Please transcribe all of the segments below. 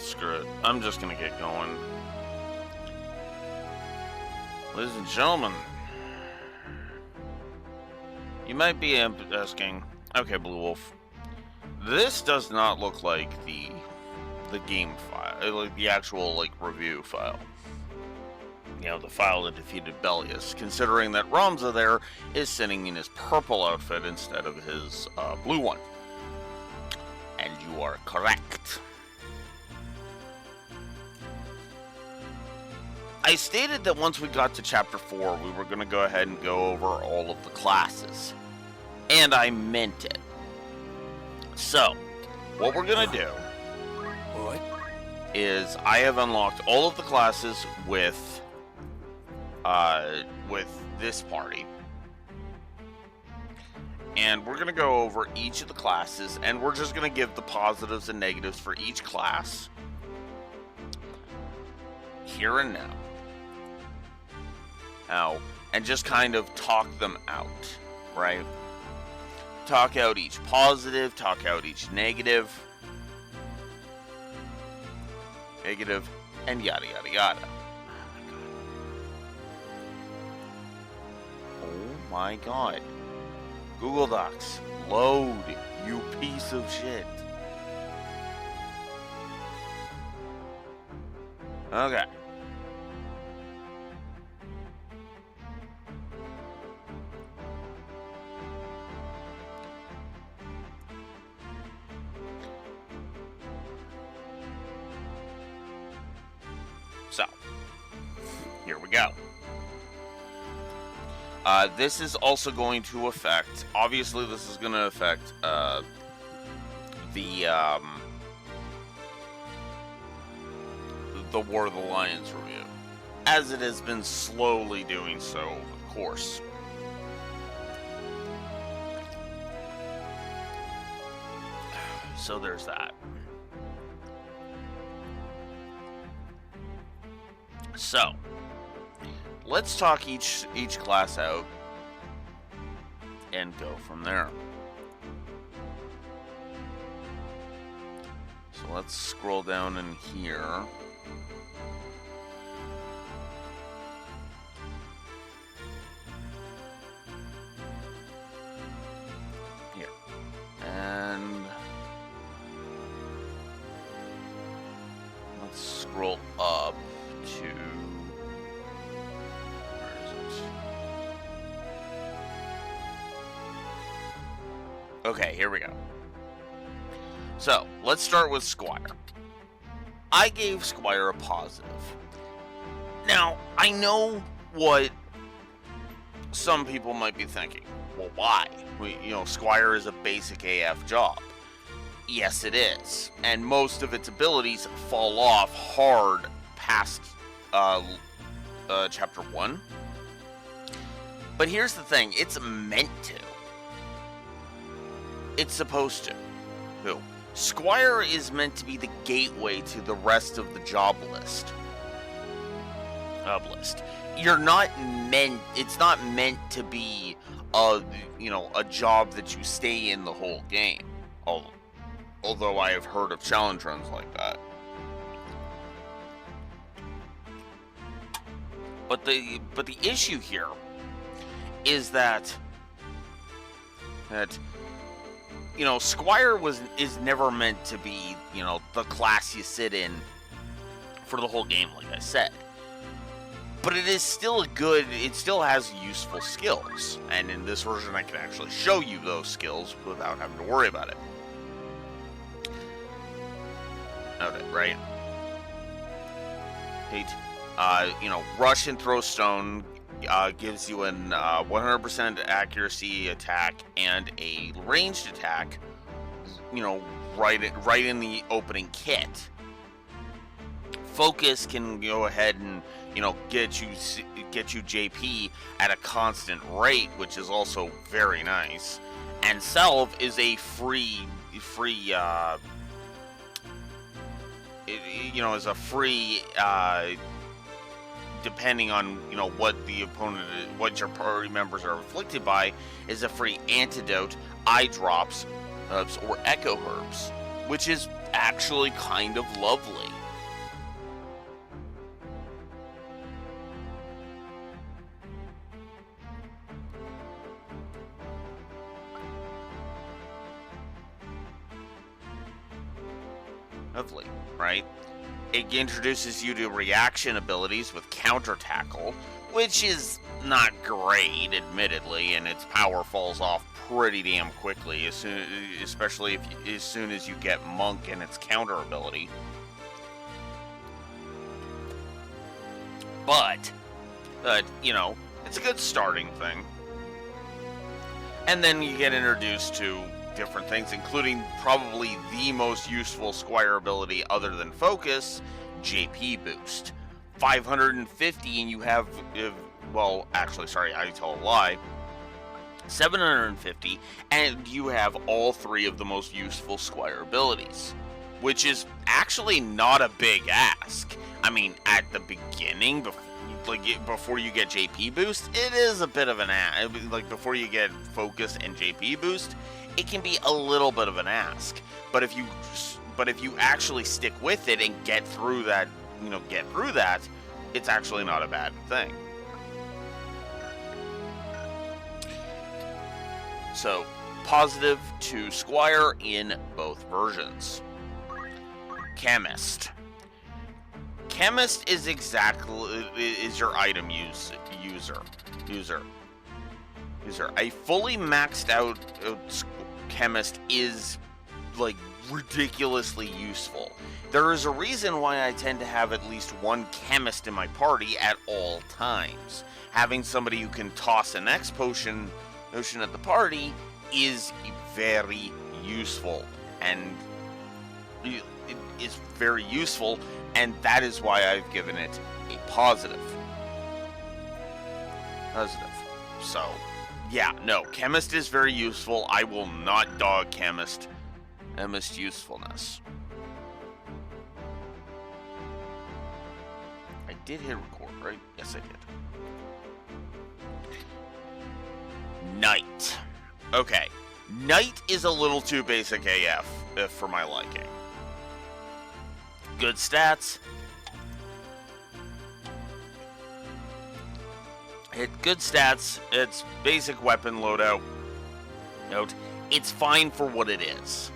screw it. I'm just gonna get going. Ladies and gentlemen, you might be asking, okay, Blue Wolf, this does not look like the game file, like the actual review file. You know, the file that defeated Bellius, considering that Ramza there is sitting in his purple outfit instead of his blue one. And you are correct. I stated that once we got to Chapter 4, we were going to go ahead and go over all of the classes. And I meant it. So, what we're going to do is I have unlocked all of the classes with this party. And we're going to go over each of the classes, and we're just going to give the positives and negatives for each class here and now. And just kind of talk them out, right? Talk out each positive, talk out each negative, and yada yada yada. Oh my god. Google Docs, load, you piece of shit. Okay. So, here we go. This is also going to affect, obviously this is going to affect the War of the Lions review, as it has been slowly doing so, of course. So there's that. So, let's talk each class out and go from there. So let's scroll down in here. Here. And let's scroll up to... Okay, here we go. So, let's start with Squire. I gave Squire a positive. Now, I know what some people might be thinking. Well, why? Squire is a basic AF job. Yes, it is. And most of its abilities fall off hard past Chapter 1. But here's the thing. It's meant to. It's supposed to. Squire is meant to be the gateway to the rest of the job list. You're not meant. It's not meant to be a job that you stay in the whole game. Although I have heard of challenge runs like that. But the issue here is that Squire is never meant to be, the class you sit in for the whole game, like I said. But it is still it still has useful skills. And in this version, I can actually show you those skills without having to worry about it. Okay, right? Rush and Throw Stone gives you an 100% accuracy attack and a ranged attack, right in the opening kit. Focus can go ahead and, get you JP at a constant rate, which is also very nice. And Salve is a free depending on what your party members are afflicted by, is a free antidote, eye drops, herbs, or echo herbs, which is actually kind of lovely. Lovely, right? It introduces you to reaction abilities with counter tackle, which is not great, admittedly, and its power falls off pretty damn quickly, especially as soon as you get Monk and its counter ability. But, you know, it's a good starting thing. And then you get introduced to different things, including probably the most useful Squire ability other than Focus, JP Boost. 550 and you have, well, actually, sorry, I told a lie. 750 and you have all three of the most useful Squire abilities, which is actually not a big ask. I mean, at the beginning, before you get JP Boost, it is a bit of an ask. Like, before you get Focus and JP Boost, it can be a little bit of an ask. But if you actually stick with it and get through that, it's actually not a bad thing. So, positive to Squire in both versions. Chemist. Chemist is your item user. A fully maxed out Chemist is, like, ridiculously useful. There is a reason why I tend to have at least one Chemist in my party at all times. Having somebody who can toss an X potion at the party is very useful, and it is very useful, and that is why I've given it a positive. So, yeah, no, Chemist is very useful. I will not dog Chemist usefulness. I did hit record, right? Yes, I did. Knight. Okay. Knight is a little too basic AF for my liking. Good stats. Good stats. It's basic weapon loadout. Note, it's fine for what it is.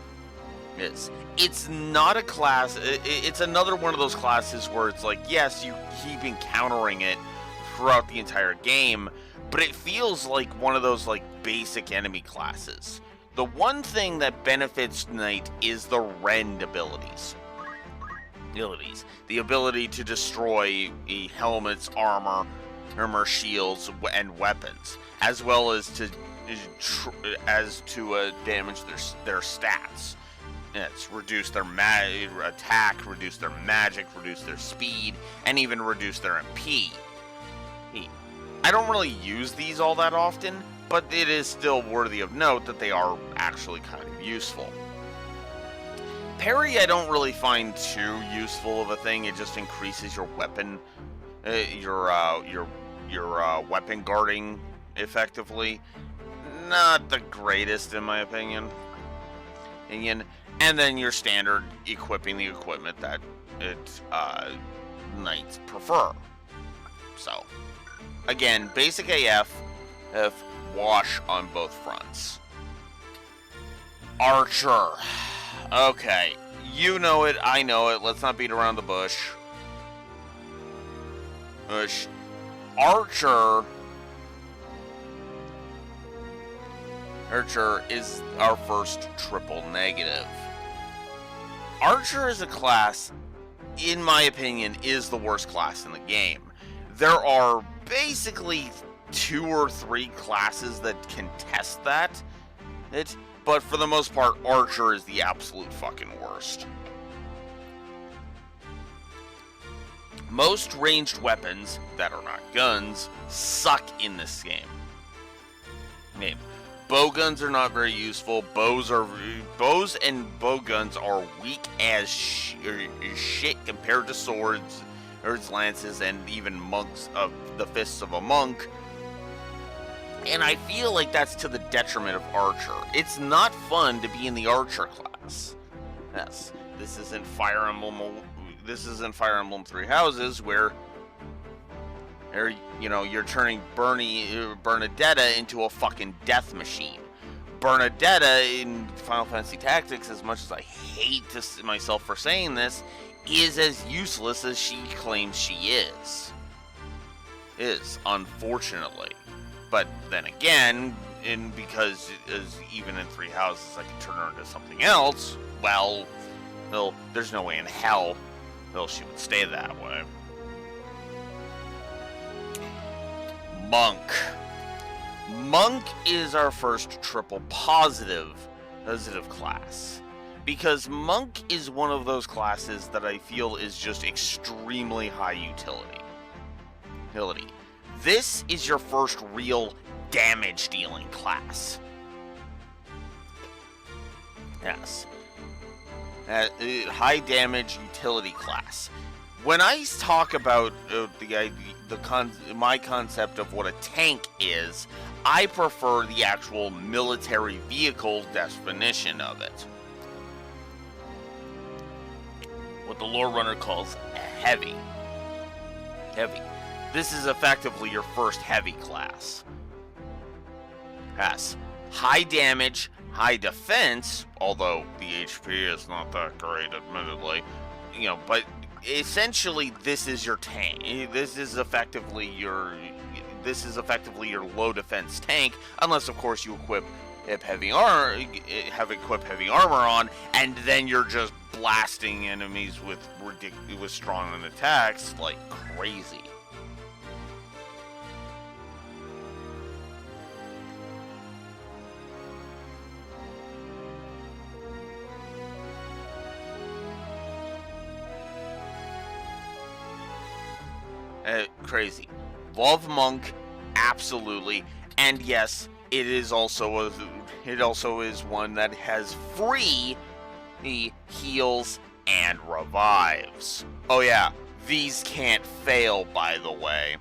It's not a class. It's another one of those classes where it's like, yes, you keep encountering it throughout the entire game, but it feels like one of those, like, basic enemy classes. The one thing that benefits Knight is the rend abilities. The ability to destroy helmets, armor, shields, and weapons, as well as to damage their stats. It's reduce their attack, reduce their magic, reduce their speed, and even reduce their MP. I don't really use these all that often, but it is still worthy of note that they are actually kind of useful. Parry I don't really find too useful of a thing. It just increases your weapon, your weapon guarding effectively. Not the greatest in my opinion. And then your standard equipping the equipment that Knights prefer. So, again, basic AF, wash on both fronts. Archer. Okay, you know it, I know it, let's not beat around the bush. Archer is our first triple negative. Archer is a class, in my opinion, is the worst class in the game. There are basically 2 or 3 classes that can test that. But for the most part, Archer is the absolute fucking worst. Most ranged weapons that are not guns suck in this game. Bow guns are not very useful. Bows and bow guns are weak as shit compared to swords, lances, and even monks of the fists of a monk. And I feel like that's to the detriment of Archer. It's not fun to be in the Archer class. Yes. This isn't Fire Emblem. This isn't Fire Emblem Three Houses where you're turning Bernadetta into a fucking death machine. Bernadetta in Final Fantasy Tactics, as much as I hate myself for saying this, is as useless as she claims she is. Unfortunately. But then again, because even in Three Houses I can turn her into something else, well, there's no way in hell she would stay that way. Monk. Monk is our first triple positive class. Because Monk is one of those classes that I feel is just extremely high utility. This is your first real damage-dealing class. Yes. High damage utility class. When I talk about my concept of what a tank is, I prefer the actual military vehicle definition of it. What the lore runner calls a heavy. This is effectively your first heavy class. Yes. High damage, high defense, although the HP is not that great, admittedly. But essentially this is your tank. This is effectively your low defense tank, unless of course you equip heavy armor on, and then you're just blasting enemies with strong attacks like crazy. Crazy. Love Monk, absolutely, and yes, it also is one that has free heals and revives. Oh yeah, these can't fail, by the way.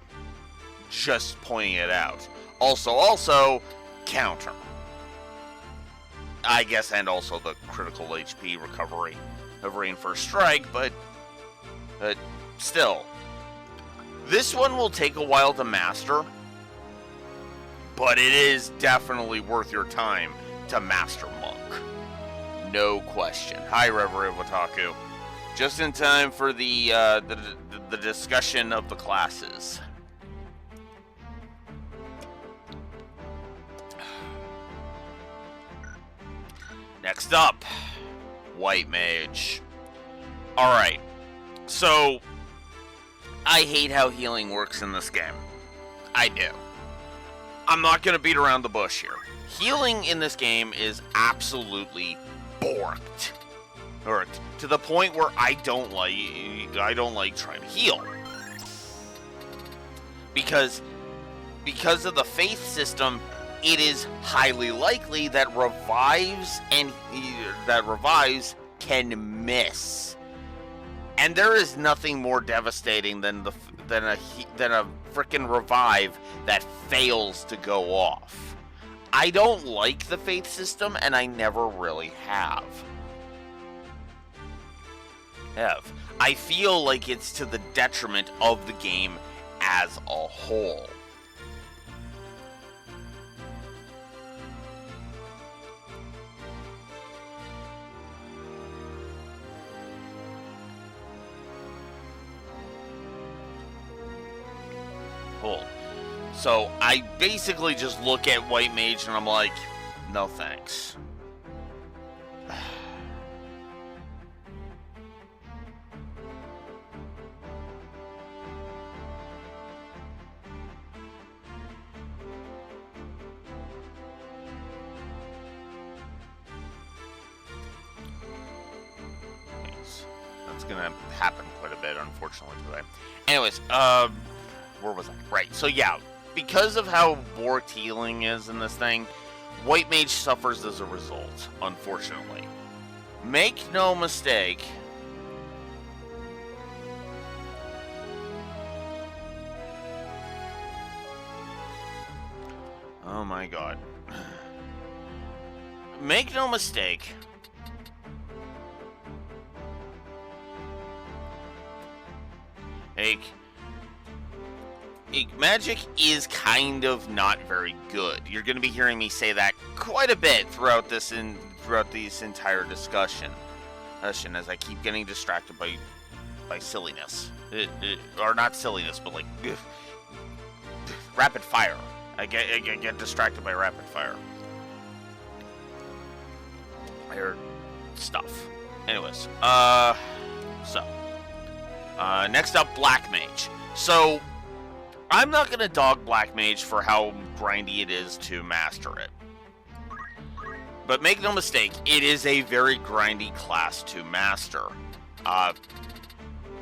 Just pointing it out. Also counter. I guess, and also the critical HP recovery in first strike, but still. This one will take a while to master, but it is definitely worth your time to master Monk. No question. Hi, Reverie Wataku. Just in time for the discussion of the classes. Next up, White Mage. Alright, so I hate how healing works in this game. I do. I'm not going to beat around the bush here. Healing in this game is absolutely borked. To the point where I don't like trying to heal. Because of the faith system, it is highly likely that revives can miss. And there is nothing more devastating than a frickin' revive that fails to go off. I don't like the faith system, and I never really have. I feel like it's to the detriment of the game as a whole. Cool. So I basically just look at White Mage and I'm like, no thanks. That's gonna happen quite a bit, unfortunately, today. Anyways, where was I? Right, so yeah, because of how borked healing is in this thing, White Mage suffers as a result, unfortunately. Make no mistake, oh my god. Make no mistake, Like, magic is kind of not very good. You're going to be hearing me say that quite a bit throughout this entire discussion, as I keep getting distracted by silliness, or not silliness, but like rapid fire. I get distracted by rapid fire. Or stuff. Anyways, next up, Black Mage. So, I'm not going to dog Black Mage for how grindy it is to master it. But make no mistake, it is a very grindy class to master.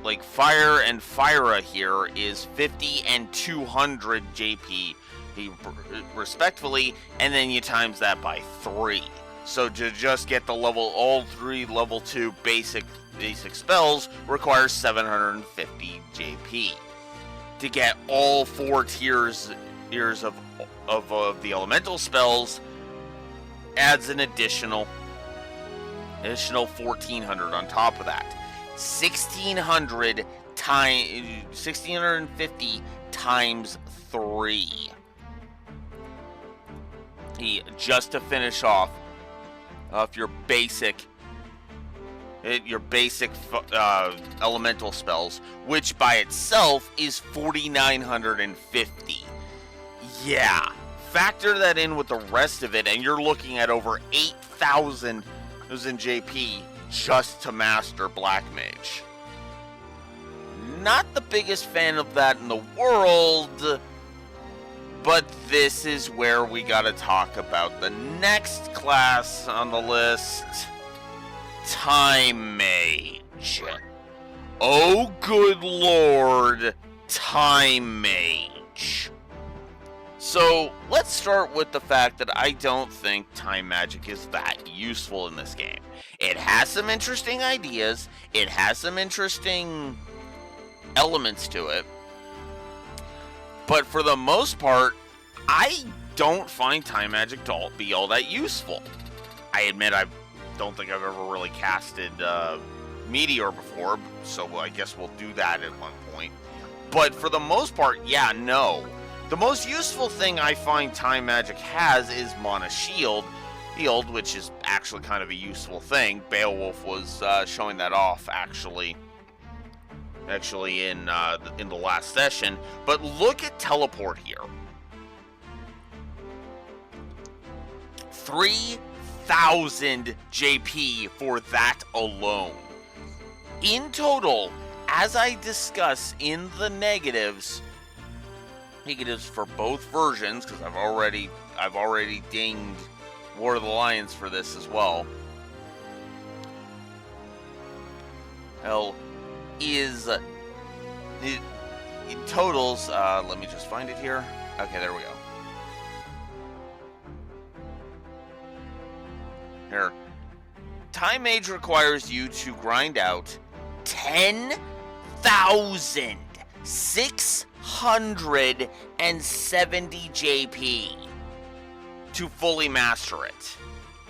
Like Fire and Fyra here is 50 and 200 JP respectively, and then you times that by 3. So to just get all 3 level 2 basic spells requires 750 JP. To get all 4 tiers of the elemental spells adds an additional 1400 on top of that. 1650 times 3. Just to finish off your basic elemental spells, which by itself is 4,950. Yeah, factor that in with the rest of it, and you're looking at over 8,000 JP just to master Black Mage. Not the biggest fan of that in the world, but this is where we gotta talk about the next class on the list, Time Mage. Oh, good lord, Time Mage. So, let's start with the fact that I don't think time magic is that useful in this game. It has some interesting ideas, it has some interesting elements to it, but for the most part, I don't find time magic to be all that useful. I admit I don't think I've ever really casted Meteor before, so I guess we'll do that at one point. But for the most part, yeah, no. The most useful thing I find time magic has is Mana Shield, which is actually kind of a useful thing. Beowulf was showing that off, actually in the last session. But look at Teleport here. 3,000 JP for that alone. In total, as I discuss in the negatives for both versions, because I've already dinged War of the Lions for this as well. Hell, it totals. Let me just find it here. Okay, there we go. Here, Time Mage requires you to grind out 10,670 JP to fully master it.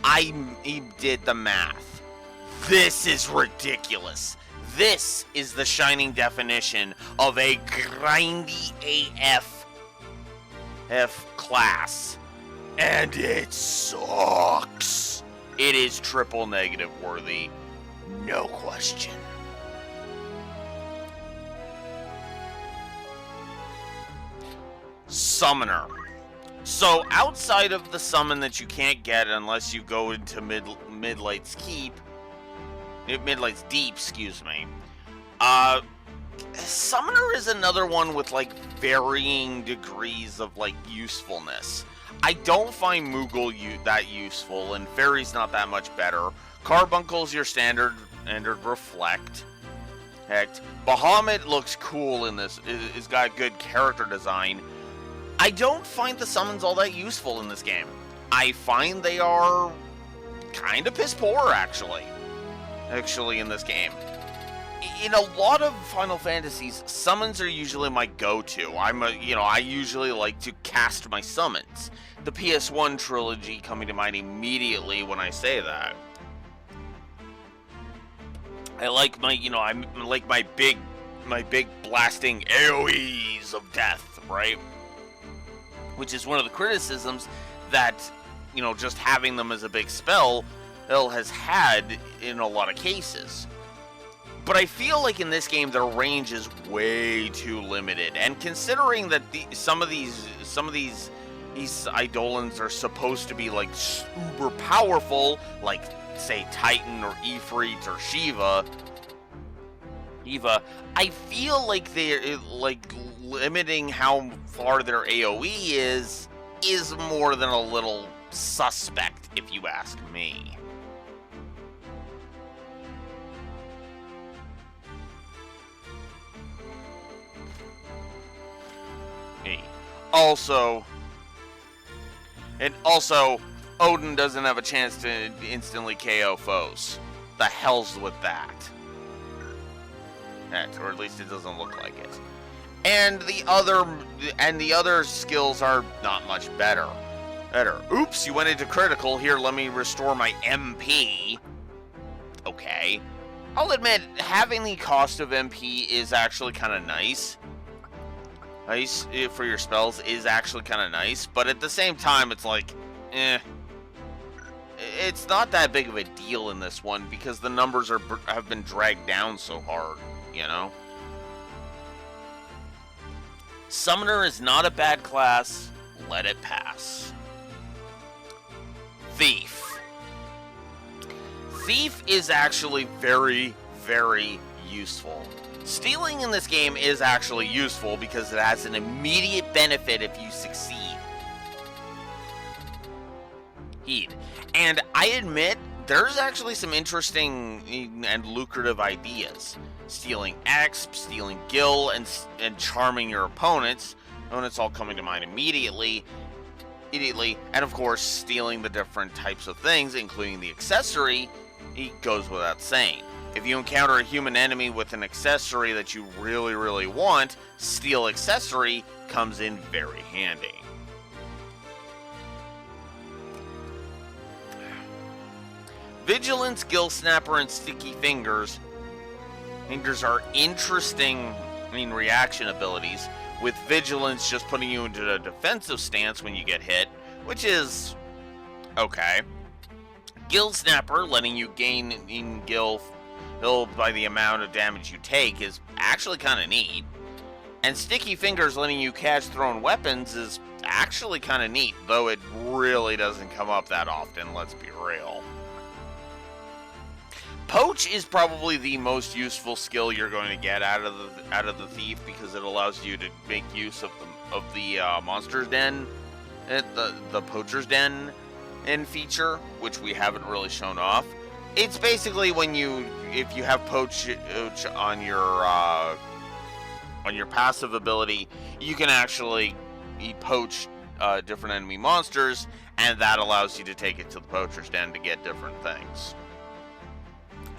I did the math. This is ridiculous. This is the shining definition of a grindy AF class. And it sucks. It is triple negative worthy, no question. Summoner. So outside of the summon that you can't get unless you go into Midlight's Deep, excuse me. Summoner is another one with like varying degrees of like usefulness. I don't find Moogle that useful, and Fairy's not that much better. Carbuncle's your standard reflect. Heck, Bahamut looks cool in this. It's got good character design. I don't find the summons all that useful in this game. I find they are kind of piss poor, actually, in this game. In a lot of Final Fantasies, summons are usually my go-to. I usually like to cast my summons. The PS1 trilogy coming to mind immediately when I say that. I like my my big blasting AoEs of death, right? Which is one of the criticisms that, you know, just having them as a big spell has had in a lot of cases. But I feel like in this game their range is way too limited, and considering that some of these Eidolons are supposed to be like super powerful, like say Titan or Ifrit or Eva, I feel like they're like limiting how far their AoE is more than a little suspect, if you ask me. Also, Odin doesn't have a chance to instantly KO foes. The hell's with that? Or at least it doesn't look like it. And the other skills are not much better. Oops, you went into critical. Here, let me restore my MP. Okay. I'll admit, having the cost of MP is actually kind of nice. Nice for your spells is actually kind of nice, but at the same time, it's like, it's not that big of a deal in this one because the numbers have been dragged down so hard, you know? Summoner is not a bad class. Let it pass. Thief. Thief is actually very, very useful. Stealing in this game is actually useful because it has an immediate benefit if you succeed. And I admit, there's actually some interesting and lucrative ideas. Stealing Exp, stealing Gil, and charming your opponents. Opponents all coming to mind immediately. And of course, stealing the different types of things, including the accessory, it goes without saying. If you encounter a human enemy with an accessory that you really, really want, steal accessory comes in very handy. Vigilance, Gill Snapper, and Sticky Fingers are interesting, reaction abilities, with Vigilance just putting you into a defensive stance when you get hit, which is okay. Gill Snapper, letting you gain in Gill by the amount of damage you take, is actually kind of neat. And Sticky Fingers letting you catch thrown weapons is actually kind of neat, though it really doesn't come up that often, let's be real. Poach is probably the most useful skill you're going to get out of the Thief because it allows you to make use of the Monster's Den, the Poacher's Den feature, which we haven't really shown off. It's basically if you have Poach on your passive ability, you can actually poach different enemy monsters, and that allows you to take it to the Poacher's Den to get different things.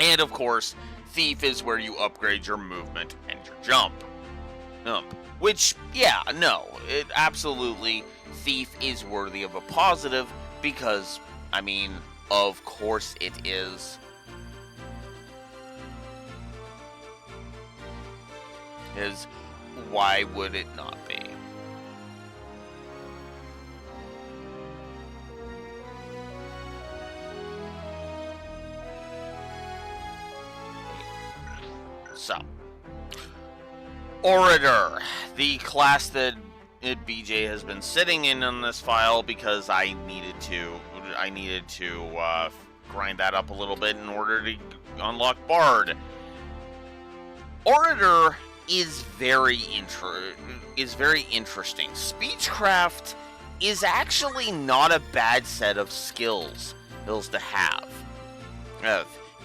And of course, Thief is where you upgrade your movement and your jump. Which, yeah, no, absolutely, Thief is worthy of a positive because, of course it is. Why would it not be? So, Orator, the class that BJ has been sitting in on this file because I needed to grind that up a little bit in order to unlock Bard. Orator is very interesting. Speechcraft is actually not a bad set of skills to have.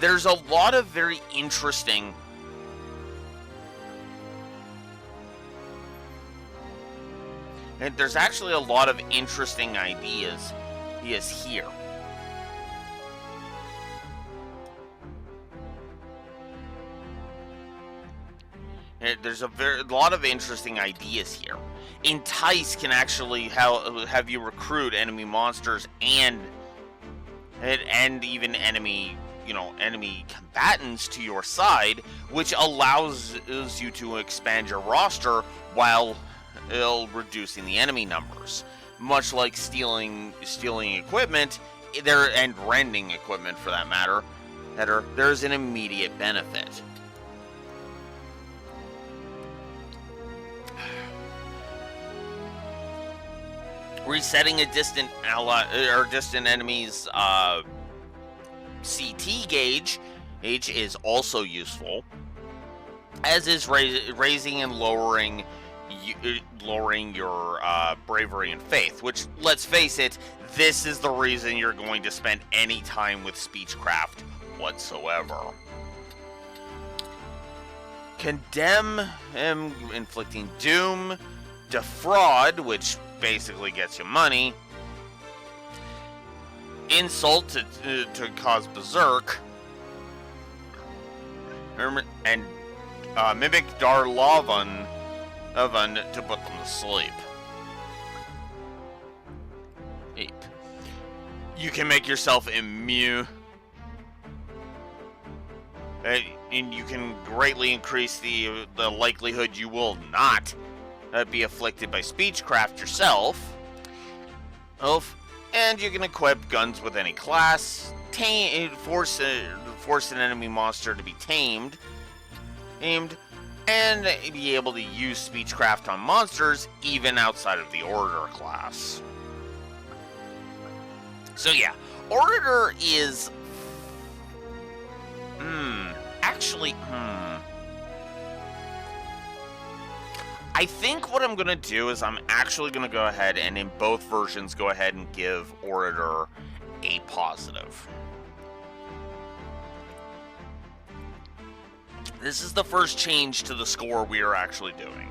There's a lot of very interesting. And there's actually a lot of interesting ideas here. There's a lot of interesting ideas here. Entice can actually have you recruit enemy monsters and even enemy enemy combatants to your side, which allows you to expand your roster while reducing the enemy numbers. Much like stealing equipment, and rending equipment for that matter, there's an immediate benefit. Resetting a distant enemy's CT gauge is also useful, as is raising and lowering your bravery and faith. Which, let's face it, this is the reason you're going to spend any time with speechcraft whatsoever. Condemn, inflicting doom. Defraud, which basically gets you money. Insult, to cause berserk. And mimic Darlavan to put them to sleep. You can make yourself immune, and you can greatly increase the likelihood you will not be afflicted by speechcraft yourself. And you can equip guns with any class. Force an enemy monster to be tamed, and be able to use speechcraft on monsters even outside of the Orator class. So yeah, Orator is... I think what I'm going to do is I'm actually going to go ahead and in both versions go ahead and give Orator a positive. This is the first change to the score we are actually doing.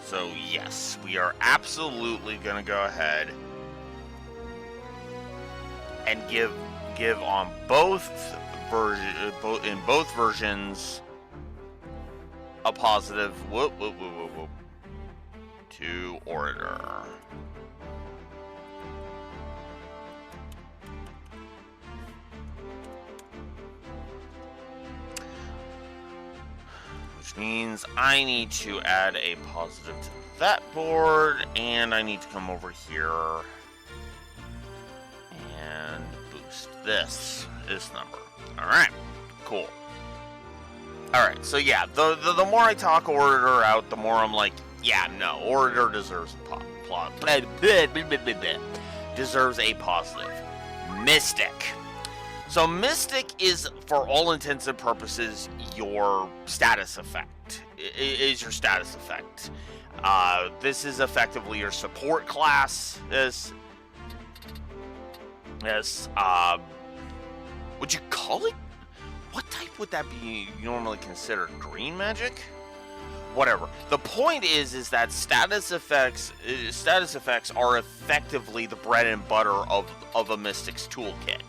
So yes, we are absolutely going to go ahead and give on both versions a positive to Orator. Which means I need to add a positive to that board, and I need to come over here and boost this number. Alright, cool. Alright, so yeah, the more I talk Orator out, the more I'm like, yeah, no, Orator deserves deserves a positive. Mystic. So Mystic is, for all intents and purposes, your status effect. Is your status effect. This is effectively your support class. Would you call it? What type would that be normally considered? Green magic? Whatever. The point is that status effects are effectively the bread and butter of a Mystic's toolkit.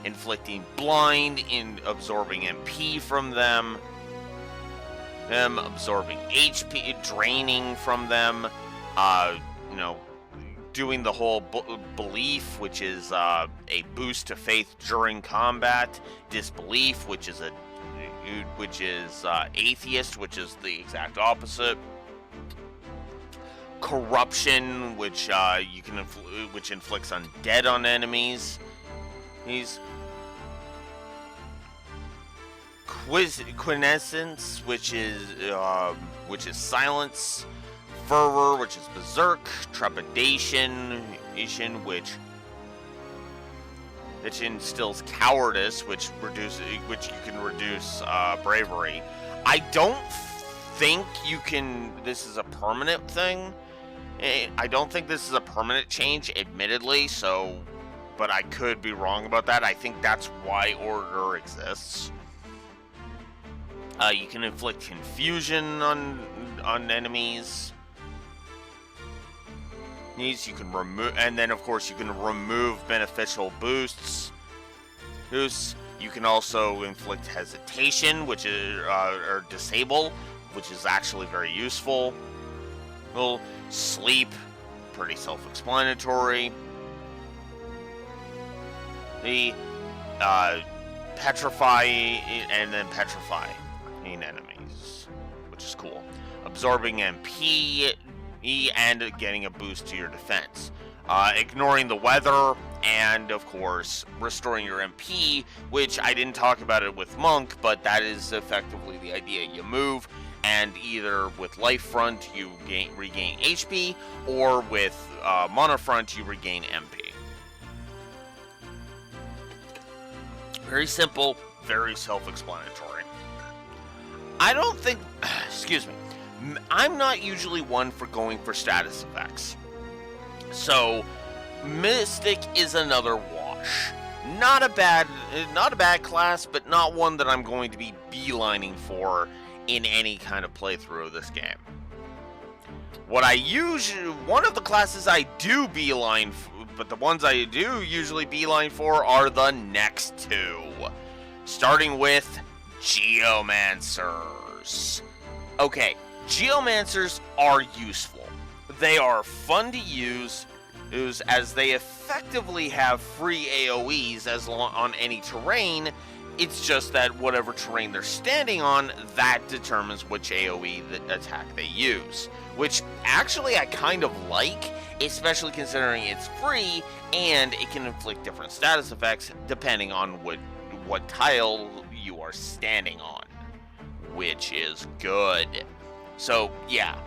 Inflicting blind, absorbing MP from them, absorbing HP, draining from them, doing the whole belief, which is a boost to faith during combat, disbelief, which is atheist, which is the exact opposite. Corruption, which which inflicts undead on enemies. He's Quiescence, which is silence. Fervor, which is berserk. Trepidation, which instills cowardice, which you can reduce bravery. I don't think you can. This is a permanent thing. I don't think this is a permanent change, admittedly. So, but I could be wrong about that. I think that's why order exists. You can inflict confusion on enemies. You can remove, and then of course you can remove beneficial boosts. You can also inflict hesitation, which is or disable, which is actually very useful. Well, sleep, pretty self-explanatory. The petrify and then petrify enemies, which is cool. Absorbing MP. And getting a boost to your defense. Ignoring the weather, and of course, restoring your MP, which I didn't talk about it with Monk, but that is effectively the idea. You move, and either with Life Front, you regain HP, or with Mana Front, you regain MP. Very simple, very self-explanatory. I don't think... excuse me. I'm not usually one for going for status effects. So, Mystic is another wash. Not a bad class, but not one that I'm going to be beelining for in any kind of playthrough of this game. One of the classes I do beeline, but the ones I do usually beeline for are the next two. Starting with Geomancers. Okay. Geomancers are useful. They are fun to use as they effectively have free AoEs on any terrain. It's just that whatever terrain they're standing on, that determines which AoE attack they use. Which actually I kind of like, especially considering it's free and it can inflict different status effects depending on what tile you are standing on, which is good. So, yeah,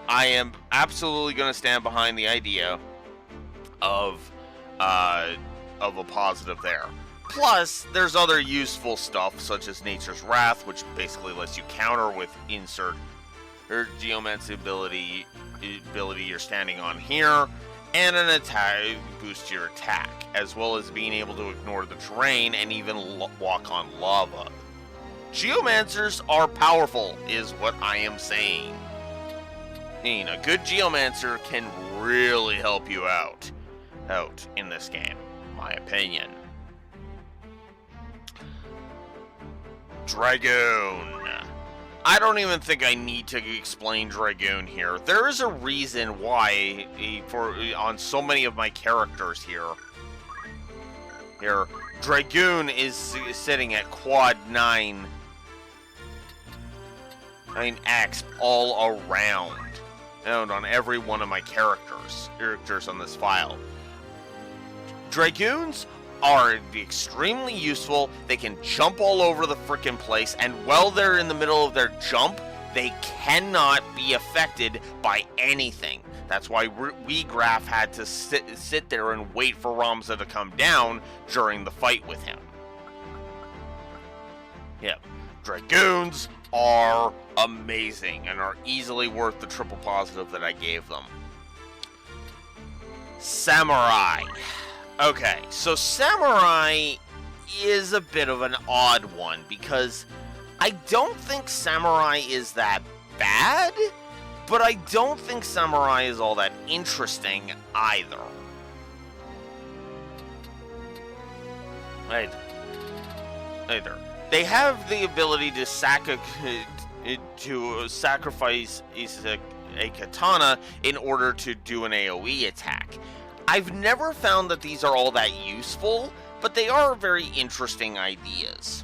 I am absolutely going to stand behind the idea of a positive there. Plus, there's other useful stuff, such as Nature's Wrath, which basically lets you counter with insert or Geomancy ability you're standing on here, and an attack boost your attack, as well as being able to ignore the terrain and even walk on lava. Geomancers are powerful, is what I am saying. A good Geomancer can really help you out in this game, in my opinion. Dragoon. I don't even think I need to explain Dragoon here. There is a reason why on so many of my characters here, Dragoon is sitting at quad 9 X all around, and on every one of my characters on this file. Dragoons are extremely useful. They can jump all over the frickin' place, and while they're in the middle of their jump, they cannot be affected by anything. That's why Graf had to sit there and wait for Ramza to come down during the fight with him. Yeah, Dragoons are amazing and are easily worth the triple positive that I gave them. Samurai. Okay, so Samurai is a bit of an odd one because I don't think Samurai is that bad, but I don't think Samurai is all that interesting either. Either. They have the ability to sacrifice a katana in order to do an AoE attack. I've never found that these are all that useful, but they are very interesting ideas.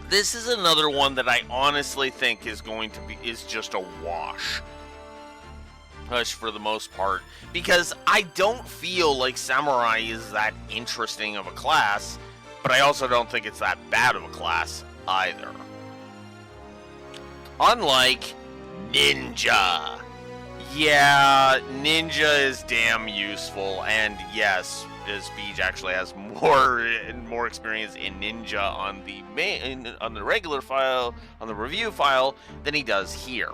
This is another one that I honestly think is just a wash. push for the most part, because I don't feel like Samurai is that interesting of a class, but I also don't think it's that bad of a class either. Unlike Ninja. Yeah, Ninja is damn useful, and yes, Beej actually has more experience in Ninja on the regular file, on the review file, than he does here.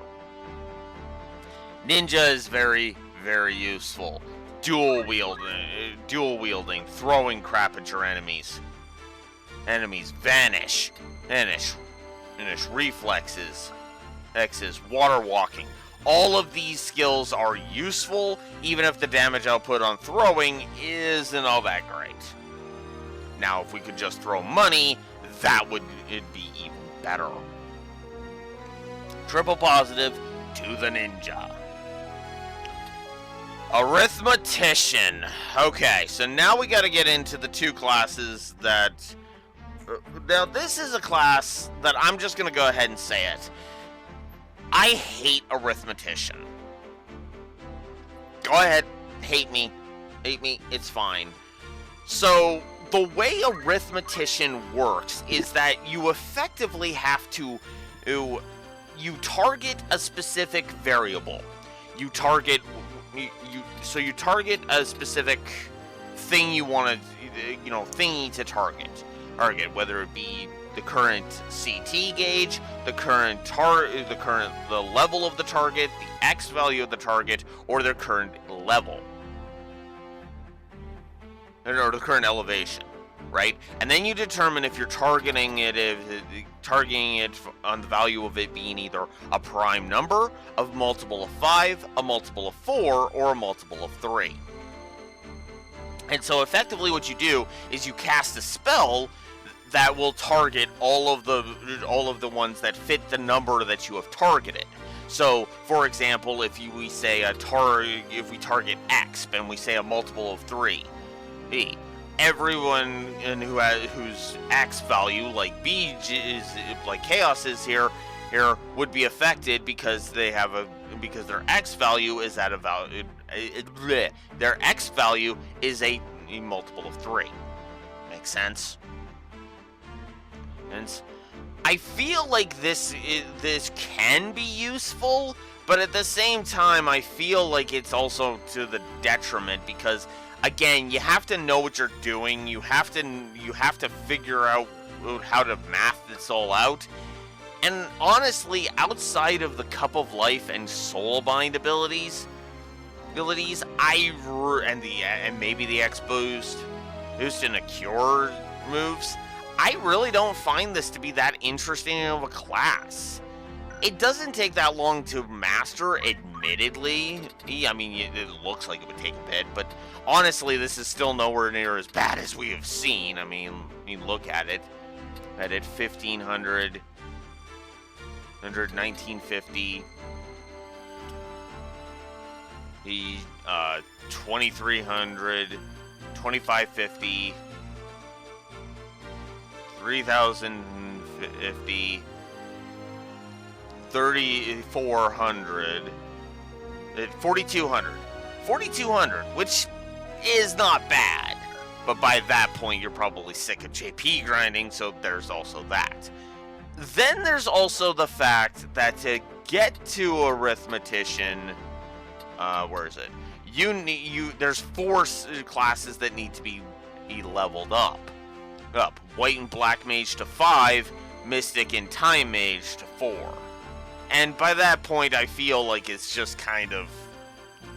Ninja is very, very useful. Dual wielding, throwing crap at your enemies. Enemies vanish, reflexes, X's, water walking. All of these skills are useful, even if the damage output on throwing isn't all that great. Now, if we could just throw money, it'd be even better. Triple positive to the ninja. Arithmetician. Okay, so now we gotta get into the two classes that... Now, this is a class that I'm just gonna go ahead and say it. I hate Arithmetician. Go ahead, hate me, it's fine. So, the way Arithmetician works is that you effectively have to... You target a specific variable. You target a specific thing you want to, thingy to target, whether it be the current CT gauge, the level of the target, the X value of the target, or their current level, or the current elevation, right? And then you determine if you're targeting it on the value of it being either a prime number, a multiple of 5, a multiple of 4, or a multiple of 3. And so effectively what you do is you cast a spell that will target all of the ones that fit the number that you have targeted. So, for example, if we target X and we say a multiple of 3, everyone whose X value, like is like Chaos is here would be affected because their X value is at a value. Their X value is a multiple of 3. Makes sense? And I feel like this can be useful, but at the same time, I feel like it's also to the detriment because, again, you have to know what you're doing. You have to figure out how to math this all out. And honestly, outside of the Cup of Life and Soulbind abilities, and maybe the X boost and a cure moves, I really don't find this to be that interesting of a class. It doesn't take that long to master, admittedly. I mean, it looks like it would take a bit, but honestly, this is still nowhere near as bad as we have seen. I mean, look at it. 1500, 1950, 2300, 2550, 3050, 3400, 4200. 4200, which is not bad. But by that point, you're probably sick of JP grinding, so there's also that. Then there's also the fact that to get to Arithmetician, where is it? There's 4 classes that need to be leveled up. White and Black Mage to 5, Mystic and Time Mage to 4. And by that point, I feel like it's just kind of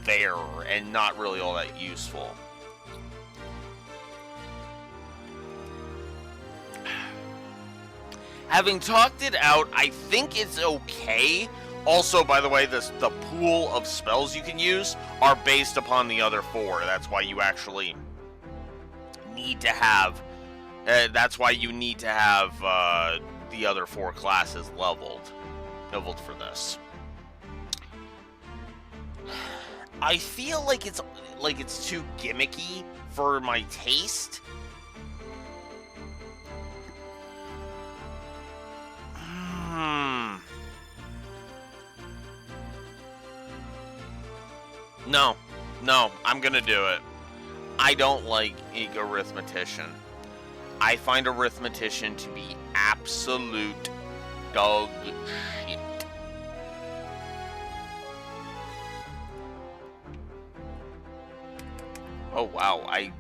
there and not really all that useful. Having talked it out, I think it's okay. Also, by the way, the pool of spells you can use are based upon the other 4. That's why you actually need to have... the other 4 classes leveled for this. I feel like it's too gimmicky for my taste. No, no, I'm gonna do it. I don't like arithmetician. I find arithmetician to be absolute dog shit. Oh wow, I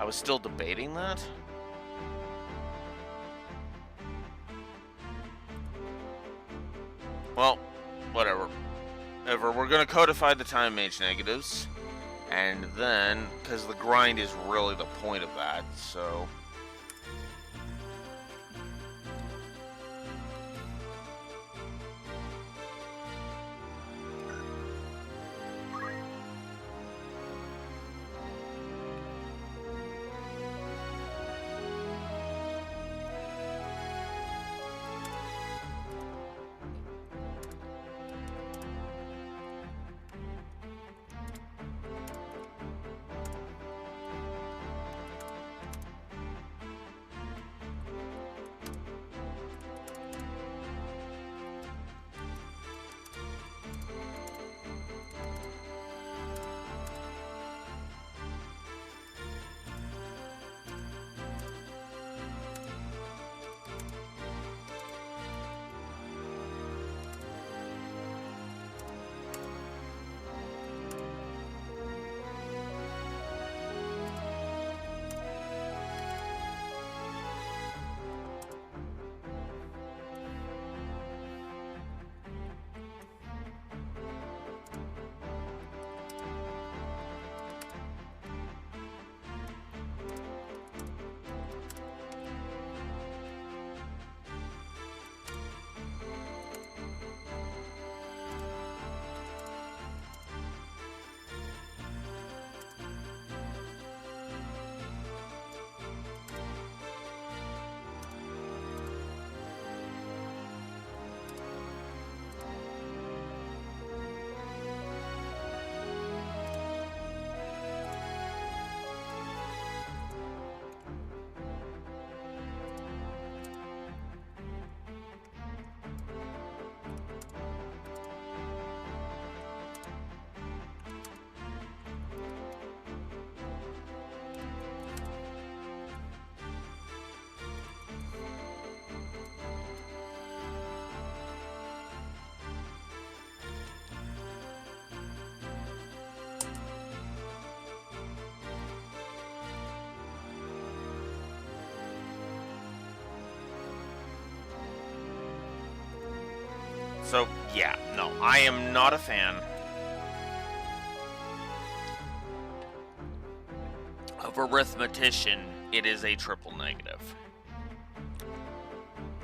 was still debating that? Well, whatever. We're gonna codify the time mage negatives. And then, because the grind is really the point of that, so... So, yeah, no, I am not a fan of arithmetician. It is a triple negative.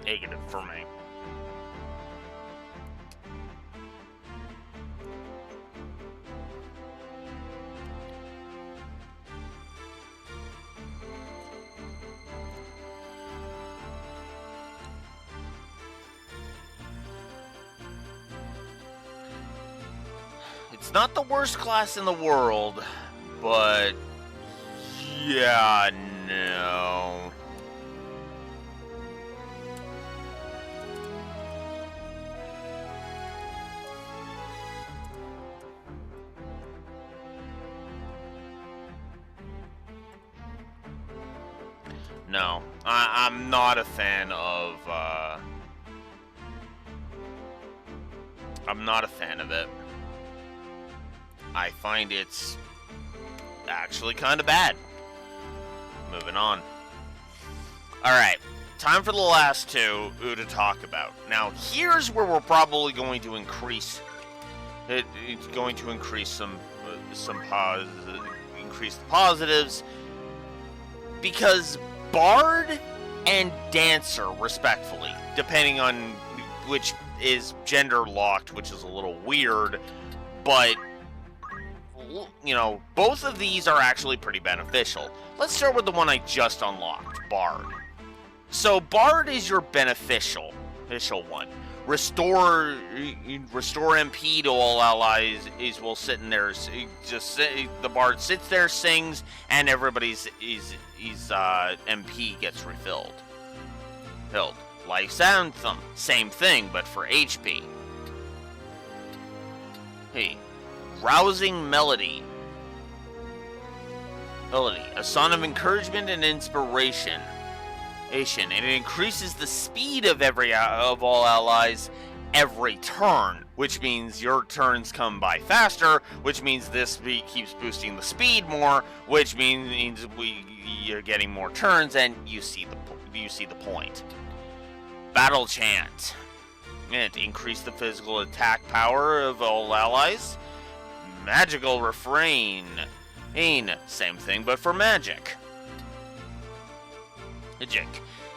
Negative for me. It's not the worst class in the world, but yeah, no. No, I'm not a fan of, I'm not a fan of it. I find it's actually kind of bad. Moving on. Alright, time for the last two to talk about. Now, here's where we're probably going to increase... It's going to increase increase the positives. Because Bard and Dancer, respectfully, depending on which is gender locked, which is a little weird, but... you know, both of these are actually pretty beneficial. Let's start with the one I just unlocked, Bard. So Bard is your beneficial one. Restore MP to all allies will sit in there. The Bard sits there, sings, and everybody's MP gets refilled. Life's Anthem, same thing, but for HP. Hey, rousing melody. A song of encouragement and inspiration. And it increases the speed of all allies every turn, which means your turns come by faster, which means this keeps boosting the speed more, which means you're getting more turns, and you see the point. Battle chant. It increased the physical attack power of all allies. Magical refrain. Same thing, but for magic.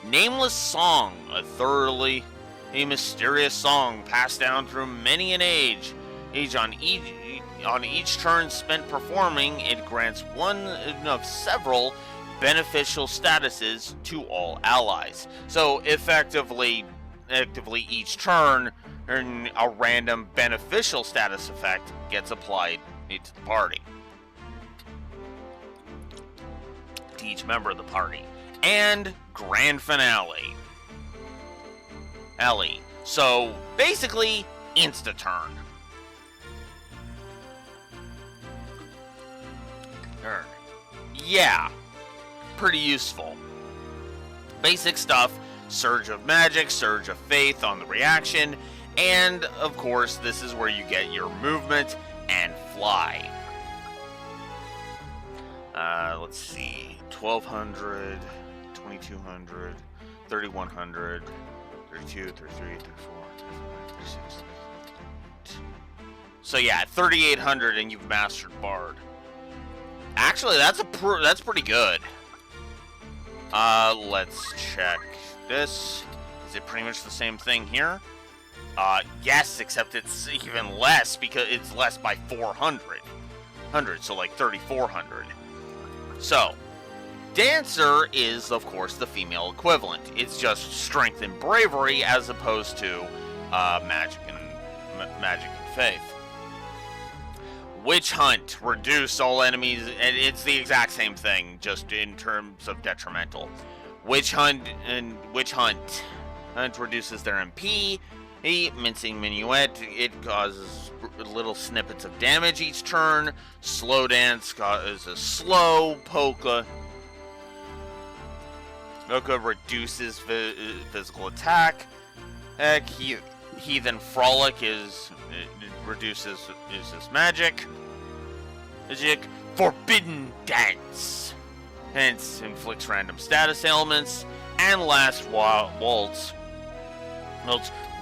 Nameless song, a mysterious song passed down through many an age. On each turn spent performing, it grants one of several beneficial statuses to all allies. So effectively each turn, a random beneficial status effect gets applied to the party. To each member of the party. And grand finale. So basically, insta-turn. Yeah, pretty useful. Basic stuff, surge of magic, surge of faith on the reaction, and of course, this is where you get your movement and fly. Let's see, 1200, 2200, 3100, 32, 33, 34, 35, 36. So yeah, 3800 and you've mastered Bard. Actually, that's pretty good. Let's check this. Is it pretty much the same thing here? Yes, except it's even less because it's less by 400. So like 3400. So, Dancer is, of course, the female equivalent. It's just strength and bravery as opposed to magic and faith. Witch Hunt, reduce all enemies, and it's the exact same thing, just in terms of detrimental. Witch Hunt reduces their MP. Mincing Minuet, it causes little snippets of damage each turn. Slow Dance is a slow. Polka reduces physical attack. Heathen Frolic reduces magic. Forbidden Dance, hence inflicts random status ailments. And last Waltz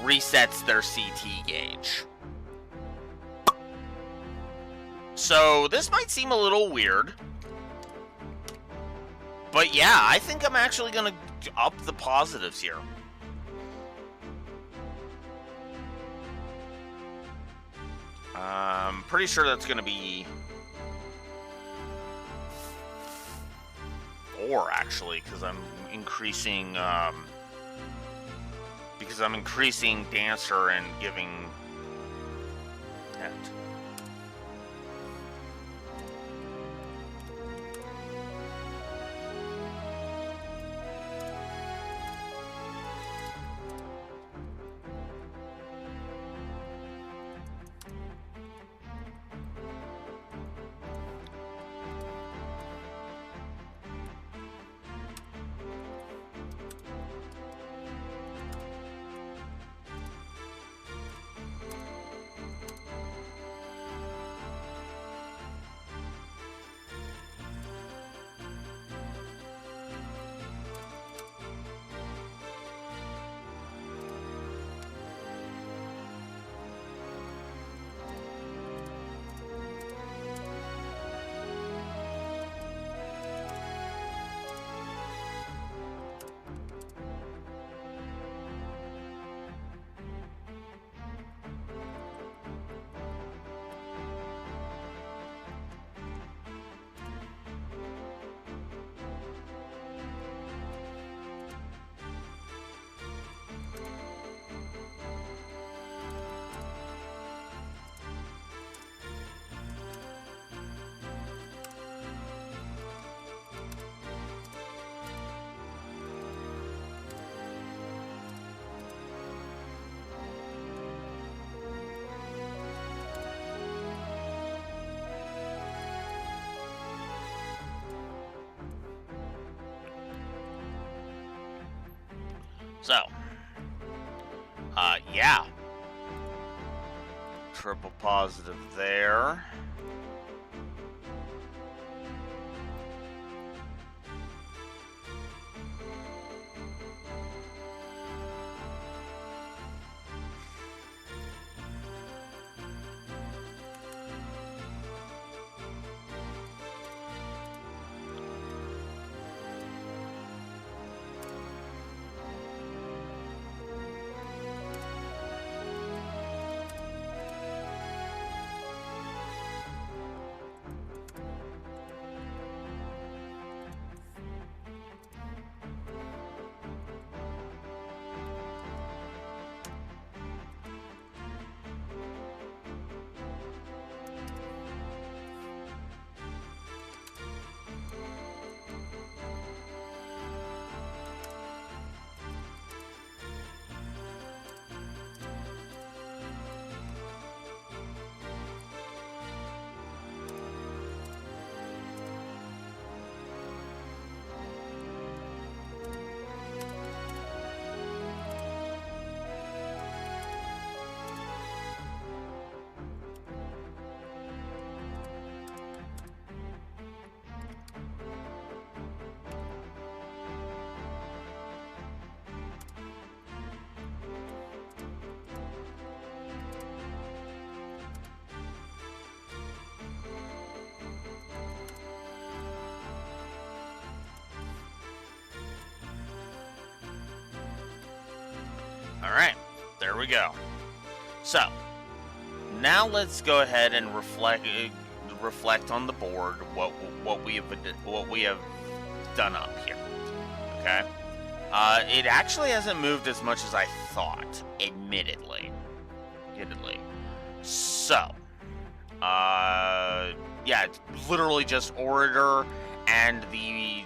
resets their CT gauge. So this might seem a little weird, but yeah, I think I'm actually gonna up the positives here. I'm pretty sure that's gonna be 4 actually, because I'm increasing Dancer and giving that. So, yeah. Triple positive there. Alright, there we go. So, now let's go ahead and reflect on the board what we have done up here. Okay? It actually hasn't moved as much as I thought, admittedly. So, yeah, it's literally just Orator and the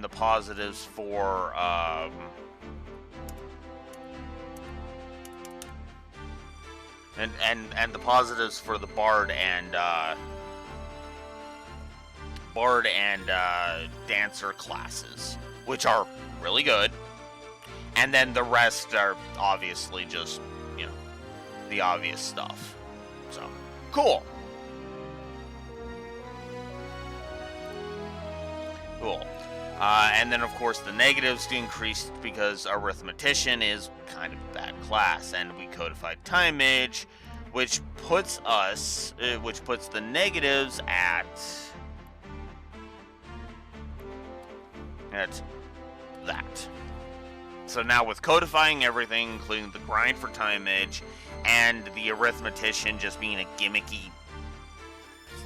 positives for and the positives for the Bard and Dancer classes, which are really good. And then the rest are obviously just, you know, the obvious stuff. So, cool. Cool. And then, of course, the negatives increased because Arithmetician is kind of a bad class, and we codified Time Mage, which puts the negatives at that. So now with codifying everything, including the grind for Time Mage, and the Arithmetician just being a gimmicky,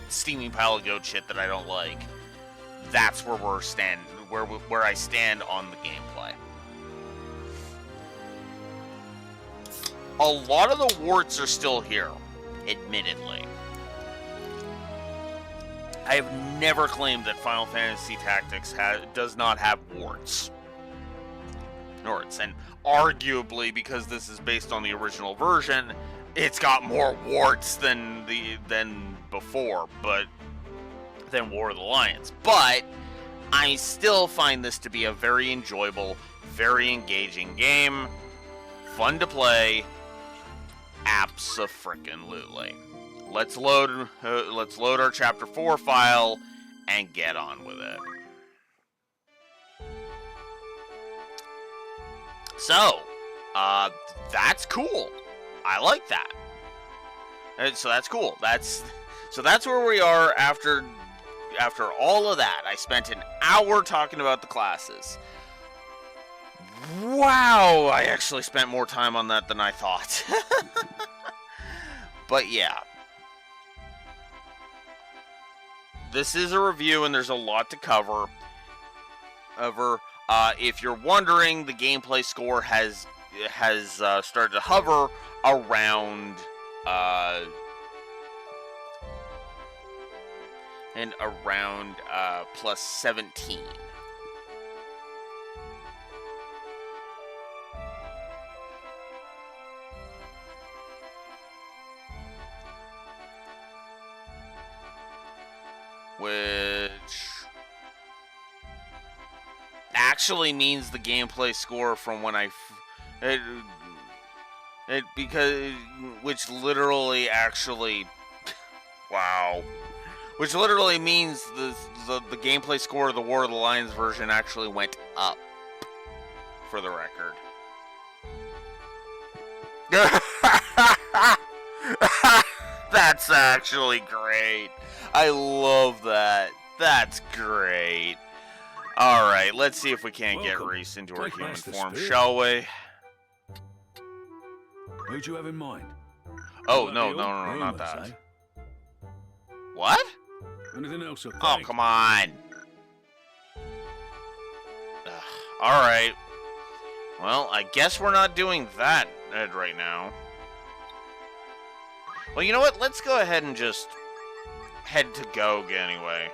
steaming pile of goat shit that I don't like, that's where where I stand on the gameplay. A lot of the warts are still here, admittedly. I have never claimed that Final Fantasy Tactics does not have warts. And arguably, because this is based on the original version, it's got more warts than before, but than War of the Lions. But I still find this to be a very enjoyable, very engaging game, fun to play. Abso-frickin-lutely. Let's load our Chapter 4 file and get on with it. So, that's cool. I like that. So that's cool. That's where we are after all of that. I spent an hour talking about the classes. Wow, I actually spent more time on that than I thought. But yeah. This is a review and there's a lot to cover. If you're wondering, the gameplay score has started to hover around plus 17. Which actually means the gameplay score from when I Because which literally actually wow. Which literally means the gameplay score of the War of the Lions version actually went up, for the record. That's actually great. I love that. That's great. Alright, let's see if we can't get Reese into her human form, shall we? Who'd you have in mind? Oh, no, not that. Eh? What? Anything else? Oh, come on. Alright. Well, I guess we're not doing that right now. Well, you know what? Let's go ahead and just head to Gog anyway.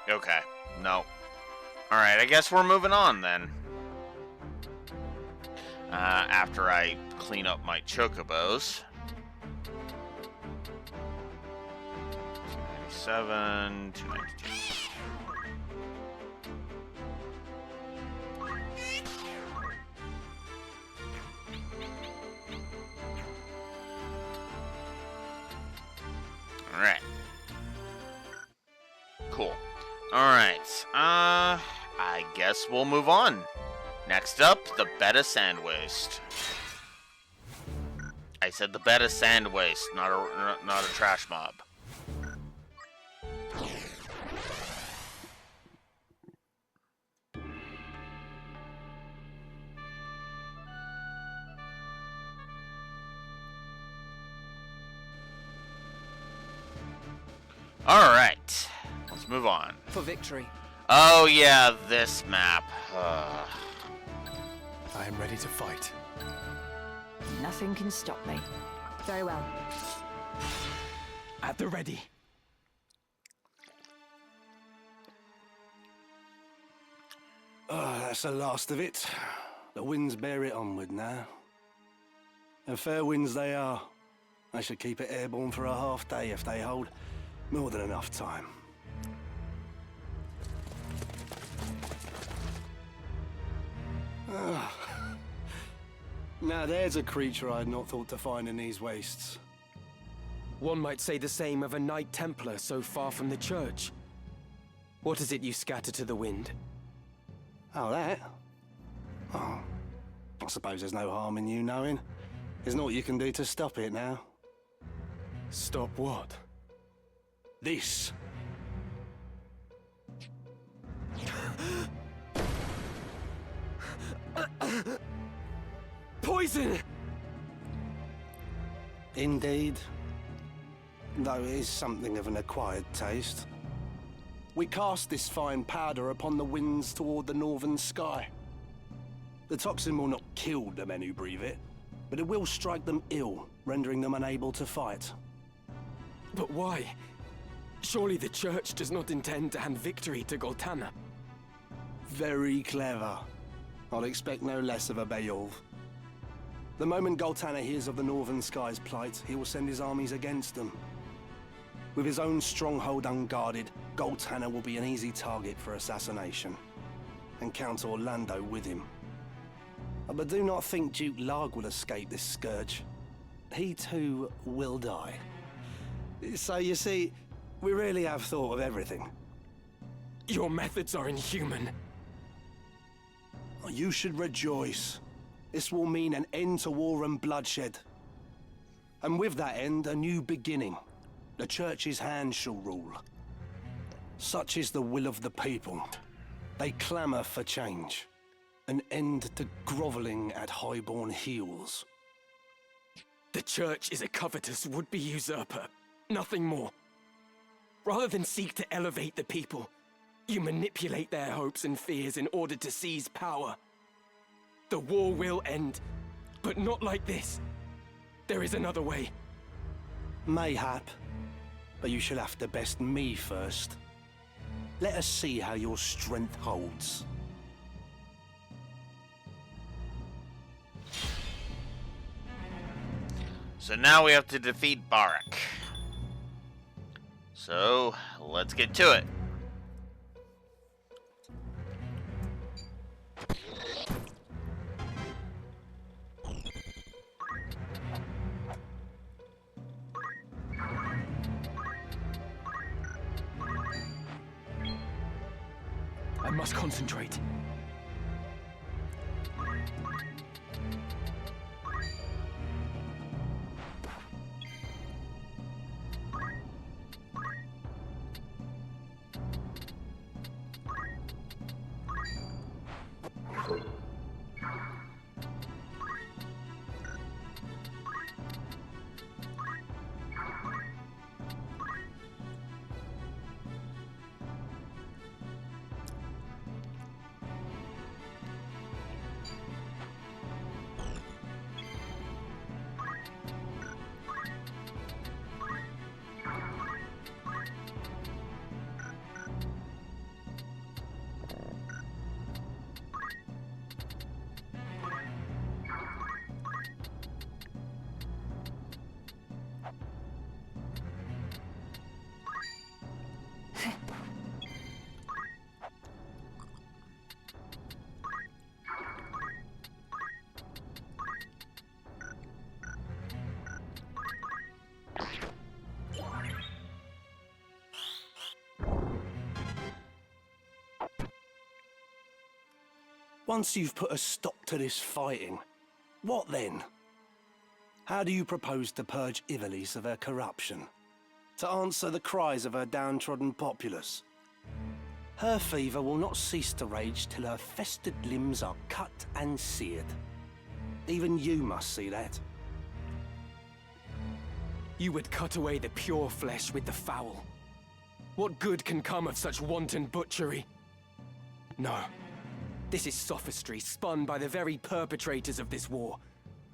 Okay. No. Alright, I guess we're moving on then. After I clean up my chocobos. 297, 292. Alright. Cool. Alright. I guess we'll move on. Next up, the Beta Sand Waste. I said the Beta Sand Waste, not a trash mob. Alright, let's move on. For victory. Oh yeah, this map. I am ready to fight. Nothing can stop me. Very well. At the ready. That's the last of it. The winds bear it onward now. And fair winds they are. I should keep it airborne for a half day if they hold. More than enough time. Now there's a creature I had not thought to find in these wastes. One might say the same of a Knight Templar so far from the church. What is it you scatter to the wind? Oh, that? Oh, I suppose there's no harm in you knowing. There's naught you can do to stop it now. Stop what? This. Poison! Indeed. Though it is something of an acquired taste. We cast this fine powder upon the winds toward the northern sky. The toxin will not kill the men who breathe it, but it will strike them ill, rendering them unable to fight. But why? Surely the church does not intend to hand victory to Goltana. Very clever. I'll expect no less of a Beowulf. The moment Goltana hears of the Northern Sky's plight, he will send his armies against them. With his own stronghold unguarded, Goltana will be an easy target for assassination. And Count Orlando with him. But do not think Duke Larg will escape this scourge. He too will die. So you see, we really have thought of everything. Your methods are inhuman. You should rejoice. This will mean an end to war and bloodshed. And with that end, a new beginning. The Church's hand shall rule. Such is the will of the people. They clamour for change. An end to grovelling at highborn heels. The Church is a covetous would-be usurper. Nothing more. Rather than seek to elevate the people, you manipulate their hopes and fears in order to seize power. The war will end, but not like this. There is another way. Mayhap, but you shall have to best me first. Let us see how your strength holds. So now we have to defeat Barak. So, let's get to it. must concentrate. Once you've put a stop to this fighting, what then? How do you propose to purge Ivalice of her corruption? To answer the cries of her downtrodden populace? Her fever will not cease to rage till her festered limbs are cut and seared. Even you must see that. You would cut away the pure flesh with the foul. What good can come of such wanton butchery? No. This is sophistry spun by the very perpetrators of this war,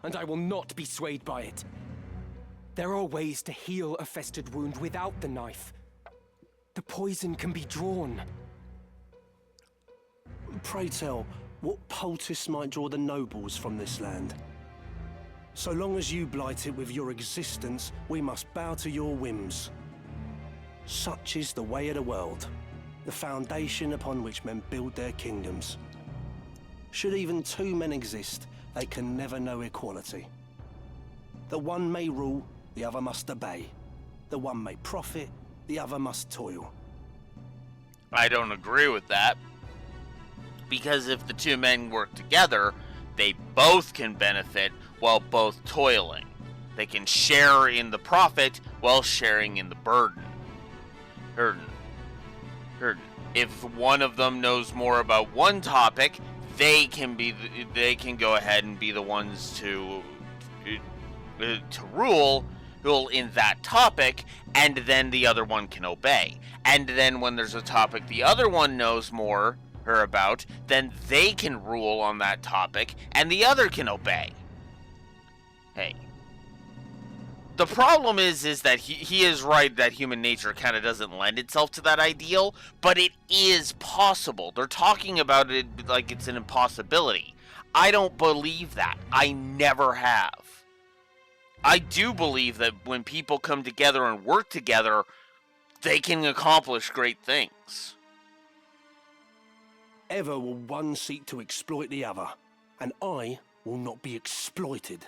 and I will not be swayed by it. There are ways to heal a festered wound without the knife. The poison can be drawn. Pray tell, what poultice might draw the nobles from this land? So long as you blight it with your existence, we must bow to your whims. Such is the way of the world, the foundation upon which men build their kingdoms. Should even two men exist, they can never know equality. The one may rule, the other must obey. The one may profit, the other must toil. I don't agree with that. Because if the two men work together, they both can benefit while both toiling. They can share in the profit while sharing in the burden. If one of them knows more about one topic, they can go ahead and be the ones to rule in that topic, and then the other one can obey. And then when there's a topic the other one knows more about, then they can rule on that topic, and the other can obey. Hey. The problem is that he is right that human nature kind of doesn't lend itself to that ideal, but it is possible. They're talking about it like it's an impossibility. I don't believe that. I never have. I do believe that when people come together and work together, they can accomplish great things. Ever will one seek to exploit the other, and I will not be exploited.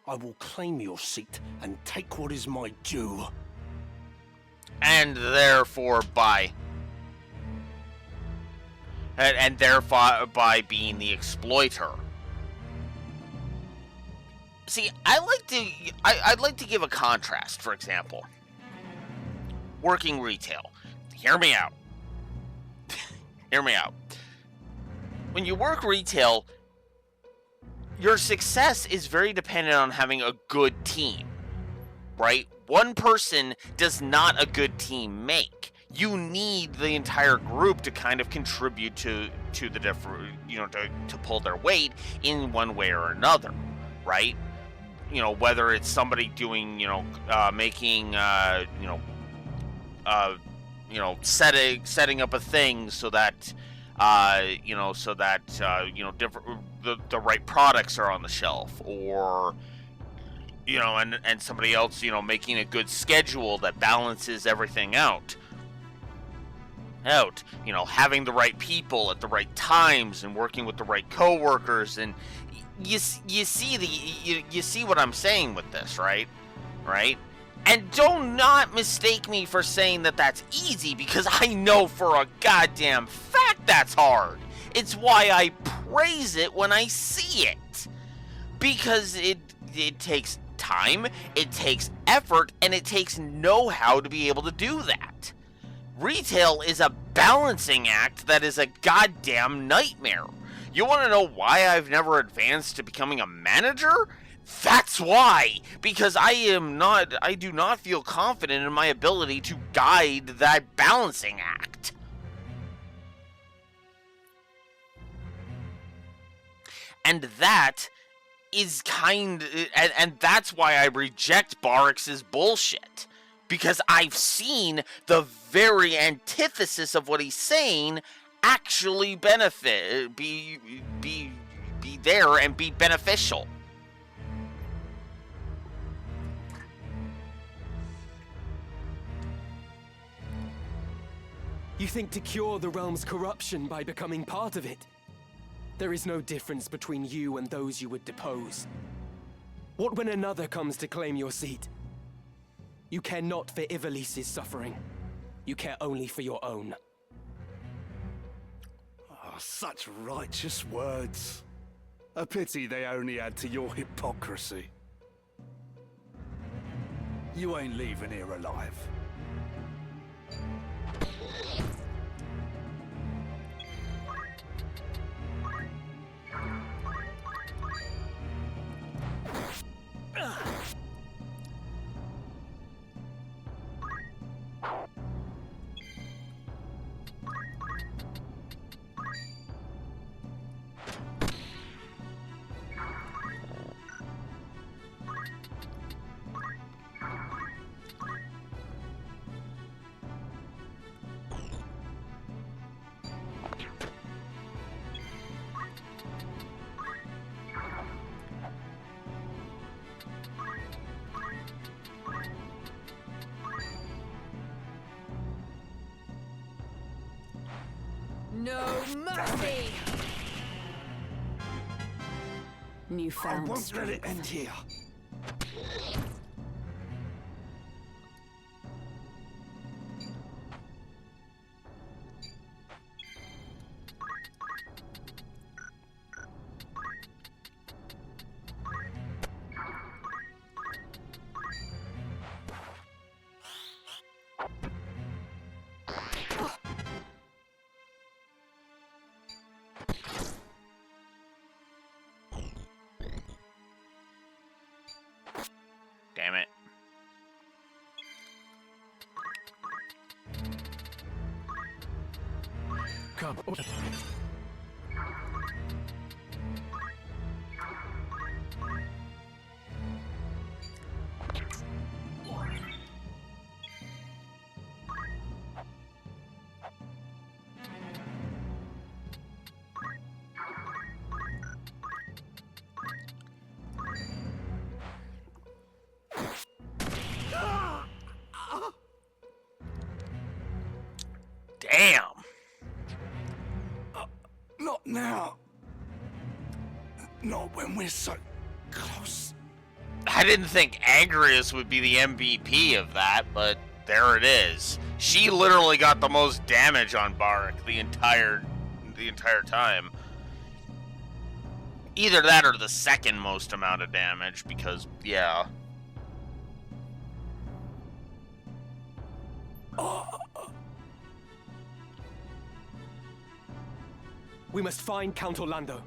I will claim your seat and take what is my due. And therefore by being the exploiter. See, I'd like to give a contrast, for example. Working retail. Hear me out. Hear me out. When you work retail, your success is very dependent on having a good team, right? One person does not a good team make. You need the entire group to kind of contribute to the different, to pull their weight in one way or another, right? Whether it's somebody doing, making, setting up a thing so that different the right products are on the shelf, or and somebody else making a good schedule that balances everything out, having the right people at the right times and working with the right coworkers, and you see what I'm saying with this, right? And do not mistake me for saying that that's easy, because I know for a goddamn fact that's hard. It's why I praise it when I see it. Because it takes time, it takes effort, and it takes know-how to be able to do that. Retail is a balancing act that is a goddamn nightmare. You want to know why I've never advanced to becoming a manager? That's why! Because I do not feel confident in my ability to guide that balancing act. And that is and that's why I reject Barricks's bullshit. Because I've seen the very antithesis of what he's saying actually be there and be beneficial. You think to cure the realm's corruption by becoming part of it? There is no difference between you and those you would depose. What when another comes to claim your seat? You care not for Ivalice's suffering. You care only for your own. Oh, such righteous words. A pity they only add to your hypocrisy. You ain't leaving here alive. No mercy! Newfound I won't let it strength. end here. Damn it. Come. Damn. Not now. Not when we're so close. I didn't think Agrius would be the MVP of that, but there it is. She literally got the most damage on Barak the entire time. Either that or the second most amount of damage, because, yeah. We must find Count Orlando.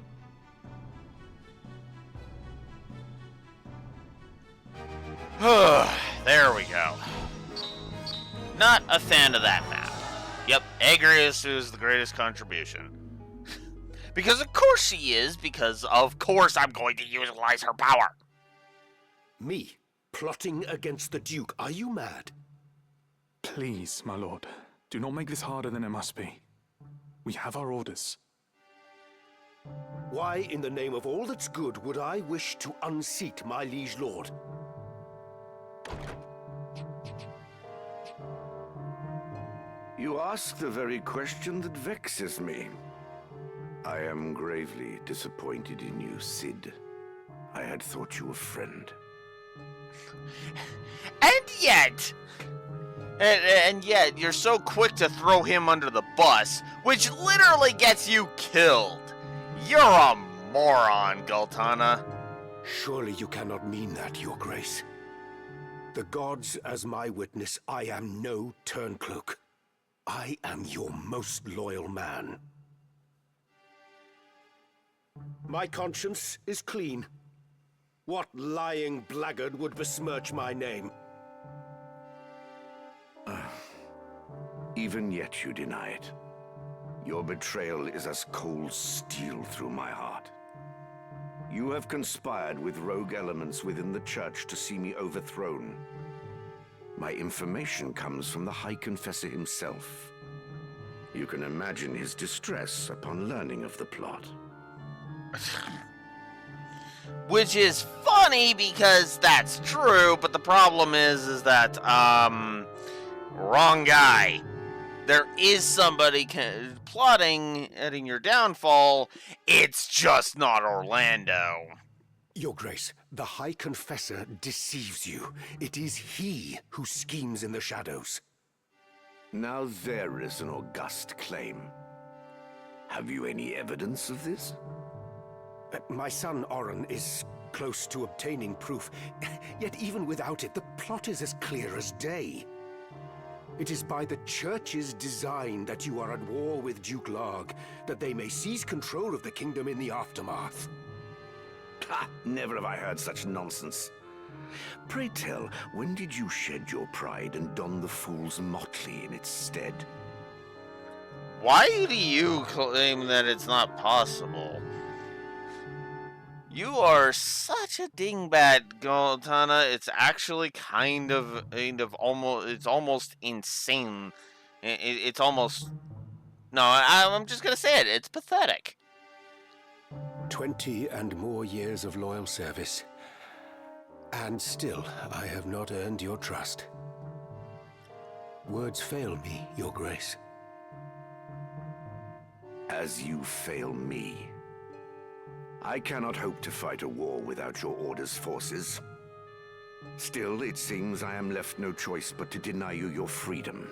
There we go. Not a fan of that map. Yep, Agrius is the greatest contribution. Because of course she is, because of course I'm going to utilize her power. Me? Plotting against the Duke? Are you mad? Please, my lord, do not make this harder than it must be. We have our orders. Why, in the name of all that's good, would I wish to unseat my liege lord? You ask the very question that vexes me. I am gravely disappointed in you, Cid. I had thought you a friend. And yet, And yet, you're so quick to throw him under the bus, which literally gets you killed. You're a moron, Gultana. Surely you cannot mean that, Your Grace. The gods as my witness, I am no turncloak. I am your most loyal man. My conscience is clean. What lying blackguard would besmirch my name? Even yet you deny it. Your betrayal is as cold steel through my heart. You have conspired with rogue elements within the church to see me overthrown. My information comes from the High Confessor himself. You can imagine his distress upon learning of the plot. Which is funny because that's true, but the problem is that, wrong guy. There is somebody plotting at your downfall. It's just not Orlando. Your Grace, the High Confessor deceives you. It is he who schemes in the shadows. Now there is an august claim. Have you any evidence of this? My son Oren is close to obtaining proof, yet even without it, the plot is as clear as day. It is by the Church's design that you are at war with Duke Larg, that they may seize control of the kingdom in the aftermath. Ha! Never have I heard such nonsense. Pray tell, when did you shed your pride and don the fool's motley in its stead? Why do you claim that it's not possible? You are such a dingbat, Gultana. It's actually kind of almost, it's almost insane. It's almost, no, I'm just gonna say it. It's pathetic. 20 and more years of loyal service. And still, I have not earned your trust. Words fail me, Your Grace. As you fail me. I cannot hope to fight a war without your Order's forces. Still, it seems I am left no choice but to deny you your freedom.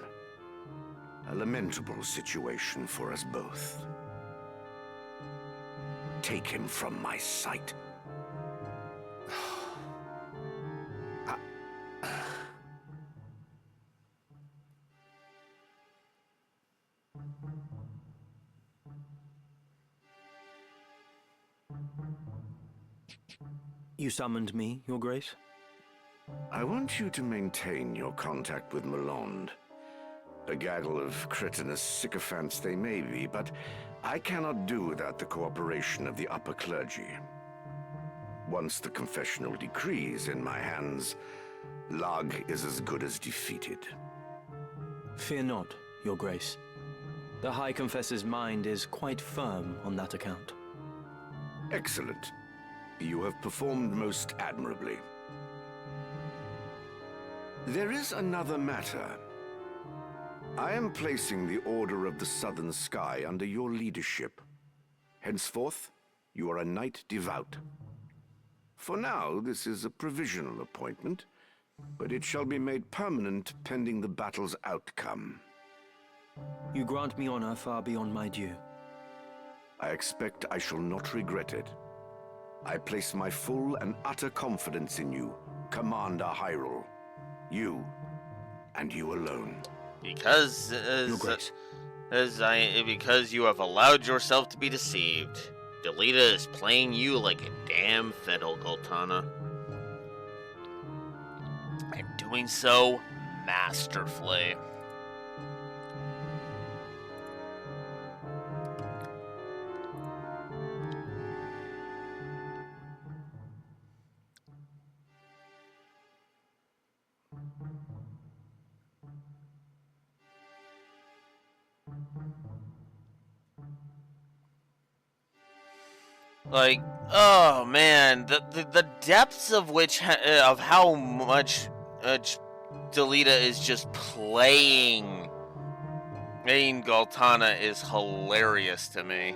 A lamentable situation for us both. Take him from my sight. You summoned me, Your Grace? I want you to maintain your contact with Malond. A gaggle of cretinous sycophants they may be, but I cannot do without the cooperation of the upper clergy. Once the confessional decree is in my hands, Larg is as good as defeated. Fear not, Your Grace. The High Confessor's mind is quite firm on that account. Excellent. You have performed most admirably. There is another matter. I am placing the Order of the Southern Sky under your leadership. Henceforth, you are a Knight Devout. For now, this is a provisional appointment, but it shall be made permanent pending the battle's outcome. You grant me honor far beyond my due. I expect I shall not regret it. I place my full and utter confidence in you, Commander Hyrule. You, and you alone. Because, Your Grace. because you have allowed yourself to be deceived. Delita is playing you like a damn fiddle, Gultana. And doing so masterfully. Like, oh man, the depths of of how much Delita is just playing Gultana is hilarious to me.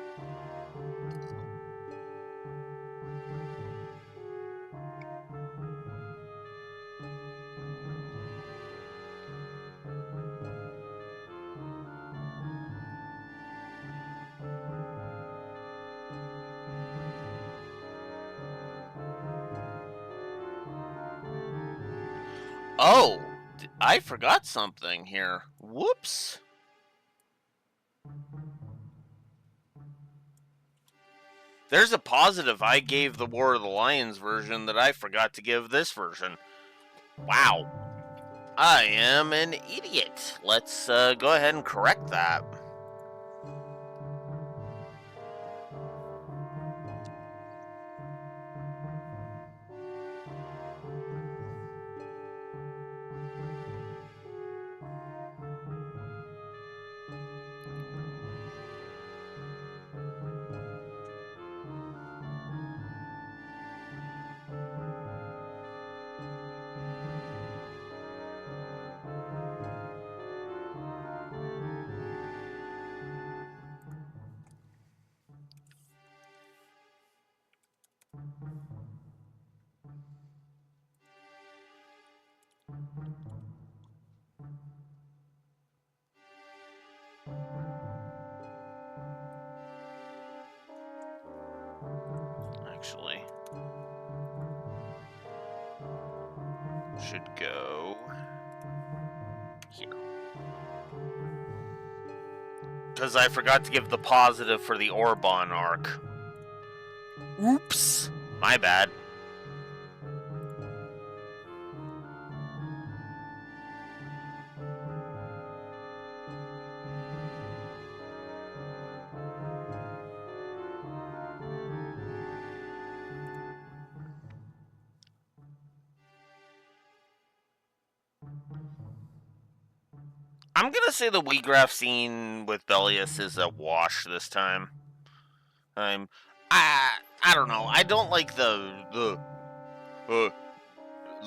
Oh, I forgot something here. Whoops. There's a positive I gave the War of the Lions version that I forgot to give this version. Wow. I am an idiot. Let's go ahead and correct that. Actually, should go here. Because I forgot to give the positive for the Orban arc. Oops. My bad. I'm gonna say the Wheatgrass scene with Bellius is a wash this time. I don't know. I don't like the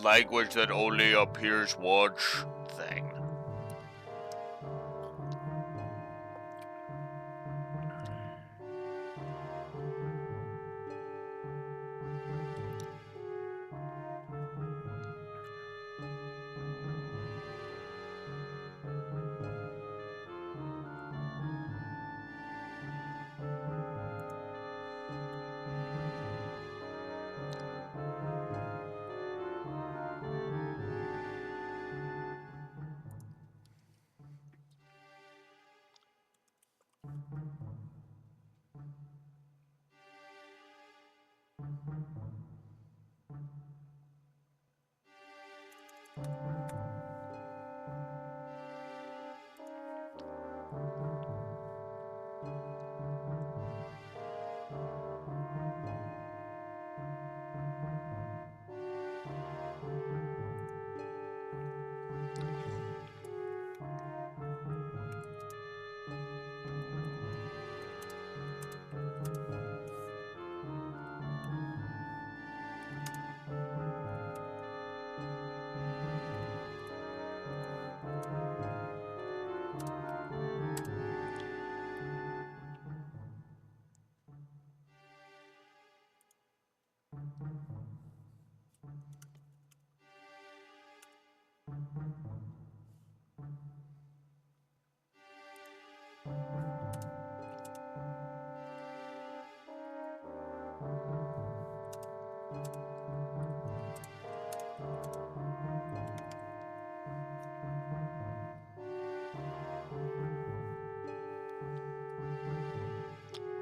language that only appears once thing.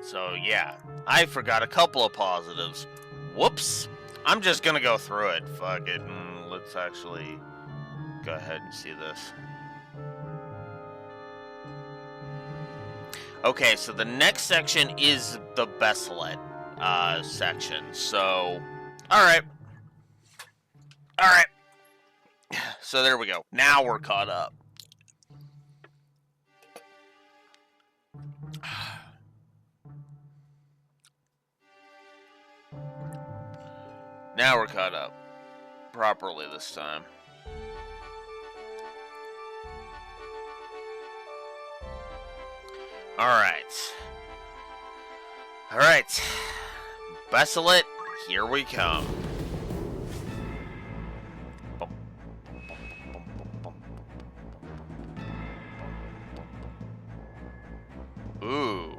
So yeah, I forgot a couple of positives. Whoops. I'm just gonna go through it. Fuck it. Let's actually go ahead and see this. Okay, so the next section is the Besselet section. So, alright. Alright. So there we go. Now we're caught up. Now we're caught up. Properly this time. Alright. Alright. Besselet, here we come. Ooh.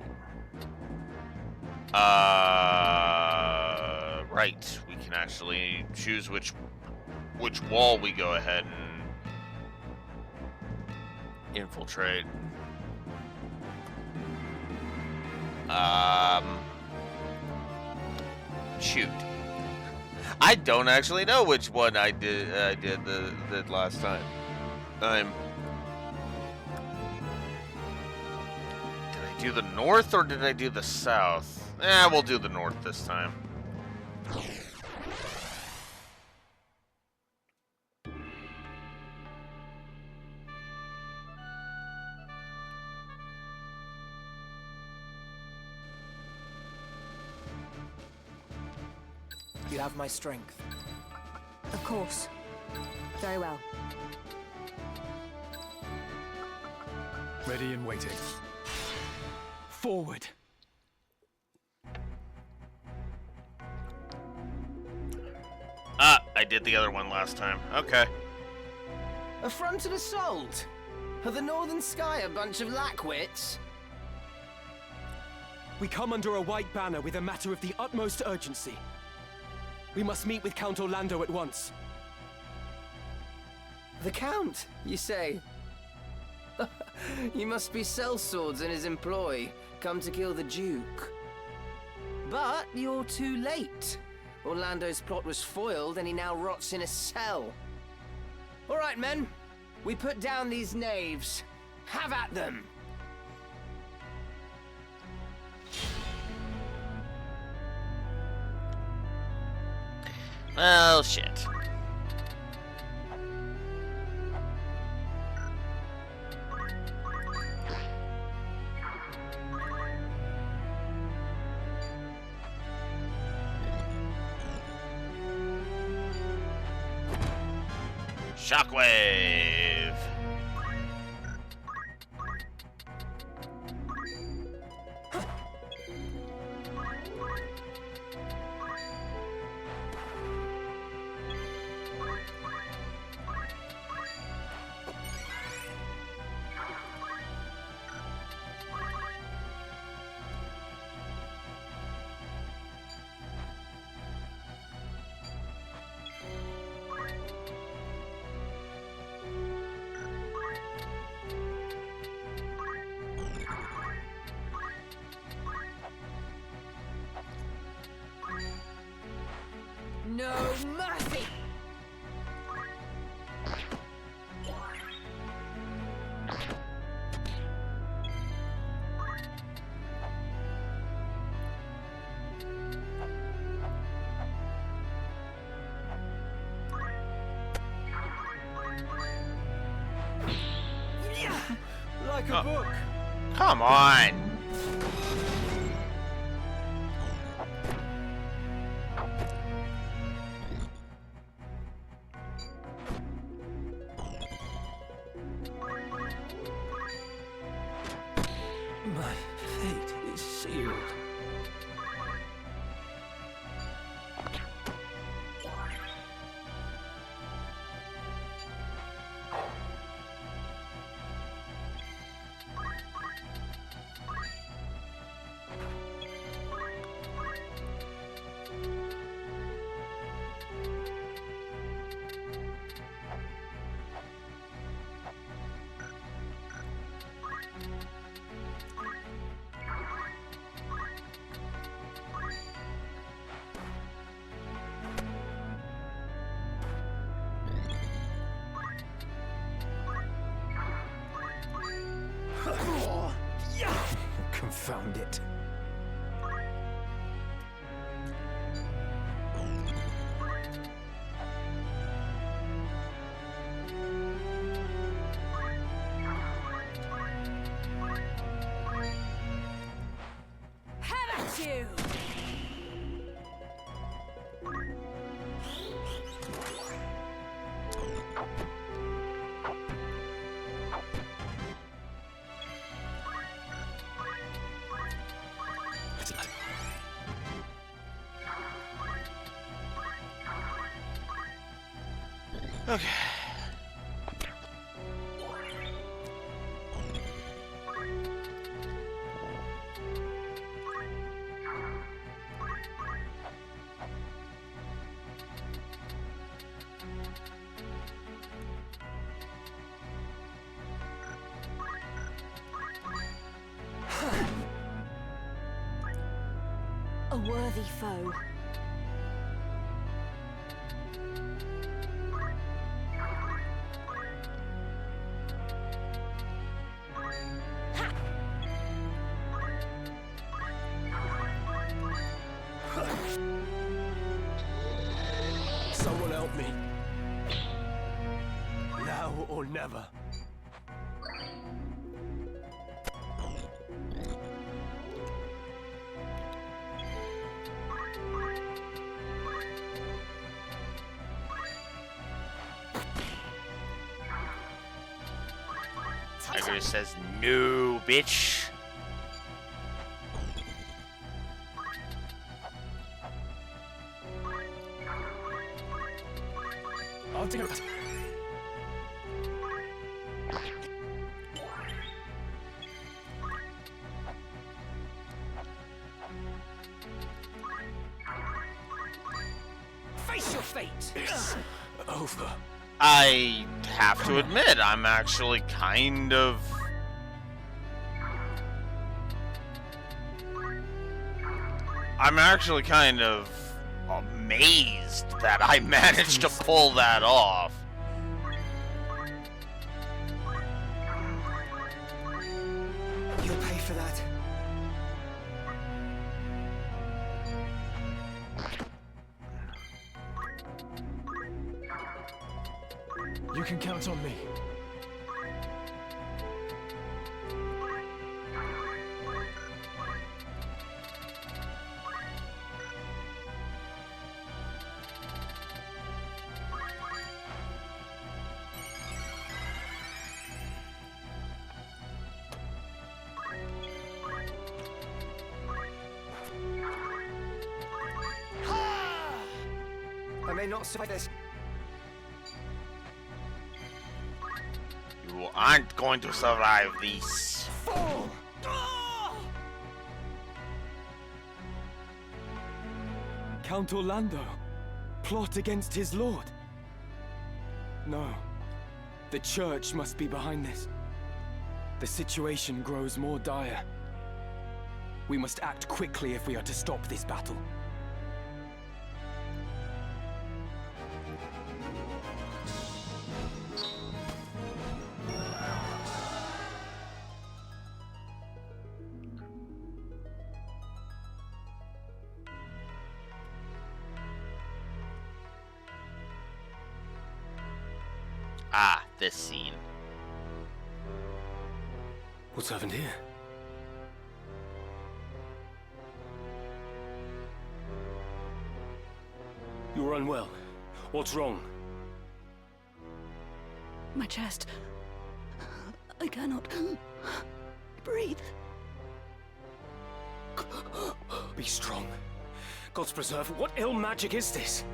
Right. We can actually choose which which wall we go ahead and infiltrate. Shoot. I don't actually know which one I did the last time. Did I do the north or did I do the south? We'll do the north this time. You have my strength. Of course. Very well. Ready and waiting. Forward. I did the other one last time. Okay. A frontal assault? Are the Northern Sky a bunch of lackwits? We come under a white banner with a matter of the utmost urgency. We must meet with Count Orlando at once. The Count, you say? You must be sellswords in his employ, come to kill the Duke. But you're too late. Orlando's plot was foiled and he now rots in a cell. All right, men. We put down these knaves. Have at them! Well, shit. Shockwave. No mercy! Like a book. Come on. My fate is sealed. Confound it. Have at you! Okay. A worthy foe. Someone help me. Now or never. Tiger says, no, bitch. I'll take it. Face your fate! It's over. I have to admit, I'm actually kind of... amazed that I managed to pull that off. You'll pay for that. You can count on me. I may not survive this. You aren't going to survive these. Fall! Count Orlando. Plot against his lord. No. The church must be behind this. The situation grows more dire. We must act quickly if we are to stop this battle. Ah, this scene. What's happened here? You're unwell. What's wrong? My chest. I cannot breathe. Be strong. God's preserve. What ill magic is this?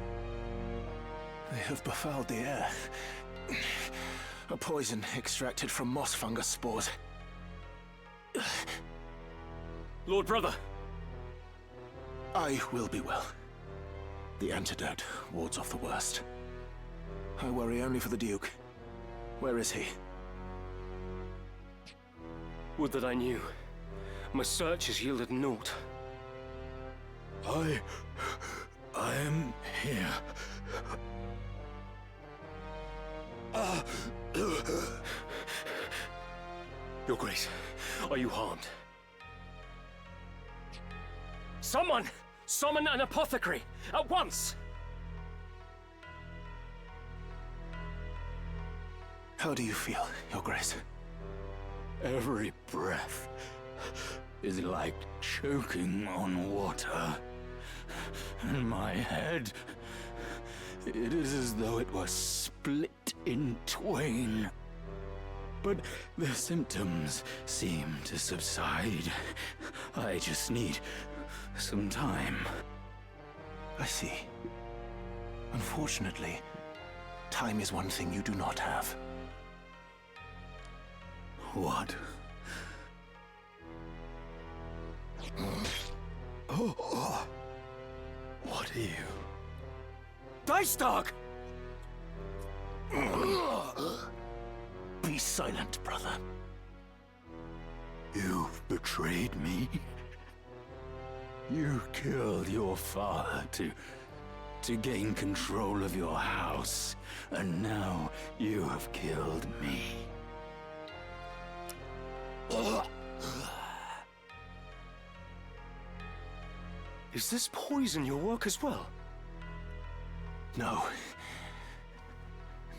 They have befouled the air. A poison extracted from moss fungus spores. Lord Brother. I will be well. The antidote wards off the worst. I worry only for the Duke. Where is he? Would that I knew. My search has yielded naught. I am here. Your Grace, are you harmed? Someone! Summon an apothecary! At once! How do you feel, Your Grace? Every breath is like choking on water. And my head, it is as though it was split in twain. But the symptoms seem to subside. I just need some time. I see. Unfortunately, time is one thing you do not have. What? Oh. What are you? Dystark! Be silent, brother. You've betrayed me. You killed your father to gain control of your house, and now you have killed me. Is this poison your work as well? No.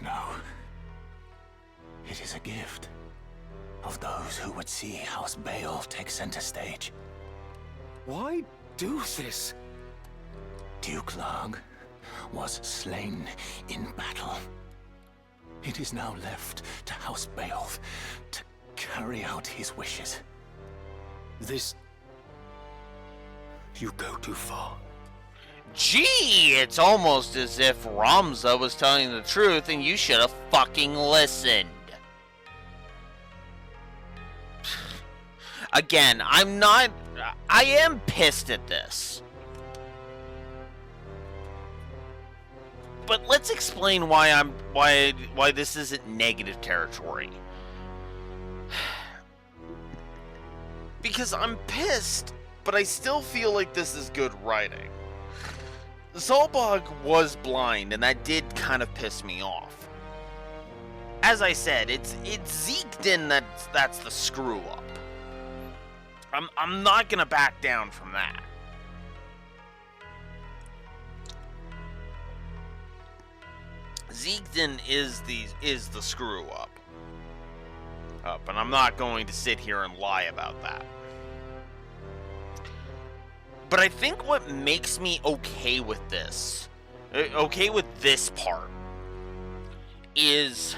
No. It is a gift of those who would see House Beowulf take center stage. Why do this? Duke Larg was slain in battle. It is now left to House Beowulf to carry out his wishes. This... You go too far. Gee, it's almost as if Ramza was telling the truth and you should have fucking listened. Again, I am pissed at this. But let's explain why this isn't negative territory. Because I'm pissed, but I still feel like this is good writing. Zalbog was blind, and that did kind of piss me off. As I said, it's Zeekden that's the screw up. I'm not gonna back down from that. Zeekden is the screw up, and I'm not going to sit here and lie about that. But I think what makes me okay with this part, is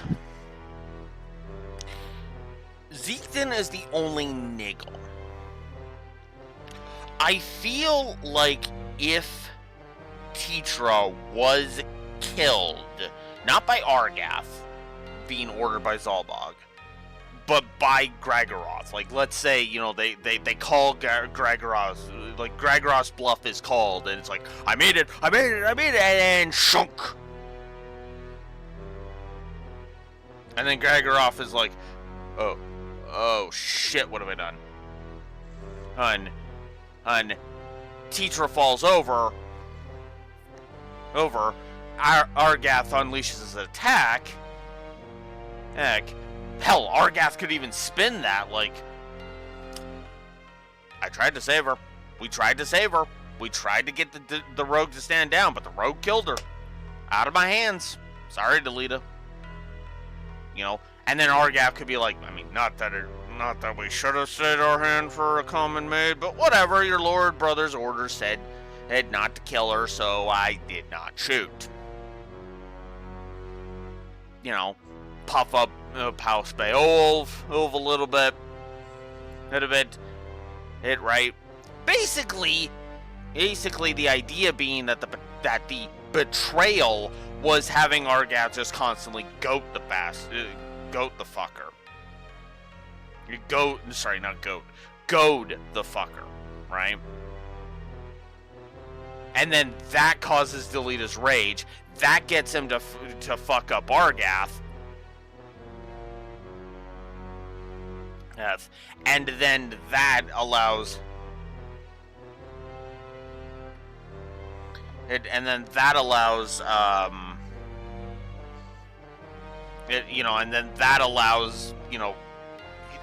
Zeekden is the only niggle. I feel like if Tetra was killed, not by Argath being ordered by Zalbog, but by Gragaroth. Like, let's say, you know, they call Gragaroth, like, Gragaroth's bluff is called, and it's like, I made it, and shunk. And then Gragaroth is like, oh shit, what have I done? And Tetra falls over, Argath unleashes his attack. Heck, hell, Argath could even spin that, like, I tried to save her. We tried to save her. We tried to get the rogue to stand down, but the rogue killed her. Out of my hands. Sorry, Delita. You know, and then Argath could be like, I mean, not that we should have stayed our hand for a common maid, but whatever, your lord brother's orders said not to kill her, so I did not shoot. You know, puff up House Beowulf a little bit. Hit right. Basically the idea being that the betrayal was having Argath just constantly goat the fucker. Goad the fucker, right? And then that causes Delita's rage. That gets him to fuck up Argath. And then that allows...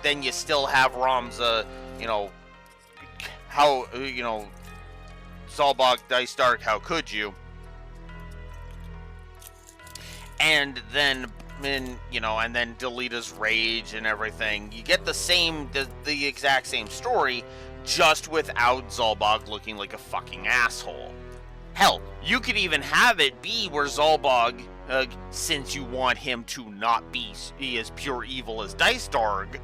then you still have Ramza, Zalbog Dice Dark, how could you? And then Delita's rage and everything. You get the exact same story, just without Zalbog looking like a fucking asshole. Hell, you could even have it be where Zalbog, since you want him to not be as pure evil as Dice Dark,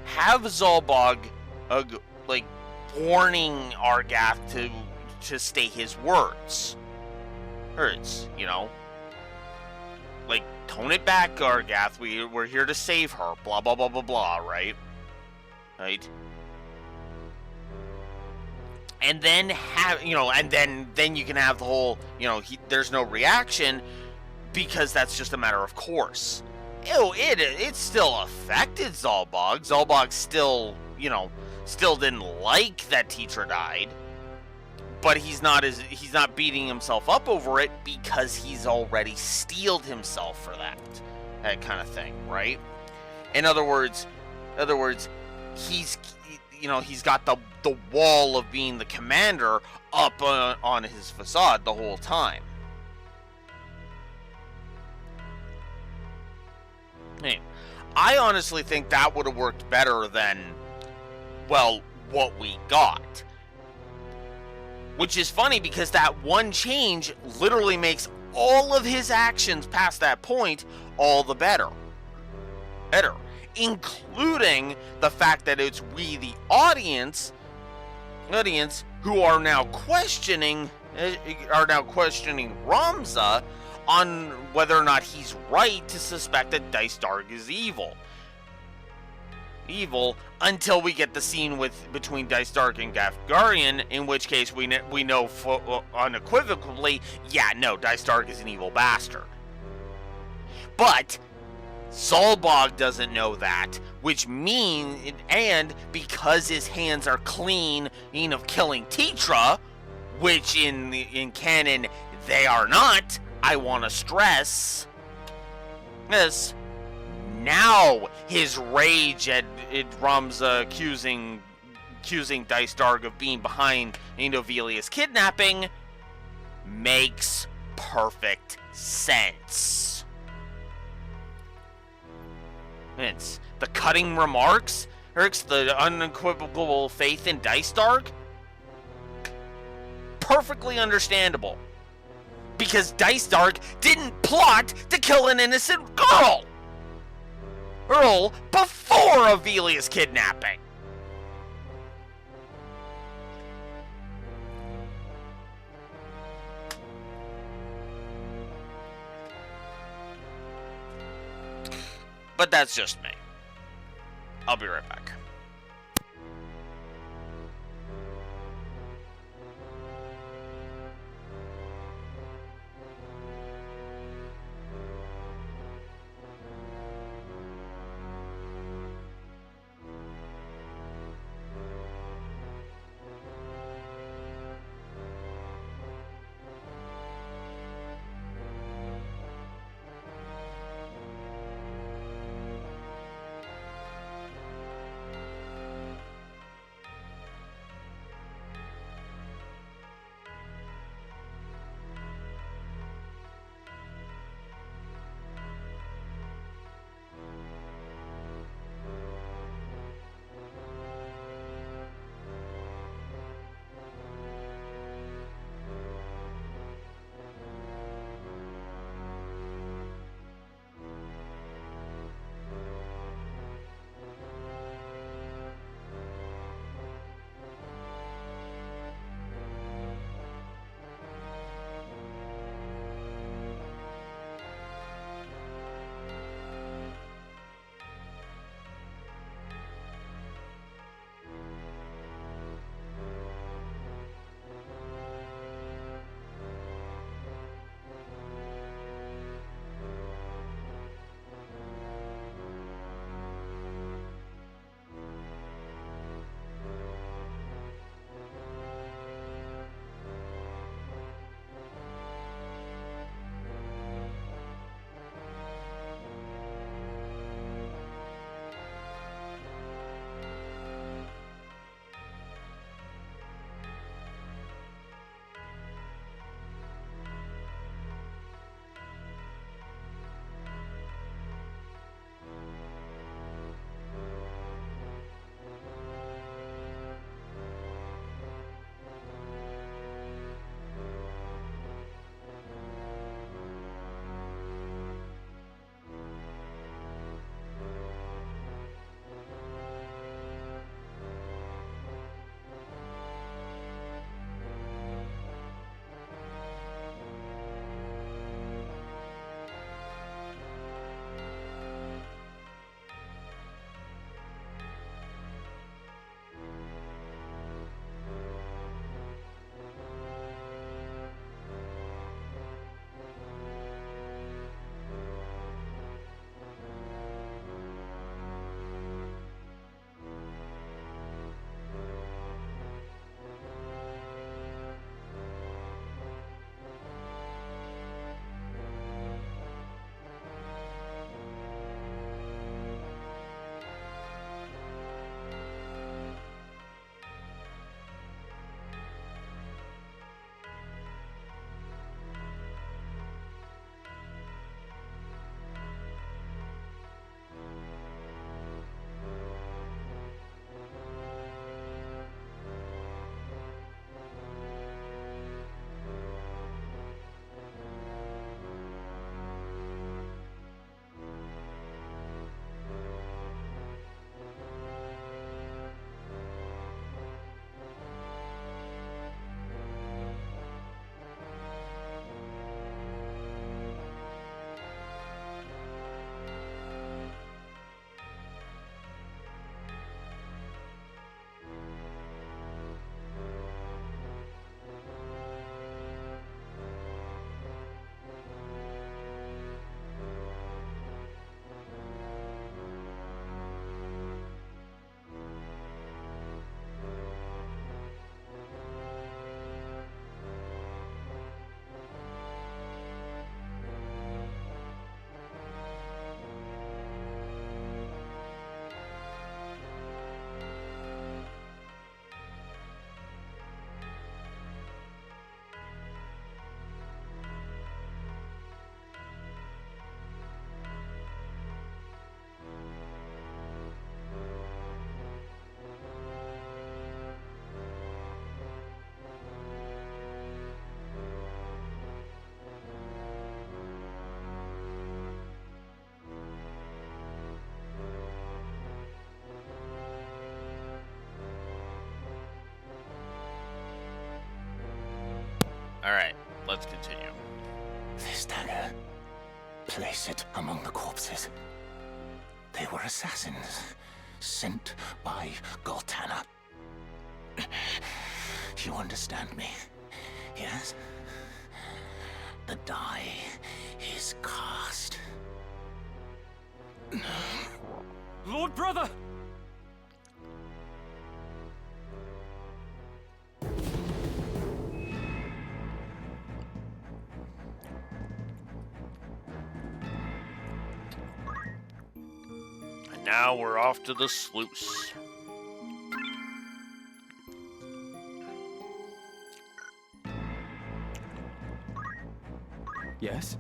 have Zalbog, warning Argath to stay his words. Like, tone it back, Argath. We're here to save her. Blah, blah, blah, blah, blah, right? Right? And then then you can have the whole, there's no reaction because that's just a matter of course. It still affected Zalbog. Zalbog still didn't like that Tetra died, but he's not beating himself up over it because he's already steeled himself for that kind of thing, right? In other words, he's got the wall of being the commander up on his facade the whole time. Hey, I honestly think that would have worked better than, well, what we got. Which is funny because that one change literally makes all of his actions past that point all the better. Including the fact that it's we, the audience who are now questioning Ramza on whether or not he's right to suspect that Dice Dark is evil. Until we get the scene between Dice Dark and Gafgarian, in which case we know unequivocally, yeah, no, Dice Dark is an evil bastard. But Zalbog doesn't know that, which means, and because his hands are clean of killing Tetra, which in canon they are not, I want to stress this. Now his rage at Ramza accusing Dice Dark of being behind Ivalice's kidnapping makes perfect sense. It's the cutting remarks, the unequivocal faith in Dice Dark, perfectly understandable. Because Dice Dark didn't plot to kill an innocent girl before Ivalice's kidnapping. But that's just me. I'll be right back. Alright, let's continue. This dagger. Place it among the corpses. They were assassins, sent by Goltana. You understand me? Yes? The die is cast. Lord Brother! And now we're off to the sluice. Yes?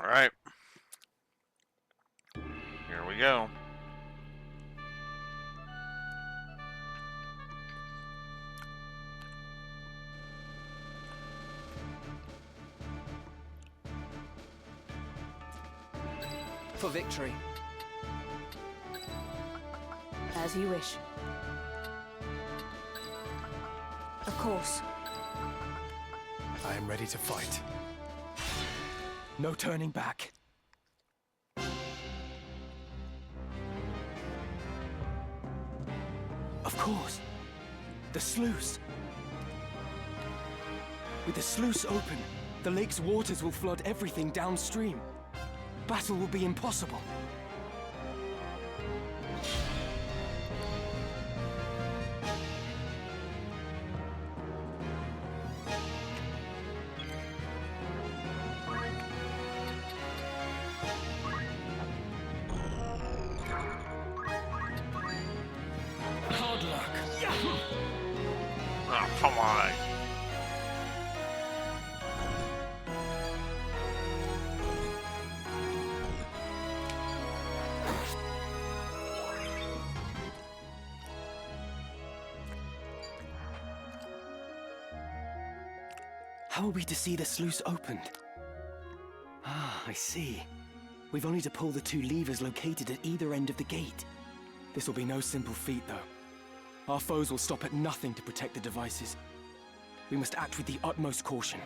Alright. Here we go. For victory. As you wish. Of course. I am ready to fight. No turning back. Of course. The sluice. With the sluice open, the lake's waters will flood everything downstream. Battle will be impossible. Hard luck. Oh, come on. How are we to see the sluice opened? Ah, I see. We've only to pull the two levers located at either end of the gate. This will be no simple feat, though. Our foes will stop at nothing to protect the devices. We must act with the utmost caution.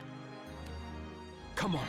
Come on.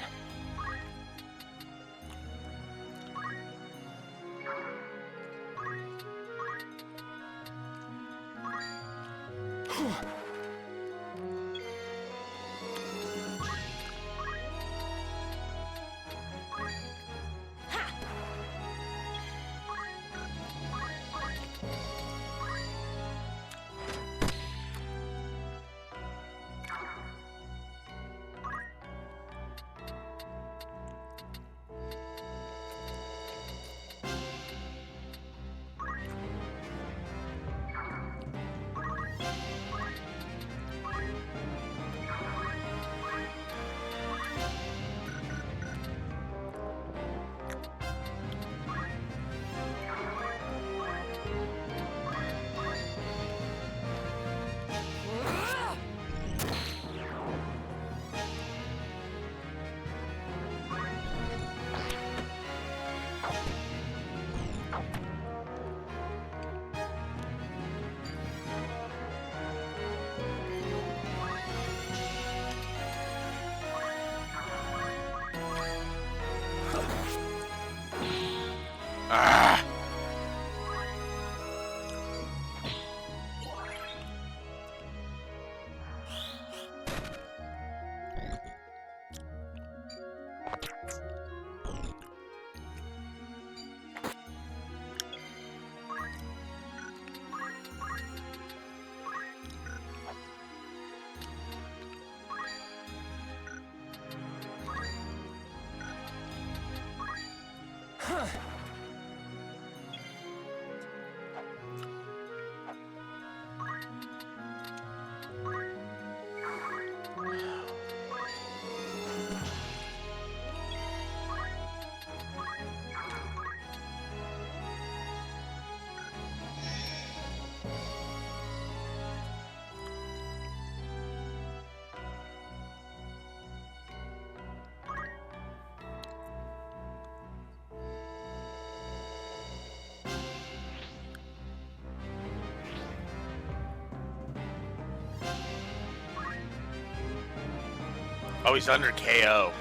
Oh, he's under KO.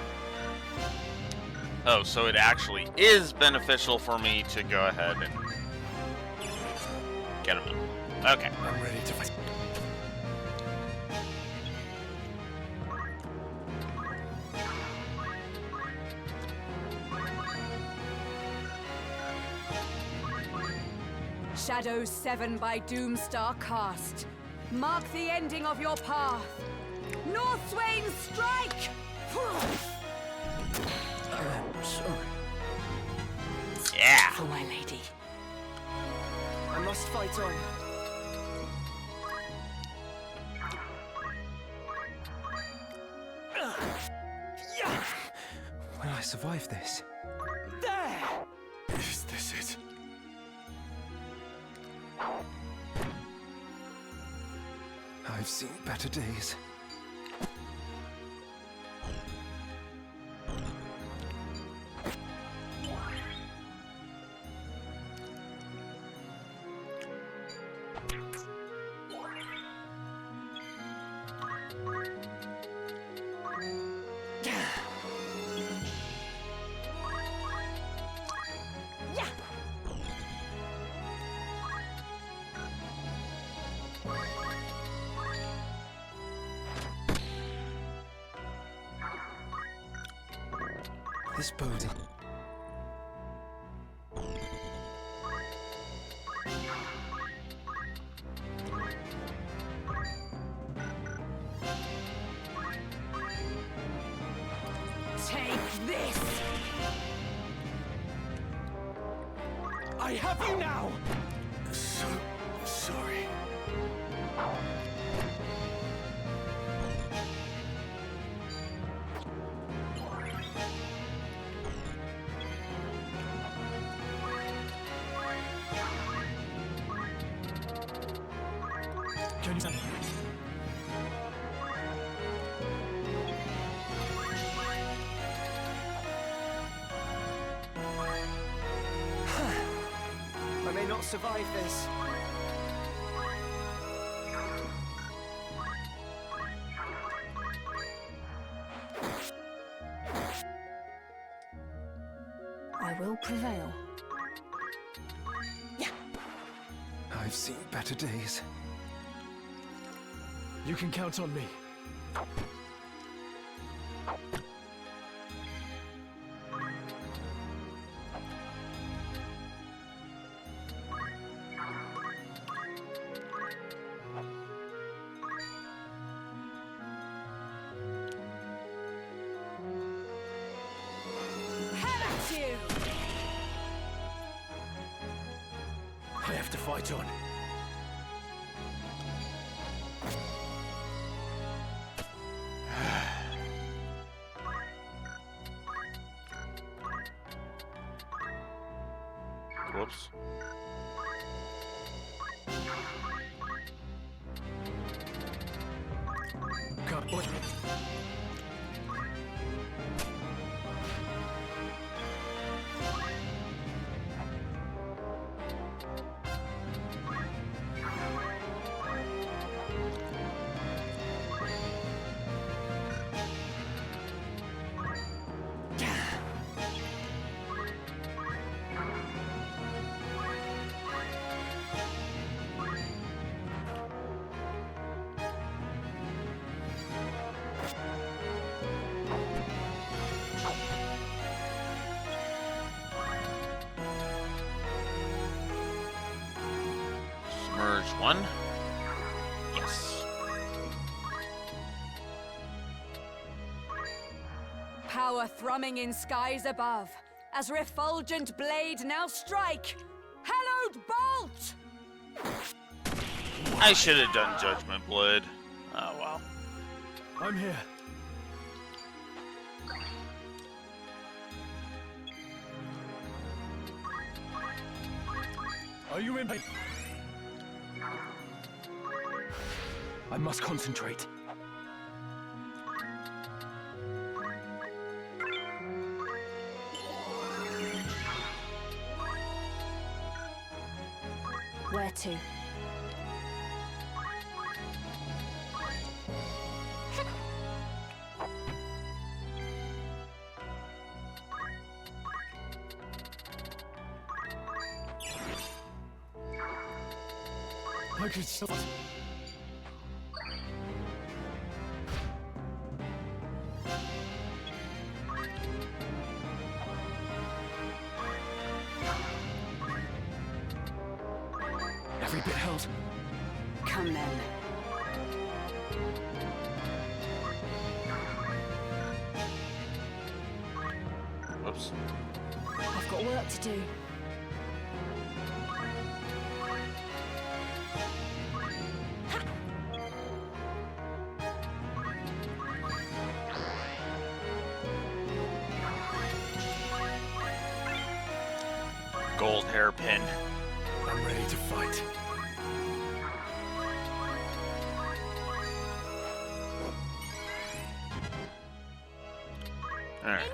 Oh, so it actually is beneficial for me to go ahead and get him in. Okay. I'm ready to fight. Shadows 7 by Doomstar cast. Mark the ending of your path. Northswain, strike! Sorry. Yeah. For my lady. I must fight on. Will I survive this? There! Is this it? I've seen better days. This bodes. Take this! I have you now! So sorry. Can you... I may not survive this. I will prevail. I've seen better days. You can count on me. Have at you! I have to fight on. Whoops. God, what? Submerge 1. Yes. Power thrumming in skies above, as refulgent blade now strike! Hallowed bolt! I should have done Judgment Blade. Oh well. I'm here. Are you in? I must concentrate. Where to? I could stop. Every bit held. Come then. Whoops. I've got work to do. Gold hairpin. I'm ready to fight. Alright.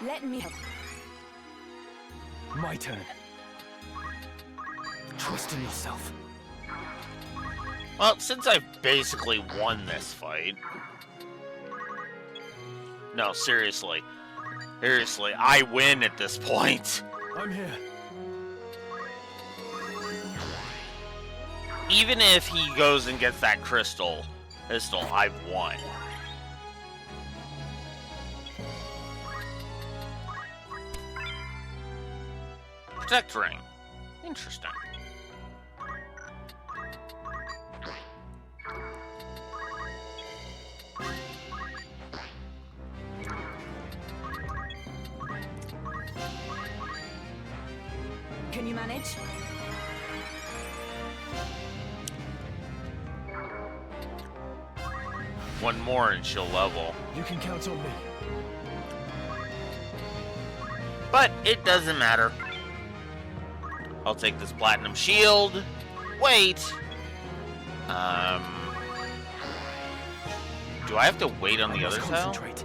Let me help. My turn. Trust in yourself. Well, since I've basically won this fight... No, seriously. Seriously, I win at this point. I'm here. Even if he goes and gets that pistol, I've won. Protect ring. Interesting. Can you manage? One more and she'll level. You can count on me. But it doesn't matter. I'll take this platinum shield. Wait. Do I have to wait on the other side? Concentrate.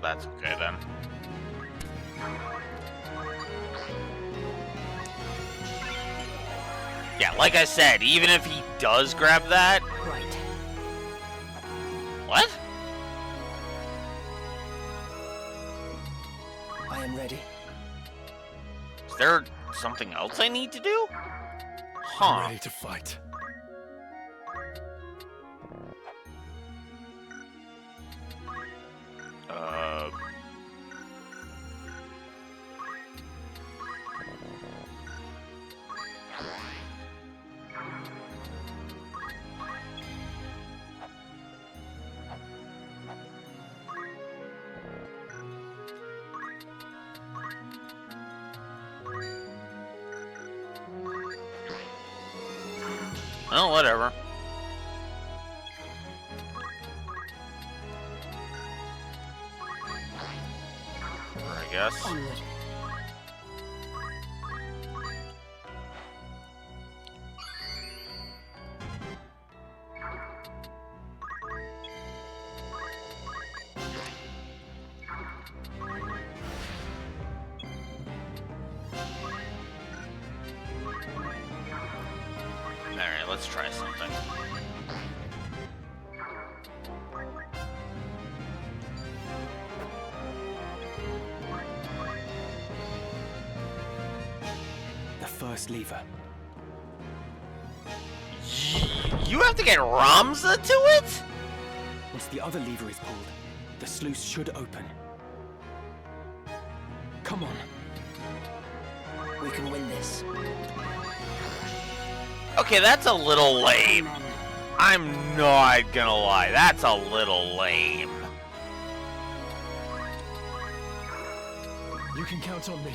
That's okay then. Yeah, like I said, even if he does grab that... Right. What? I am ready. Is there something else I need to do? I'm Huh. ready to fight. Oh, whatever. I guess. Onward. Alright, let's try something. The first lever. You have to get Ramza to it? Once the other lever is pulled, the sluice should open. Come on. We can win this. Okay, that's a little lame. I'm not gonna lie, that's a little lame. You can count on me.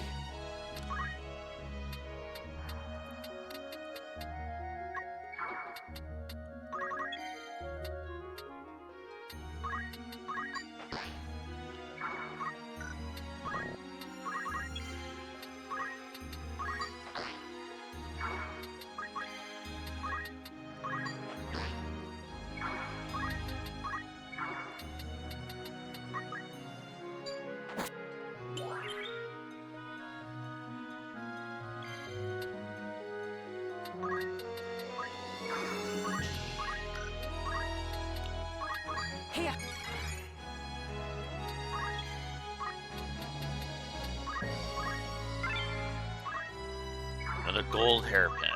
with a gold hairpin.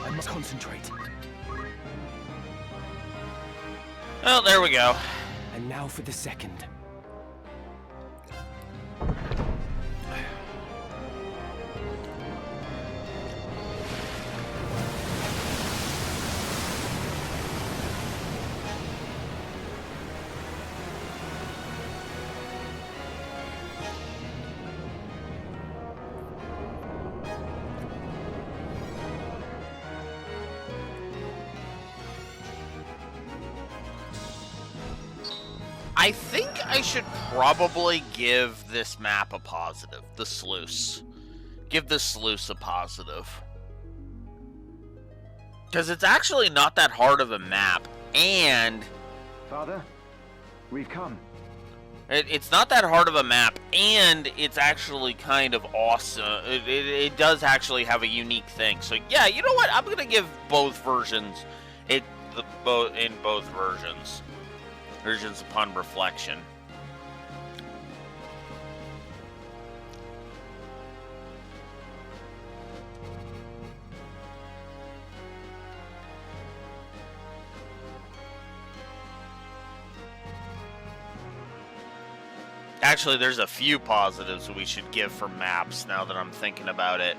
I must concentrate. Oh, there we go. And now for the second. I think I should probably give this map a positive. The sluice. Give the sluice a positive. Because it's actually not that hard of a map. And... Father, we've come. It's not that hard of a map. And it's actually kind of awesome. It does actually have a unique thing. So yeah, you know what? I'm going to give both versions. In both versions. Versions upon reflection. Actually, there's a few positives we should give for maps now that I'm thinking about it.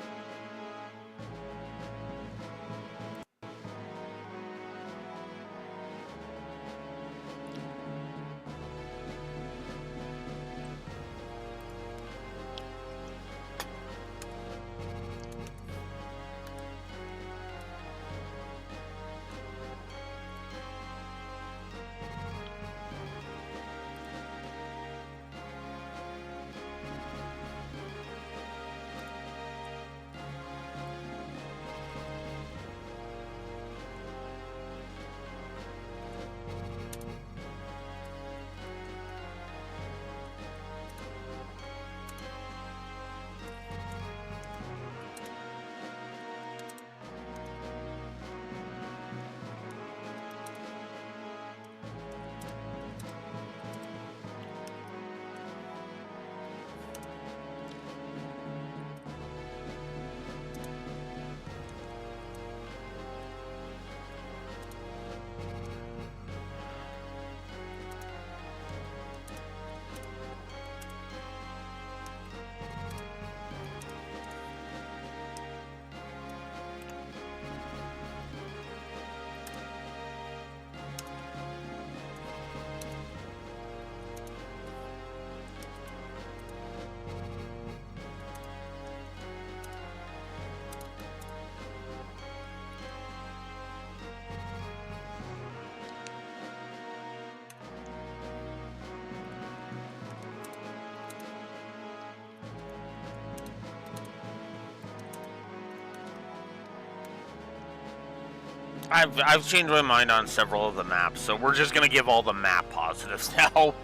I've changed my mind on several of the maps, so we're just gonna give all the map positives now.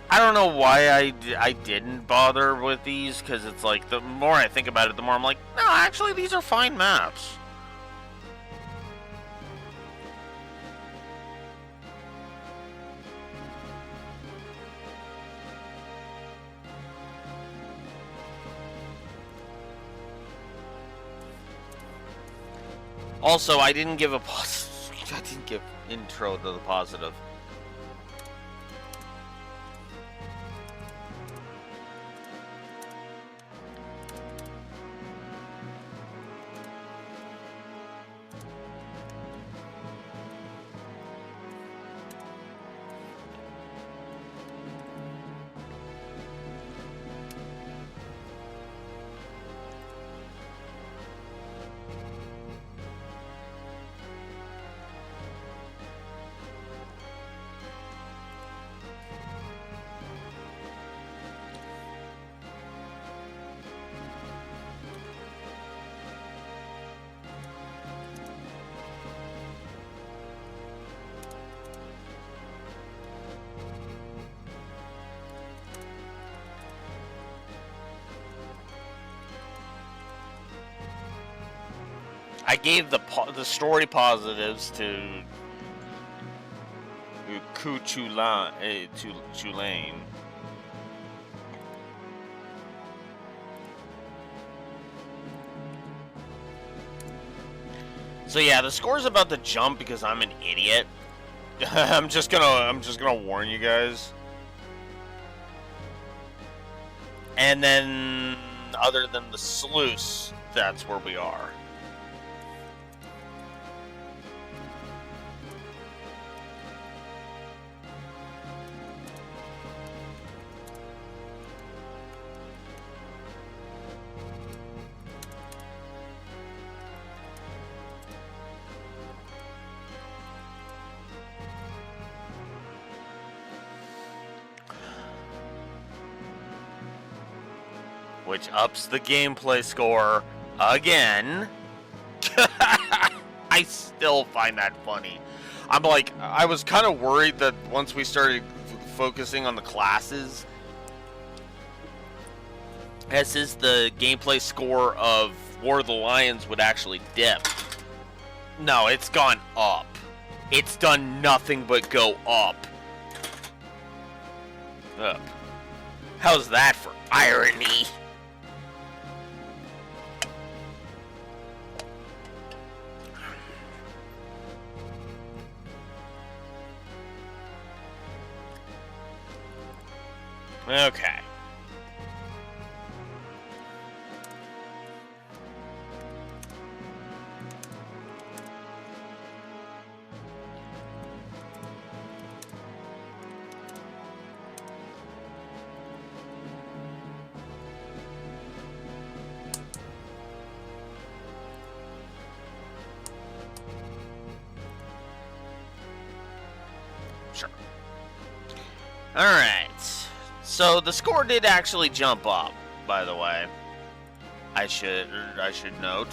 I don't know why I didn't bother with these, because it's like, the more I think about it, the more I'm like, no, actually, these are fine maps. Also, I didn't give a positive. I didn't give intro to the positive. I gave the story positives to Tulane. So yeah, the score's about to jump because I'm an idiot. I'm just gonna warn you guys. And then, other than the sluice, that's where we are. Which ups the gameplay score again. I still find that funny. I'm like, I was kind of worried that once we started focusing on the classes, as is the gameplay score of War of the Lions would actually dip. No, it's gone up. It's done nothing but go up. Up. How's that for irony? Okay. Sure. All right. So the score did actually jump up, by the way. I should note,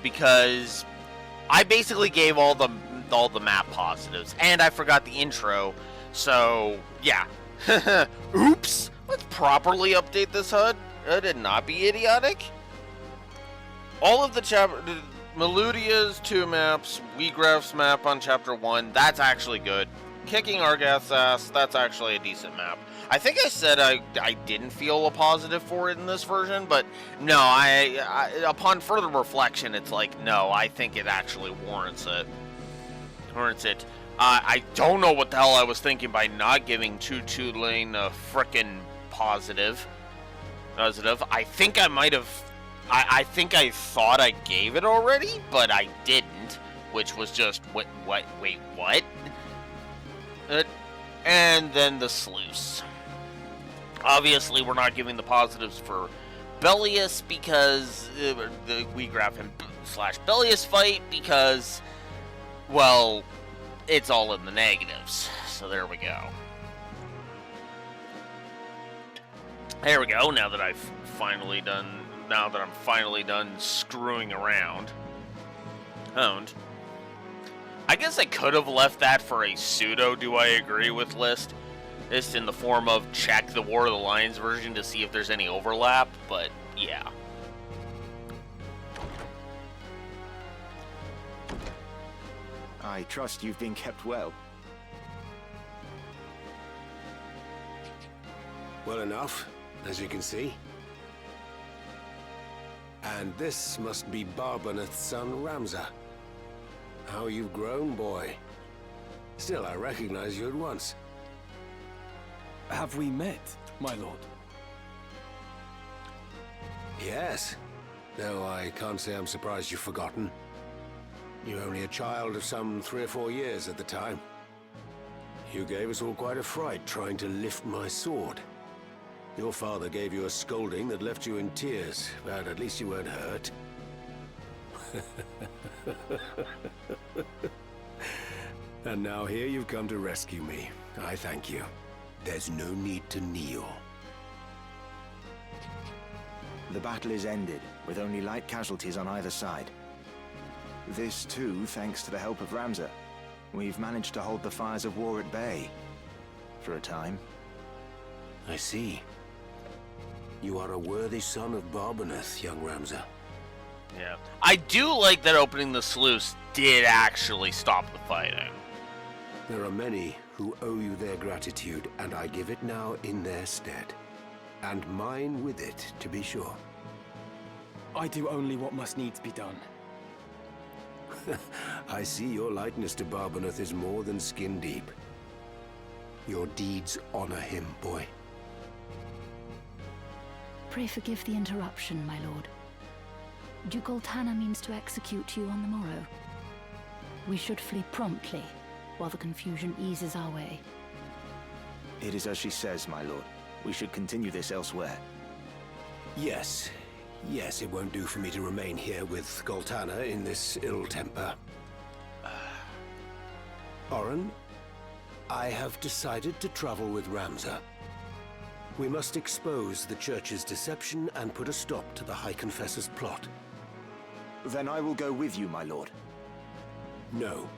because I basically gave all the map positives, and I forgot the intro. So yeah, oops. Let's properly update this HUD. And not be idiotic. All of the Meludia's 2 maps, Wheatgraph's map on Chapter 1. That's actually good. Kicking Argath's ass. That's actually a decent map. I think I said I didn't feel a positive for it in this version, but no, I upon further reflection, it's like, no, I think it actually warrants it. I don't know what the hell I was thinking by not giving Tulane a frickin' positive. I think I might have, I think I thought I gave it already, but I didn't, which was just, wait, what? And then the sluice. Obviously, we're not giving the positives for Bellius because the Wheatgraph and / Bellius fight because, well, it's all in the negatives. So there we go. There we go. Now that I'm finally done screwing around. I guess I could have left that for a pseudo do I agree with list. Just in the form of check the War of the Lions version to see if there's any overlap, but yeah. I trust you've been kept well. Well enough, as you can see. And this must be Barbaneth's son, Ramza. How you've grown, boy. Still, I recognize you at once. Have we met, my lord? Yes. Though I can't say I'm surprised you've forgotten. You were only a child of some 3 or 4 years at the time. You gave us all quite a fright trying to lift my sword. Your father gave you a scolding that left you in tears, but at least you weren't hurt. And now here you've come to rescue me. I thank you. There's no need to kneel. The battle is ended, with only light casualties on either side. This too, thanks to the help of Ramza. We've managed to hold the fires of war at bay. For a time. I see. You are a worthy son of Barbaneth, young Ramza. Yeah. I do like that opening the sluice did actually stop the fighting. There are many who owe you their gratitude, and I give it now in their stead. And mine with it, to be sure. I do only what must needs be done. I see your likeness to Barbaneth is more than skin deep. Your deeds honor him, boy. Pray forgive the interruption, my lord. Duke Goltana means to execute you on the morrow. We should flee promptly, while the confusion eases our way. It is as she says, my lord. We should continue this elsewhere. Yes. Yes, it won't do for me to remain here with Goltana in this ill temper. Oren, I have decided to travel with Ramza. We must expose the Church's deception and put a stop to the High Confessor's plot. Then I will go with you, my lord. No.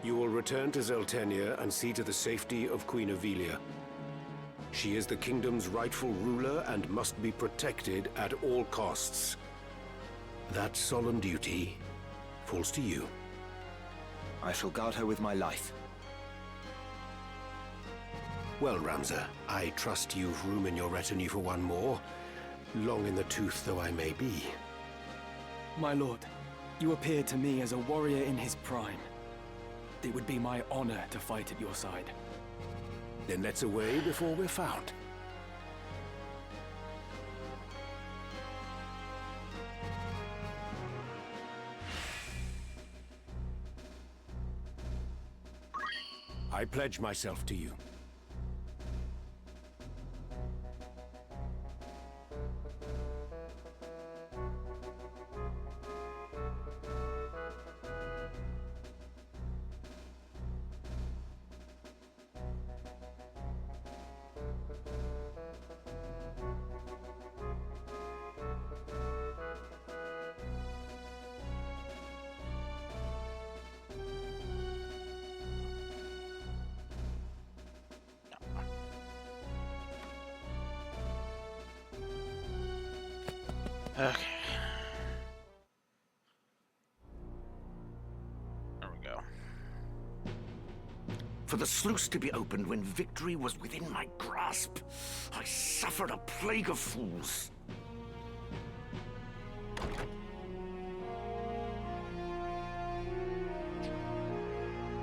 You will return to Zeltenia and see to the safety of Queen Ivalice. She is the kingdom's rightful ruler and must be protected at all costs. That solemn duty falls to you. I shall guard her with my life. Well, Ramza, I trust you've room in your retinue for one more, long in the tooth though I may be. My lord, you appear to me as a warrior in his prime. It would be my honor to fight at your side. Then let's away before we're found. I pledge myself to you. Okay. There we go. For the sluice to be opened when victory was within my grasp, I suffered a plague of fools.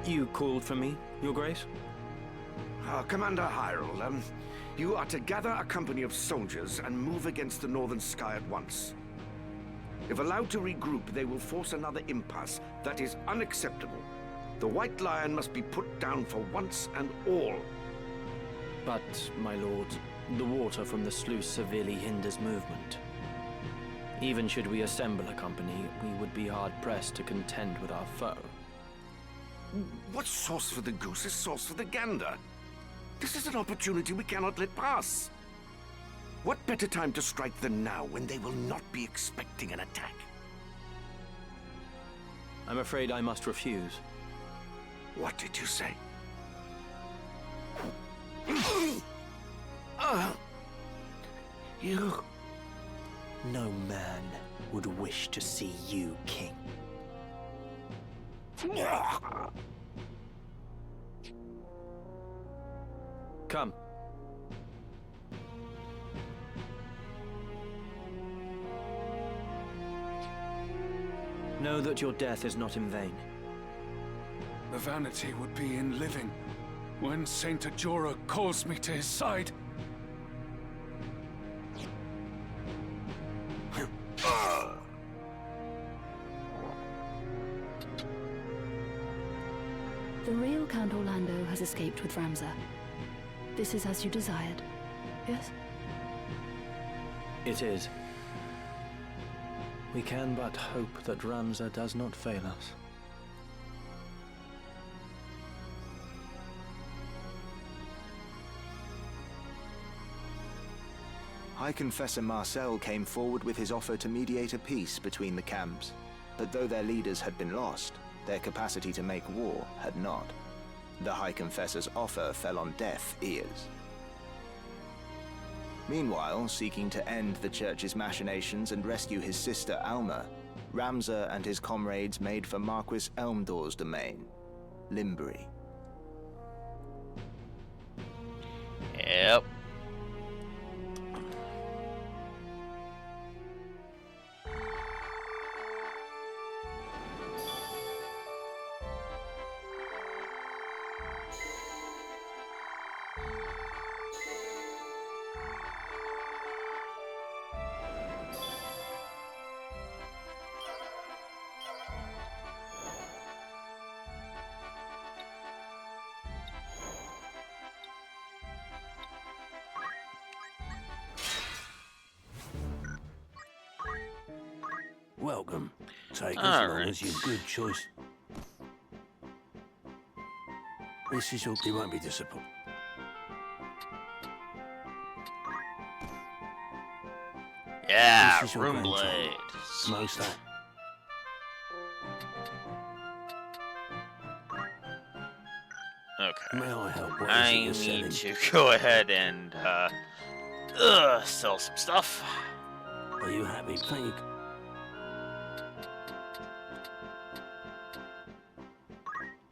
You called for me, Your Grace? Commander Hyrule, you are to gather a company of soldiers and move against the Northern Sky at once. If allowed to regroup, they will force another impasse. That is unacceptable. The White Lion must be put down for once and all. But, my lord, the water from the sluice severely hinders movement. Even should we assemble a company, we would be hard-pressed to contend with our foe. What's sauce for the goose is sauce for the gander. This is an opportunity we cannot let pass. What better time to strike than now, when they will not be expecting an attack? I'm afraid I must refuse. What did you say? You... No man would wish to see you king. Come. Know that your death is not in vain. The vanity would be in living when Saint Ajora calls me to his side. The real Count Orlando has escaped with Ramza. This is as you desired, yes? It is. We can but hope that Ramza does not fail us. High Confessor Marcel came forward with his offer to mediate a peace between the camps. But though their leaders had been lost, their capacity to make war had not. The High Confessor's offer fell on deaf ears. Meanwhile, seeking to end the church's machinations and rescue his sister Alma, Ramza and his comrades made for Marquis Elmdor's domain, Limbury. Yep. Welcome. Take as All long right. as you've good choice. This is all. You won't be disappointed. Yeah, This is your Rune grandchild. Blade. Most that. Okay. May I help? What is I it you're need selling? to go ahead and sell some stuff. Are you happy? Thank you.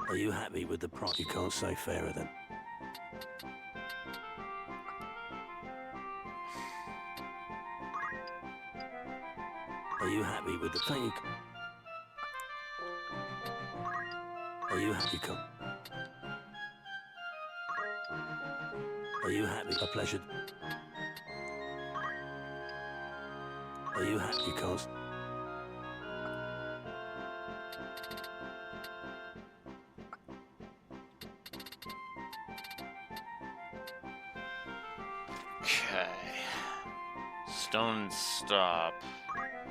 Are you happy with the price? You can't say fairer than. Are you happy with the thank you? Are you happy? Come. Are you happy? A pleasure. Are you happy? You can't. Okay. Stone stop.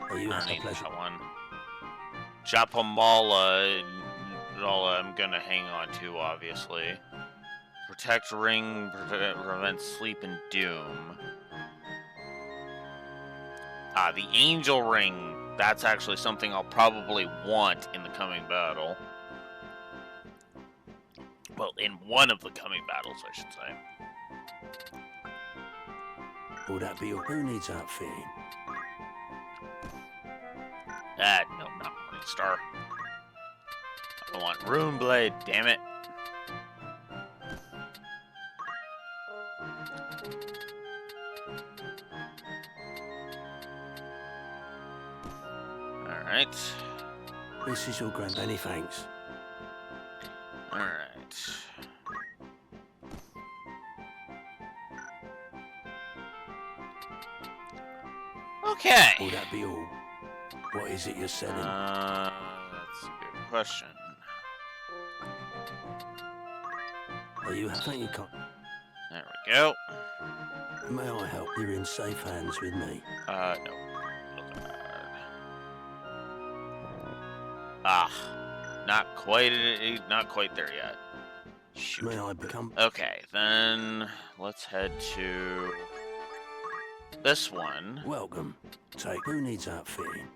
Are you I happy? need Pleasure. that one. Japamala, I'm gonna hang on to, obviously. Protect ring, prevent sleep and doom. The angel ring, that's actually something I'll probably want in the coming battle. Well, in one of the coming battles, I should say. Will that be all? Who needs outfitting? No, not Morningstar. I want Rune Blade, damn it. Alright. This is your grand. Many thanks. Alright. Okay. Will that be all? What is it you're selling? That's a good question. Are you happy? You can't. There we go. May I help? You're in safe hands with me. No. Ah, not quite there yet. Shoot. May I become? Okay, then let's head to this one. Welcome. Take. Who needs outfitting?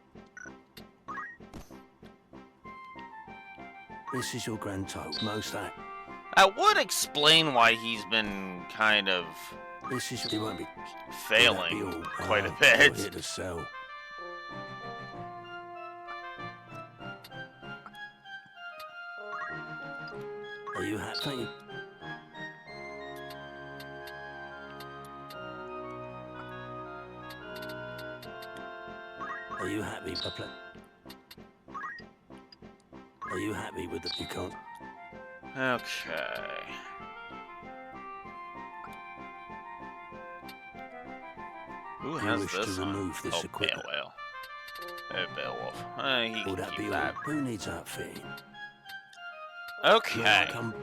This is your grand total. Most that. That would explain why he's been kind of This is. You won't be. failing Will that be all? quite a You're bit. here to sell. Are you happy? Are you happy, Papa? Are you happy with the? You can't. Okay. Who You has wish this to on? remove this Oh, equipment. Beowulf. Beowulf. He Will can that keep be all? that. Who needs outfitting? Okay. May I come?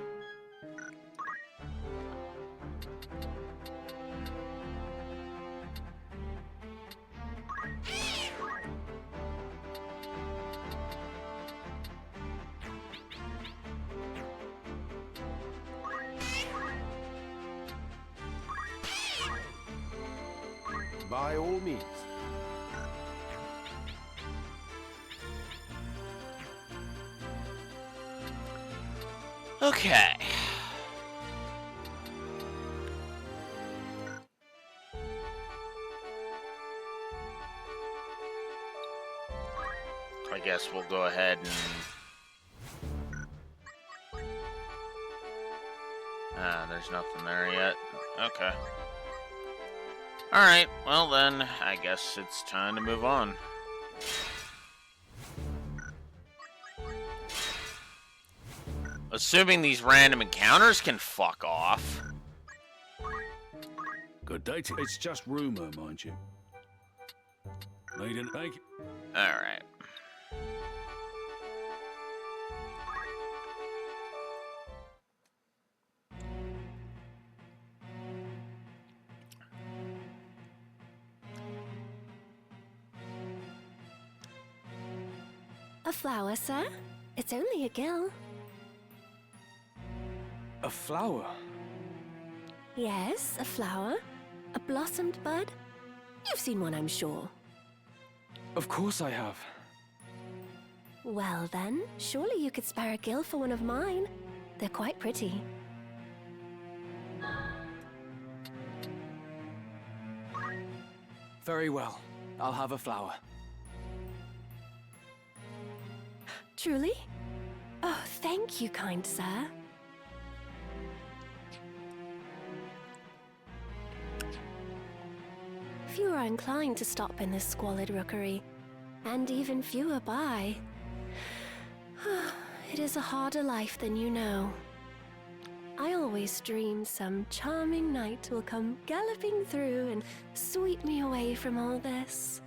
By all means. Okay. I guess we'll go ahead and... there's nothing there yet. Okay. Alright, well then, I guess it's time to move on. Assuming these random encounters can fuck off. Good day to you. It's just rumor, mind you. Need an thank you. Alright. A flower, sir? It's only a gill. A flower? Yes, a flower. A blossomed bud. You've seen one, I'm sure. Of course I have. Well then, surely you could spare a gill for one of mine. They're quite pretty. Very well. I'll have a flower. Truly? Oh, thank you, kind sir. Few are inclined to stop in this squalid rookery, and even fewer buy. It is a harder life than you know. I always dream some charming knight will come galloping through and sweep me away from all this.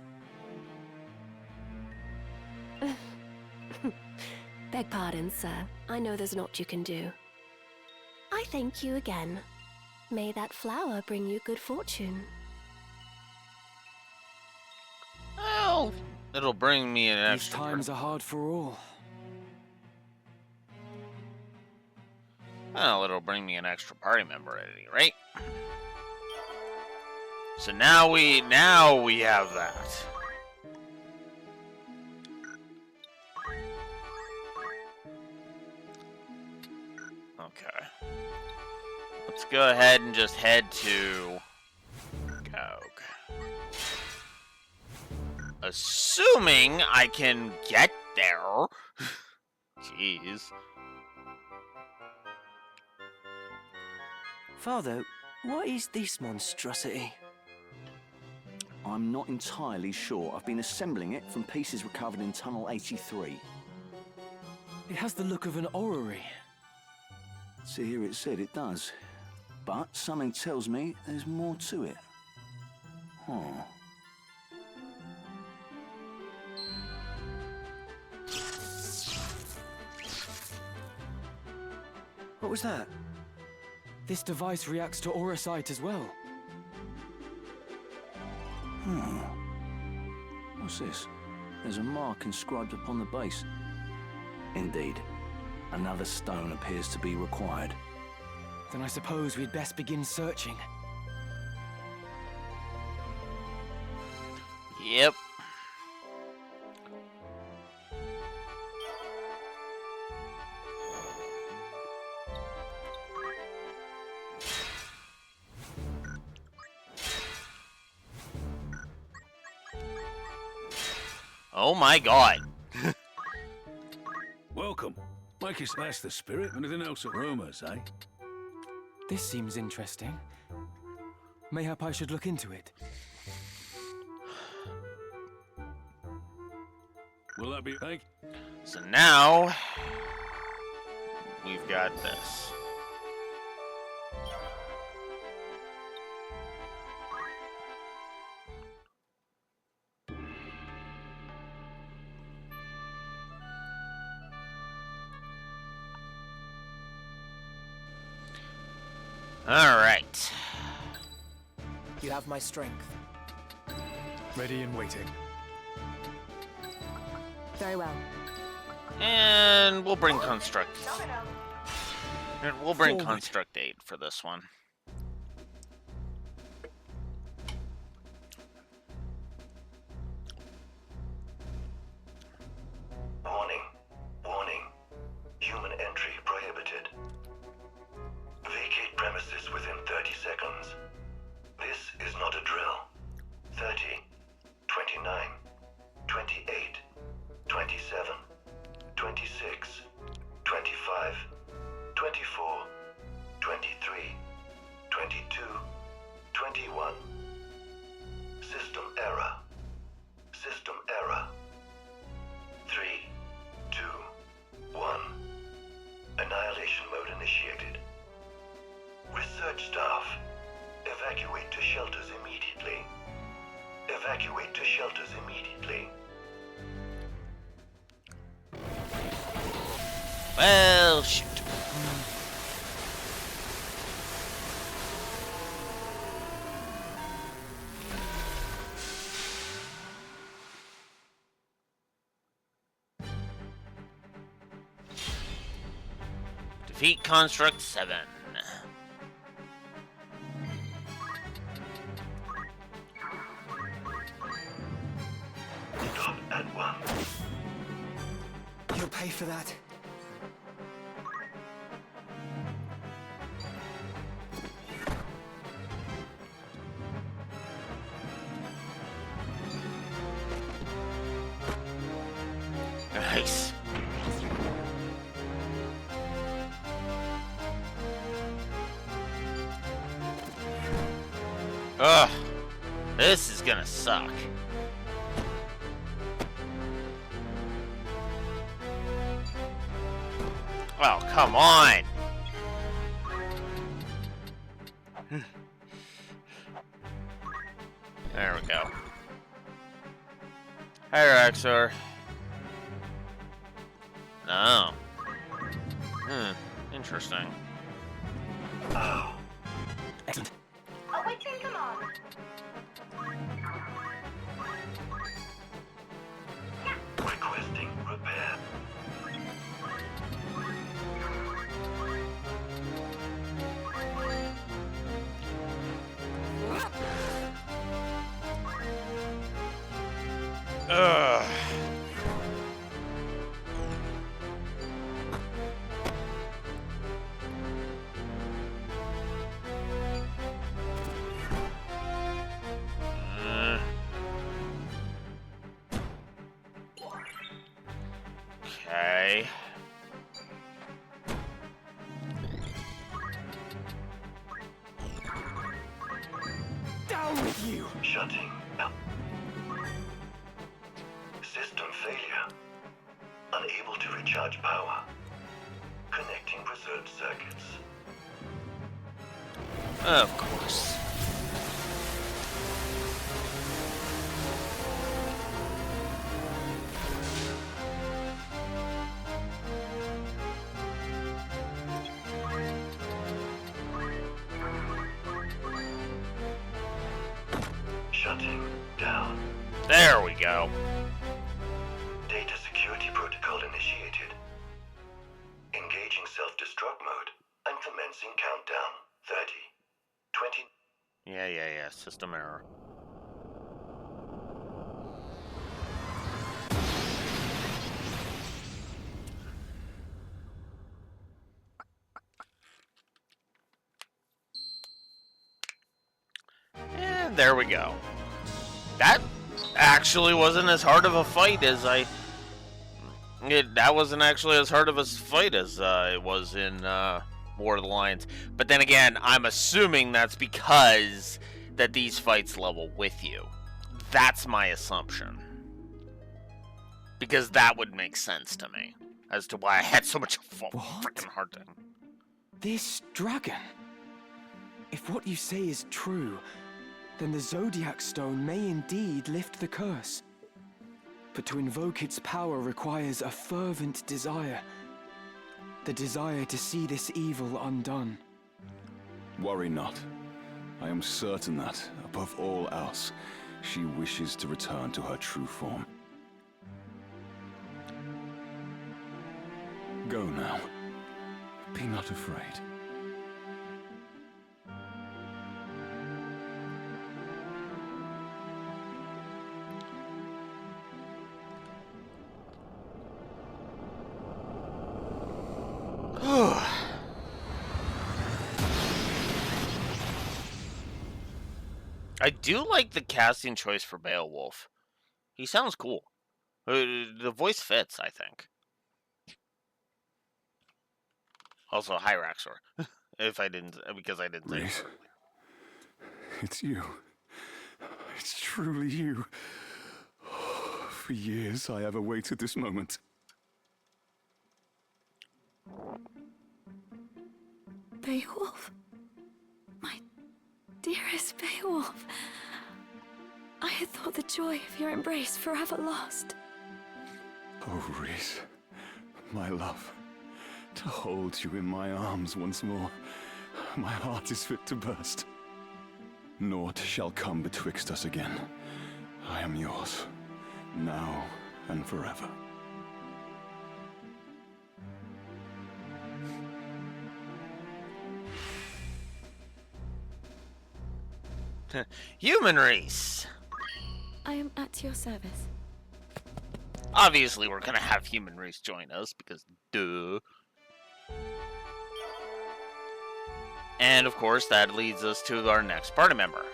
Beg pardon, sir. I know there's naught you can do. I thank you again. May that flower bring you good fortune. Well, it'll bring me an These extra... times are hard for all. Well, it'll bring me an extra party member at any rate. So now we have that. Okay. Let's go ahead and just head to Gog. Assuming I can get there. Jeez. Father, what is this monstrosity? I'm not entirely sure. I've been assembling it from pieces recovered in Tunnel 83. It has the look of an orrery. See, here it said it does. But something tells me there's more to it. Huh. What was that? This device reacts to auracite as well. What's this? There's a mark inscribed upon the base. Indeed. Another stone appears to be required. Then I suppose we'd best begin searching. Yep. Oh my god. Welcome. Make us last the spirit. Anything else at rumors, eh? This seems interesting. Mayhap I should look into it. Will that be thank? So now we've got this. All right. You have my strength. Ready and waiting. Very well. And we'll bring Construct. We'll bring Construct 8 for this one. Warning. Warning. Human entry prohibited. Vacate premises within 30 seconds. This is not a drill. 30, 29, 28, 27. Evacuate to shelters immediately. Evacuate to shelters immediately. Well, shoot. Defeat Construct 7. Stop at 1. You'll pay for that. Nice. Ugh. This is gonna suck. Oh, come on. There we go. Hi, Raxor. No. Interesting. Oh. Excellent. Awaiting command. Requesting repair. Ugh. Okay. Down with you! Shutting down. System failure. Unable to recharge power. Connecting preserved circuits. Of course. Shutting down. There we go. Data security protocol initiated. Engaging self-destruct mode and commencing countdown. 30, 20. Yeah. System error. And there we go. That actually wasn't as hard of a fight as that wasn't actually as hard of a fight as it was in War of the Lions. But then again, I'm assuming that's because that these fights level with you. That's my assumption. Because that would make sense to me as to why I had so much freaking hard time. This dragon? If what you say is true, then the Zodiac Stone may indeed lift the curse. But to invoke its power requires a fervent desire. The desire to see this evil undone. Worry not. I am certain that, above all else, she wishes to return to her true form. Go now. Be not afraid. I do like the casting choice for Beowulf. He sounds cool. The voice fits, I think. Also, hi, Raxor. Because I didn't say it. It's you. It's truly you. For years I have awaited this moment. Beowulf? My dearest Beowulf. Dwarf. I had thought the joy of your embrace forever lost. Oh, Rhys, my love, to hold you in my arms once more, my heart is fit to burst. Naught shall come betwixt us again. I am yours, now and forever. Human race. I am at your service. Obviously, we're gonna have human race join us because duh. And of course, that leads us to our next party member.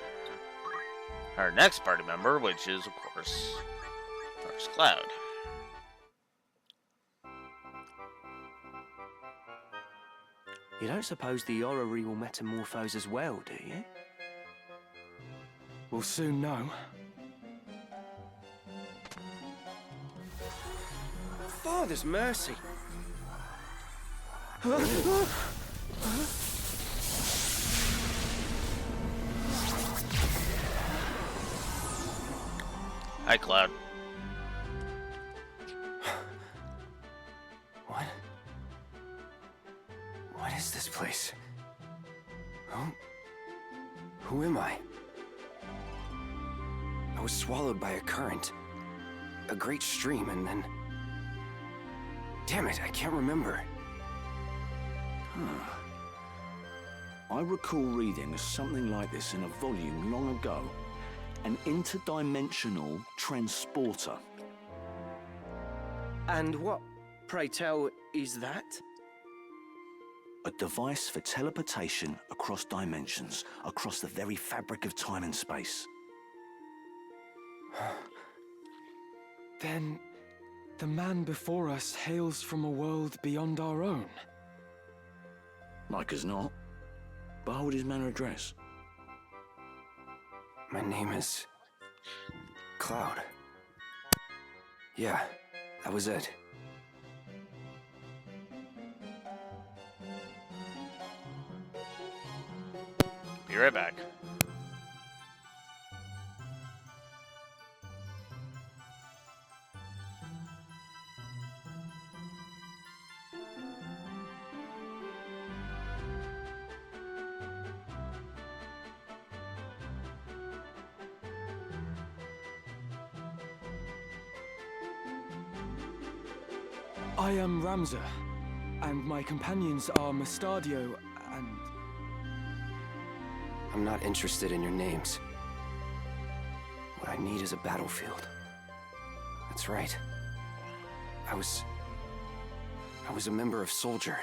Our next party member, which is of course First Cloud. You don't suppose the orrery will metamorphose as well, do you? We'll soon know. Father's mercy! Hi, Cloud. What is this place? Who am I? I was swallowed by a current. A great stream, and then... Damn it, I can't remember. I recall reading something like this in a volume long ago. An interdimensional transporter. And what, pray tell, is that? A device for teleportation across dimensions, across the very fabric of time and space. Then, the man before us hails from a world beyond our own. Like as not. But hold his manner address. My name is... Cloud. Yeah, that was it. Be right back. I am Ramza, and my companions are Mustadio and... I'm not interested in your names. What I need is a battlefield. That's right. I was a member of Soldier.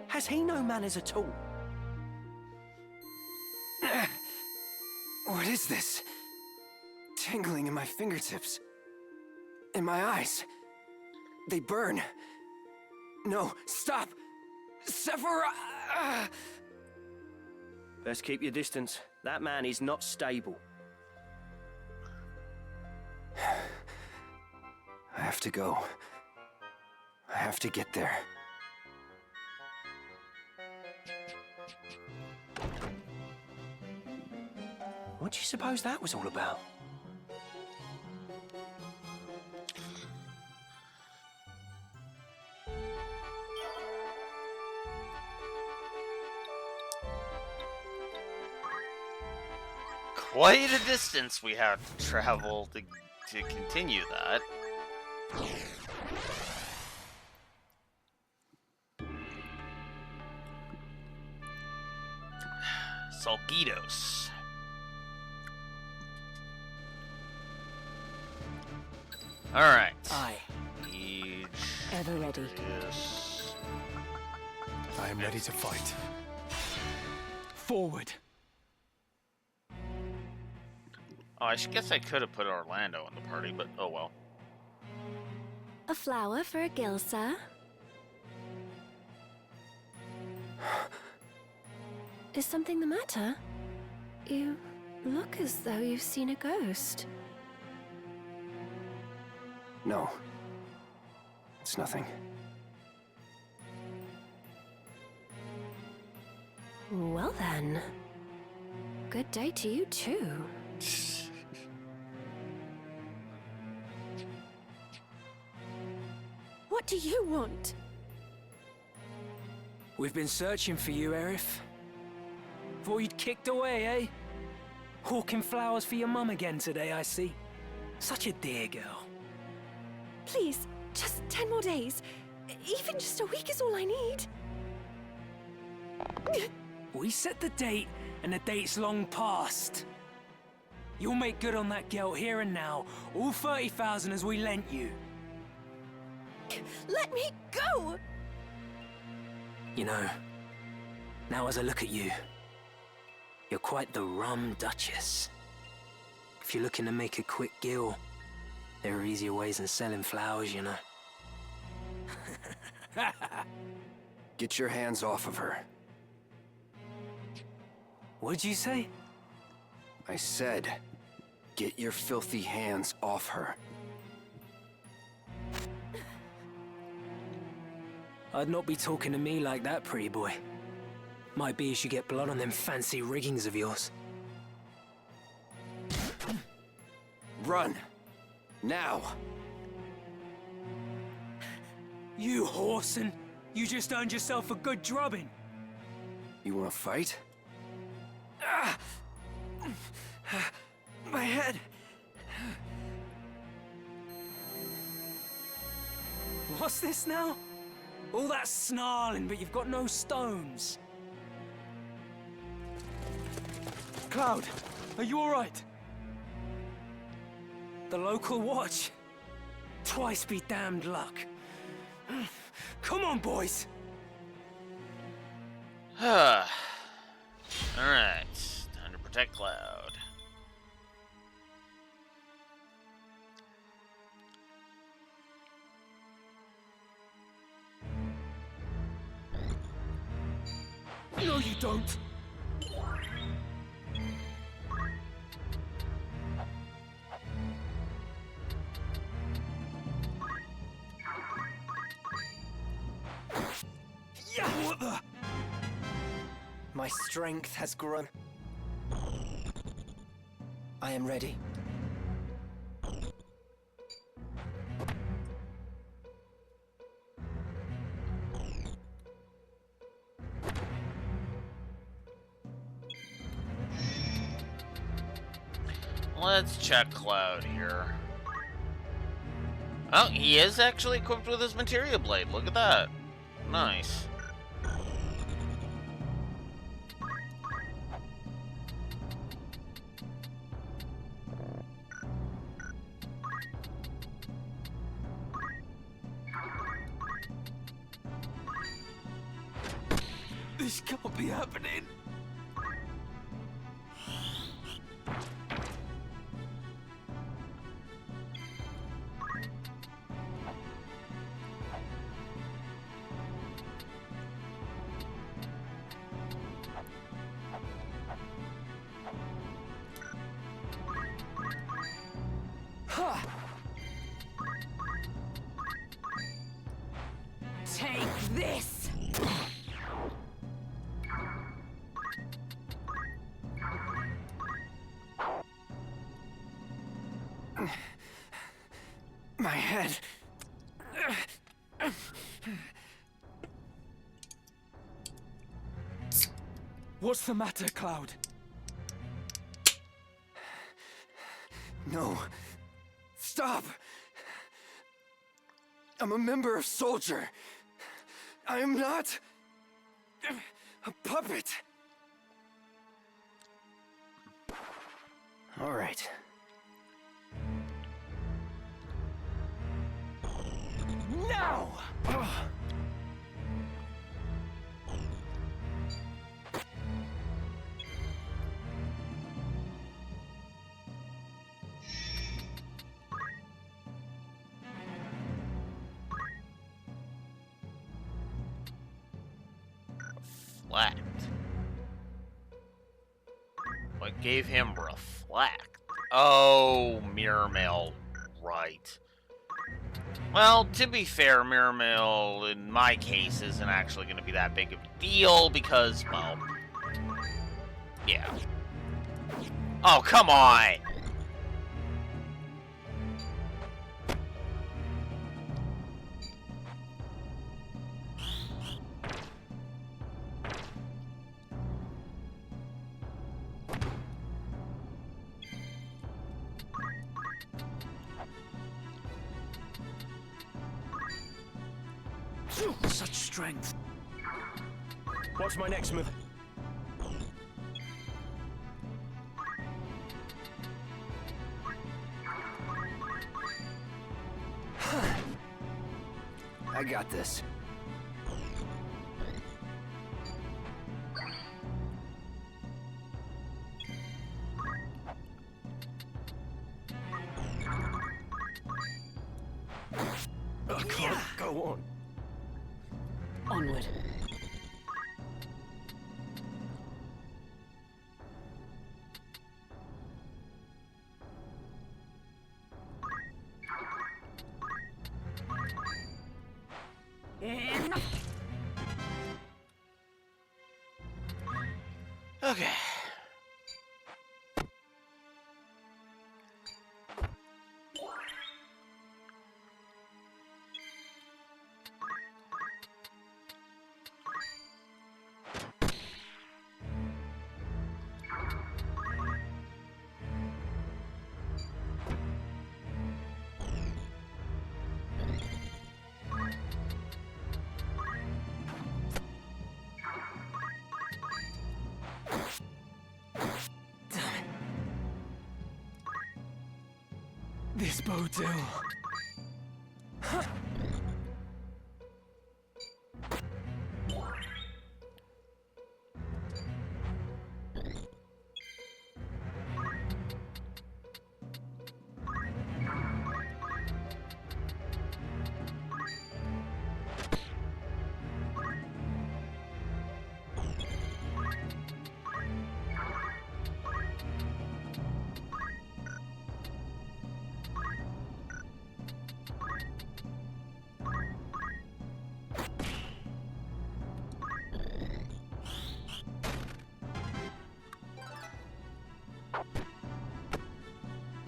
Has he no manners at all? What is this? Tingling in my fingertips. In my eyes. They burn. No, stop! Sephora! Best keep your distance. That man is not stable. I have to go. I have to get there. What do you suppose that was all about? Quite a distance we have to travel to continue that. Salgidos. Alright. Aye. Ever ready. Yes. I am ready to fight. Forward. Oh, I guess I could have put Orlando in the party, but oh well. A flower for a gill, sir. Is something the matter? You look as though you've seen a ghost. No. It's nothing. Well then. Good day to you, too. What do you want? We've been searching for you, Aerith. Thought you'd kicked away, eh? Hawking flowers for your mum again today, I see. Such a dear girl. Please, just 10 more days. Even just a week is all I need. We set the date, and the date's long past. You'll make good on that guilt here and now. All 30,000 as we lent you. Let me go! You know, now as I look at you, you're quite the rum duchess. If you're looking to make a quick gill, there are easier ways than selling flowers, you know. Get your hands off of her. What'd you say? I said, get your filthy hands off her. I'd not be talking to me like that, pretty boy. Might be as you get blood on them fancy riggings of yours. Run! Now! You whoreson! You just earned yourself a good drubbing! You wanna fight? My head! What's this now? All that snarling, but you've got no stones. Cloud, are you alright? The local watch? Twice be damned luck. Come on, boys! Alright, time to protect Cloud. No, you don't! Yeah, what the? My strength has grown. I am ready. Let's check Cloud here. Oh, he is actually equipped with his materia blade. Look at that. Nice. This can't be happening. Take this! My head. What's the matter, Cloud? No. Stop! I'm a member of Soldier. I am not a puppet. All right. Now! Reflect. What gave him reflect? Oh, mirror mail. Right. Well, to be fair, mirror mail in my case isn't actually going to be that big of a deal because, well, yeah. Oh, come on! Such strength. What's my next move? I got this. I can't go on. Onward. Okay. This bodes ill.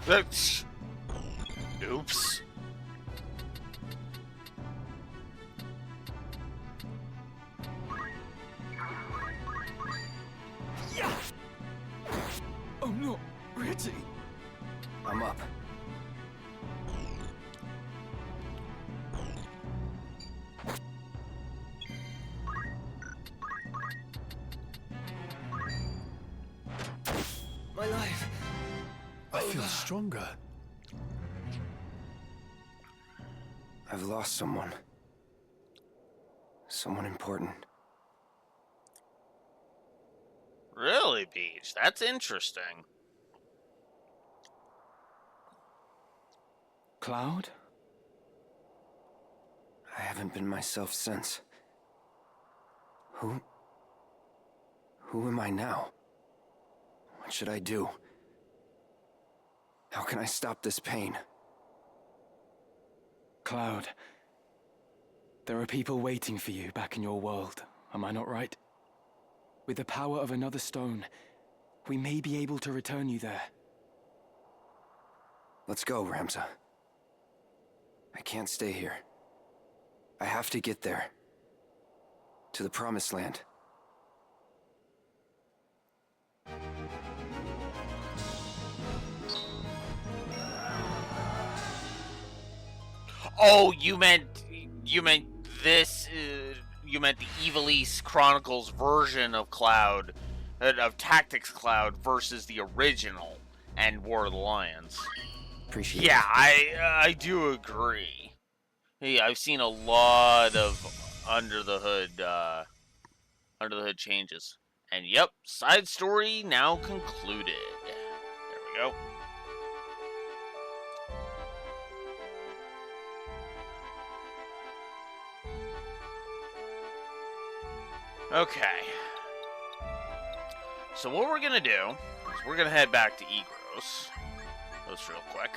That's... Oops. Yeah. Oh no, Reggie. I'm up. My life. I feel stronger. I've lost someone. Someone important. Really, Peach? That's interesting. Cloud? I haven't been myself since. Who am I now? What should I do? How can I stop this pain? Cloud. There are people waiting for you back in your world, am I not right? With the power of another stone, we may be able to return you there. Let's go, Ramza. I can't stay here. I have to get there. To the Promised Land. Oh, you meant this, you meant the Ivalice Chronicles version of Cloud, of Tactics Cloud versus the original and War of the Lions. Appreciate Yeah, it. I do agree. Hey, I've seen a lot of under the hood changes. And yep, side story now concluded. There we go. Okay. So what we're gonna do is we're gonna head back to Egros. Just real quick.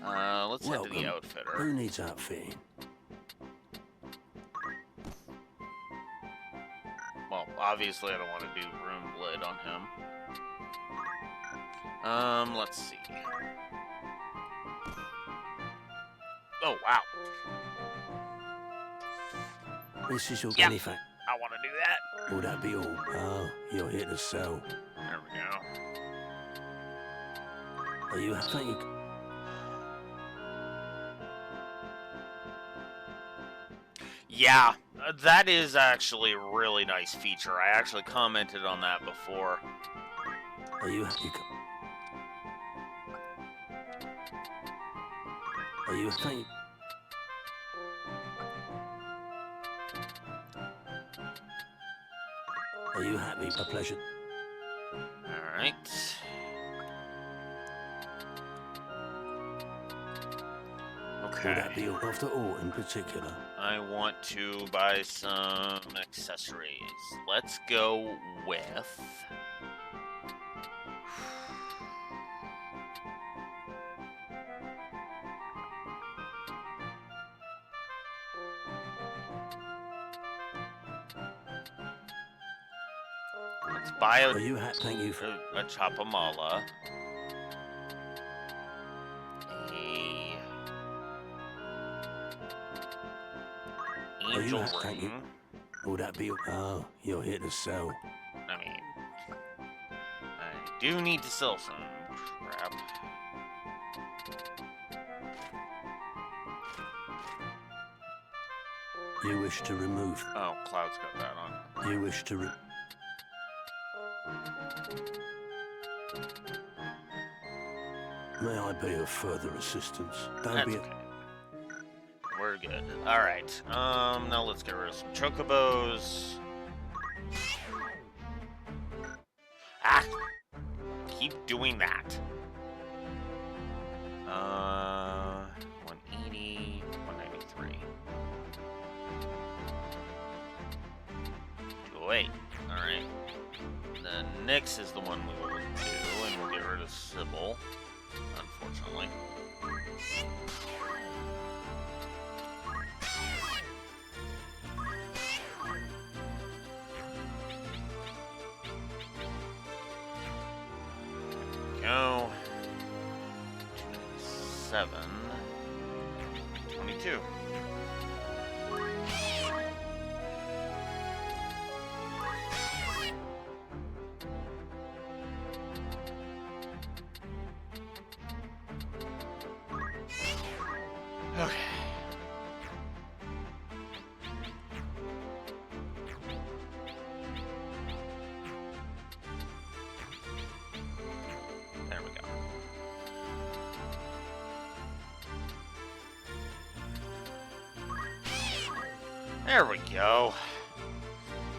Let's head to the outfitter. Who needs outfitting? Well, obviously I don't want to do Rune Blade on him. Let's see. Oh, wow. This is your Yep. anything. I want to do that. Will that be all? Oh, you're here to sell. There we go. Are you happy? Yeah, that is actually a really nice feature. I actually commented on that before. Are you happy? Are you happy? Are you happy? A pleasure. Alright. Okay. Will that be all? After all, in particular? I want to buy some accessories. Let's go with... Let's buy Are you happy? Thank you. a Chapamala. Are you Angel happy? Thank you. ring. Will that be all? Oh, you're here to sell. I mean, I do need to sell some crap. You wish to remove. Oh, Cloud's got that on. You wish to May I be of further assistance? Don't That's be. okay. We're good. Alright, now let's get rid of some chocobos. Ah! Keep doing that. 180, 193. 208. Alright. The Nyx is the one we will do, and we'll get rid of Sybil, unfortunately. Go. 7. 22. Okay. There we go. There we go.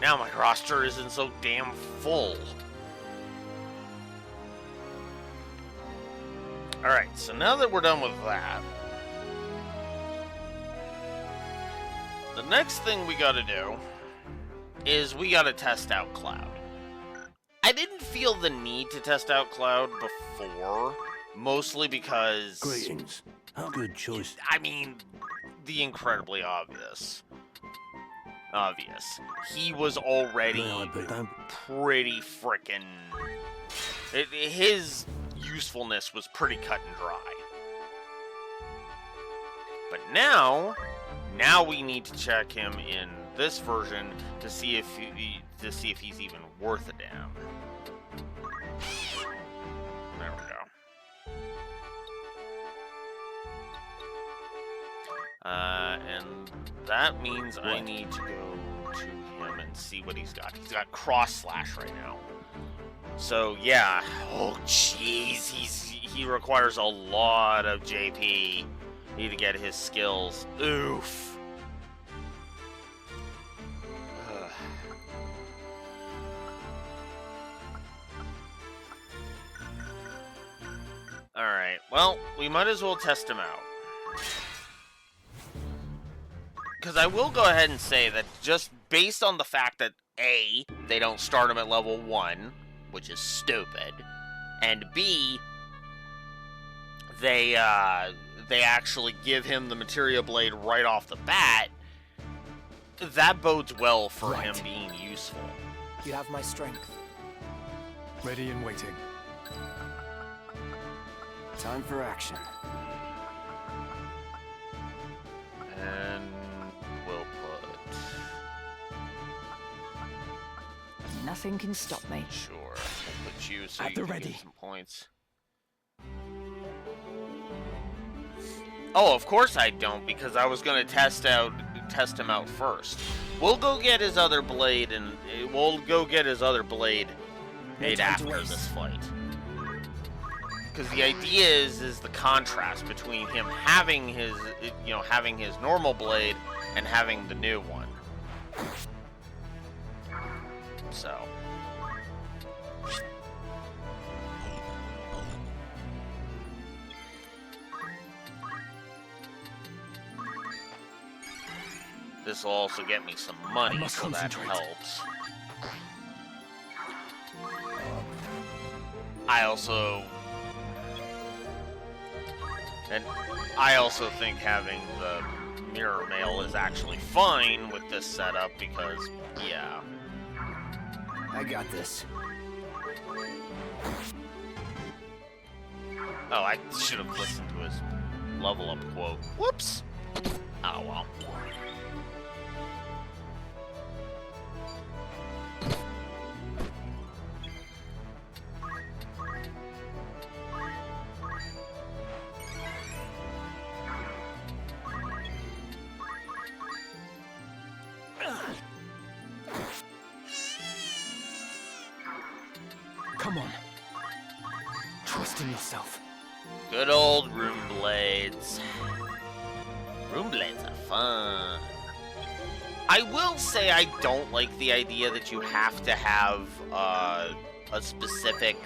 Now my roster isn't so damn full. Alright, so now that we're done with that, the next thing we gotta do is we gotta test out Cloud. I didn't feel the need to test out Cloud before, mostly because... Greetings. How good choice. I mean, the incredibly obvious. He was already pretty frickin'... His usefulness was pretty cut and dry. But now we need to check him in this version to see if he's even worth a damn. There we go. And that means I need to go to him and see what he's got. He's got cross slash right now. So yeah. Oh jeez, he requires a lot of JP. Need to get his skills. Oof. Alright, well, we might as well test him out. Because I will go ahead and say that just based on the fact that A, they don't start him at level 1, which is stupid, and B, they actually give him the Materia Blade right off the bat, that bodes well for him being useful. You have my strength. Ready and waiting. Time for action. And we'll put... Nothing can stop me. Sure. We'll put you so At you the can ready. get some points. Oh, of course I don't, because I was gonna test him out first. We'll go get his other blade, and we'll go get his other blade made after this fight. Because the idea is the contrast between him having his, having his normal blade and having the new one. So. This will also get me some money, so that helps. I also think having the mirror mail is actually fine with this setup because, yeah. I got this. Oh, I should have listened to his level up quote. Whoops! Oh well. Come on. Trust in yourself. Good old room blades. Room blades are fun. I will say I don't like the idea that you have to have a specific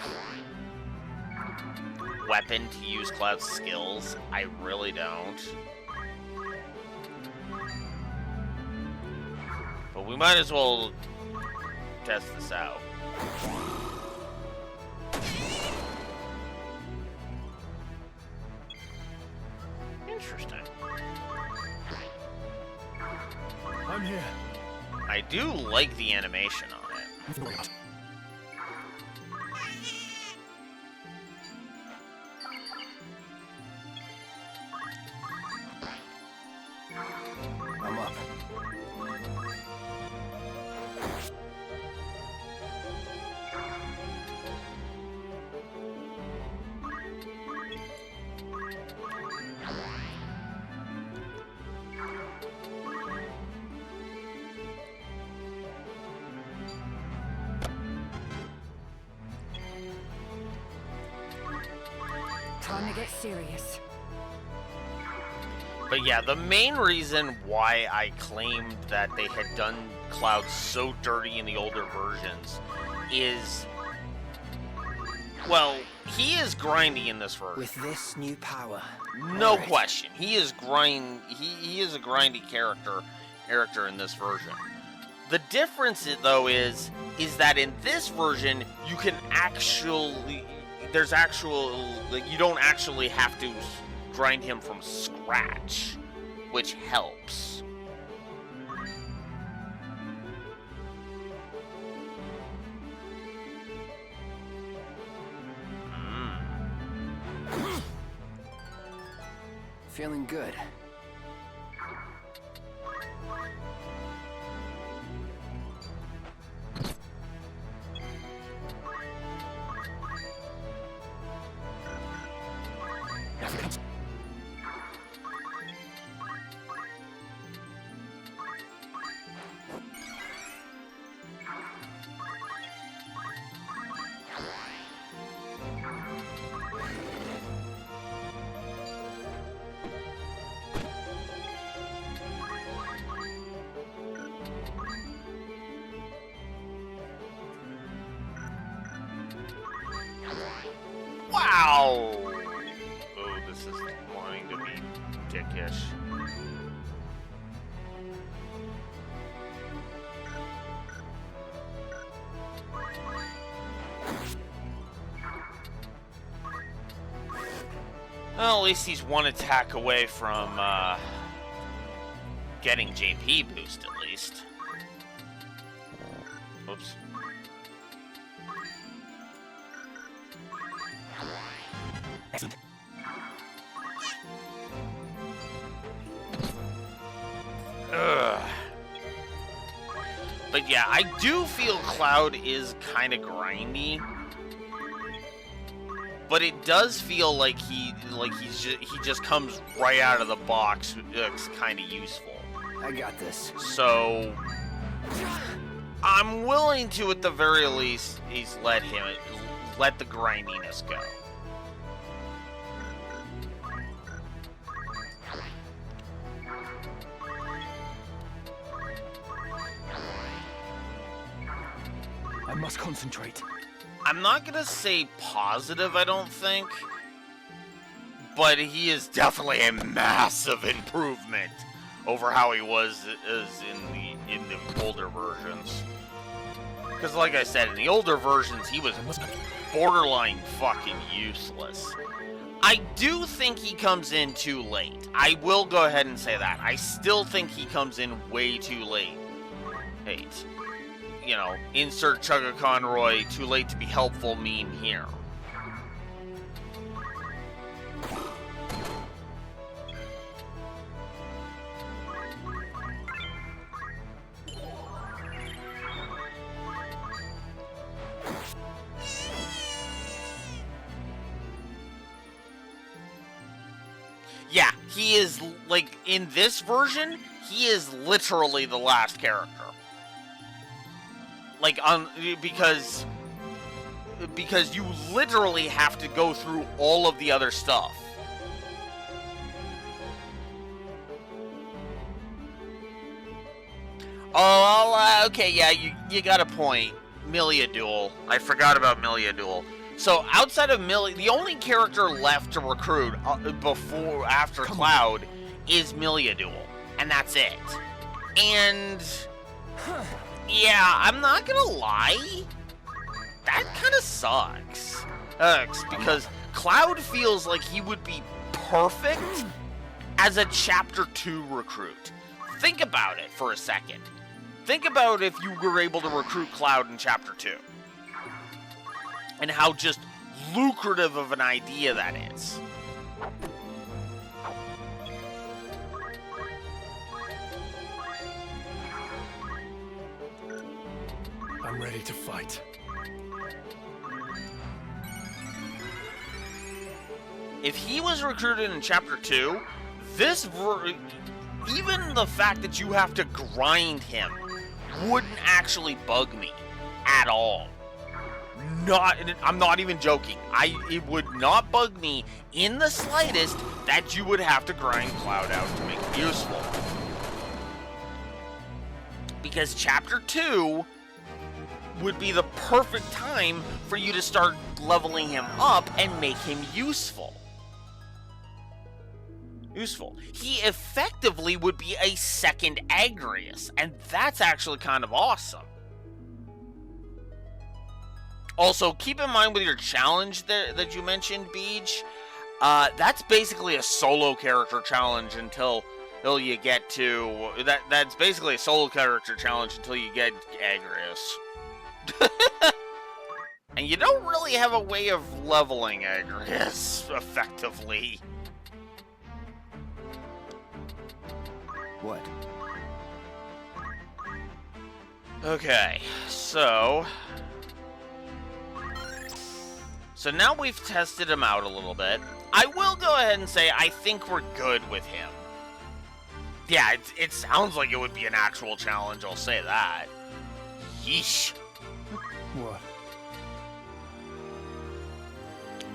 weapon to use Cloud's skills. I really don't. But we might as well test this out. Interesting. I'm here. I do like the animation on it. I'm up. Time to get serious. But yeah, the main reason why I claimed that they had done Cloud so dirty in the older versions is, well, he is grindy in this version. With this new power. No question. He is he is a grindy character in this version. The difference though is that in this version you can actually you don't actually have to grind him from scratch, which helps. Feeling good. Wow! Oh, this is wanting to be dickish. Well, at least he's one attack away from getting JP boost, at least. Oops. Excellent. Ugh. But yeah, I do feel Cloud is kind of grindy. But it does feel like he just comes right out of the box. It's kind of useful. I got this. So I'm willing to, at the very least, let the grindiness go. I must concentrate. I'm not gonna say positive, I don't think, but he is definitely a massive improvement over how he was in the older versions. Because, like I said, in the older versions, he was borderline fucking useless. I do think he comes in too late. I will go ahead and say that. I still think he comes in way too late. You know, insert Chugga Conroy, too late to be helpful meme here. Yeah, he is, like, in this version, he is literally the last character. Like, because you literally have to go through all of the other stuff. Oh, okay, yeah, you got a point. Milia Duel. I forgot about Milia Duel. So, outside of Milia, the only character left to recruit after Cloud is Milia Duel. And that's it. And yeah, I'm not gonna lie, that kind of sucks. Because Cloud feels like he would be perfect as a Chapter 2 recruit. Think about it for a second. Think about if you were able to recruit Cloud in Chapter 2. And how just lucrative of an idea that is. I'm ready to fight. If he was recruited in Chapter 2, even the fact that you have to grind him wouldn't actually bug me at all. I'm not even joking. It would not bug me in the slightest that you would have to grind Cloud out to make it useful. Because Chapter 2 would be the perfect time for you to start leveling him up and make him useful. He effectively would be a second Agrius, and that's actually kind of awesome. Also, keep in mind with your challenge that you mentioned, Beej, that's basically a solo character challenge until you get to... That's basically a solo character challenge until you get Agrius. And you don't really have a way of leveling Agrius effectively. What? Okay, so now we've tested him out a little bit. I will go ahead and say I think we're good with him. Yeah, it sounds like it would be an actual challenge, I'll say that. Yeesh. What?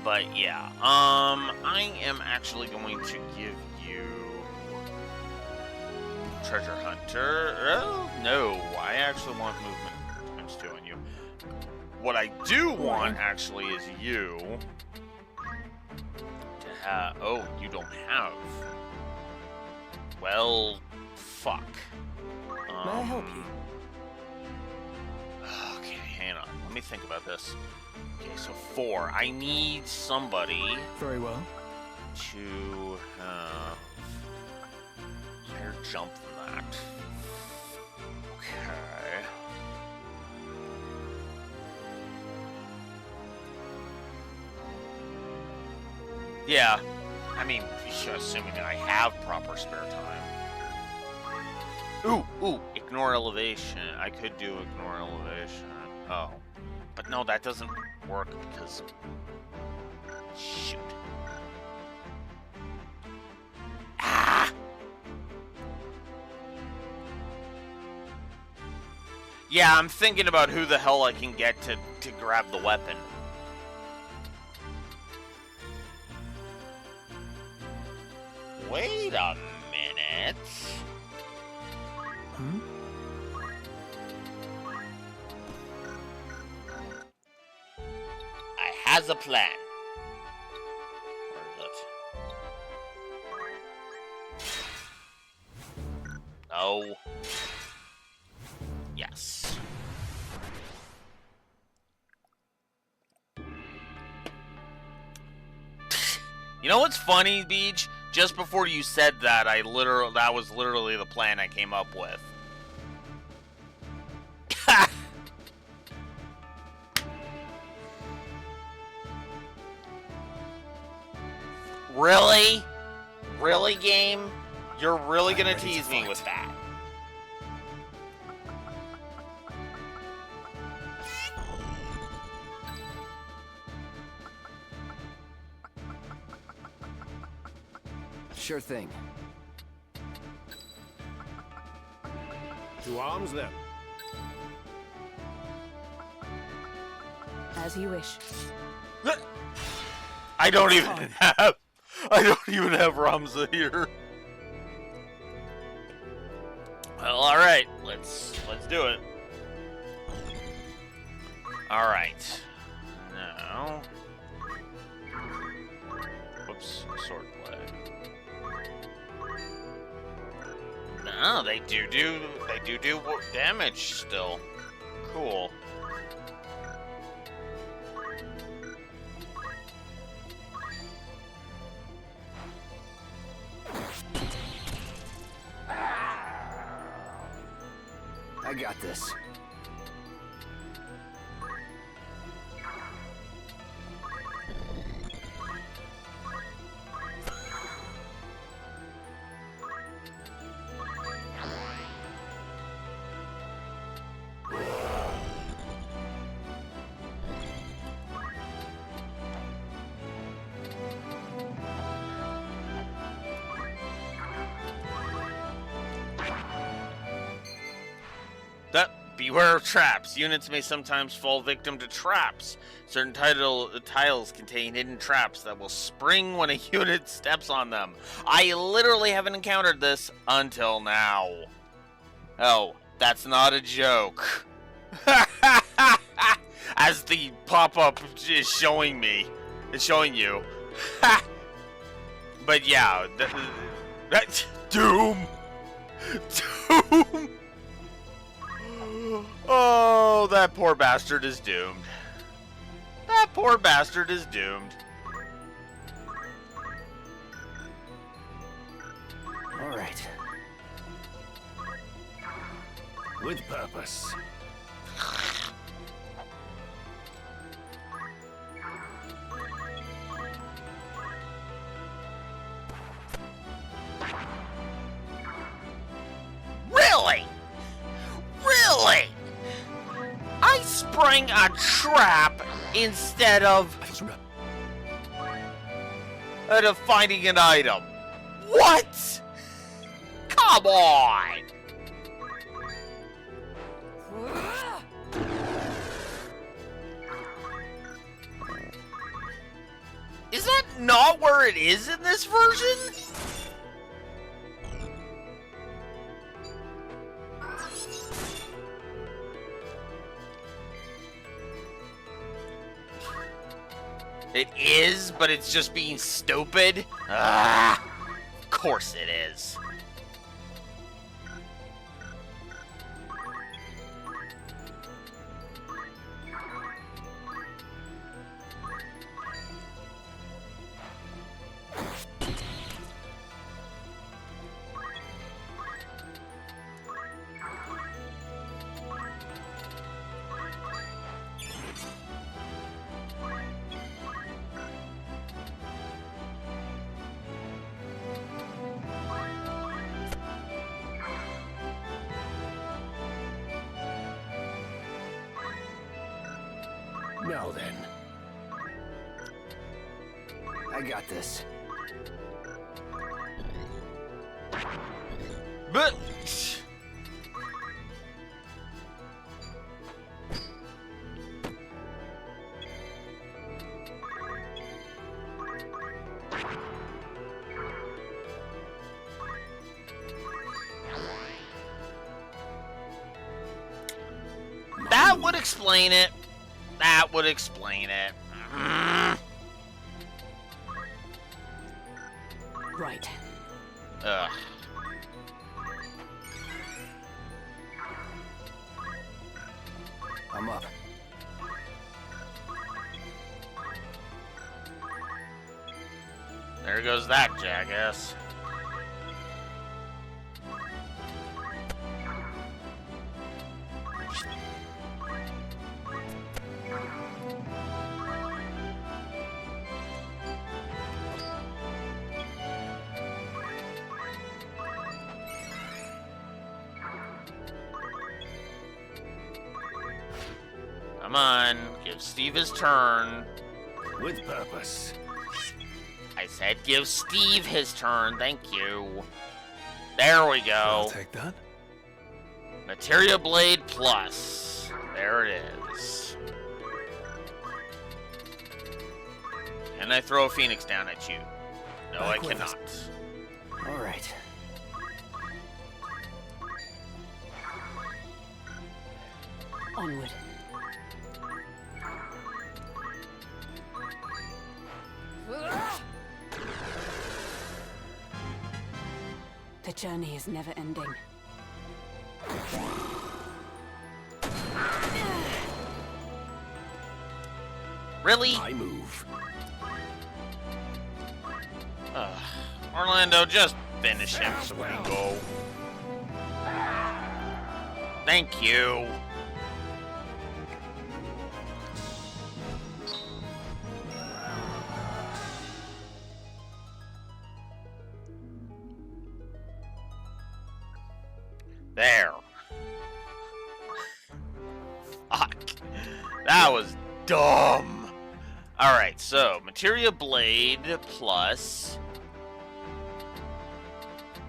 But yeah, I am actually going to give you Treasure Hunter. Oh, no, I actually want movement times 2 on you. What I do want, actually, is you to have... Oh, you don't have. Well, fuck. May I help you? Okay, hang on. Let me think about this. Okay, so 4. I need somebody... Very well. ...to have... higher jump than that. Okay. Yeah. I mean, assuming that I have proper spare time. Ooh, ignore elevation. I could do ignore elevation. Oh. But no, that doesn't work because... Shoot. Ah! Yeah, I'm thinking about who the hell I can get to grab the weapon. Wait a minute. I has a plan. Where is it? No. Yes. You know what's funny, Beach? Just before you said that, that was literally the plan I came up with. Really? Really, game? You're really gonna tease me with that? Sure thing. To arms, then. As you wish. I don't even have Ramza here. Well, all right, let's do it. All right. Now, whoops, swordplay. No, they do damage still. Cool. I got this. Beware of traps. Units may sometimes fall victim to traps. Certain tiles contain hidden traps that will spring when a unit steps on them. I literally haven't encountered this until now. Oh, that's not a joke. As the pop-up is showing me. It's showing you. But yeah, Doom! Doom! Oh, that poor bastard is doomed. That poor bastard is doomed. All right. With purpose. Really? Really? I sprang a trap instead of finding an item. What? Come on! Is that not where it is in this version? It is, but it's just being stupid? Ah, of course it is. Now then. I got this. But that would explain it. That would explain it. Right. Ugh. I'm up. There goes that jackass. Come on, give Steve his turn. With purpose. I said give Steve his turn, thank you. There we go. I'll take that. Materia Blade Plus. There it is. Can I throw a Phoenix down at you? No, I Back with us. cannot. All right. Onward. The journey is never ending. Really? I move. Orlando, just finish him so we can go. Thank you. There. Fuck. That was dumb. Alright, so Materia Blade Plus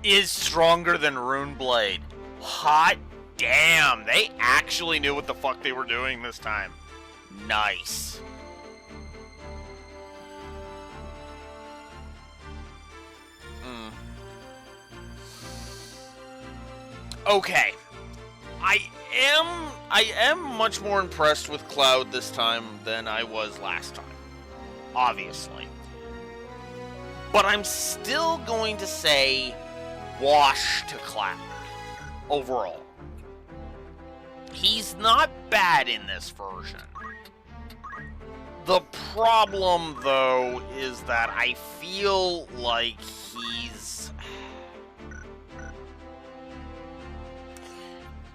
is stronger than Rune Blade. Hot damn. They actually knew what the fuck they were doing this time. Nice. Okay. I am much more impressed with Cloud this time than I was last time. Obviously. But I'm still going to say wash to Cloud overall. He's not bad in this version. The problem, though, is that I feel like he's...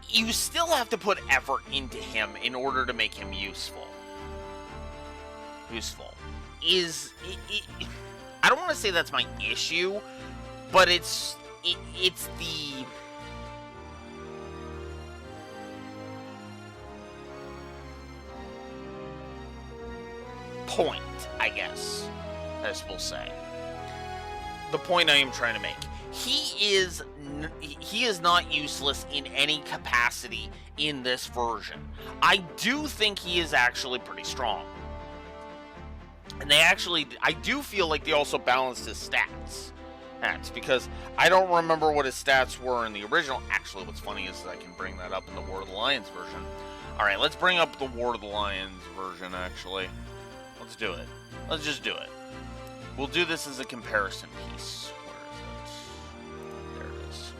You still have to put effort into him in order to make him useful. I don't want to say that's my issue, but it's the... point, I guess, as we'll say. The point I am trying to make. He is not useless in any capacity in this version. I do think he is actually pretty strong. And I do feel like they also balanced his stats. That's because I don't remember what his stats were in the original. Actually, what's funny is I can bring that up in the War of the Lions version. Alright, let's bring up the War of the Lions version, actually. Let's do it. Let's just do it. We'll do this as a comparison piece. Where is it? There it is.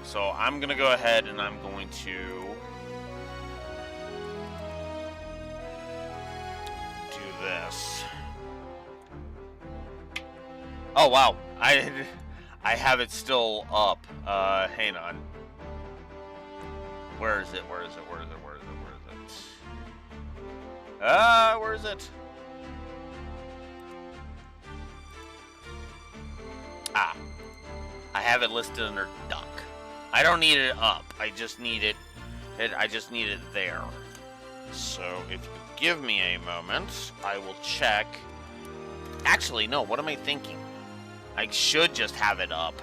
So I'm going to go ahead and I'm going to do this. Oh, wow. I have it still up. Hang on. Where is it? Where is it? Where is it? Where is it? Where is it? Where is it? Ah. I have it listed under duck. I don't need it up. I just need it there. So if you give me a moment, I will check. Actually, no, what am I thinking? I should just have it up.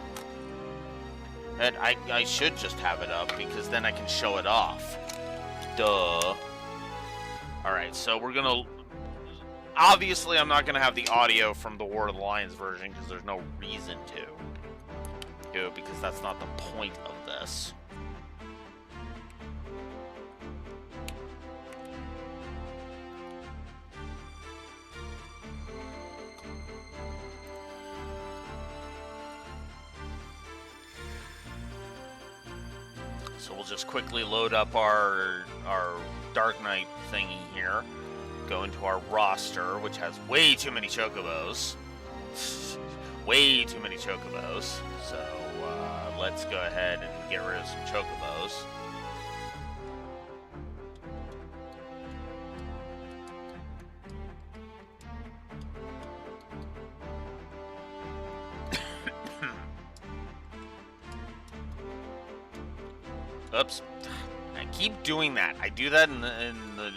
And I should just have it up because then I can show it off. Duh. Alright, so we're gonna... Obviously, I'm not gonna have the audio from the War of the Lions version because there's no reason to. Because that's not the point of this. So we'll just quickly load up our Dark Knight thingy here. Go into our roster, which has way too many chocobos. Way too many chocobos. So let's go ahead and get rid of some chocobos. Oops. I keep doing that. I do that in the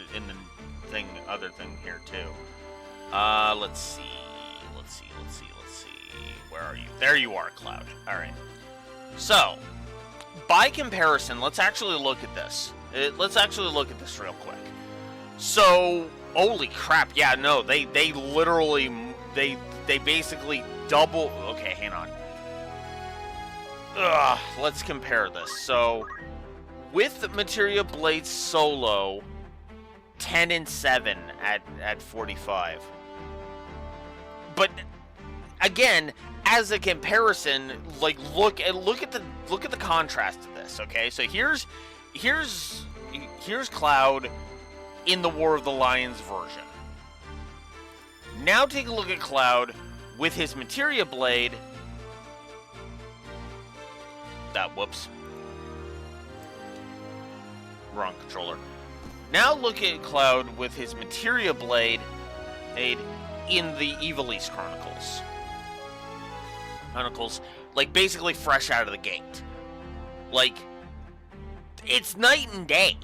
thing, other thing here too. Let's see. Where are you? There you are, Cloud. All right. So, by comparison, let's actually look at this. Let's actually look at this real quick. So, holy crap! Yeah, no, they literally they basically double. Okay, hang on. Let's compare this. So, with Materia Blade Solo, 10 and 7 at 45. But again, as a comparison, like look at the contrast of this. Okay, so here's Cloud in the War of the Lions version. Now take a look at Cloud with his Materia Blade. Whoops. Wrong controller. Now look at Cloud with his Materia Blade in the Ivalice Chronicles, like basically fresh out of the gate. Like, it's night and day.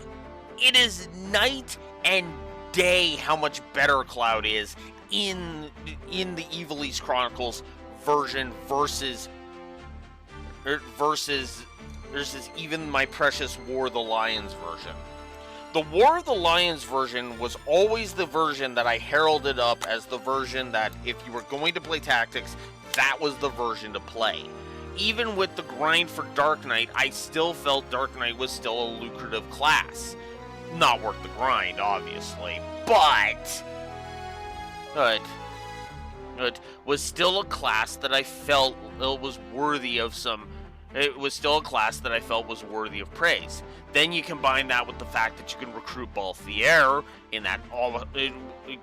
It is night and day how much better Cloud is in the Ivalice Chronicles version versus even my precious War of the Lions version. The War of the Lions version was always the version that I heralded up as the version that if you were going to play tactics, that was the version to play. Even with the grind for Dark Knight, I still felt Dark Knight was still a lucrative class. Not worth the grind, obviously, but it was still a class that I felt was worthy of some... It was still a class that I felt was worthy of praise. Then you combine that with the fact that you can recruit Balthier in that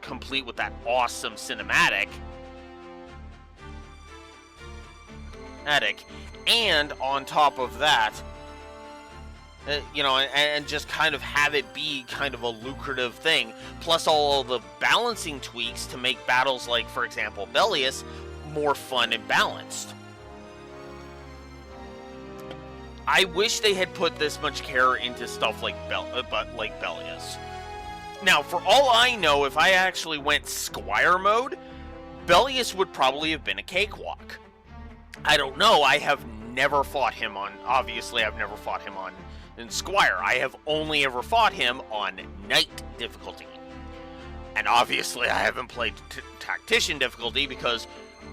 complete with that awesome cinematic. And on top of that, and just kind of have it be kind of a lucrative thing. Plus all the balancing tweaks to make battles like, for example, Bellius, more fun and balanced. I wish they had put this much care into stuff like Bellius. Now, for all I know, if I actually went Squire mode, Bellius would probably have been a cakewalk. I don't know. I have never fought him on... Obviously, I've never fought him in Squire. I have only ever fought him on Knight difficulty. And obviously, I haven't played Tactician difficulty because...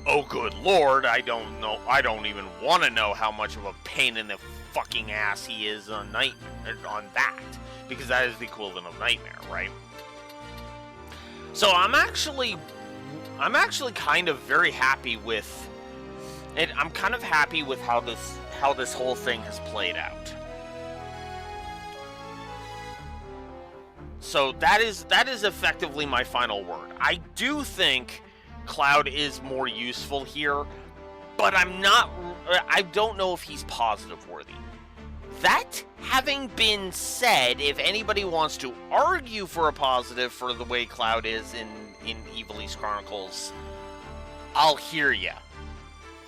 Oh, good lord, I don't know. I don't even want to know how much of a pain in the fucking ass he is on that, because that is the equivalent of Nightmare, right? So I'm actually kind of very happy with, and I'm kind of happy with how this whole thing has played out. So that is effectively my final word. I do think Cloud is more useful here, but I don't know if he's positive worthy. That having been said, if anybody wants to argue for a positive for the way Cloud is in Ivalice Chronicles, I'll hear ya.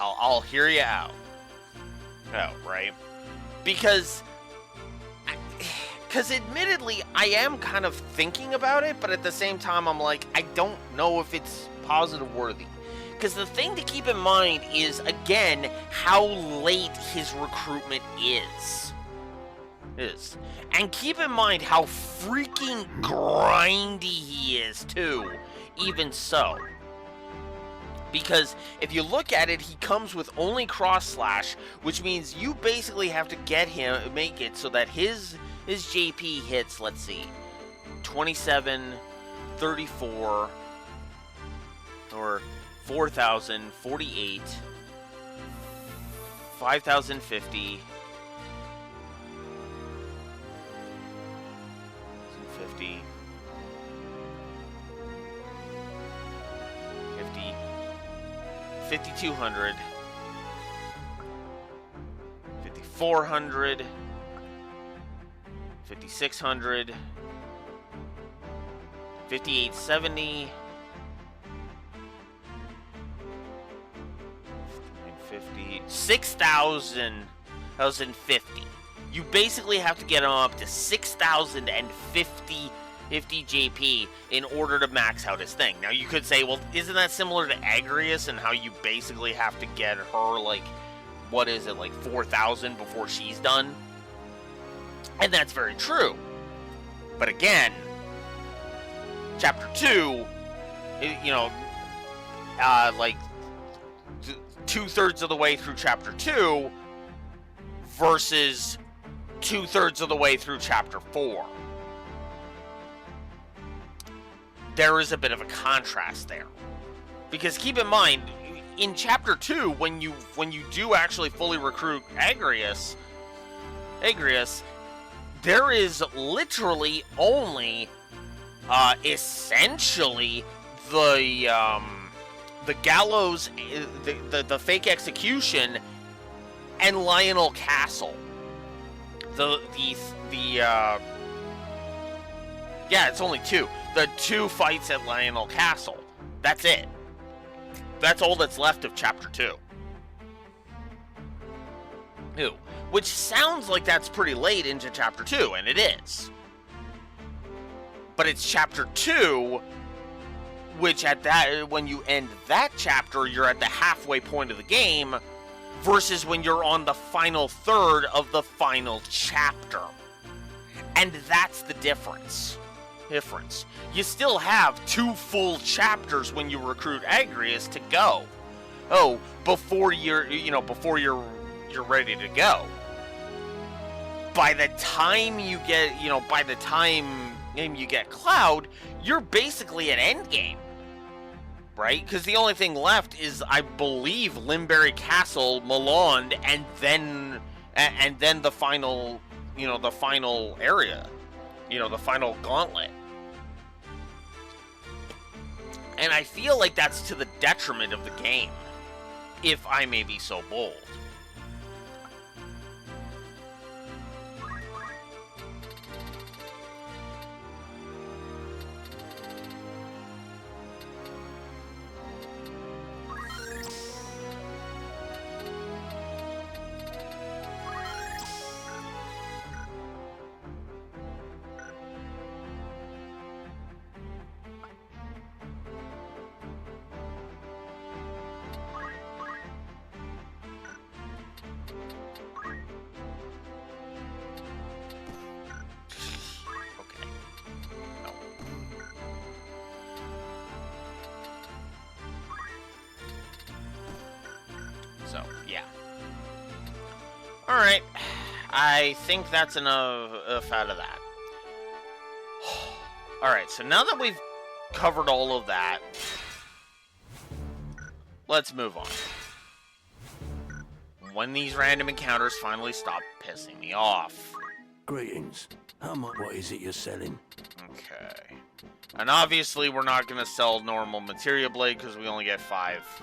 I'll hear ya out. Oh, right? Because Because admittedly, I am kind of thinking about it, but at the same time, I'm like, I don't know if it's positive worthy. Because the thing to keep in mind is, again, how late his recruitment is. And keep in mind how freaking grindy he is, too, even so. Because if you look at it, he comes with only cross slash, which means you basically have to get him, make it so that his JP hits, let's see, 27, 34, or 4,000, 48, 5,050, 50, 50, 5,200, 5,400, 5,600, 5,870, 950, 6,050. You basically have to get him up to 6,050 JP in order to max out his thing. Now you could say, well, isn't that similar to Agrius and how you basically have to get her, like, what is it, like 4,000 before she's done? And that's very true. But again, Chapter 2, you know, like, 2/3 of the way through Chapter 2 versus 2/3 of the way through Chapter 4. There is a bit of a contrast there. Because keep in mind, in Chapter 2, when you do actually fully recruit Agrius, there is literally only essentially the gallows, the fake execution, and Lionel Castle. Yeah, it's only two. The two fights at Lionel Castle. That's it. That's all that's left of Chapter 2. Which sounds like that's pretty late into Chapter 2, and it is. But it's Chapter 2, which when you end that chapter, you're at the halfway point of the game, versus when you're on the final third of the final chapter. And that's the difference. You still have 2 full chapters when you recruit Agrius to go. Before you're ready to go. By the time you get, you get Cloud, you're basically at endgame. Right? Because the only thing left is, I believe, Limberry Castle, Malond, and then the final, the final area. The final gauntlet. And I feel like that's to the detriment of the game, if I may be so bold. So, yeah. Alright. I think that's enough out of that. Alright, so now that we've covered all of that, let's move on. When these random encounters finally stop pissing me off. Greetings. How much? What is it you're selling? Okay. And obviously we're not going to sell normal Materia Blade because we only get 5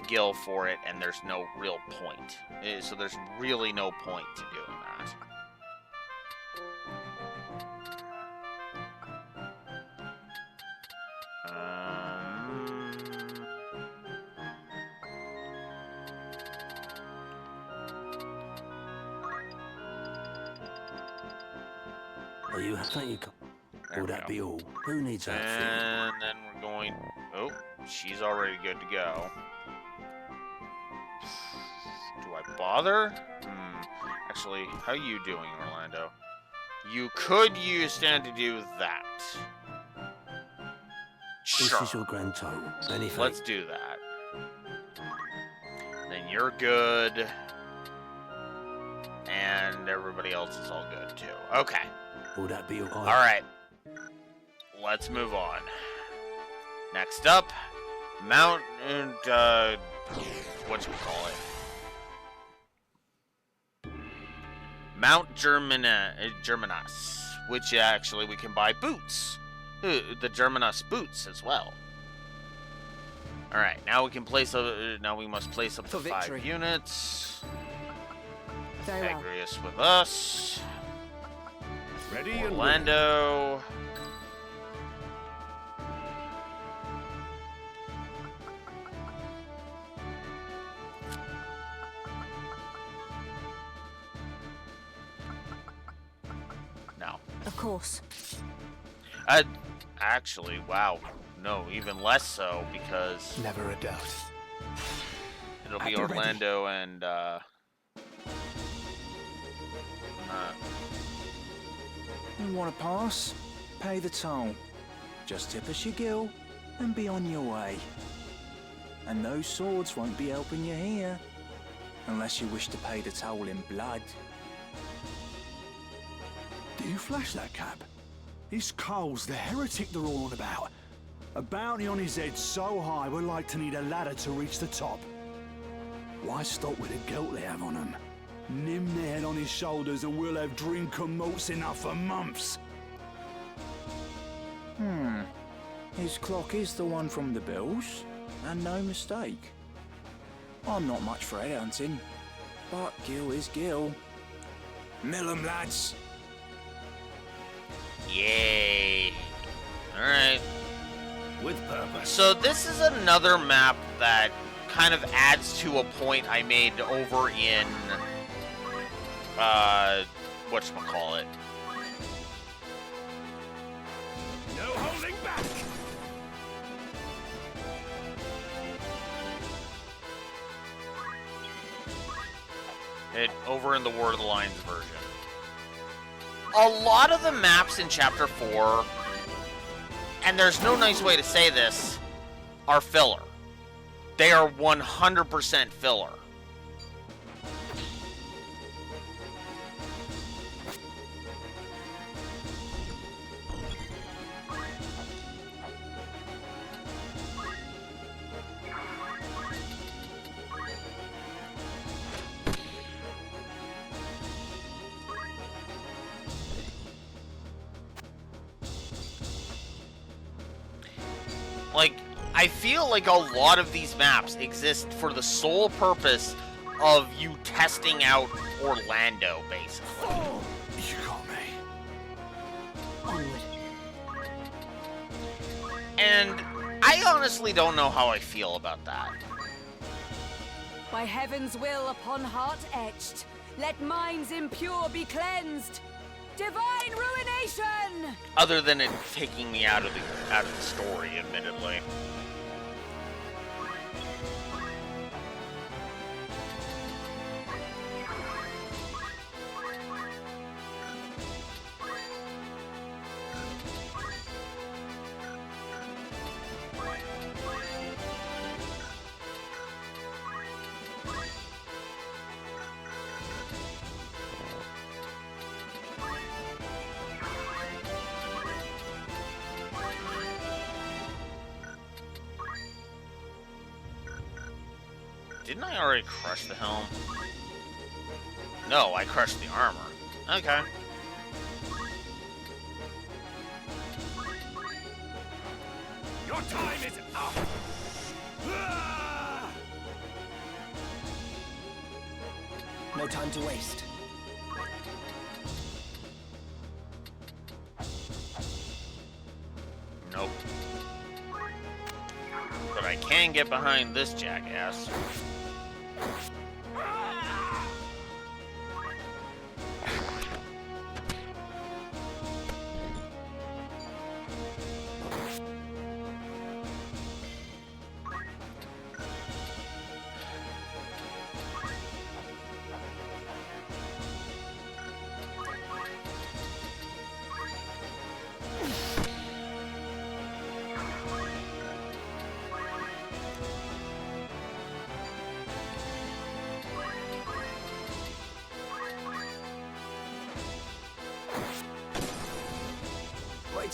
gil for it, and there's no real point. So there's really no point to doing that. Are you? Thank you. There Will we that go. be all? Who needs that? And then we're going... Oh, she's already good to go. Do I bother? Actually, how are you doing, Orlando? You could stand to do that. This Sure. is your grand total. Anything? Let's do that. Then you're good. And everybody else is all good, too. Okay. Will that be all? Alright. Let's move on. Next up, Mount... whatchamacallit? Mount Germanus, which actually we can buy boots. The Germanus boots as well. Alright, now we can place now we must place up to 5 units. Very well. Agrius with us. Ready Orlando. No. Of course. Actually, wow. No, even less so, because... Never a doubt. It'll I'll be be ready. Orlando and, You want to pass? Pay the toll. Just tip us your gill and be on your way. And those swords won't be helping you here, unless you wish to pay the toll in blood. Do you flash that, Cap? It's Coles, the heretic they're all on about. A bounty on his head so high we're like to need a ladder to reach the top. Why stop with the guilt they have on him? Nim their head on his shoulders and we'll have drink and malts enough for months. His clock is the one from the bills, and no mistake. I'm not much for headhunting, but Gil is Gil. Mill 'em, lads! Yay. Alright. With purpose. So this is another map that kind of adds to a point I made over in, whatchamacallit. No holding back. Over in the War of the Lions version. A lot of the maps in Chapter 4, and there's no nice way to say this, are filler. They are 100% filler. Like, I feel like a lot of these maps exist for the sole purpose of you testing out Orlando, basically. You got me. Onward. And I honestly don't know how I feel about that. By heaven's will upon heart etched, let minds impure be cleansed. Divine ruination! Other than it taking me out of the story, admittedly. Didn't I already crush the helm? No, I crushed the armor. Okay. Your time is up. No time to waste. Nope. But I can get behind this jackass.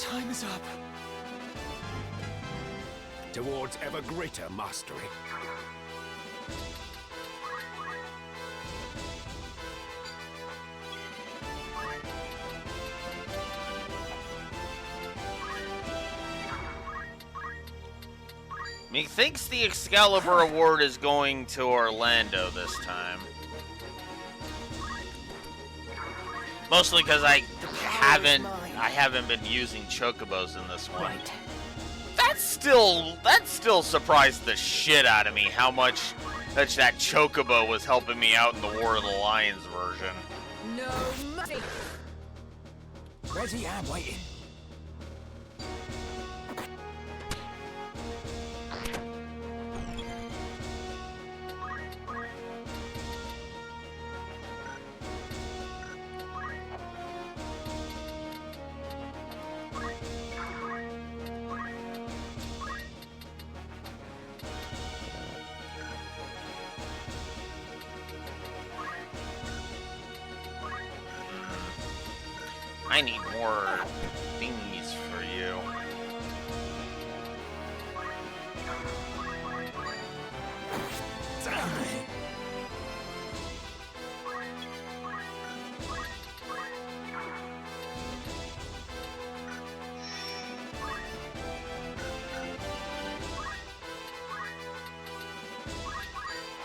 Time is up. Towards ever greater mastery. Methinks the Excalibur Award is going to Orlando this time. Mostly because I haven't been using chocobos in this one. Right. That still surprised the shit out of me how much that chocobo was helping me out in the War of the Lions version. No mercy. Ready and waiting. I need more thingies for you.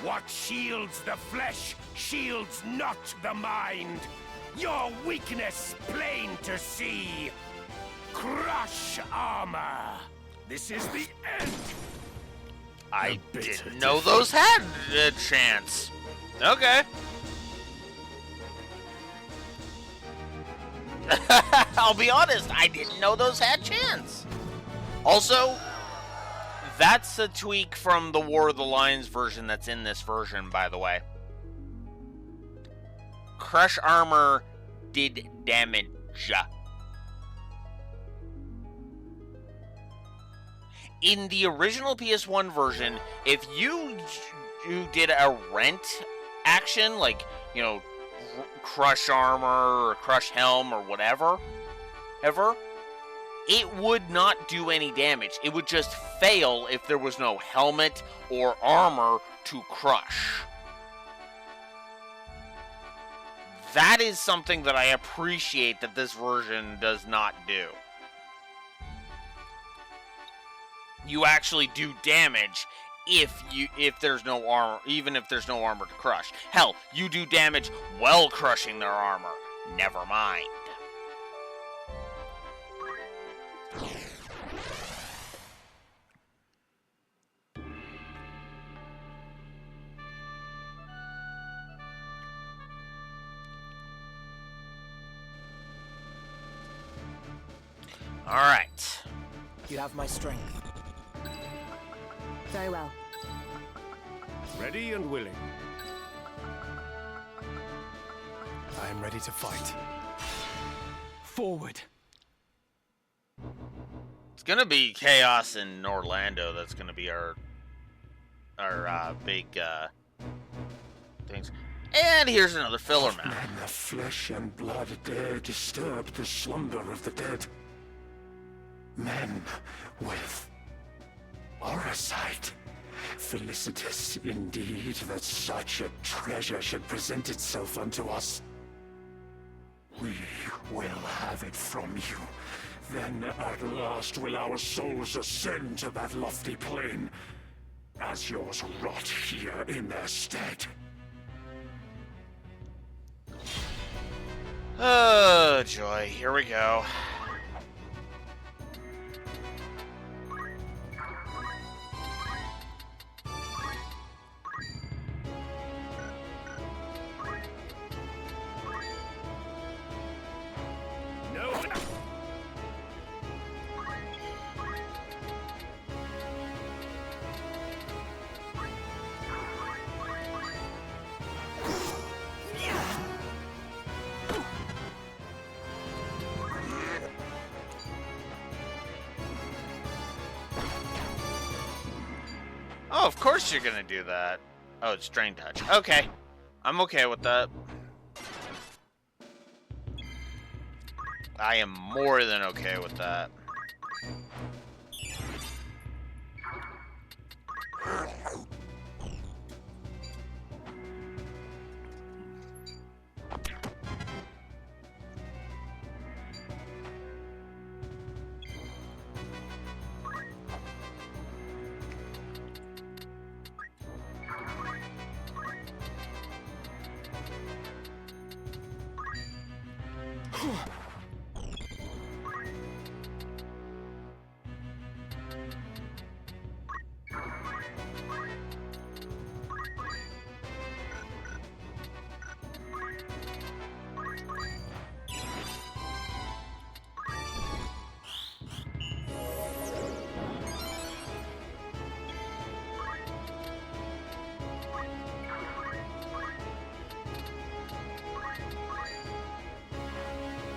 What shields the flesh shields not the mind. Your weakness plain to see. Crush armor. This is the end. I didn't know those had a chance. Okay. I'll be honest, I didn't know those had chance. Also, that's a tweak from the War of the Lions version that's in this version, by the way. Crush armor did damage. In the original PS1 version, if you did a rent action, like, you know, crush armor or crush helm or whatever, it would not do any damage. It would just fail if there was no helmet or armor to crush. That is something that I appreciate that this version does not do. You actually do damage if there's no armor, even if there's no armor to crush. Hell, you do damage while crushing their armor. Never mind. All right. You have my strength. Very well. Ready and willing. I am ready to fight. Forward. It's gonna be chaos in Orlando. That's gonna be our big things. And here's another filler map. Men of flesh and blood dare disturb the slumber of the dead. Men with orasight. Felicitous indeed that such a treasure should present itself unto us. We will have it from you. Then at last will our souls ascend to that lofty plane, as yours rot here in their stead. Oh, joy. Here we go. Oh, of course you're gonna do that. Oh, it's Drain Touch. Okay. I'm okay with that. I am more than okay with that.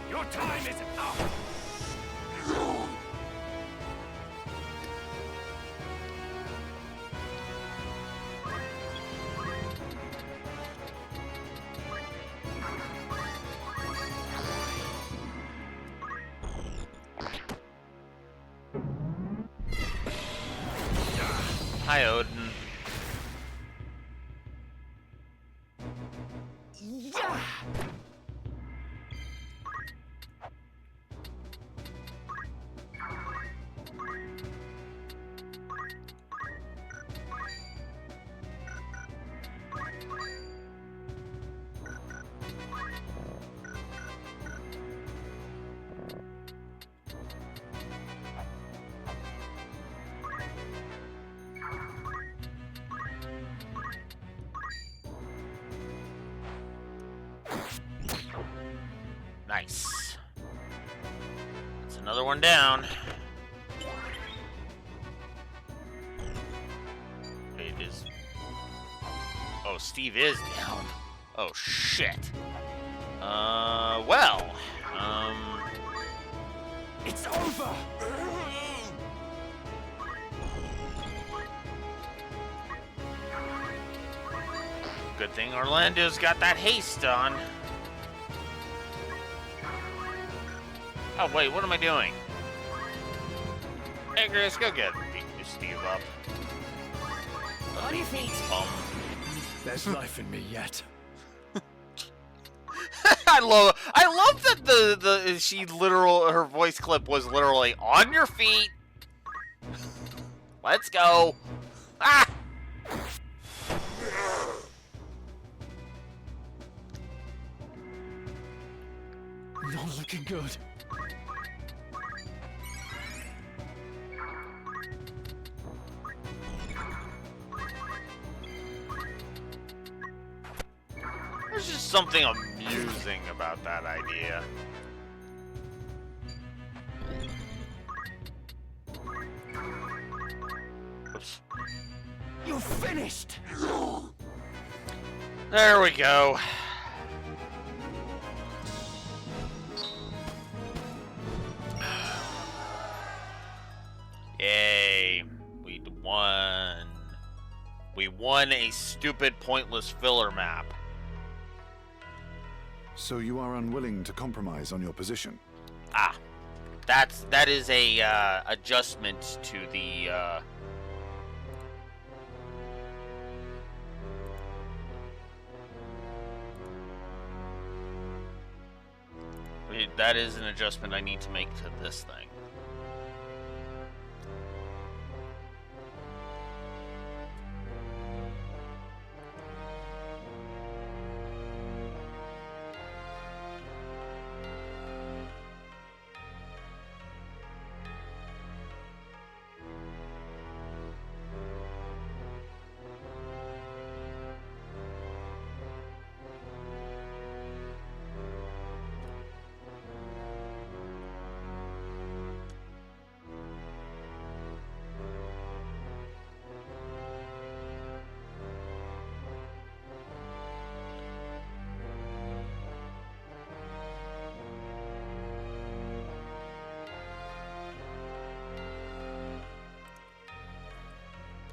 Your time is up! Hi, Odin. Nice. That's another one down. It is. Oh, Steve is down. Oh, shit. Well. It's over! Good thing Orlando's got that haste on. Oh, wait, what am I doing? Hey, Chris, go get Steve up. On your feet! There's life in me yet. I love that her voice clip was literally on your feet. Let's go. Ah! Not looking good. There's just something amusing about that idea. Oops. You're finished! There we go. Yay. We won. We won a stupid, pointless filler map. So you are unwilling to compromise on your position? Ah. That is a adjustment to the that is an adjustment I need to make to this thing.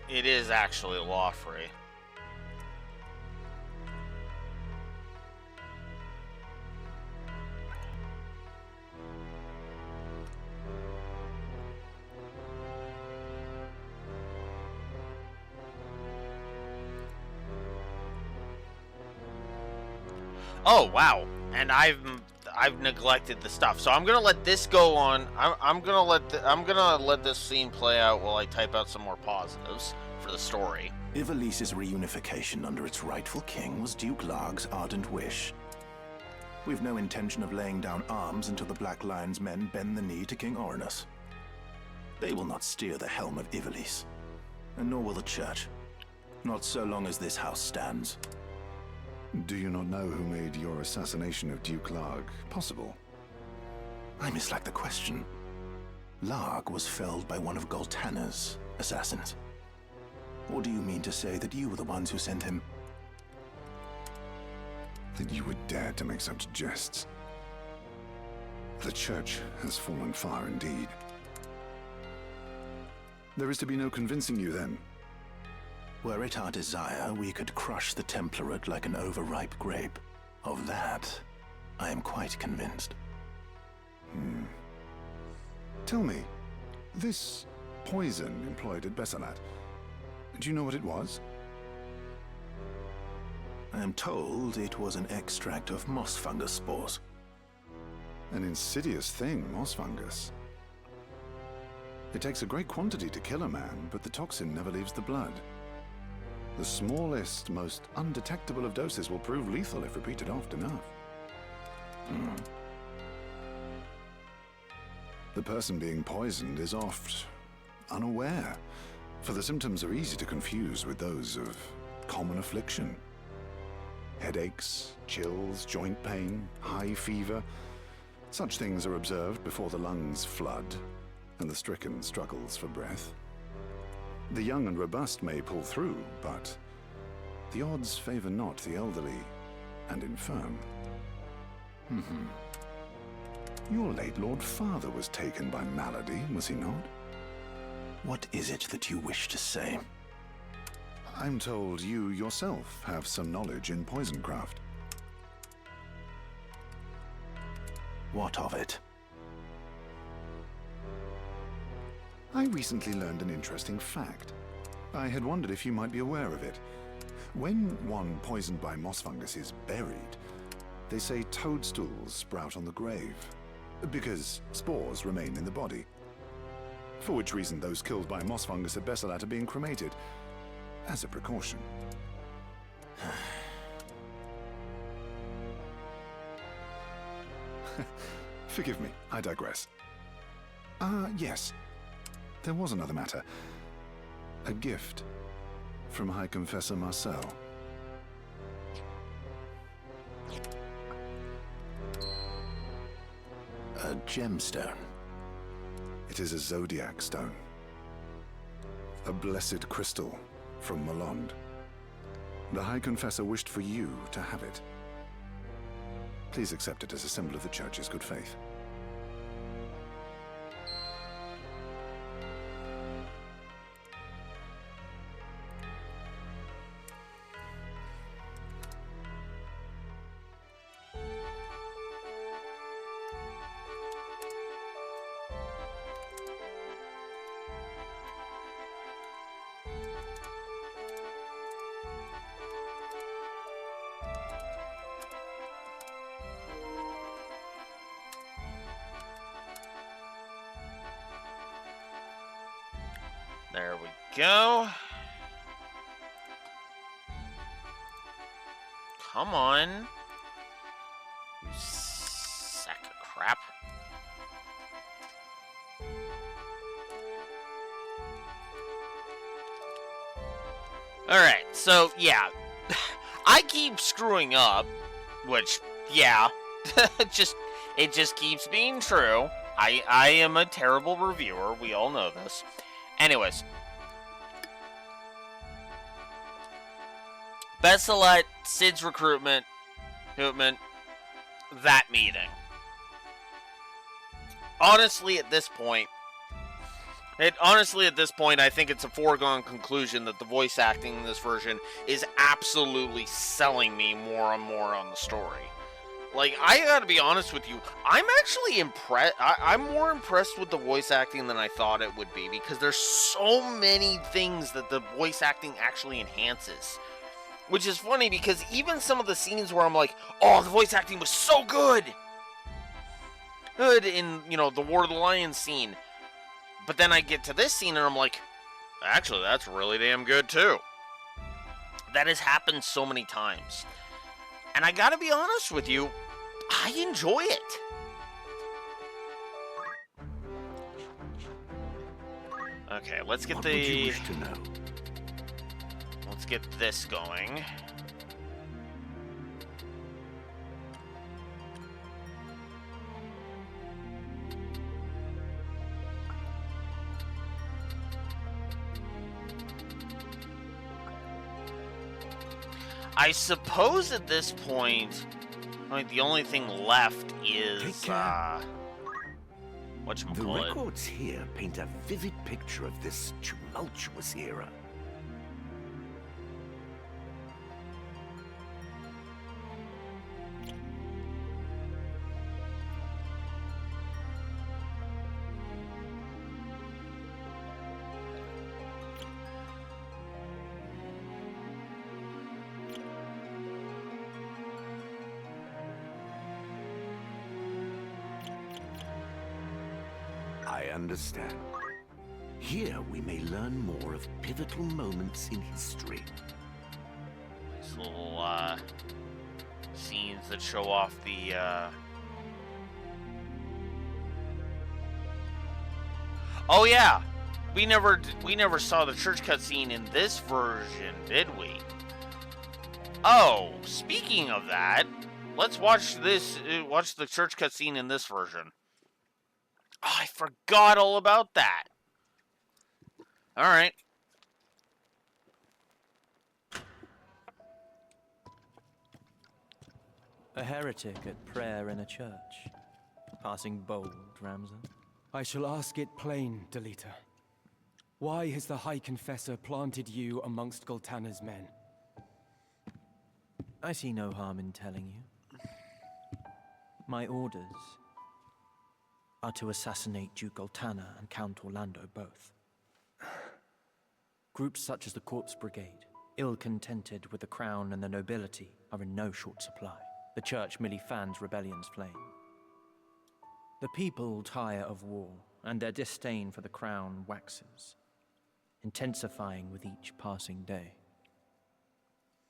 It is actually law-free. Oh, wow. And I've neglected the stuff. So I'm gonna let this go on. I'm gonna let this scene play out while I type out some more positives for the story. Ivalice's reunification under its rightful king was Duke Larg's ardent wish. We've no intention of laying down arms until the Black Lion's men bend the knee to King Orinus. They will not steer the helm of Ivalice, and nor will the Church. Not so long as this house stands. Do you not know who made your assassination of Duke Larg possible? I mislike the question. Larg was felled by one of Goltana's assassins. Or do you mean to say that you were the ones who sent him? That you would dare to make such jests. The Church has fallen far indeed. There is to be no convincing you, then. Were it our desire, we could crush the Templarate like an overripe grape. Of that, I am quite convinced. Tell me, this poison employed at Bessalat, do you know what it was? I am told it was an extract of moss fungus spores. An insidious thing, moss fungus. It takes a great quantity to kill a man, but the toxin never leaves the blood. The smallest, most undetectable of doses will prove lethal if repeated often enough. The person being poisoned is oft unaware, for the symptoms are easy to confuse with those of common affliction. Headaches, chills, joint pain, high fever. Such things are observed before the lungs flood and the stricken struggles for breath. The young and robust may pull through, but the odds favor not the elderly and infirm. Your late Lord Father was taken by malady, was he not? What is it that you wish to say? I'm told you yourself have some knowledge in poisoncraft. What of it? I recently learned an interesting fact. I had wondered if you might be aware of it. When one poisoned by moss fungus is buried, they say toadstools sprout on the grave, because spores remain in the body. For which reason those killed by moss fungus at Bessalat are being cremated, as a precaution. Forgive me, I digress. Yes. There was another matter. A gift from High Confessor Marcel. A gemstone. It is a zodiac stone. A blessed crystal from Malond. The High Confessor wished for you to have it. Please accept it as a symbol of the Church's good faith. There we go. Come on. You sack of crap. Alright, so, yeah. I keep screwing up, which, yeah. it just keeps being true. I am a terrible reviewer. We all know this. Anyways. Bessalat, Sid's recruitment, that meeting. Honestly, at this point, I think it's a foregone conclusion that the voice acting in this version is absolutely selling me more and more on the story. Like, I gotta be honest with you, I'm actually impressed. I'm more impressed with the voice acting than I thought it would be, because there's so many things that the voice acting actually enhances. Which is funny because even some of the scenes where I'm like, oh, the voice acting was so good! Good in, you know, the War of the Lions scene. But then I get to this scene and I'm like, actually, that's really damn good too. That has happened so many times. And I gotta be honest with you, I enjoy it. Okay, let's get What would you wish to know? Let's get this going. I suppose at this point, like, the only thing left is, whatchamacallit? The records here paint a vivid picture of this tumultuous era. I understand. Here we may learn more of pivotal moments in history. Nice little scenes that show off the Oh yeah, we never saw the church cutscene in this version, did we? Oh, speaking of that, let's watch this. Watch the church cutscene in this version. Oh, I forgot all about that. All right. A heretic at prayer in a church. Passing bold, Ramza. I shall ask it plain, Delita. Why has the High Confessor planted you amongst Goltana's men? I see no harm in telling you. My orders are to assassinate Duke Goltana and Count Orlando both. Groups such as the Corpse Brigade, ill-contented with the crown and the nobility, are in no short supply. The Church merely fans rebellion's flame. The people tire of war, and their disdain for the crown waxes, intensifying with each passing day.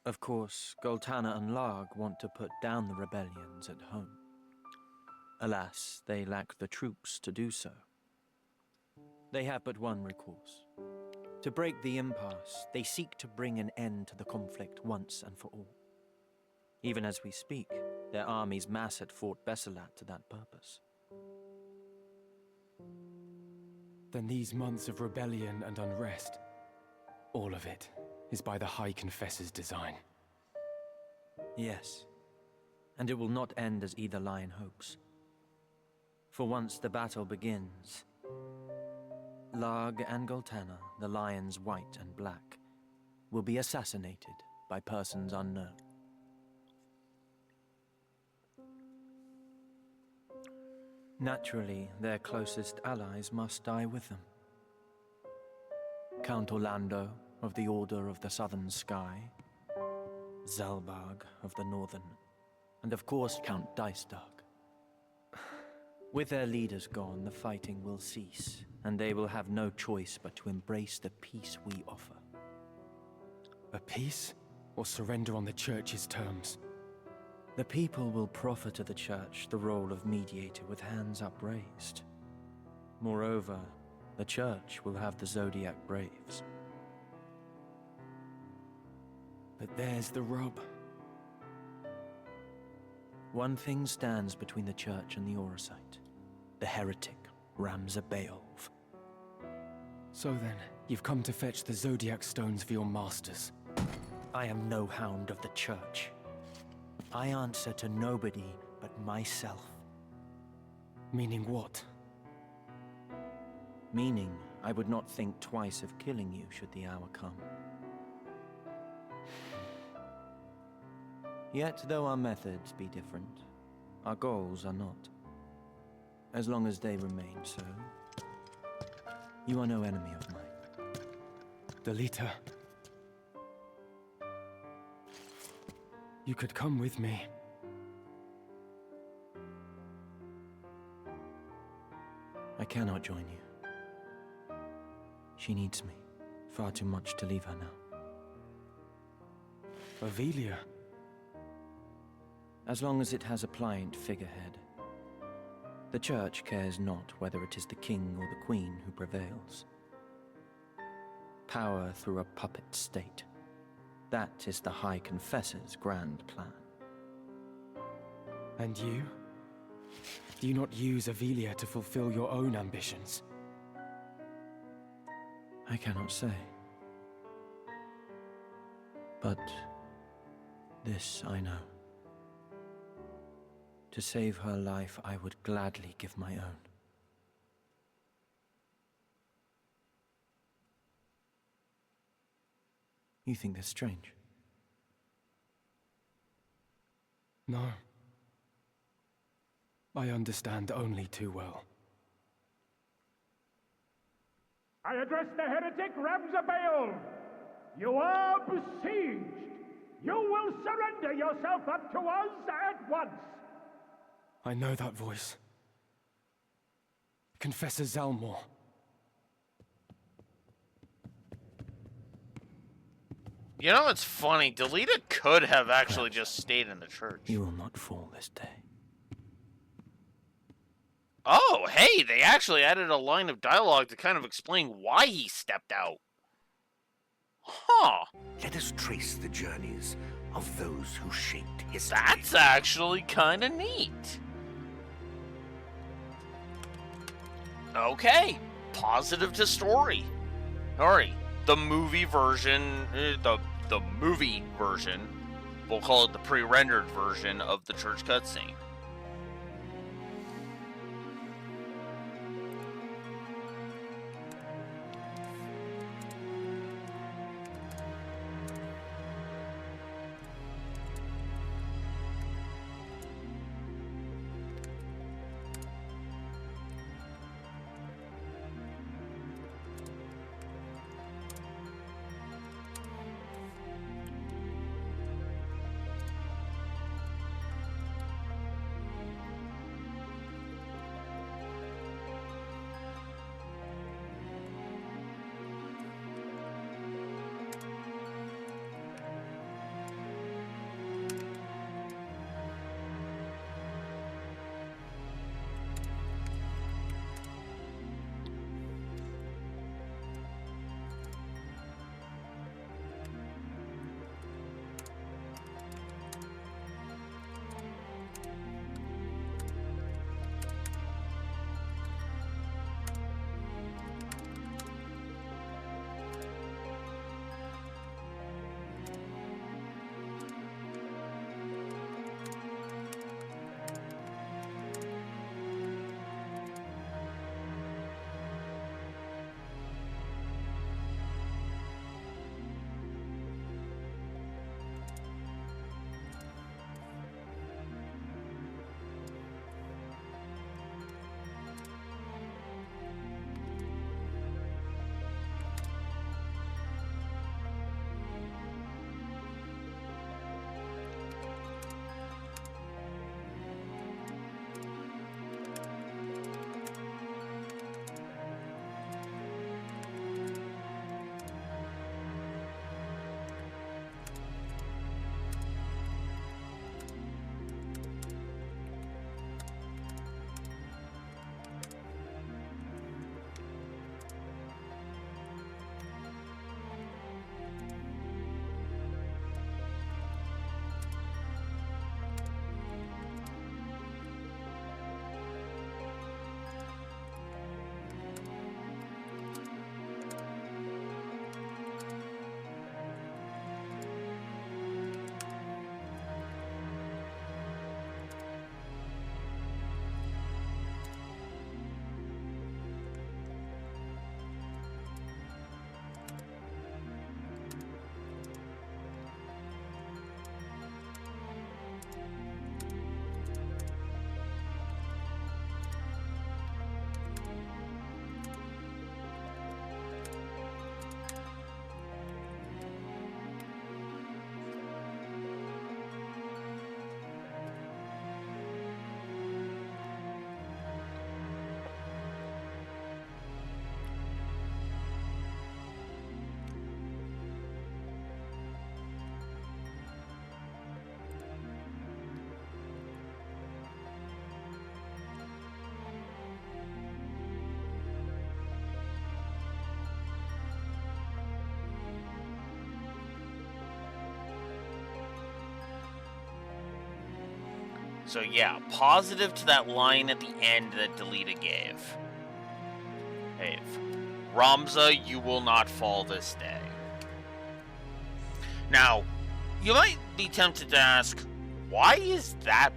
Of course, Goltana and Larg want to put down the rebellions at home. Alas, they lack the troops to do so. They have but one recourse. To break the impasse, they seek to bring an end to the conflict once and for all. Even as we speak, their armies mass at Fort Besselat to that purpose. Then these months of rebellion and unrest, all of it is by the High Confessor's design. Yes, and it will not end as either lion hopes. For once the battle begins, Larg and Goltana, the lions white and black, will be assassinated by persons unknown. Naturally, their closest allies must die with them. Count Orlando of the Order of the Southern Sky, Zalbarg of the Northern, and of course Count Dystark. With their leaders gone, the fighting will cease, and they will have no choice but to embrace the peace we offer. A peace, or surrender on the Church's terms? The people will proffer to the Church the role of mediator with hands upraised. Moreover, the Church will have the Zodiac Braves. But there's the rub. One thing stands between the Church and the Orosite. The heretic, Ramza Beowulf. So then, you've come to fetch the Zodiac Stones for your masters. I am no hound of the Church. I answer to nobody but myself. Meaning what? Meaning, I would not think twice of killing you should the hour come. Yet, though our methods be different, our goals are not. As long as they remain so, you are no enemy of mine. Delita. You could come with me. I cannot join you. She needs me. Far too much to leave her now. Avelia? As long as it has a pliant figurehead. The Church cares not whether it is the king or the queen who prevails. Power through a puppet state. That is the High Confessor's grand plan. And you? Do you not use Ivalice to fulfill your own ambitions? I cannot say. But this I know. To save her life, I would gladly give my own. You think this strange? No. I understand only too well. I address the heretic Ramzabael. You are besieged. You will surrender yourself up to us at once. I know that voice. Confessor Zalmor. You know, it's funny. Delita could have actually just stayed in the church. You will not fall this day. Oh, hey, they actually added a line of dialogue to kind of explain why he stepped out. Huh. Let us trace the journeys of those who shaped history. That's actually kind of neat. Okay, positive to story. Alright, the movie version, the movie version, we'll call it the pre-rendered version of the church cutscene. So yeah, positive to that line at the end that Delita gave. Ave. Ramza, you will not fall this day. Now, you might be tempted to ask, why is that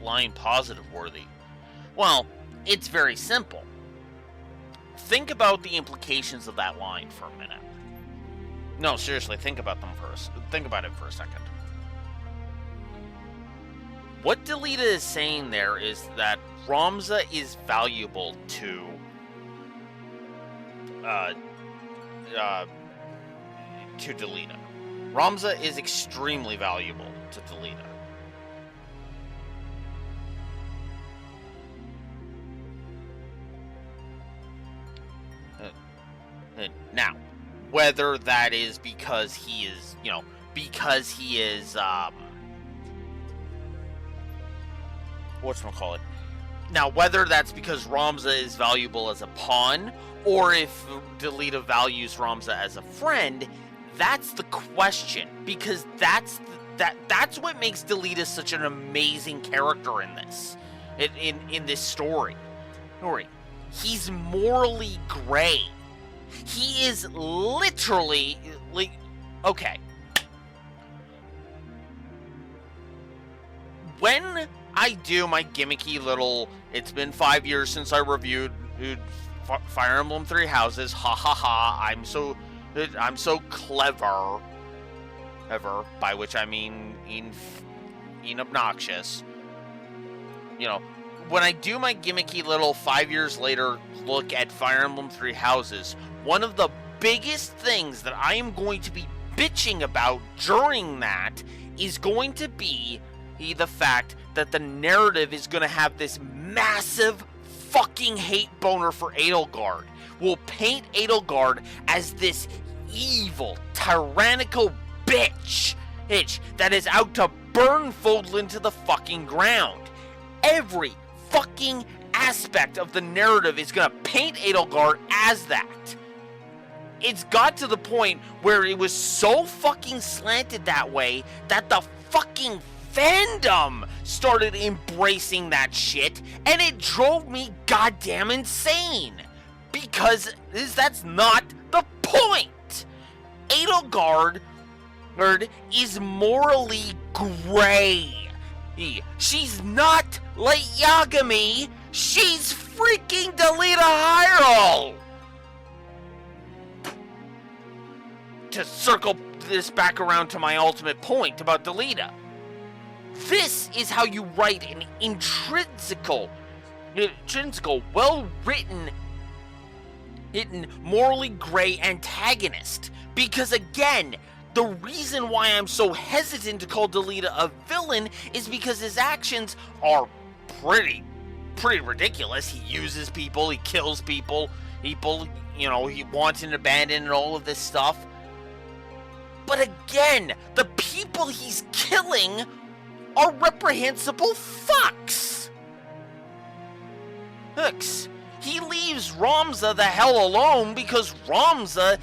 line positive worthy? Well, it's very simple. Think about the implications of that line for a minute. No, seriously, think about them first. Think about it for a second. What Delita is saying there is that Ramza is valuable to Delita. Ramza is extremely valuable to Delita. Now, whether that is because he is, whatchamacallit? Now, whether that's because Ramza is valuable as a pawn, or if Delita values Ramza as a friend, that's the question. Because that's what makes Delita such an amazing character in this, in this story. He's morally gray. He is literally, like, okay. When I do my gimmicky little, it's been 5 years since I reviewed Fire Emblem Three Houses, ha ha ha, I'm so clever, ever, by which I mean in obnoxious. When I do my gimmicky little 5 years later look at Fire Emblem Three Houses, one of the biggest things that I am going to be bitching about during that is going to be the fact that the narrative is going to have this massive fucking hate boner for Edelgard. We'll paint Edelgard as this evil, tyrannical bitch that is out to burn Fodlan to the fucking ground. Every fucking aspect of the narrative is going to paint Edelgard as that. It's got to the point where it was so fucking slanted that way that the fucking fandom started embracing that shit, and it drove me goddamn insane. Because that's not the point. Edelgard is morally gray. She's not like Yagami. She's freaking Delita Hyrule. To circle this back around to my ultimate point about Delita. This is how you write an intrinsical, well-written, morally gray antagonist. Because again, the reason why I'm so hesitant to call Delita a villain is because his actions are pretty ridiculous. He uses people, he kills people, he wants and abandoned and all of this stuff. But again, the people he's killing are reprehensible fucks. He leaves Ramza the hell alone because Ramza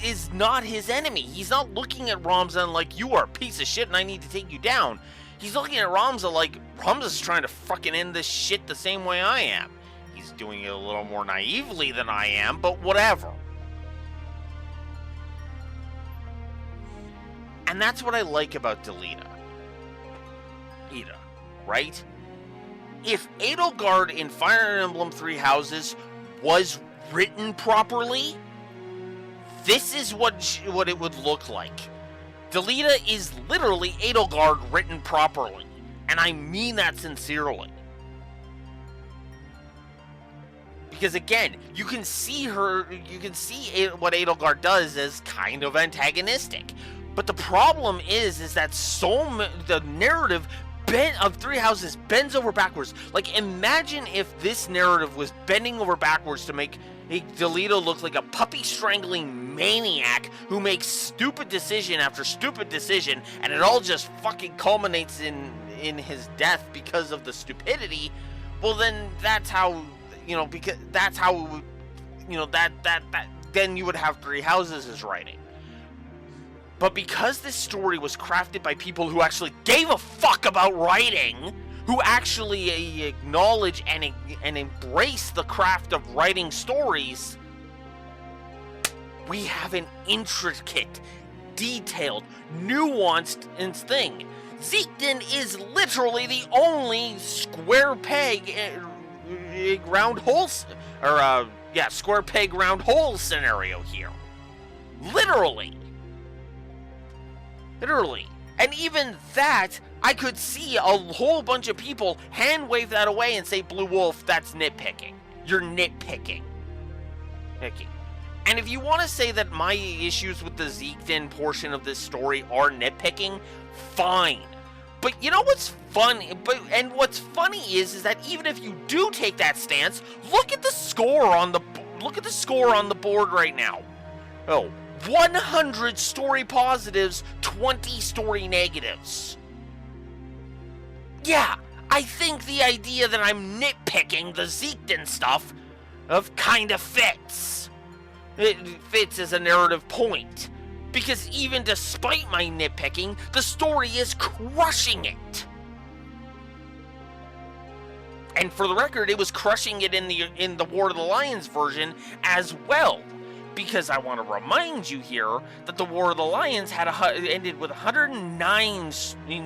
is not his enemy. He's not looking at Ramza and like, you are a piece of shit and I need to take you down. He's looking at Ramza like, Ramza's trying to fucking end this shit the same way I am. He's doing it a little more naively than I am, but whatever. And that's what I like about Delita. Right? If Edelgard in Fire Emblem Three Houses was written properly, this is what it would look like. Delita is literally Edelgard written properly. And I mean that sincerely. Because again, you can see what Edelgard does as kind of antagonistic. But the problem is that the narrative of Three Houses bends over backwards. Like, imagine if this narrative was bending over backwards to make Delita look like a puppy-strangling maniac who makes stupid decision after stupid decision, and it all just fucking culminates in his death because of the stupidity. Well, then that's how, because that's how, then you would have Three Houses as writing. But because this story was crafted by people who actually gave a fuck about writing, who actually acknowledge and embrace the craft of writing stories, we have an intricate, detailed, nuanced thing. Zeekden is literally the only square peg, round hole, square peg, round hole scenario here. Literally. And even that, I could see a whole bunch of people hand wave that away and say, Blue Wolf, that's nitpicking. You're nitpicking. Okay. And if you want to say that my issues with the Zeekden portion of this story are nitpicking, fine. But you know what's funny? What's funny is that even if you do take that stance, look at the score on the board right now. 100 story positives, 20 story negatives. Yeah, I think the idea that I'm nitpicking the Zeekden stuff kinda fits. It fits as a narrative point. Because even despite my nitpicking, the story is crushing it. And for the record, it was crushing it in the War of the Lions version as well. Because I want to remind you here that the War of the Lions ended with 109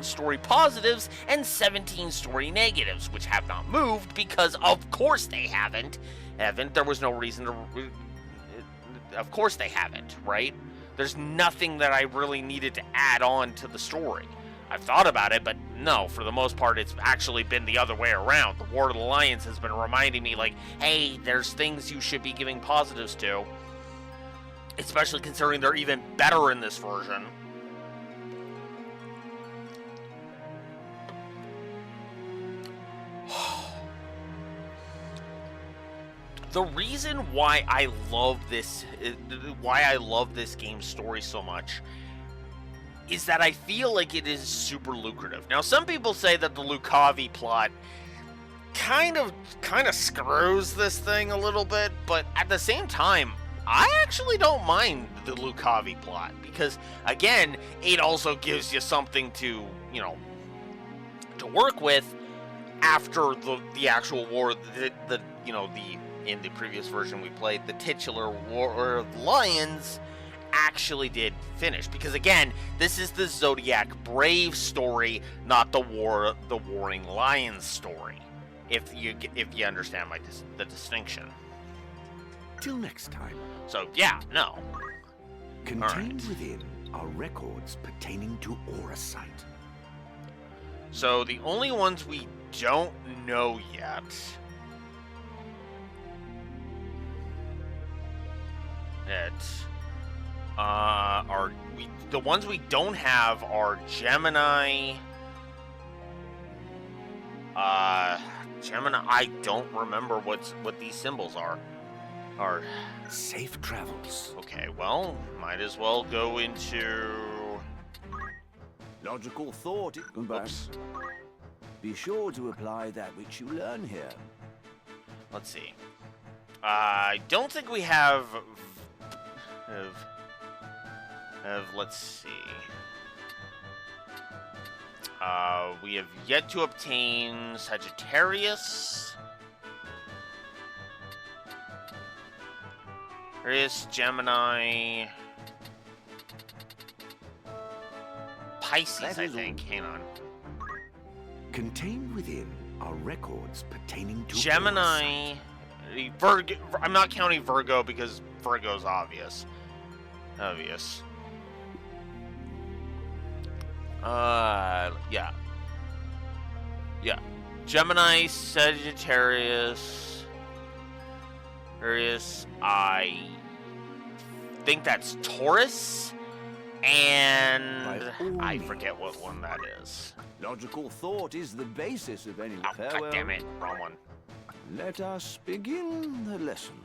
story positives and 17 story negatives, which have not moved because of course they haven't. There was no reason to... Of course they haven't, right? There's nothing that I really needed to add on to the story. I've thought about it, but no, for the most part, it's actually been the other way around. The War of the Lions has been reminding me, like, hey, there's things you should be giving positives to. Especially considering they're even better in this version. The reason why I love this game's story so much is that I feel like it is super lucrative. Now, some people say that the Lukavi plot kind of screws this thing a little bit, but at the same time, I actually don't mind the Lukavi plot because, again, it also gives you something to work with after the actual war. In the previous version we played, the titular War of the Lions actually did finish. Because again, this is the Zodiac Brave story, not the Warring Lions story. If you understand the distinction. Till next time. So yeah, no. Contained within are records pertaining to Auracite. So the only ones we don't know yet the ones we don't have are Gemini. Gemini. I don't remember what these symbols are. Safe travels. Okay, well, might as well go into logical thought. But be sure to apply that which you learn here. Let's see. I don't think we have. Let's see. We have yet to obtain Sagittarius. Gemini, Pisces, I think. Hang on. Contained within are records pertaining to Gemini, Virgo. I'm not counting Virgo because Virgo's obvious. Yeah. Gemini, Sagittarius, I think that's Taurus, and I forget what one that is. Logical thought is the basis of any farewell. God damn it, wrong one. Let us begin the lesson.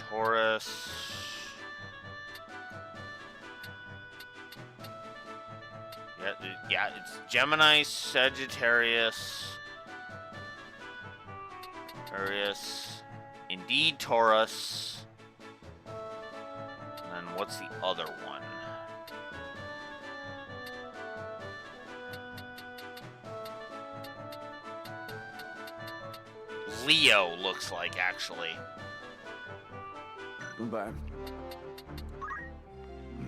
Taurus. Yeah, it's Gemini, Sagittarius. Arius. Indeed, Taurus. And then what's the other one? Leo looks like, actually. But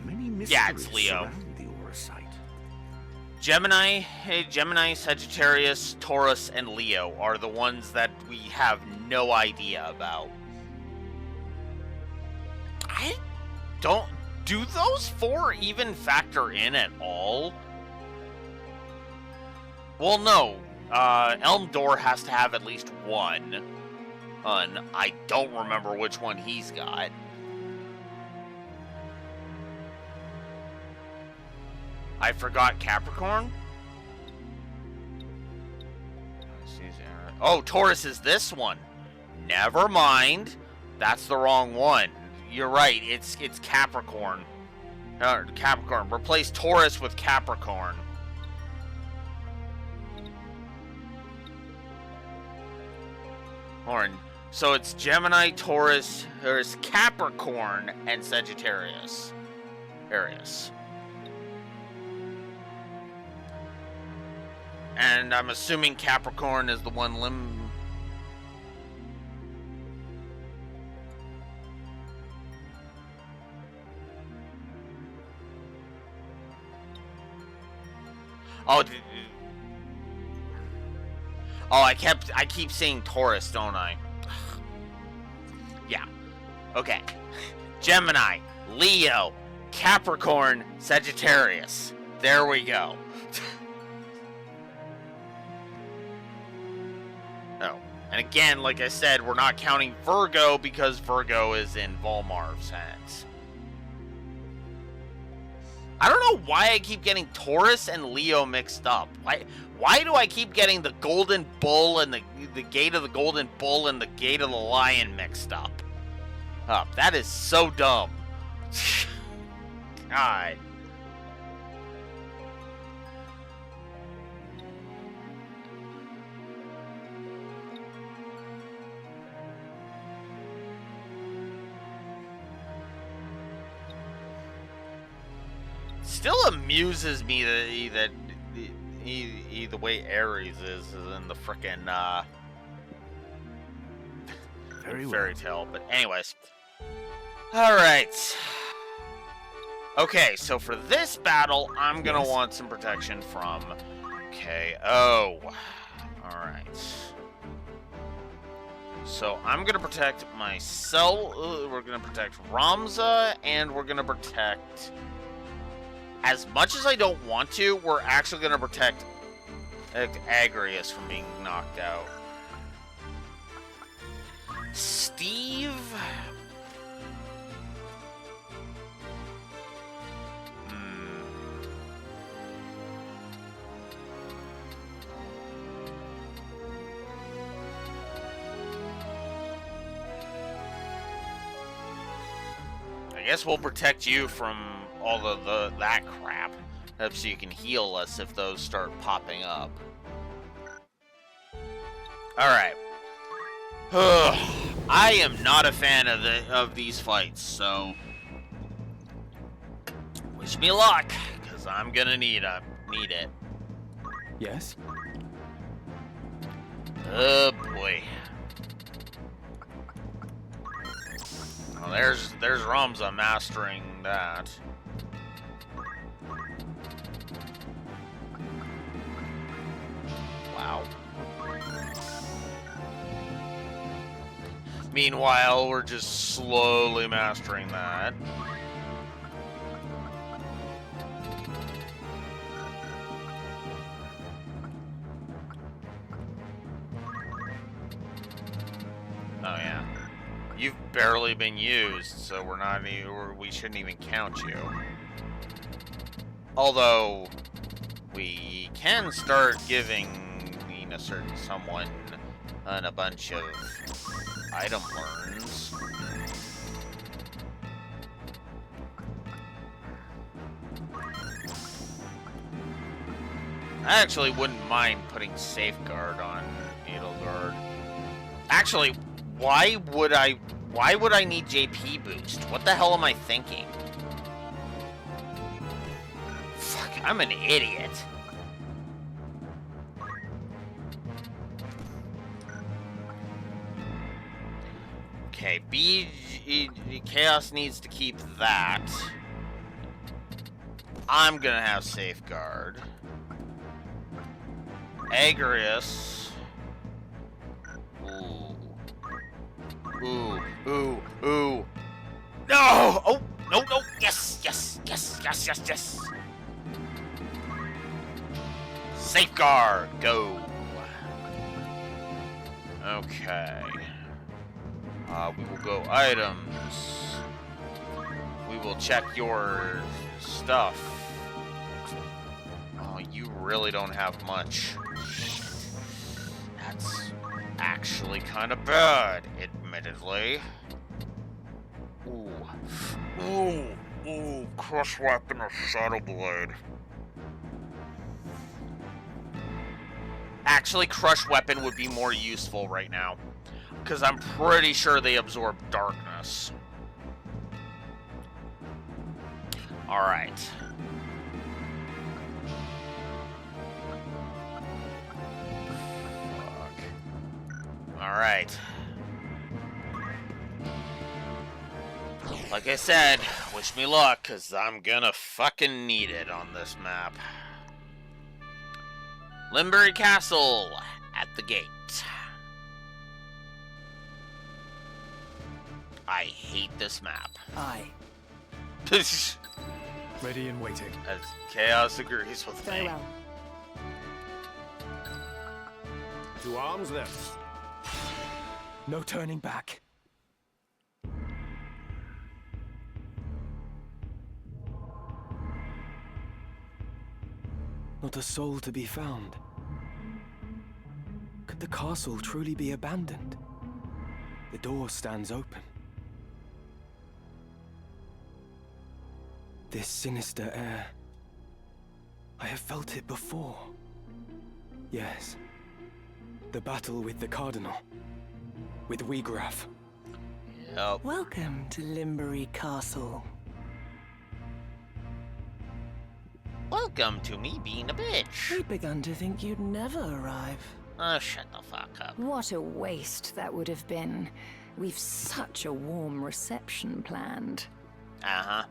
many mysteries Yeah, it's Leo. surround the Auracite. Gemini, Sagittarius, Taurus, and Leo are the ones that we have no idea about. Do those 4 even factor in at all? Well, no. Elmdor has to have at least one. I don't remember which one he's got. I forgot Capricorn? Oh, Taurus is this one. Never mind. That's the wrong one. You're right. It's Capricorn. Capricorn. Replace Taurus with Capricorn. So it's Gemini, Taurus, there's Capricorn, and Sagittarius. Arius. And I'm assuming Capricorn is the one I keep saying Taurus, don't I? Yeah. Okay. Gemini, Leo, Capricorn, Sagittarius. There we go. Oh. And again, like I said, we're not counting Virgo because Virgo is in Volmarv's hands. I don't know why I keep getting Taurus and Leo mixed up. Why do I keep getting the Golden Bull and the Gate of the Golden Bull and the Gate of the Lion mixed up? That is so dumb. God. Still amuses me that the way Ares is in the frickin' fairy tale. But anyways, all right. Okay, so for this battle, I'm gonna want some protection from KO. All right. So I'm gonna protect myself. We're gonna protect Ramza, and we're gonna protect. As much as I don't want to, we're actually going to protect Agrius from being knocked out. Steve? I guess we'll protect you from all of that crap, so you can heal us if those start popping up. All right. I am not a fan of these fights, so wish me luck, because I'm gonna need it. Yes. Oh boy. Well, there's Ramza mastering that. Wow. Meanwhile, we're just slowly mastering that. Oh yeah. You've barely been used, so we shouldn't even count you. Although we can start giving a certain someone a bunch of item learns. I actually wouldn't mind putting Safeguard on Edelgard. Actually, why would I need JP boost? What the hell am I thinking? Fuck, I'm an idiot. Okay, Chaos needs to keep that. I'm gonna have Safeguard. Agrius. Ooh. Ooh. No! Oh, no. Yes. Safeguard, go. Okay. We will go items. We will check your stuff. Oh, you really don't have much. That's actually kind of bad, admittedly. Ooh, crush weapon or shadow blade. Actually, crush weapon would be more useful right now, because I'm pretty sure they absorb darkness. Alright. Fuck. Alright. Like I said, wish me luck, because I'm gonna fucking need it on this map. Limbury Castle at the gate. I hate this map. Aye. Ready and waiting. As Chaos agrees with Very me. well. To arms then. No turning back. Not a soul to be found. Could the castle truly be abandoned? The door stands open. This sinister air. I have felt it before. Yes. The battle with the Cardinal. With Wiegraf. Yep. Welcome to Limbury Castle. Welcome to me being a bitch. We'd begun to think you'd never arrive. Oh, shut the fuck up. What a waste that would have been. We've such a warm reception planned. Uh-huh.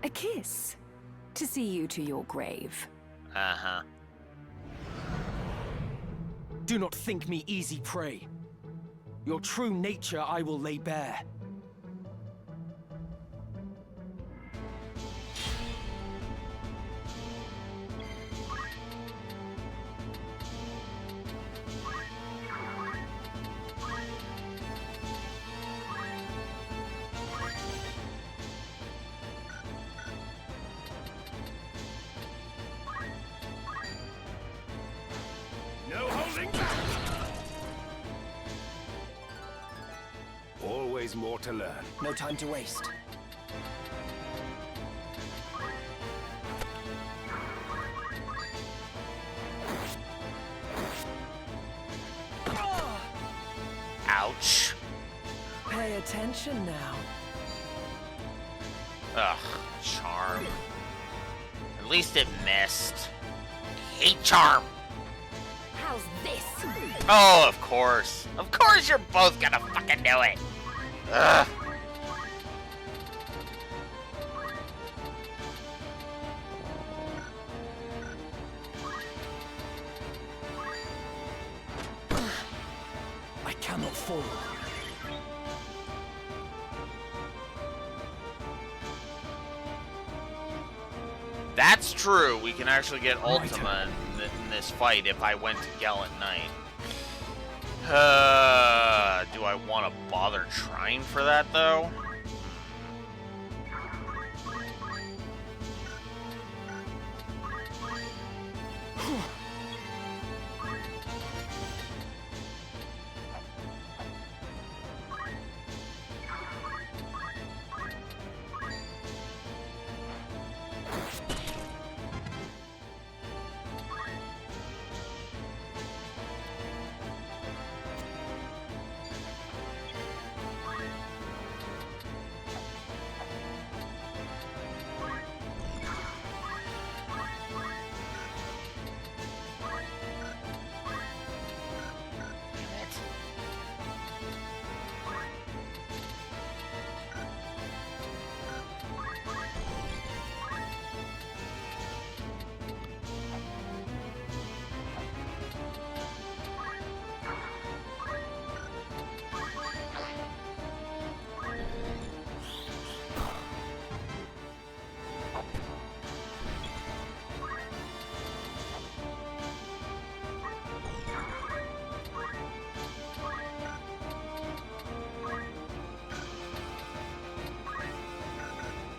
A kiss. To see you to your grave. Uh-huh. Do not think me easy prey. Your true nature I will lay bare. No holding back! Always more to learn. No time to waste. Ouch. Pay attention now. Ugh, charm. At least it missed. Hate charm. How's this? Oh, of course. Of course you're both gonna fucking do it. Ugh. I cannot fall. That's true. We can actually get Ultima in this fight if I went to Gallant Knight. Do I want to bother trying for that, though?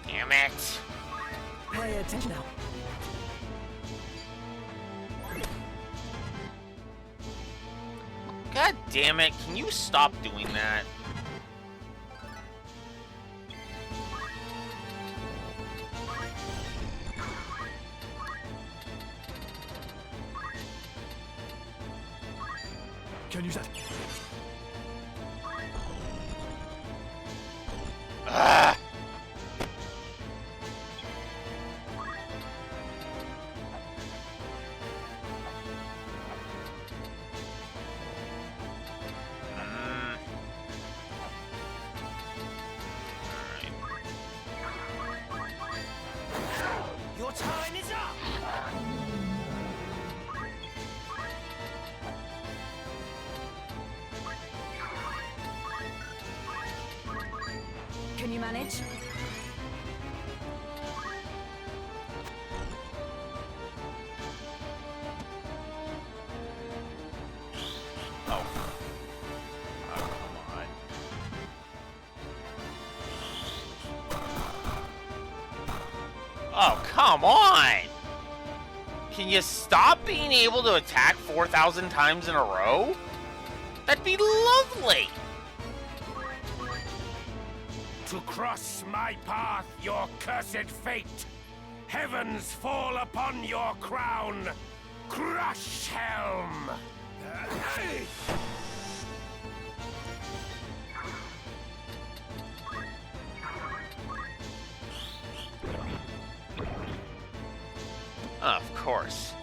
Damn it. Pay attention now. God damn it, can you stop doing that? Can you that? Ah! Your time is up! Can you manage? Oh, come on! Can you stop being able to attack 4,000 times in a row? That'd be lovely! To cross my path, your cursed fate. Heavens fall upon your crown. Crush Helm! Of course.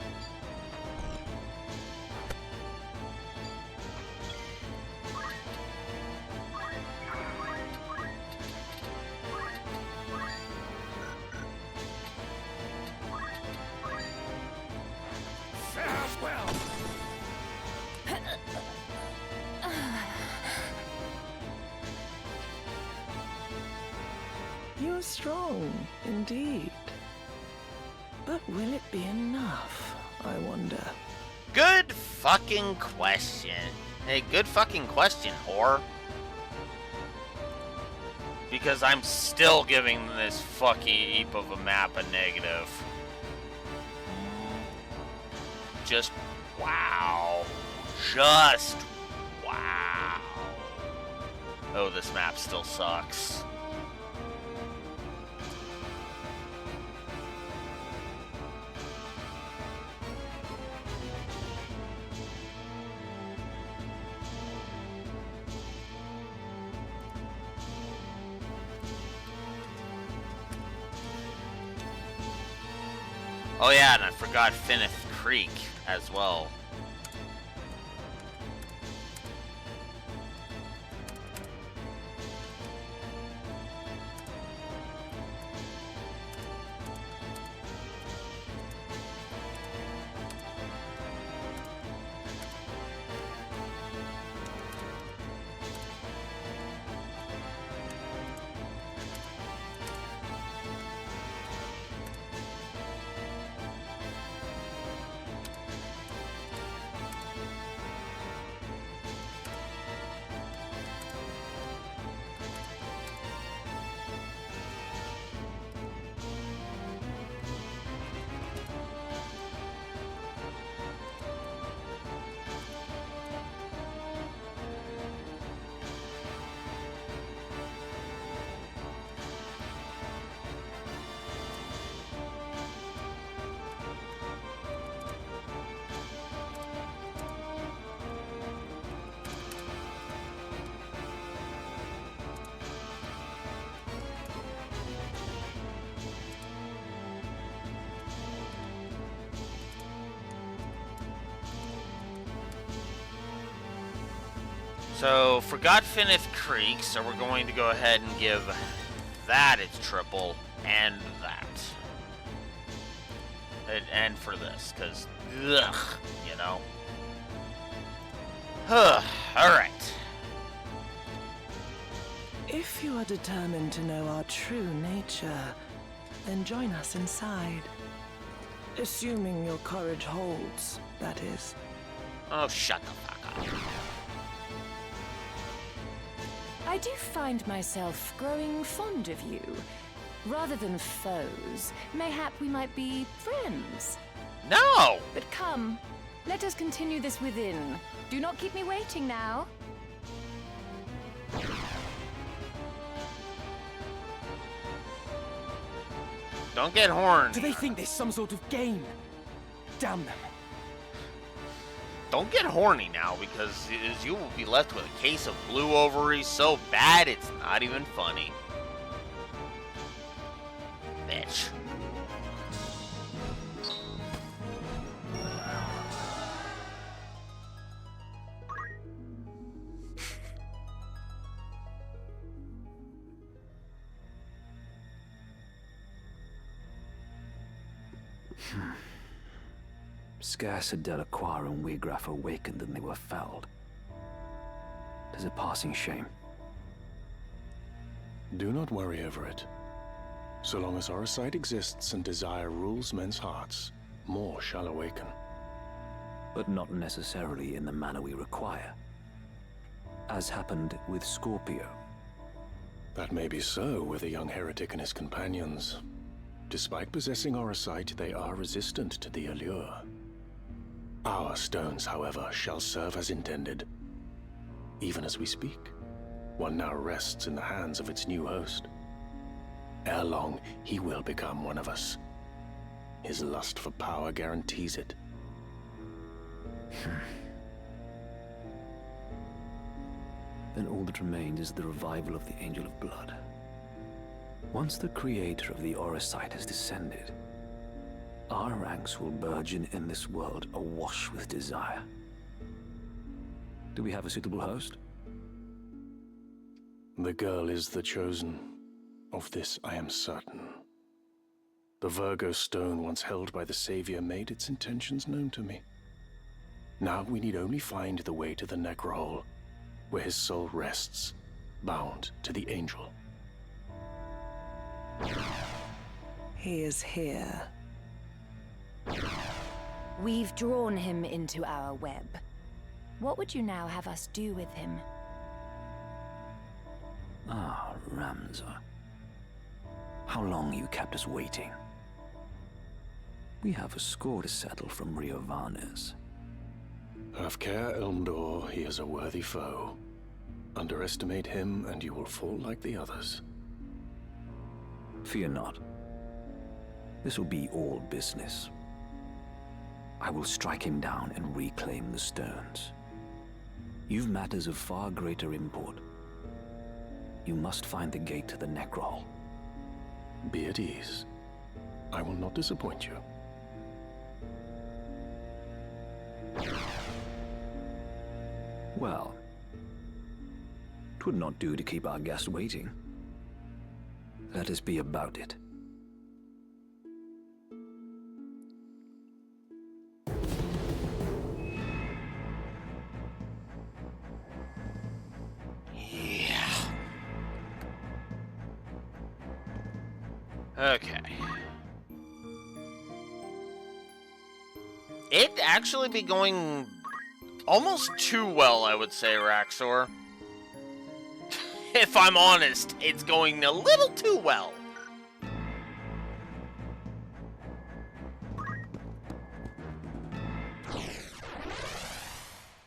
Farewell! You're strong, indeed. But will it be enough, I wonder? Good fucking question. Hey, good fucking question, whore. Because I'm still giving this fucking heap of a map a negative. Just wow. Just wow. Oh, this map still sucks. Oh yeah, and I forgot Finnith Creek as well. So, forgot Finnith Creek, so we're going to go ahead and give that its triple, and that. And for this, because, ugh, you know. Alright. If you are determined to know our true nature, then join us inside. Assuming your courage holds, that is. Oh, shut the fuck up. I do find myself growing fond of you. Rather than foes, mayhap we might be friends. No! But come, let us continue this within. Do not keep me waiting now. Don't get horned. Do they think there's some sort of game? Damn them. Don't get horny now, because you will be left with a case of blue ovaries so bad it's not even funny. Bitch. Scarce had Delacroix and Wigraf awakened than they were felled. 'Tis a passing shame. Do not worry over it. So long as our sight exists and desire rules men's hearts, more shall awaken. But not necessarily in the manner we require. As happened with Scorpio. That may be so with the young heretic and his companions. Despite possessing our sight, they are resistant to the allure. Our stones, however, shall serve as intended. Even as we speak, one now rests in the hands of its new host. Ere long, he will become one of us. His lust for power guarantees it. Then all that remains is the revival of the Angel of Blood. Once the creator of the Orosite has descended, our ranks will burgeon in this world awash with desire. Do we have a suitable host? The girl is the chosen. Of this I am certain. The Virgo stone once held by the Savior made its intentions known to me. Now we need only find the way to the Necrohole, where his soul rests, bound to the Angel. He is here. We've drawn him into our web. What would you now have us do with him? Ah, Ramza. How long you kept us waiting? We have a score to settle from Rio Varnes. Have care, Elmdor, he is a worthy foe. Underestimate him and you will fall like the others. Fear not. This will be all business. I will strike him down and reclaim the stones. You've matters of far greater import. You must find the gate to the Necrohole. Be at ease. I will not disappoint you. Well, 'twould not do to keep our guest waiting. Let us be about it. Okay. It'd actually be going almost too well, I would say, Raxor. If I'm honest, it's going a little too well.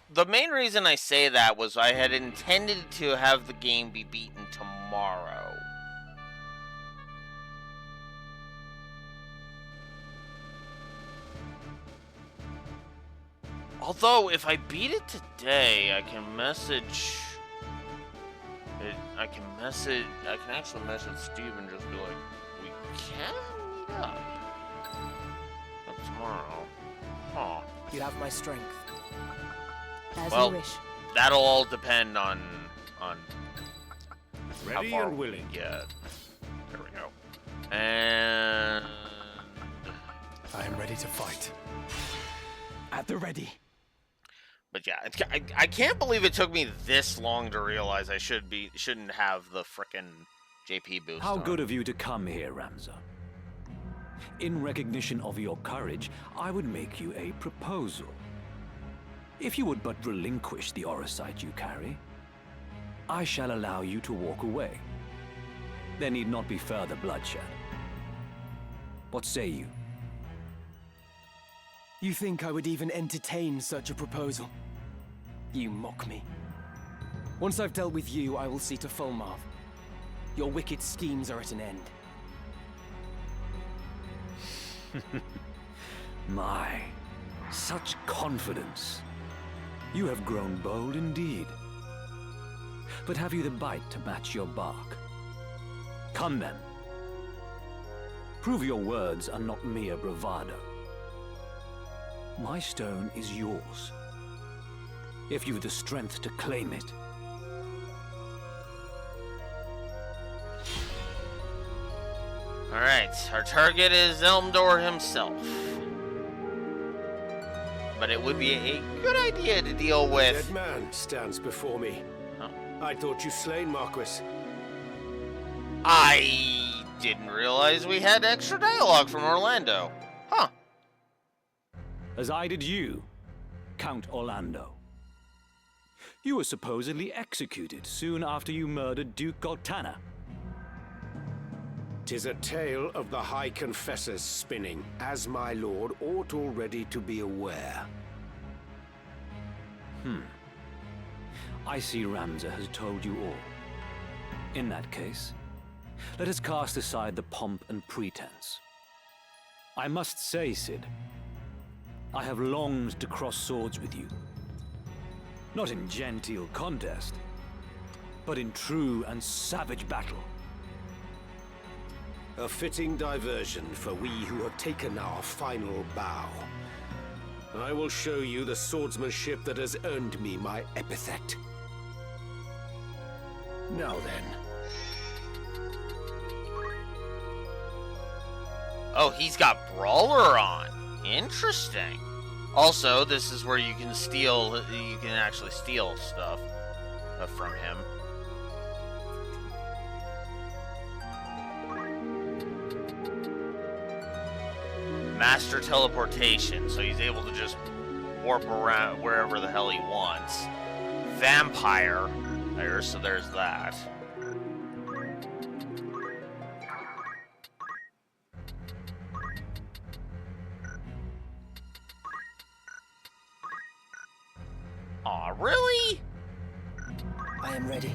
The main reason I say that was I had intended to have the game be beaten tomorrow. Although, if I beat it today, I can message... I can actually message Steve and just be like, we can meet up. But tomorrow. Huh. You have my strength. As Well, you wish. that'll all depend on Ready how far and willing. we get. There we go. And... I am ready to fight. At the ready. But yeah, I can't believe it took me this long to realize I shouldn't have the frickin' JP boost How on. good of you to come here, Ramza. In recognition of your courage, I would make you a proposal. If you would but relinquish the Orosite you carry, I shall allow you to walk away. There need not be further bloodshed. What say you? You think I would even entertain such a proposal? You mock me. Once I've dealt with you, I will see to Fulmarv. Your wicked schemes are at an end. My, such confidence. You have grown bold indeed. But have you the bite to match your bark? Come then. Prove your words are not mere bravado. My stone is yours, if you've the strength to claim it. Alright, our target is Elmdor himself. But it would be a good idea to deal with... A dead man stands before me. Oh. I thought you slain, Marquis. I didn't realize we had extra dialogue from Orlando. Huh. As I did you, Count Orlando. You were supposedly executed soon after you murdered Duke Goltana. 'Tis a tale of the High Confessor's spinning, as my lord ought already to be aware. I see Ramza has told you all. In that case, let us cast aside the pomp and pretense. I must say, Cid, I have longed to cross swords with you. Not in genteel contest, but in true and savage battle. A fitting diversion for we who have taken our final bow. I will show you the swordsmanship that has earned me my epithet. Now then. Oh, he's got Brawler on. Interesting. Also, this is where you can actually steal stuff from him. Master teleportation, so he's able to just warp around wherever the hell he wants. Vampire, so there's that. Aw, really? I am ready.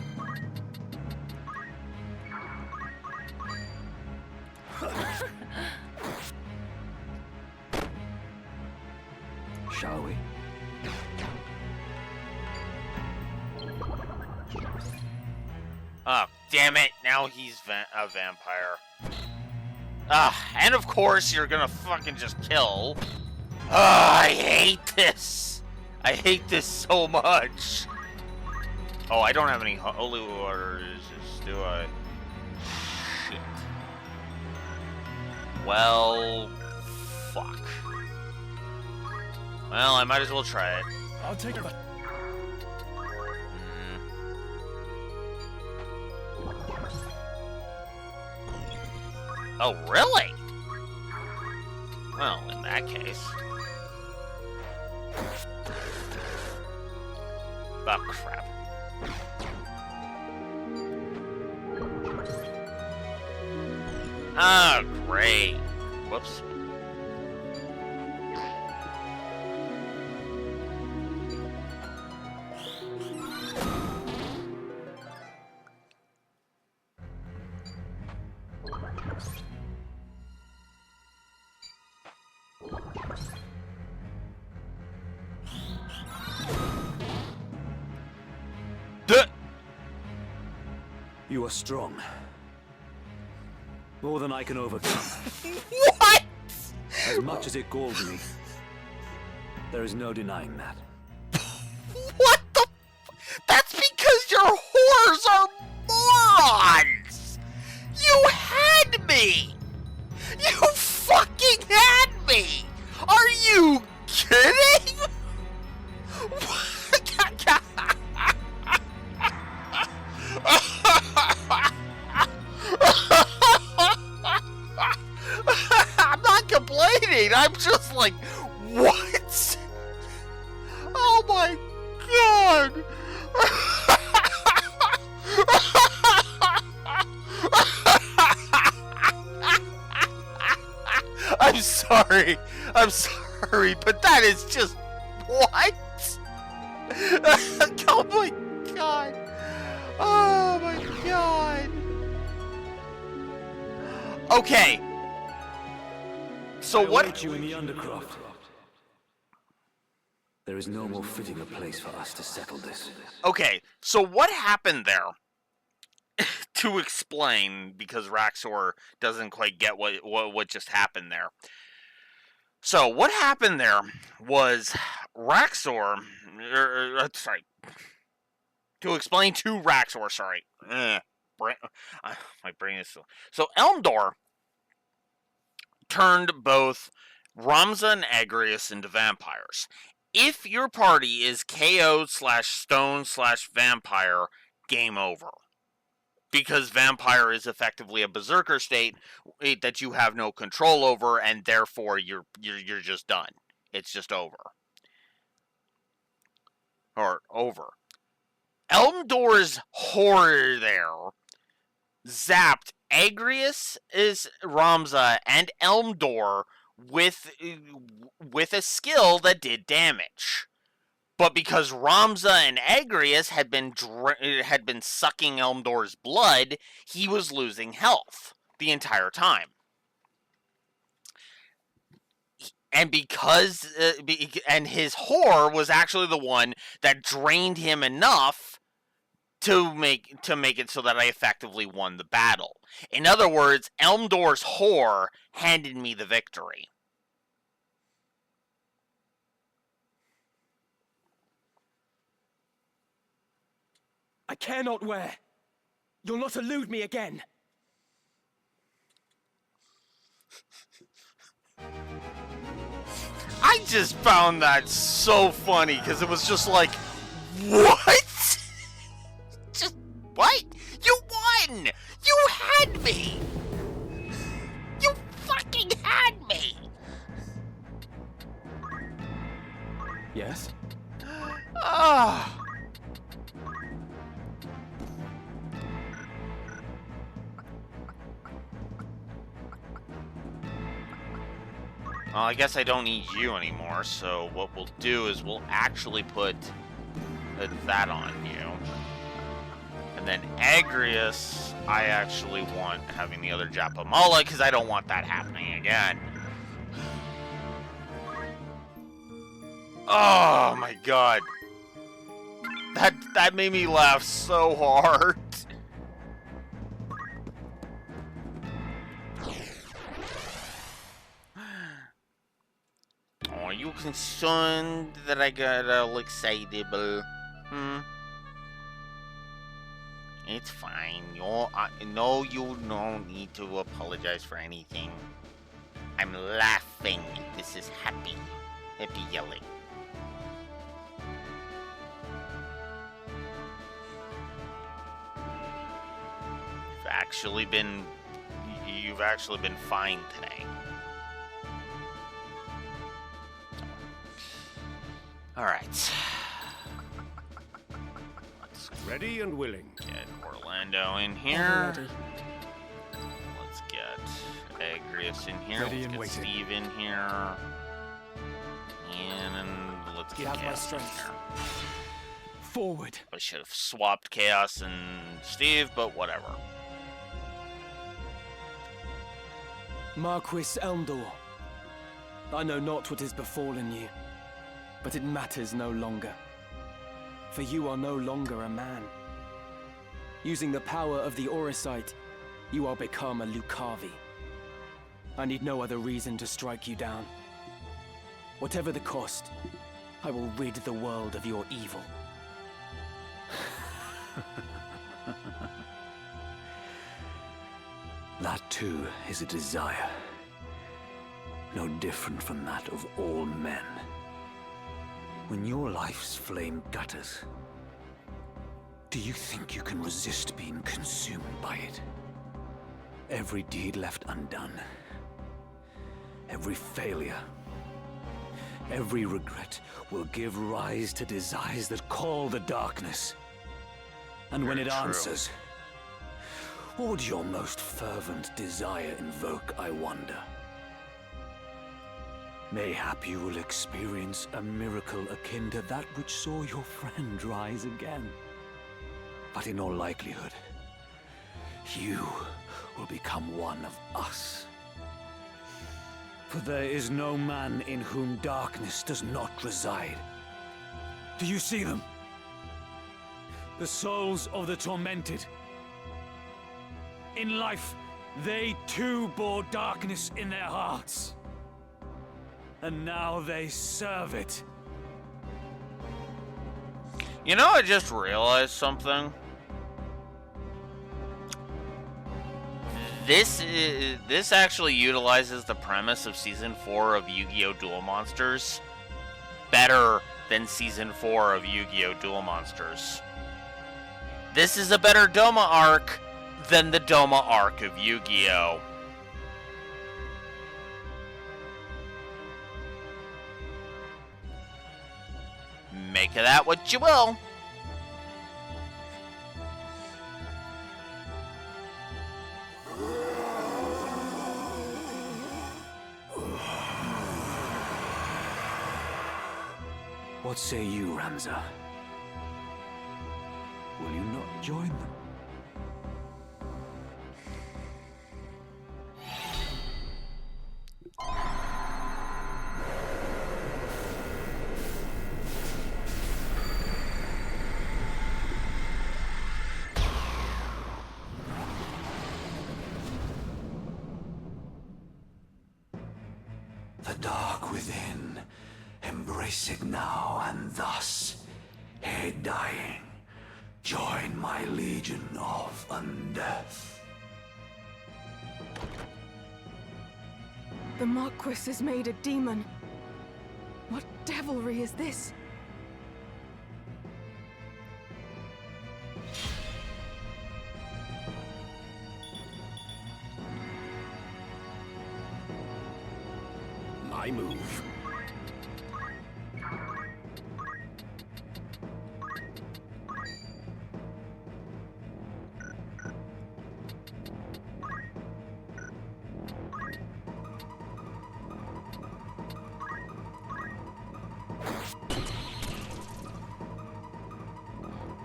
Shall we? Oh, damn it. Now he's a vampire. And of course you're gonna fucking just kill. I hate this. I hate this so much. Oh, I don't have any holy waters, do I? Shit. Well, fuck. Well, I might as well try it. I'll take it. Oh, really? Well, in that case. Oh, crap. Ah, great. Whoops. You are strong. More than I can overcome. What? As much as it galls me, there is no denying that. What the? That's because your whores are morons! You had me! You fucking had me! Are you kidding? I'm complaining. I'm just like, what? Oh my god. I'm sorry, but that is just, what? Oh my god. Oh my god. Okay. So what? Await you in the Undercroft. There is no more fitting a place for us to settle this. Okay, so what happened there? To explain, because Raxor doesn't quite get what just happened there. So what happened there was Raxor, sorry. To explain to Raxor, sorry. My brain is so Elmdor turned both Ramza and Agrius into vampires. If your party is KO/stone/vampire, game over. Because vampire is effectively a berserker state that you have no control over, and therefore you're just done. It's just over. Or over. Elmdor's horror there zapped Agrius, Ramza, and Elmdor with a skill that did damage. But because Ramza and Agrius had been sucking Elmdor's blood, he was losing health the entire time. And because and his whore was actually the one that drained him enough to make it so that I effectively won the battle. In other words, Elmdor's whore handed me the victory. I care not where. You'll not elude me again. I just found that so funny, because it was just like, what? Just, what? You won! You had me! You fucking had me! Yes? Ah. Well, I guess I don't need you anymore, so what we'll do is we'll actually put that on you. And then Agrius, I actually want having the other Japamala, because I don't want that happening again. Oh my god. That made me laugh so hard. Are you concerned that I got all excitable? It's fine. No, you don't need to apologize for anything. I'm laughing. This is happy. Happy yelling. You've actually been fine today. All right. Ready and willing. Get Orlando in here. Let's get Agrius in here. Ready Let's and get waiting. Steve in here. And let's get Get out my Chaos in strength. here. Forward. I should have swapped Chaos and Steve, but whatever. Marquis Elmdor, I know not what has befallen you, but it matters no longer. For you are no longer a man. Using the power of the Auracite, you are become a Lucavi. I need no other reason to strike you down. Whatever the cost, I will rid the world of your evil. That too is a desire, no different from that of all men. When your life's flame gutters, do you think you can resist being consumed by it? Every deed left undone, every failure, every regret will give rise to desires that call the darkness. And when it answers, what would your most fervent desire invoke, I wonder? Mayhap you will experience a miracle akin to that which saw your friend rise again. But in all likelihood, you will become one of us. For there is no man in whom darkness does not reside. Do you see them? The souls of the tormented. In life, they too bore darkness in their hearts. And now they serve it. You know, I just realized something. This actually utilizes the premise of Season 4 of Yu-Gi-Oh! Duel Monsters better than Season 4 of Yu-Gi-Oh! Duel Monsters. This is a better Doma arc than the Doma arc of Yu-Gi-Oh! Make of that what you will. What say you, Ramza? Will you not join them? The dark within, embrace it now, and thus, ere dying, join my legion of undeath. The Marquis is made a demon. What devilry is this? My move.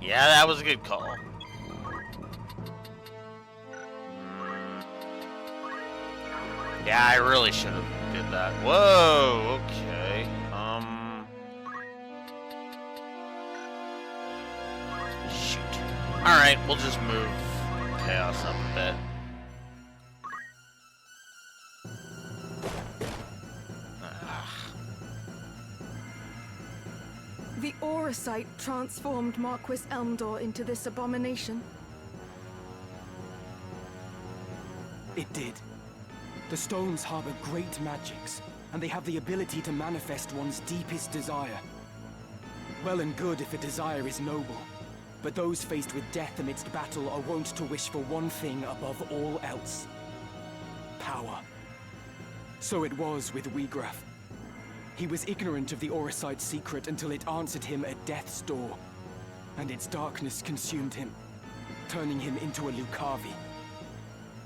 Yeah, that was a good call. Yeah, I really should have did that. Whoa, okay. Shoot. Alright, we'll just move Chaos up a bit. The Auracite transformed Marquis Elmdor into this abomination. It did. The stones harbor great magics, and they have the ability to manifest one's deepest desire. Well and good if a desire is noble, but those faced with death amidst battle are wont to wish for one thing above all else. Power. So it was with Wiegraf. He was ignorant of the Auracite's secret until it answered him at death's door, and its darkness consumed him, turning him into a Lucavi.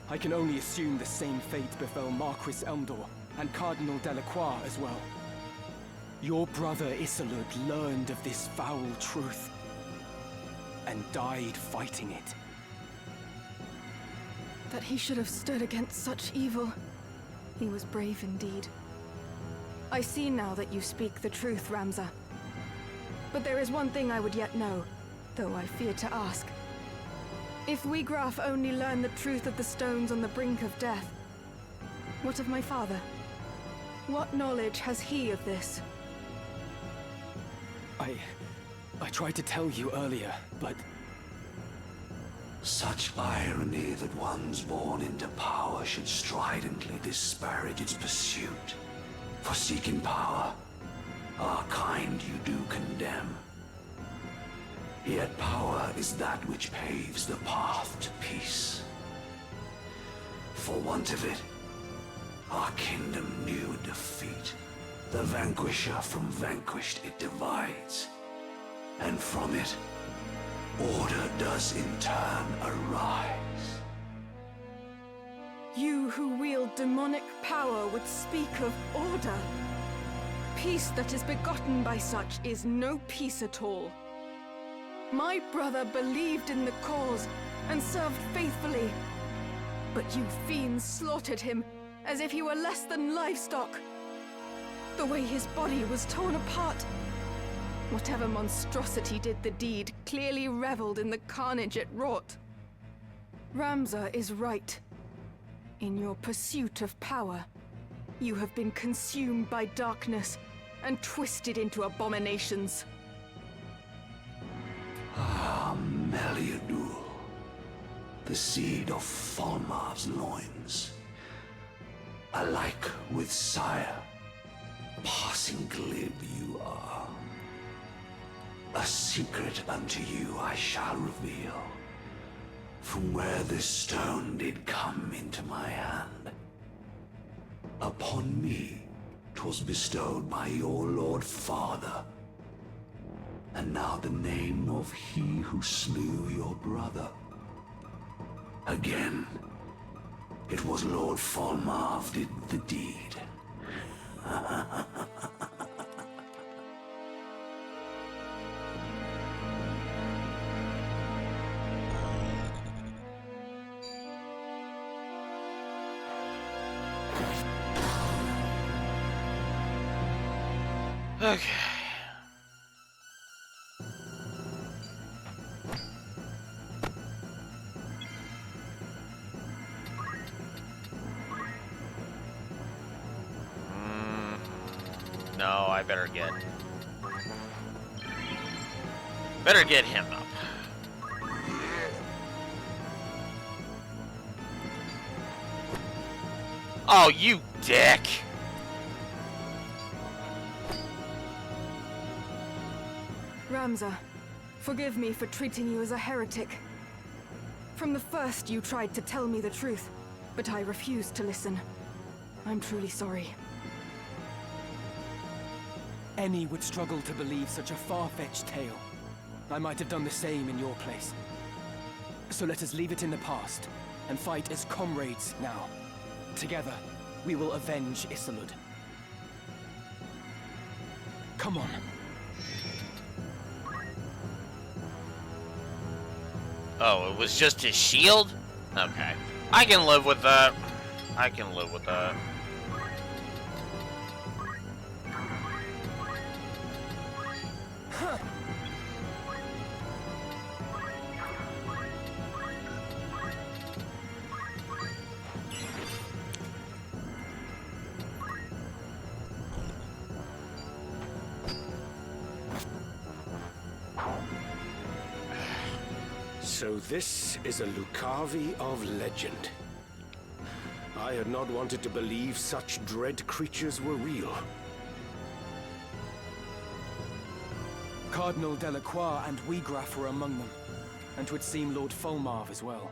I can only assume the same fate befell Marquis Elmdor and Cardinal Delacroix as well. Your brother Isolde learned of this foul truth and died fighting it. That he should have stood against such evil. He was brave indeed. I see now that you speak the truth, Ramza. But there is one thing I would yet know, though I fear to ask. If Wiegraf only learned the truth of the stones on the brink of death, what of my father? What knowledge has he of this? I tried to tell you earlier, but... Such irony that ones born into power should stridently disparage its pursuit. For seeking power, our kind you do condemn. Yet power is that which paves the path to peace. For want of it, our kingdom knew The vanquisher from vanquished it divides, and from it, order does in turn arise. You who wield demonic power would speak of order. Peace that is begotten by such is no peace at all. My brother believed in the cause and served faithfully, but you fiends slaughtered him as if he were less than livestock. The way his body was torn apart. Whatever monstrosity did the deed clearly reveled in the carnage it wrought. Ramza is right. In your pursuit of power, you have been consumed by darkness and twisted into abominations. Ah, Meliadul, the seed of Falmar's loins. Alike with sire, passing glib you are. A secret unto you I shall reveal. From where this stone did come into my hand. Upon me 'twas bestowed by your Lord Father. And now the name of he who slew your brother. Again, it was Lord Falmar did the deed. Okay. No, I better get him up. Oh, you dick! Ramza, forgive me for treating you as a heretic. From the first you tried to tell me the truth, but I refused to listen. I'm truly sorry. Any would struggle to believe such a far-fetched tale. I might have done the same in your place. So let us leave it in the past, and fight as comrades now. Together, we will avenge Isilud. Come on. Oh, it was just his shield? Okay. I can live with that. I can live with that. So this is a Lucavi of legend. I had not wanted to believe such dread creatures were real. Cardinal Delacroix and Wiegraf were among them, and 'twould seem Lord Fulmarv as well.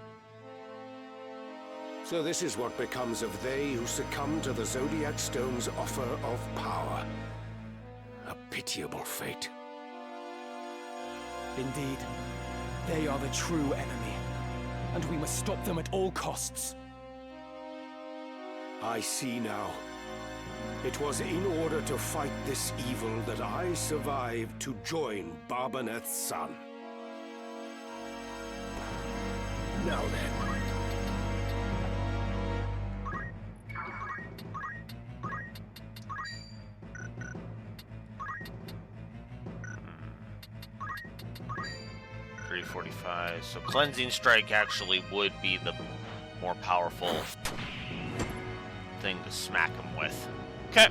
So this is what becomes of they who succumb to the Zodiac Stone's offer of power. A pitiable fate. Indeed. They are the true enemy, and we must stop them at all costs. I see now. It was in order to fight this evil that I survived to join Barbaneth's son. Now then. .345. So Cleansing Strike actually would be the more powerful thing to smack him with. Okay.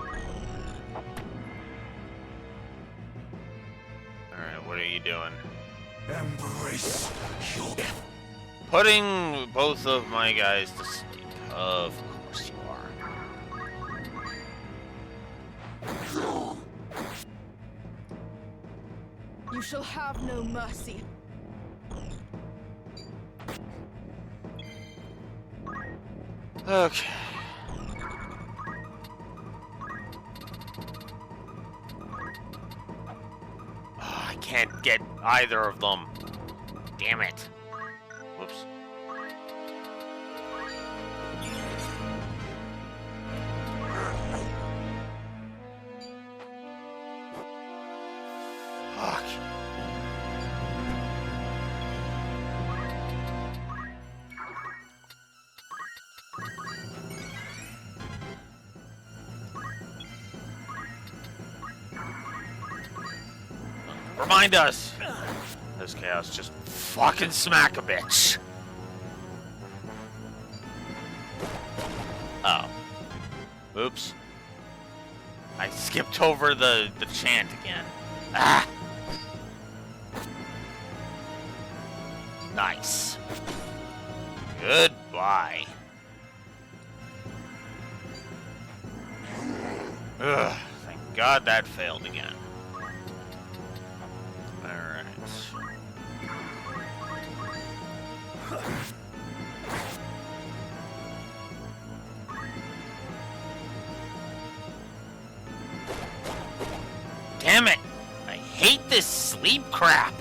Alright, what are you doing? Embrace your death. Putting both of my guys to sleep. Of course you are. You shall have no mercy. Okay. can't get either of them. Damn it. Whoops. Fuck. Remind us. This chaos just fucking smack a bitch. Oh. Oops. I skipped over the chant again. Ah! Nice. Goodbye. Ugh, thank God that failed again. Alright. Damn it! I hate this sleep crap!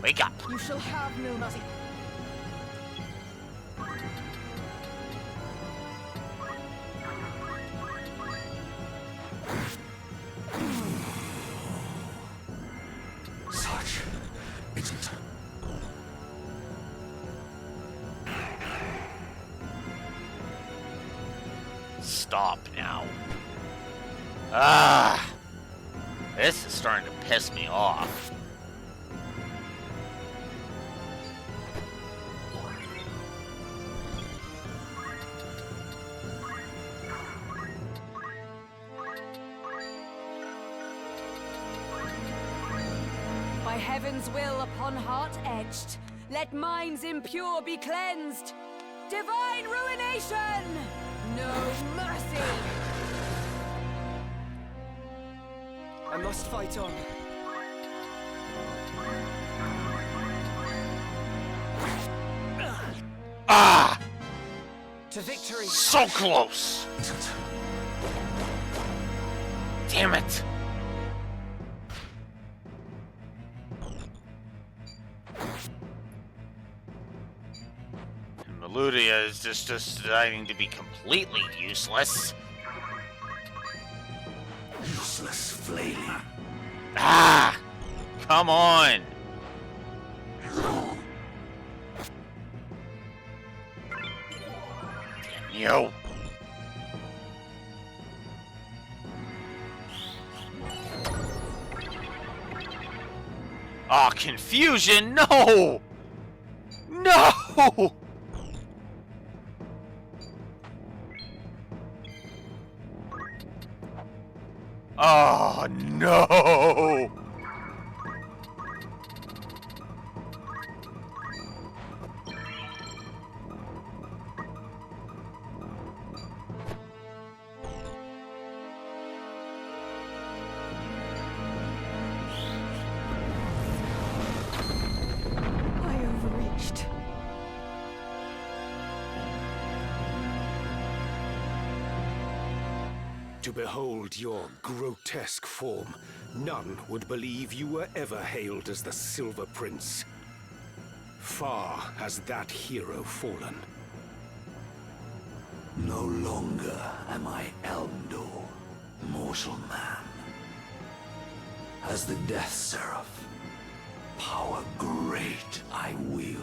Wake up! You shall have no mercy. Such isn't. Stop now. Ah! This is starting to piss me off. By heaven's will upon heart etched, let minds impure be cleansed. Divine ruination! No mercy! I must fight on. Ah! To victory! So close! Damn it! And Meludia is just deciding to be completely useless. Useless flailing. Ah! Come on! Damn you! Aw, confusion! No! No! Oh, no! I overreached. To behold your grotesque form, none would believe you were ever hailed as the Silver Prince. Far has that hero fallen. No longer am I Elmdor, mortal man. As the Death Seraph, power great I wield.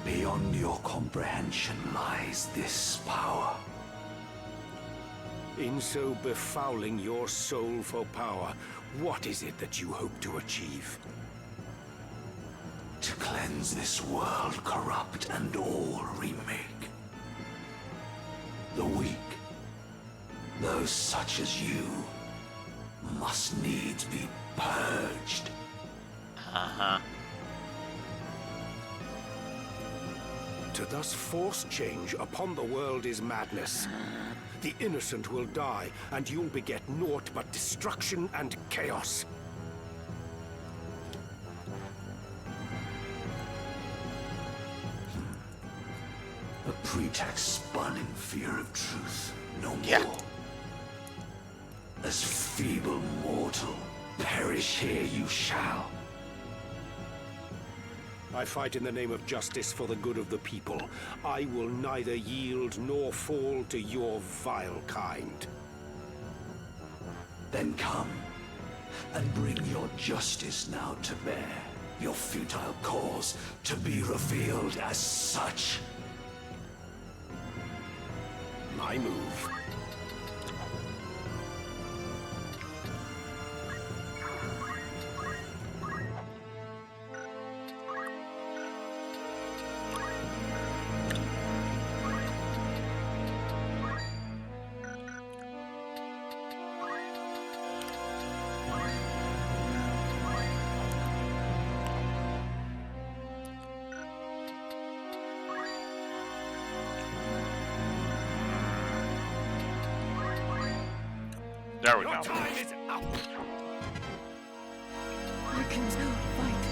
Beyond your comprehension lies this power. In so befouling your soul for power, what is it that you hope to achieve? To cleanse this world corrupt and all remake. The weak, those such as you, must needs be purged. Uh-huh. To To thus force change upon the world is madness. The innocent will die, and you'll beget naught but destruction and chaos. A pretext spun in fear of truth, no more. As feeble mortal, perish here you shall. I fight in the name of justice for the good of the people. I will neither yield nor fall to your vile kind. Then come, and bring your justice now to bear. Your futile cause to be revealed as such. My move. There we go. Your time is up. I can still fight.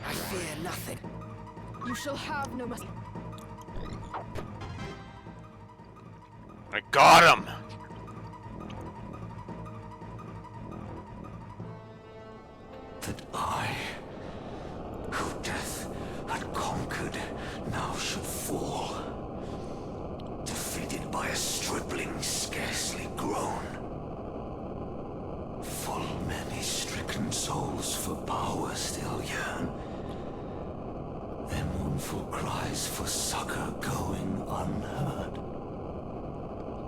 I fear nothing. You shall have no mercy. I got him! That I, who death had conquered, now should fall. Defeated by a stripling scarcely grown. Full many stricken souls for power still yearn. Their mournful cries for succor going unheard.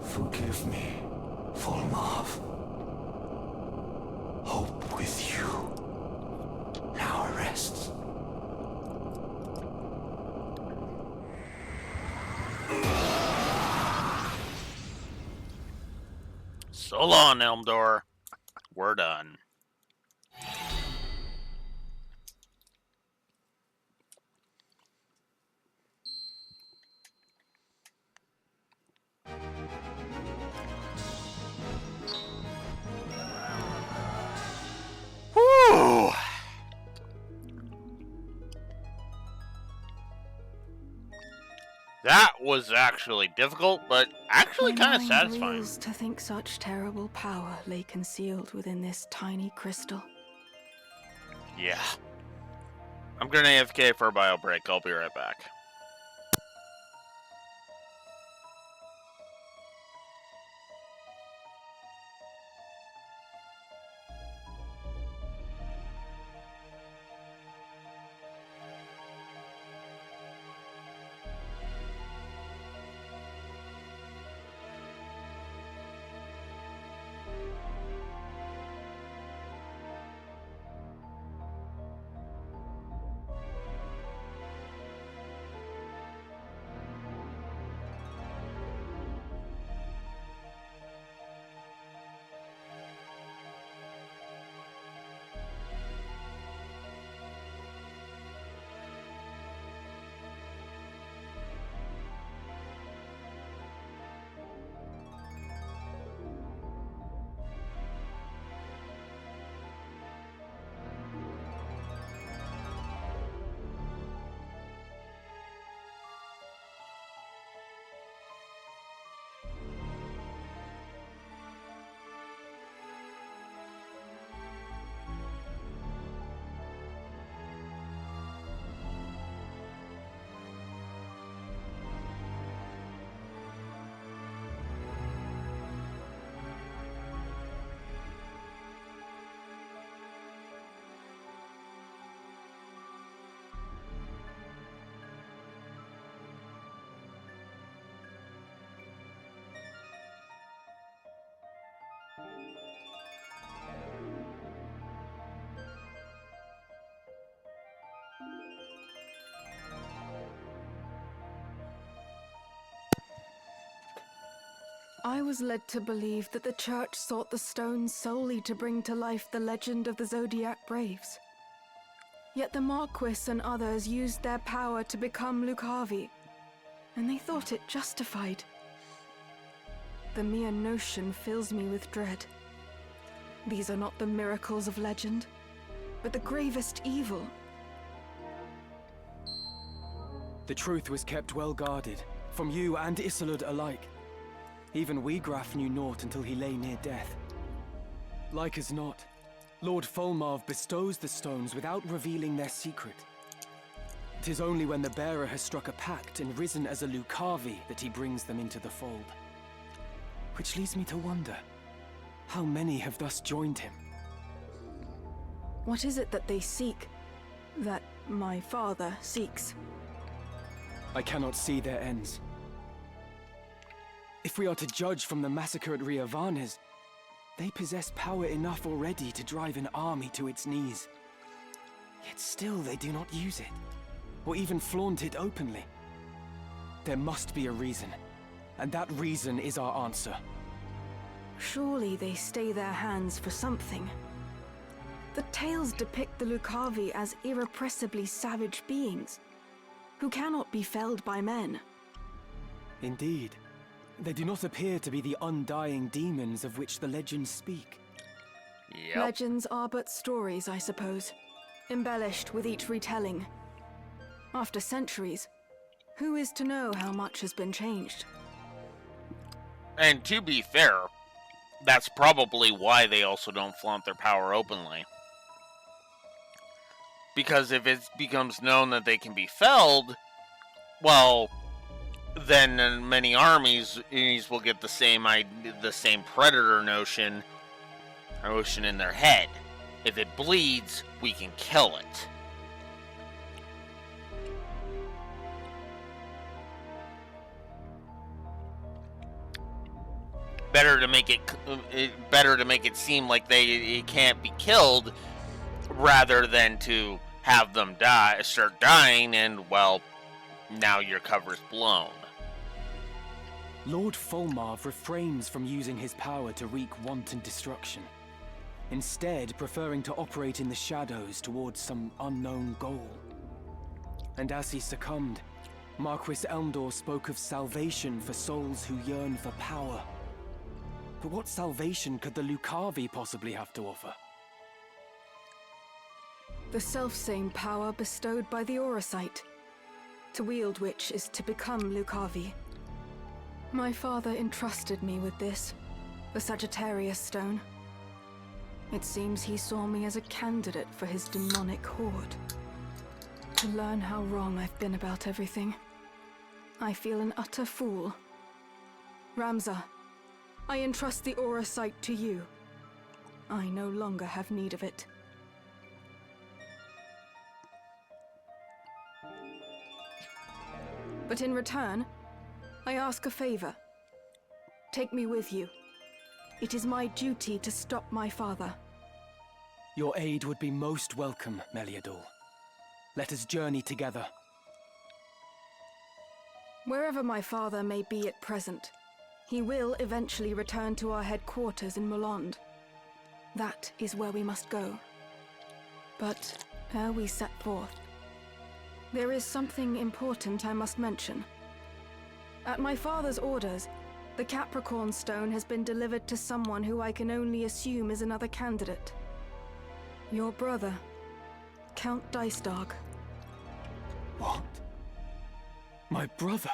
Forgive me, Volmarv. Hope with you now rests. So long, Elmdor. We're done. Whew. That was actually difficult, but actually kind of satisfying. Reels to think such terrible power lay concealed within this tiny crystal. Yeah. I'm gonna AFK for a bio break. I'll be right back. I was led to believe that the Church sought the stones solely to bring to life the legend of the Zodiac Braves. Yet the Marquis and others used their power to become Lucavi, and they thought it justified. The mere notion fills me with dread. These are not the miracles of legend, but the gravest evil. The truth was kept well guarded, from you and Isolde alike. Even Wiegraf knew naught until he lay near death. Like as not, Lord Fulmarv bestows the stones without revealing their secret. 'Tis only when the bearer has struck a pact and risen as a Lucavi that he brings them into the fold. Which leads me to wonder, how many have thus joined him? What is it that they seek? That my father seeks? I cannot see their ends. If we are to judge from the massacre at Riovanes, they possess power enough already to drive an army to its knees. Yet still they do not use it, or even flaunt it openly. There must be a reason, and that reason is our answer. Surely they stay their hands for something. The tales depict the Lucavi as irrepressibly savage beings, who cannot be felled by men. Indeed. They do not appear to be the undying demons of which the legends speak. Yep. Legends are but stories, I suppose, embellished with each retelling. After centuries, who is to know how much has been changed? And to be fair, that's probably why they also don't flaunt their power openly. Because if it becomes known that they can be felled, well, then many armies will get the same predator notion in their head. If it bleeds, we can kill it. Better to make it seem like it can't be killed, rather than to have them start dying, and well, now your cover's blown. Lord Fulmarv refrains from using his power to wreak wanton destruction, instead preferring to operate in the shadows towards some unknown goal. And as he succumbed, Marquis Elmdor spoke of salvation for souls who yearn for power. But what salvation could the Lucavi possibly have to offer? The selfsame power bestowed by the Auracite, to wield which is to become Lucavi. My father entrusted me with this, the Sagittarius Stone. It seems he saw me as a candidate for his demonic horde. To learn how wrong I've been about everything, I feel an utter fool. Ramza, I entrust the Auracite to you. I no longer have need of it. But in return, I ask a favor. Take me with you. It is my duty to stop my father. Your aid would be most welcome, Meliador. Let us journey together. Wherever my father may be at present, he will eventually return to our headquarters in Molond. That is where we must go. But ere we set forth, there is something important I must mention. At my father's orders, the Capricorn Stone has been delivered to someone who I can only assume is another candidate. Your brother, Count Dystarg. What? My brother?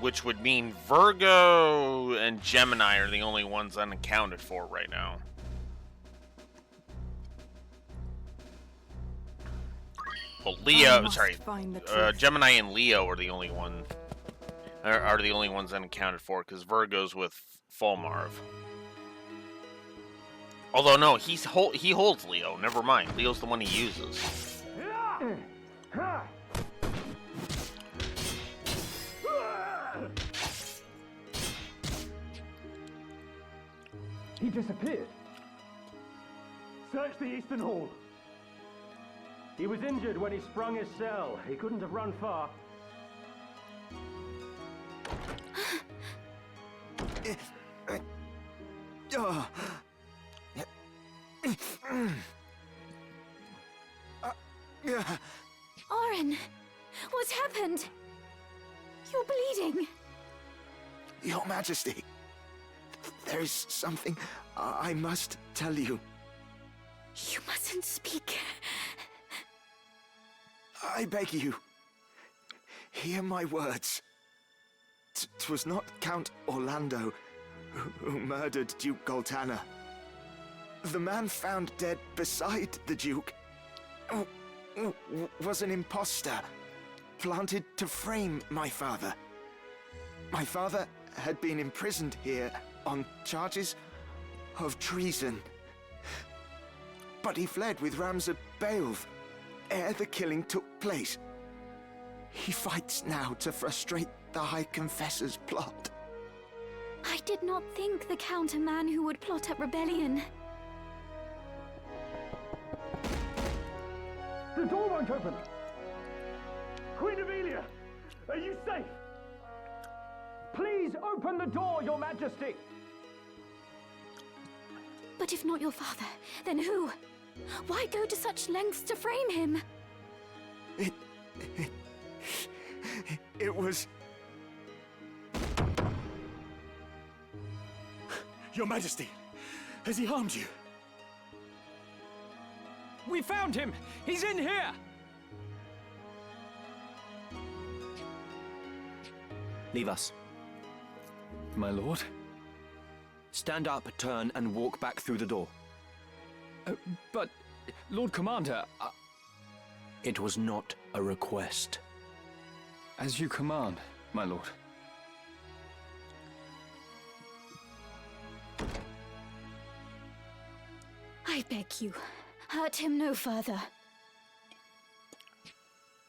Which would mean Virgo and Gemini are the only ones unaccounted for right now. Well, Gemini and Leo are the only ones unaccounted for, because Virgo's with Fulmarv. Although no, he holds Leo. Never mind, Leo's the one he uses. He disappeared. Search the Eastern Hall. He was injured when he sprung his cell. He couldn't have run far. Oren, what's happened? You're bleeding. Your Majesty, there is something I must tell you. You mustn't speak. I beg you, hear my words. 'Twas not Count Orlando who murdered Duke Goltana. The man found dead beside the Duke was an impostor, planted to frame my father. My father had been imprisoned here on charges of treason. But he fled with Ramza Beowulf ere the killing took place. He fights now to frustrate the High Confessor's plot. I did not think the Count a man who would plot a rebellion. The door won't open! Queen Ivalice, are you safe? Please open the door, Your Majesty! But if not your father, then who? Why go to such lengths to frame him? It was... Your Majesty, has he harmed you? We found him! He's in here! Leave us. My lord? Stand up, turn, and walk back through the door. But, Lord Commander, It was not a request. As you command, my lord. I beg you, hurt him no further.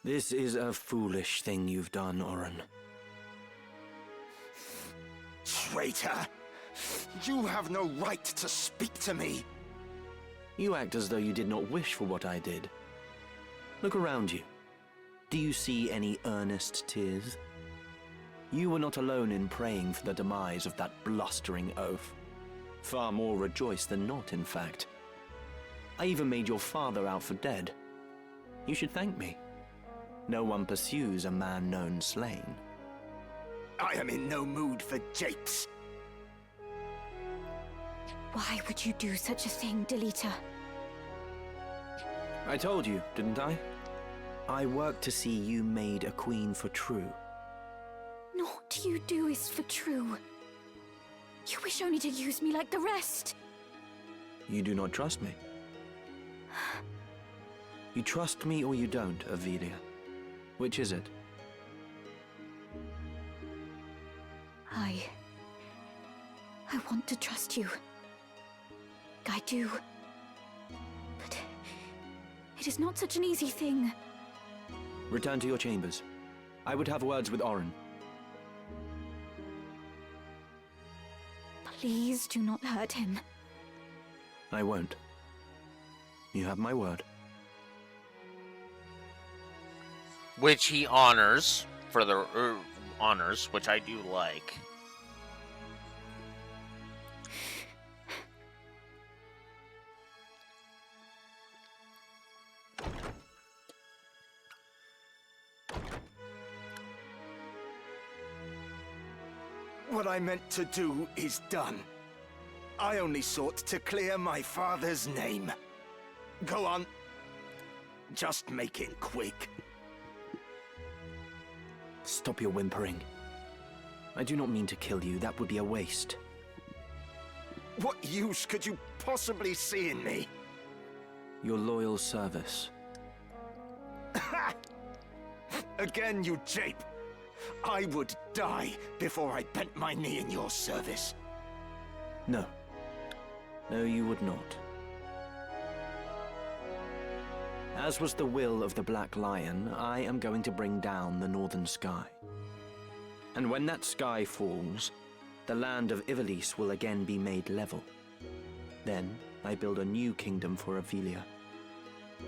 This is a foolish thing you've done, Oren. Traitor! You have no right to speak to me! You act as though you did not wish for what I did. Look around you. Do you see any earnest tears? You were not alone in praying for the demise of that blustering oaf. Far more rejoiced than not, in fact. I even made your father out for dead. You should thank me. No one pursues a man known slain. I am in no mood for japes. Why would you do such a thing, Delita? I told you, didn't I? I work to see you made a queen for true. Naught you do is for true. You wish only to use me like the rest. You do not trust me. You trust me or you don't, Ivalice. Which is it? I want to trust you. I do. But it is not such an easy thing. Return to your chambers. I would have words with Oren. Please do not hurt him. I won't. You have my word. Which he honors for the honors, which I do like. What I meant to do is done. I only sought to clear my father's name. Go on. Just make it quick. Stop your whimpering. I do not mean to kill you. That would be a waste. What use could you possibly see in me? Your loyal service. Again, you jape. I would die before I bent my knee in your service. No. No, you would not. As was the will of the Black Lion, I am going to bring down the northern sky. And when that sky falls, the land of Ivalice will again be made level. Then I build a new kingdom for Ivalice.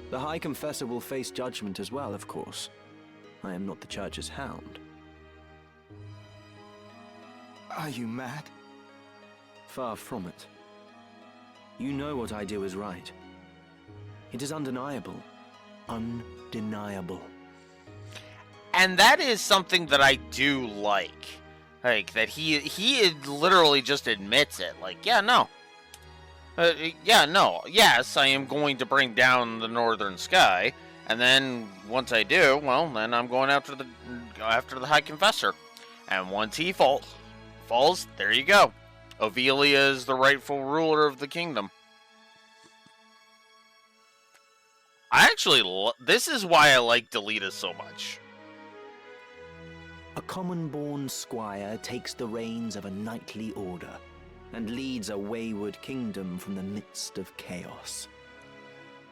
The High Confessor will face judgment as well, of course. I am not the Church's hound. Are you mad? Far from it. You know what I do is right. It is undeniable. Undeniable. And that is something that I do like. Like, that he literally just admits it. Like, yeah, no. Yes, I am going to bring down the northern sky. And then, once I do, well, then I'm going after the High Confessor. And once he falls, there you go. Ovelia is the rightful ruler of the kingdom. I actually, this is why I like Delita so much. A common-born squire takes the reins of a knightly order and leads a wayward kingdom from the midst of chaos.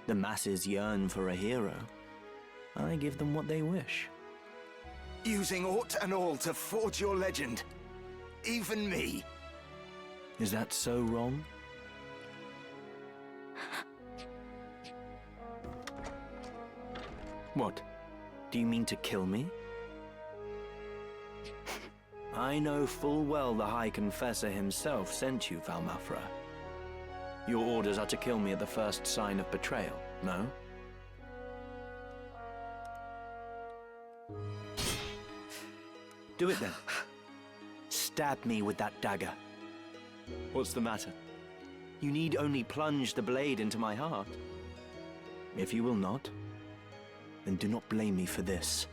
The masses yearn for a hero. I give them what they wish. Using aught and all to forge your legend. Even me. Is that so wrong? What? Do you mean to kill me? I know full well the High Confessor himself sent you, Valmafra. Your orders are to kill me at the first sign of betrayal, no? Do it then. Stab me with that dagger. What's the matter? You need only plunge the blade into my heart. If you will not, then do not blame me for this.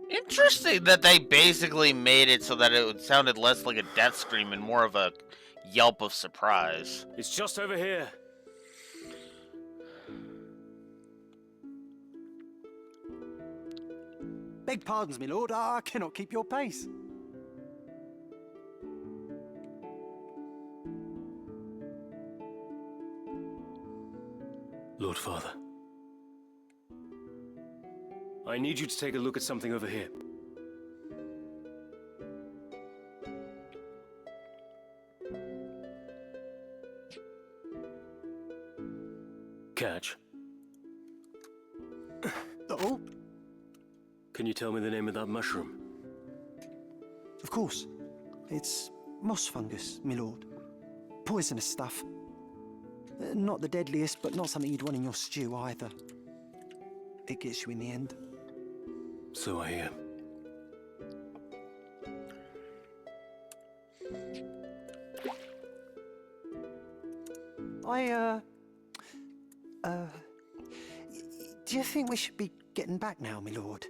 Interesting that they basically made it so that it sounded less like a death scream and more of a yelp of surprise. It's just over here. Beg pardons, my lord, I cannot keep your pace. Lord Father, I need you to take a look at something over here. Catch. Oh? Can you tell me the name of that mushroom? Of course. It's moss fungus, my lord. Poisonous stuff. Not the deadliest, but not something you'd want in your stew either. It gets you in the end. So I hear. Do you think we should be getting back now, my lord?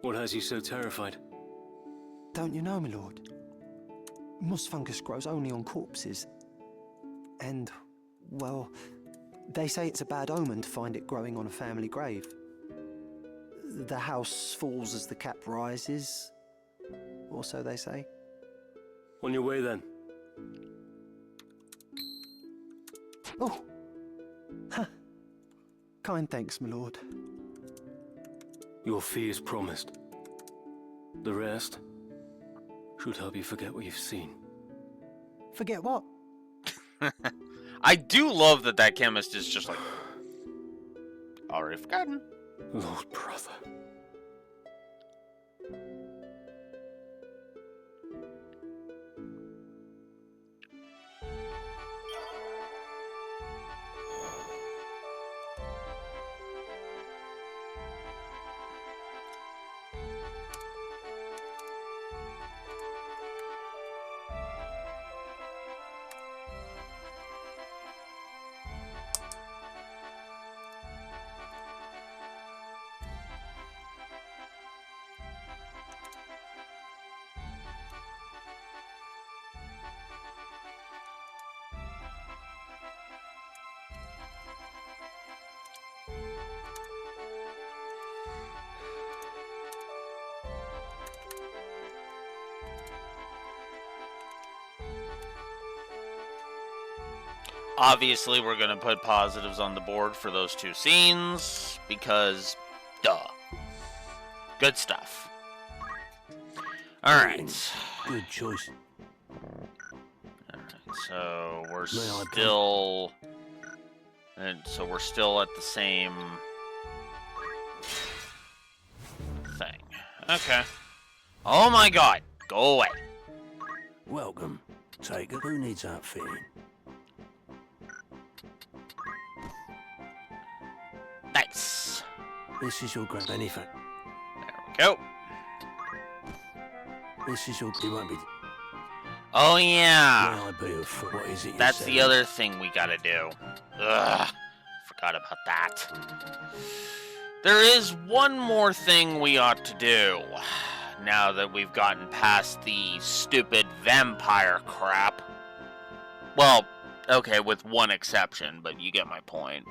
What has you so terrified? Don't you know, my lord? Moss fungus grows only on corpses. And, well, they say it's a bad omen to find it growing on a family grave. The house falls as the cap rises, or so they say. On your way, then. Oh! Huh. Kind thanks, my lord. Your fee is promised. The rest should help you forget what you've seen. Forget what? I do love that chemist is just like, already forgotten. Lord brother. Obviously, we're going to put positives on the board for those two scenes, because, duh. Good stuff. Alright. Good choice. Alright, so we're still And so we're still at the same thing. Okay. Oh my god. Go away. Welcome. Take it. Who needs outfitting? Nice. This is your grand anything. There we go. This is your. It won't be. Oh yeah. May I be of foot? What is it? That's the other thing we gotta do. Ugh. Forgot about that. There is one more thing we ought to do. Now that we've gotten past the stupid vampire crap. Well, okay, with one exception, but you get my point.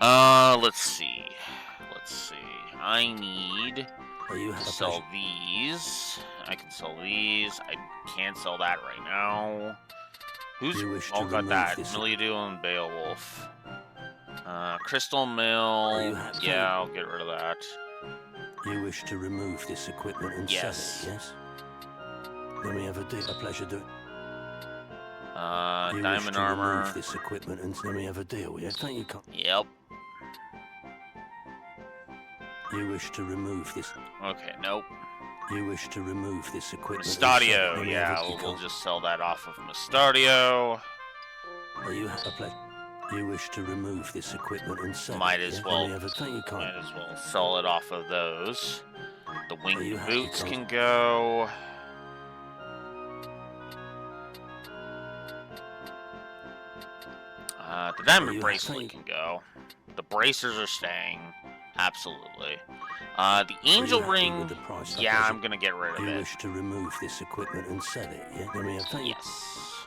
Let's see. I need to sell these. I can sell these. I can't sell that right now. Who's all got that? Miliadul and Beowulf. Crystal Mill. Yeah, I'll get rid of that. You wish to remove this equipment and sell it, yes? Let me have a pleasure doing. You Diamond wish to armor. remove this equipment and let me have a deal, yeah? Thank you. Yep. You wish to remove this. Okay, nope. You wish to remove this equipment. Mustadio, yeah, we'll just sell that off of Mustadio. You have a pleasure. You wish to remove this equipment and sell Might it, as yeah? well. Might as well sell it off of those. The winged boots can go. The diamond bracelet can go. The bracers are staying. Absolutely. The angel ring. Yeah, I'm gonna get rid of it. You wish to remove this equipment and sell it, yeah? Let me have Yes.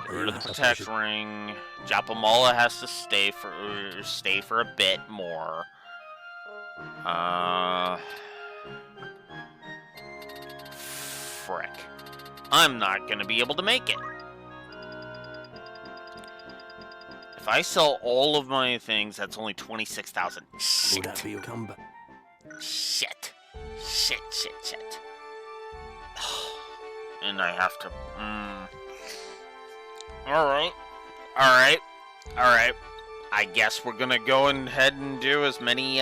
Get rid of the protect ring. Japamala has to stay for a bit more. Frick. I'm not gonna be able to make it. If I sell all of my things, that's only 26,000. Shit. Would that be your comeback? Shit. And I have to. Alright. I guess we're gonna go ahead and do as many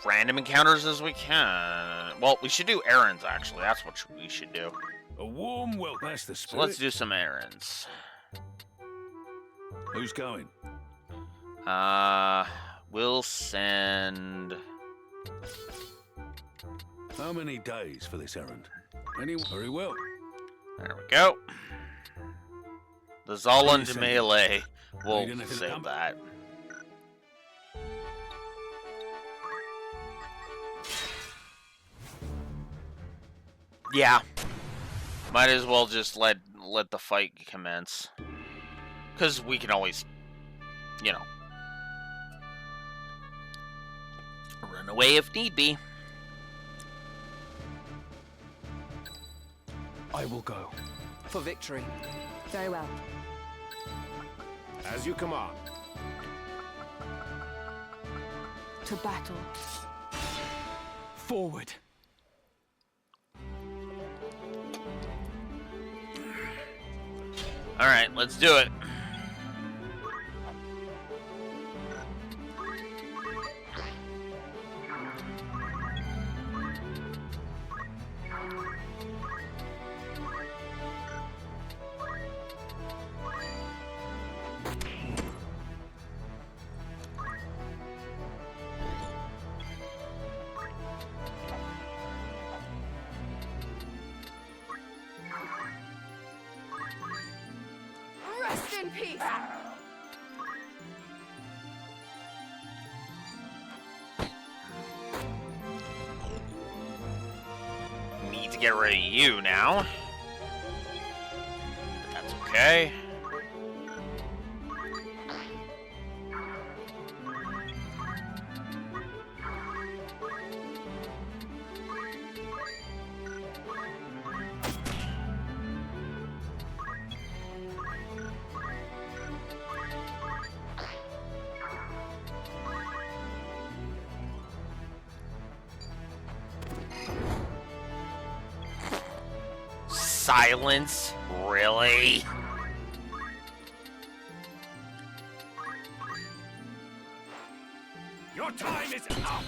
random encounters as we can. Well, we should do errands, actually. That's what we should do. A warm welcome. That's the So spirit. let's do some errands. Who's going? We'll send... How many days for this errand? Very well. There we go. The Zolan Need de to Melee. We'll Need anything to save come? that. Yeah. Might as well just let the fight commence. Because we can always, you know, run away if need be. I will go. For victory. Very well. As you command. To battle. Forward. Alright, let's do it. Rest in peace. Need to get rid of you now. But that's okay. Silence? Really? Your time is up!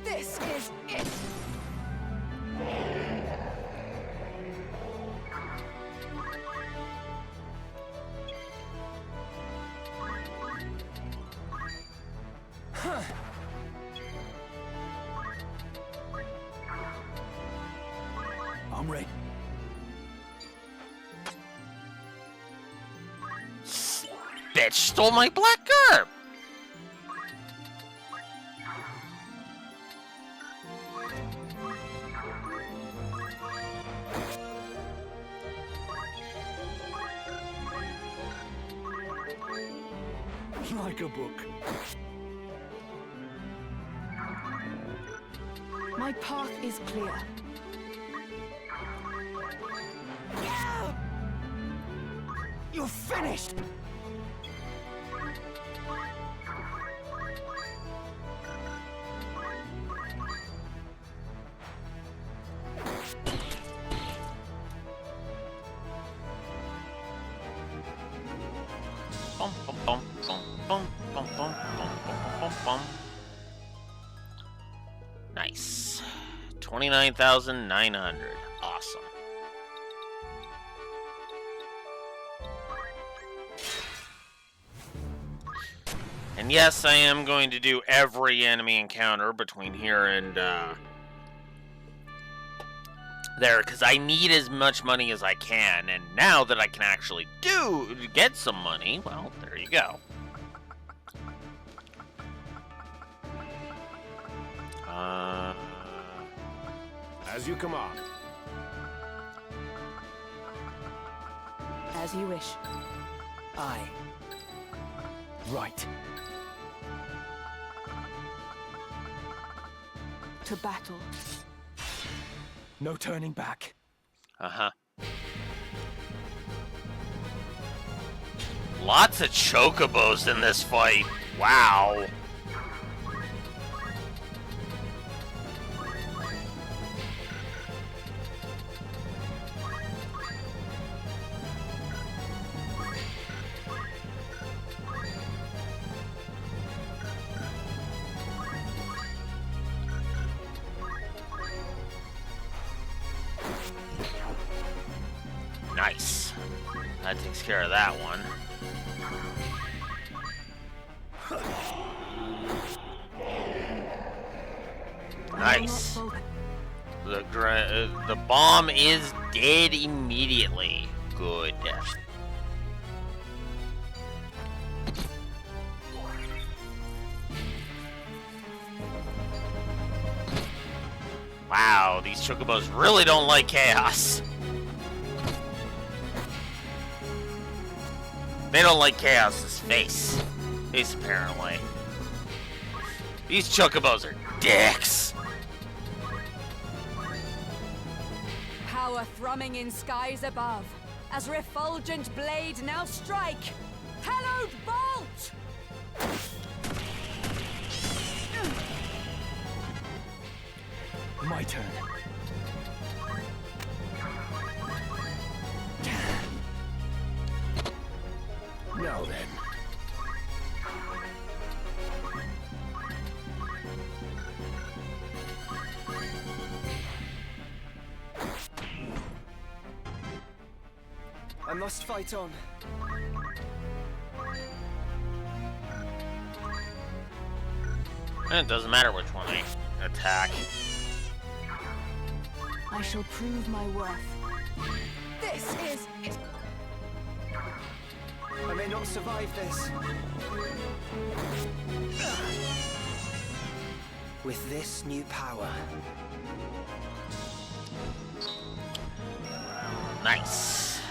This is it! I'm ready. Bitch stole my black herb! Like a book. My path is clear. You're finished! Bum, bum, bum, bum, bum, bum, bum, bum, bum, bum. Nice. 29,900. Awesome. And yes, I am going to do every enemy encounter between here and there, because I need as much money as I can, and now that I can actually get some money, well, there you go. As you command. As you wish. Aye. Right. To battle. No turning back. Uh-huh. Lots of chocobos in this fight. Wow. Nice. That takes care of that one. Nice. The bomb is dead immediately. Good. Wow, these chocobos really don't like chaos. They don't like Chaos's face. Apparently. These chocobos are dicks. Power thrumming in skies above, as refulgent blade now strike. Hallowed bolt! My turn. Now then. I must fight on. And it doesn't matter which one I attack. I shall prove my worth. This is it. I may not survive this. With this new power. Nice.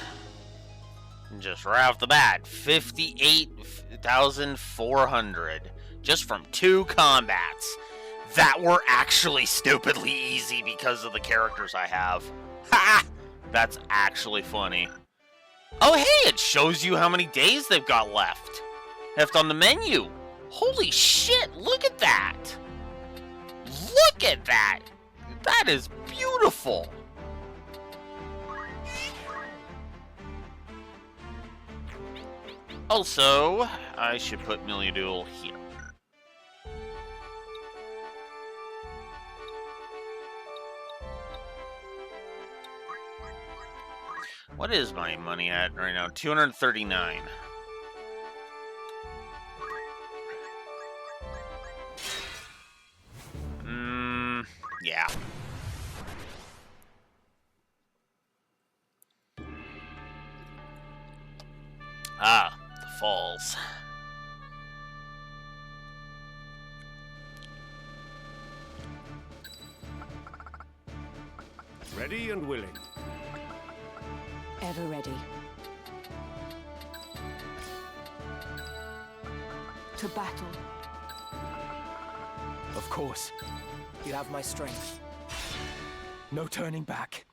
Just right off the bat, 58,400 just from 2 combats that were actually stupidly easy because of the characters I have. Ha! That's actually funny. Oh, hey, it shows you how many days they've got left on the menu. Holy shit, look at that. Look at that. That is beautiful. Also, I should put Miliadul here. What is my money at right now? 239. Yeah. Ah, the falls. Ready and willing. Ever ready. To battle. Of course. You have my strength. No turning back.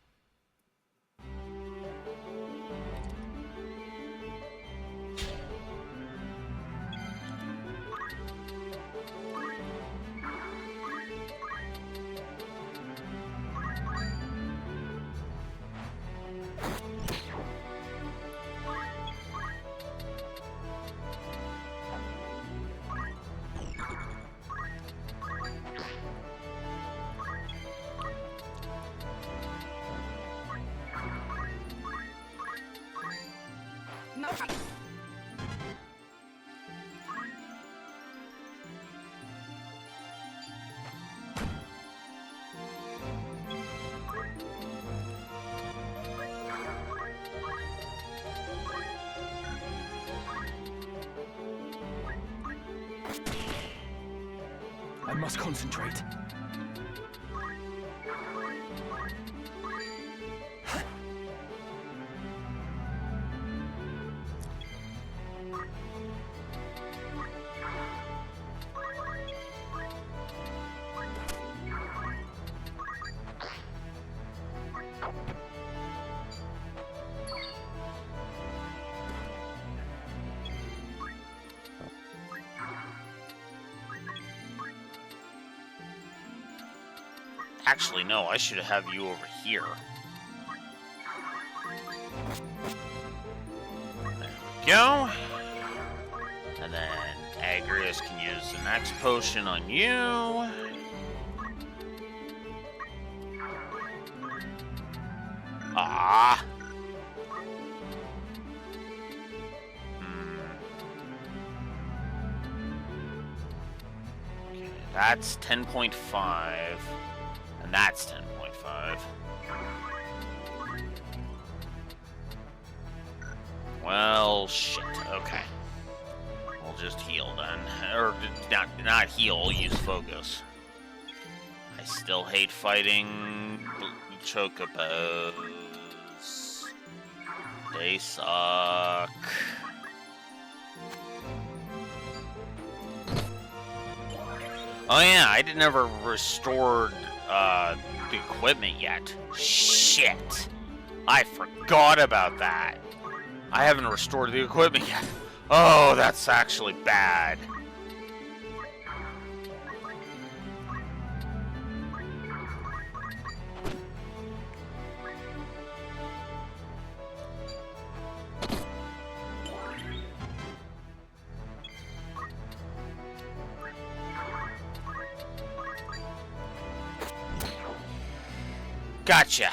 I must concentrate. Actually, no, I should have you over here. There we go. And then Agrius can use the next potion on you. Ah. Okay, that's 10.5. And that's 10.5. Well, shit. Okay. We'll just heal then. Or, not heal, use focus. I still hate fighting chocobos. They suck. Oh yeah, I never restored the equipment yet. Shit. I forgot about that. I haven't restored the equipment yet. Oh, that's actually bad. Gotcha.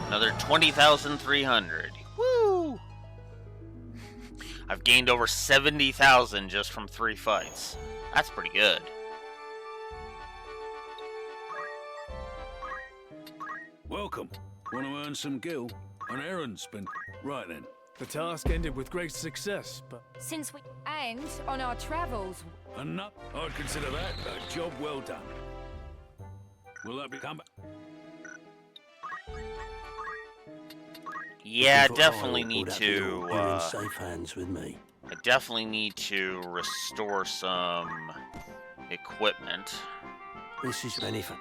Another 20,300. Woo! I've gained over 70,000 just from 3 fights. That's pretty good. Welcome. Want to earn some gil? An errand's been... Right then. The task ended with great success, but... Since we... And on our travels... Enough. I'd consider that a job well done. Will that become... Yeah, definitely need to, You're in safe hands with me. I definitely need to restore some equipment. This is benefit.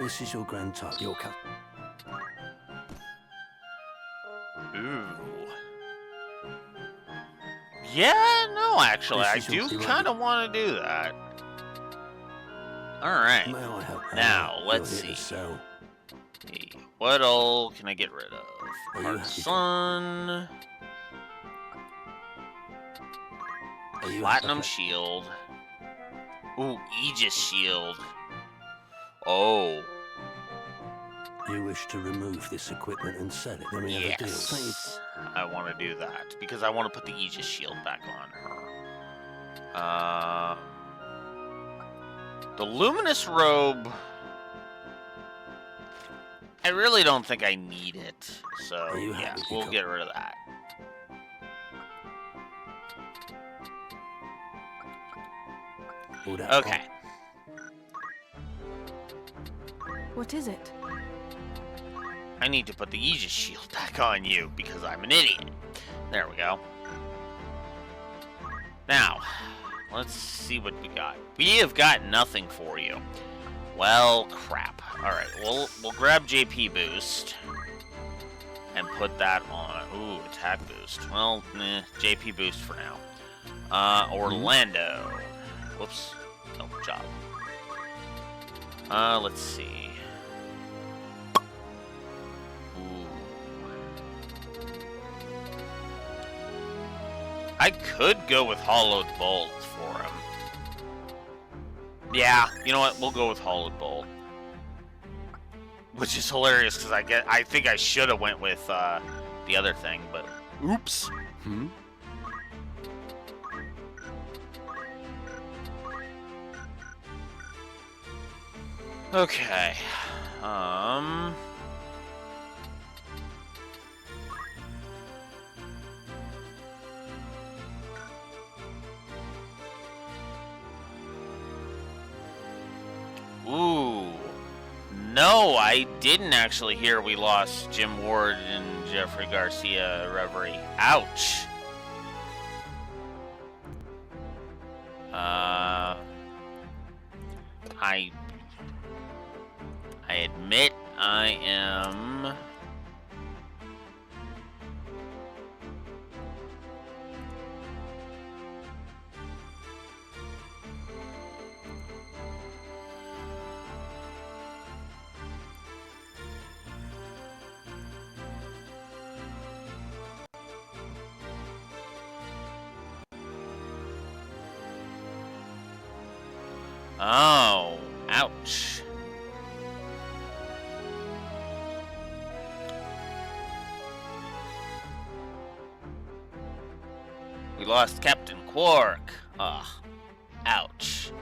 This is your grand type. Your cut. Ooh. Yeah, no, actually, I do kind of want to do that. All right. May I help? Now, let's You're here to see. sell. What all can I get rid of? Are you Hard happy to- Sun. Are you Platinum happy? Shield. Ooh, Aegis Shield. Oh. You wish to remove this equipment and sell it? Then we have a deal. Yes. I want to do that because I want to put the Aegis Shield back on her. The Luminous Robe. I really don't think I need it. So, yeah, we'll get rid of that. Okay. What is it? I need to put the Aegis Shield back on you because I'm an idiot. There we go. Now, let's see what we got. We have got nothing for you. Well, crap. Alright, we'll grab JP Boost and put that on. Ooh, attack boost. Well, JP Boost for now. Orlando. Whoops. No, job. Let's see. Ooh. I could go with Hollowed Bolt for him. Yeah, you know what? We'll go with Hollowed Bolt. Which is hilarious because I think I should have went with the other thing, but oops. Okay. Ooh. No, I didn't actually hear we lost Jim Ward and Jeffrey Garcia Reverie. Ouch. I admit I am Oh, ouch. We lost Captain Quark. Ugh. Ouch.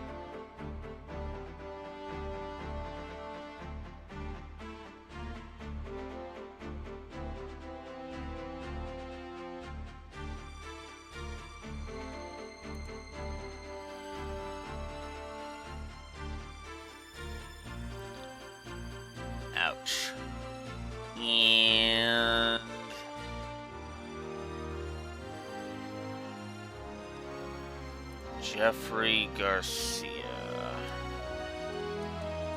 Ouch. And Jeffrey Garcia.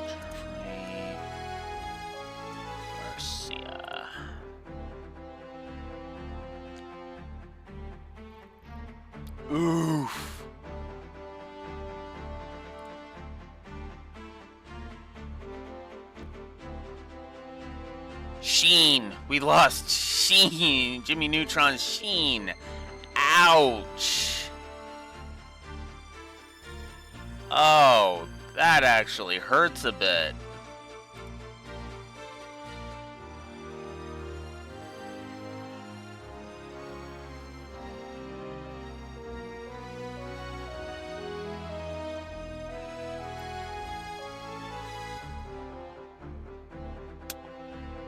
Jeffrey Garcia. Oof. Sheen. We lost Sheen. Jimmy Neutron Sheen. Ouch. Oh, that actually hurts a bit.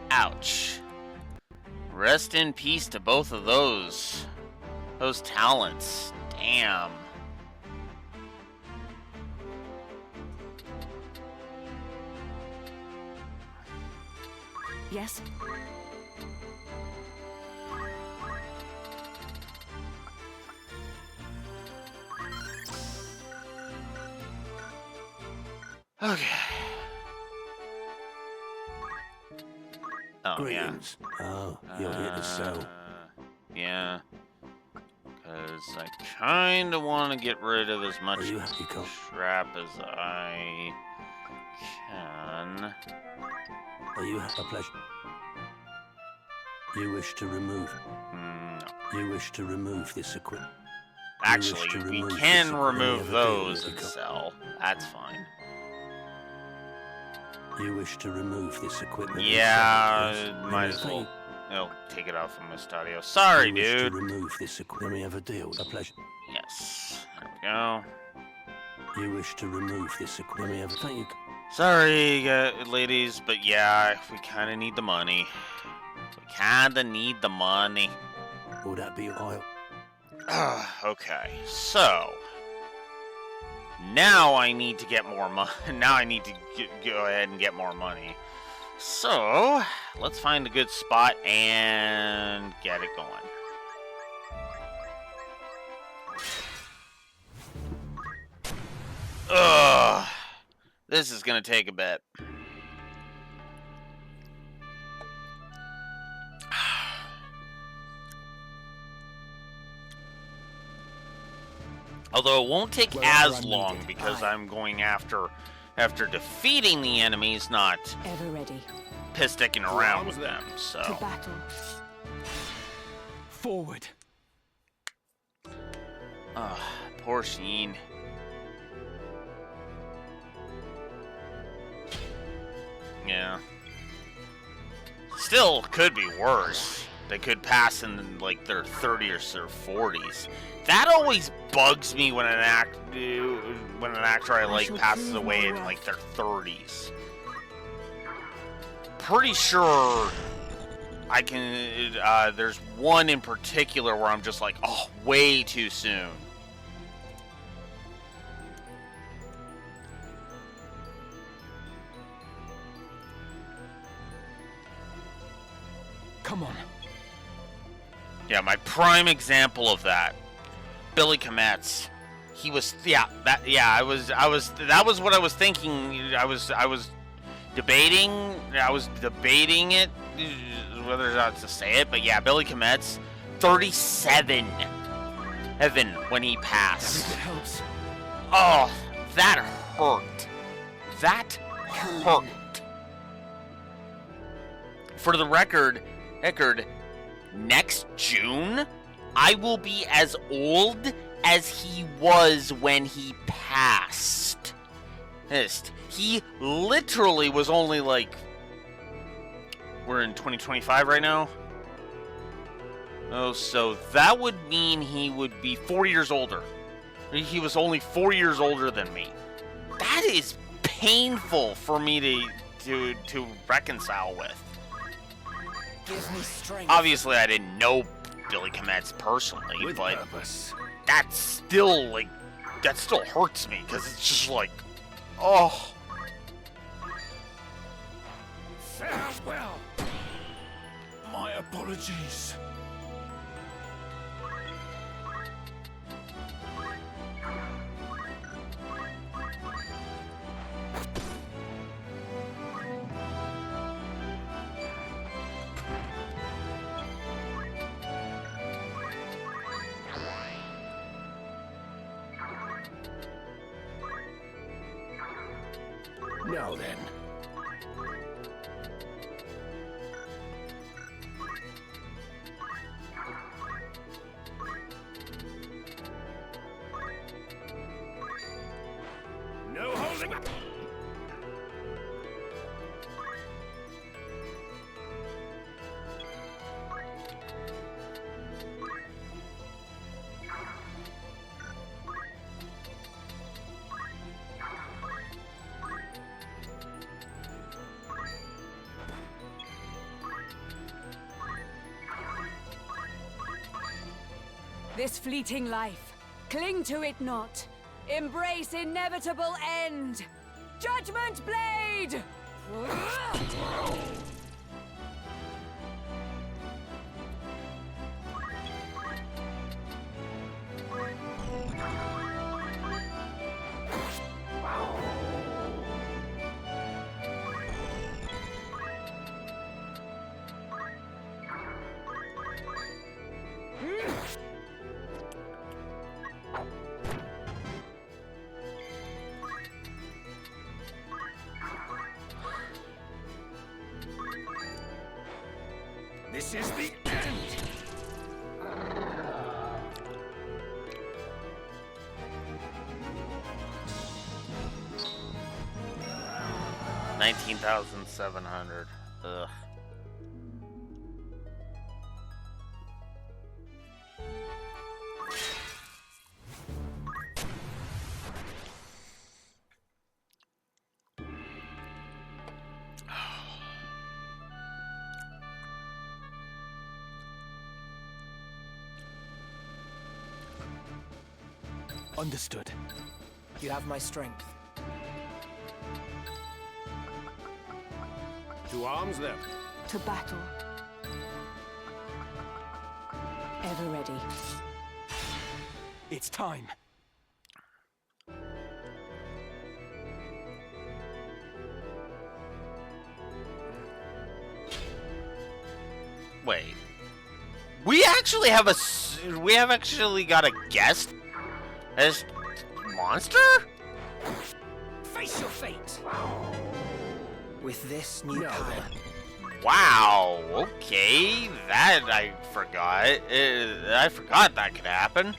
Ouch. Rest in peace to both of those talents. Damn. Yes? Okay. Oh, Greetings. yeah. Oh, you're here to sell. Yeah. Because I kind of want to get rid of as much crap as I can. Are you a pleasure? You wish to remove? No. You wish to remove this equipment? Actually, we can remove those and sell. That's fine. You wish to remove this equipment? Yeah, might as well. I'll take it off from my studio. Sorry, you wish dude. To remove this equipment. Let me have a deal. A pleasure. Yes. There we go. You wish to remove this equipment. Let me have a thank you. Sorry, ladies, but yeah, we kind of need the money. We kind of need the money. Will that be oil? Okay, so now I need to get more money. Now I need to go ahead and get more money. So let's find a good spot and get it going. Ugh, this is gonna take a bit. Although it won't take as long because I'm going after defeating the enemies, not ever ready. Sticking around with them. So to battle. Forward. Poor Sheen. Yeah. Still could be worse. They could pass in like their 30s or 40s. That always bugs me when an actor I like passes away in like their 30s. Pretty sure I can. There's one in particular where I'm just like, oh, way too soon. Come on. Yeah, my prime example of that, Billy Kometz. He was, that was what I was thinking. I was debating it, whether or not to say it, but yeah, Billy Kometz, 37, Evan, when he passed. It helps. Oh, that hurt. That hurt. For the record, next June, I will be as old as he was when he passed. He literally was only like... We're in 2025 right now? Oh, so that would mean he would be 4 years older. He was only 4 years older than me. That is painful for me to reconcile with. Give me strength. Obviously, I didn't know Billy Kometz personally, but that still hurts me because it's just like, oh. Farewell. My apologies. Now then. No holding back. This fleeting life, cling to it not. Embrace inevitable end. Judgment Blade! This is the end! 19,700. Ugh. Understood. You have my strength. To arms, then. To battle. Ever ready. It's time. Wait. We actually have got a guest as monster? Face your fate! With this new power. Wow, okay, that I forgot. I forgot that could happen.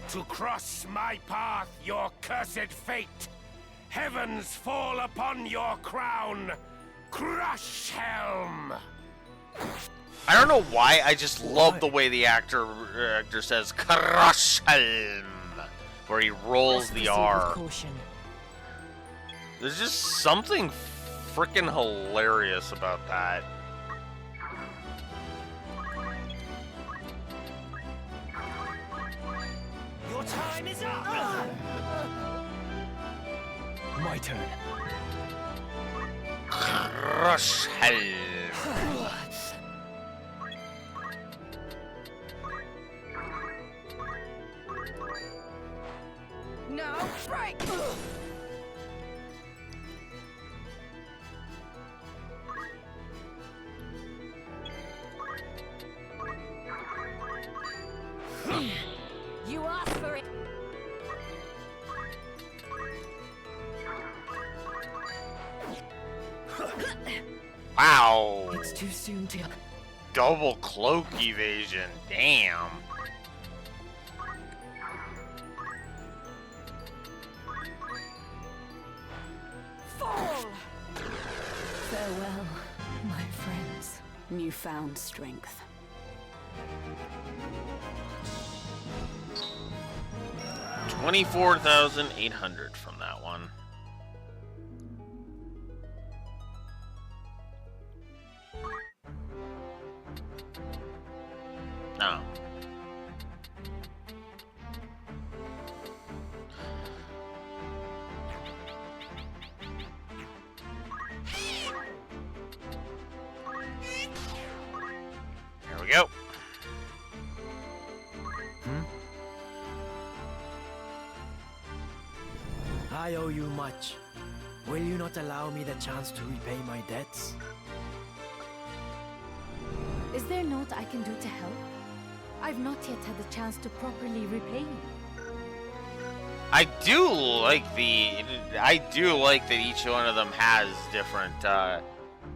To cross my path, your cursed fate. Heavens fall upon your crown. Crush Helm. I don't know why, I just love the way the actor says Crush Helm, where he rolls the R. There's just something freaking hilarious about that. Your time is up! My turn. Crush Helm. Now break! You asked for it. Wow. It's too soon to... Double cloak evasion. Damn. Fall! Farewell, my friends. Newfound strength. $24,800 from that one. No. Here we go. I owe you much. Will you not allow me the chance to repay my debts? Is there naught I can do to help? I've not yet had the chance to properly repay you. I do like the I do like that each one of them has different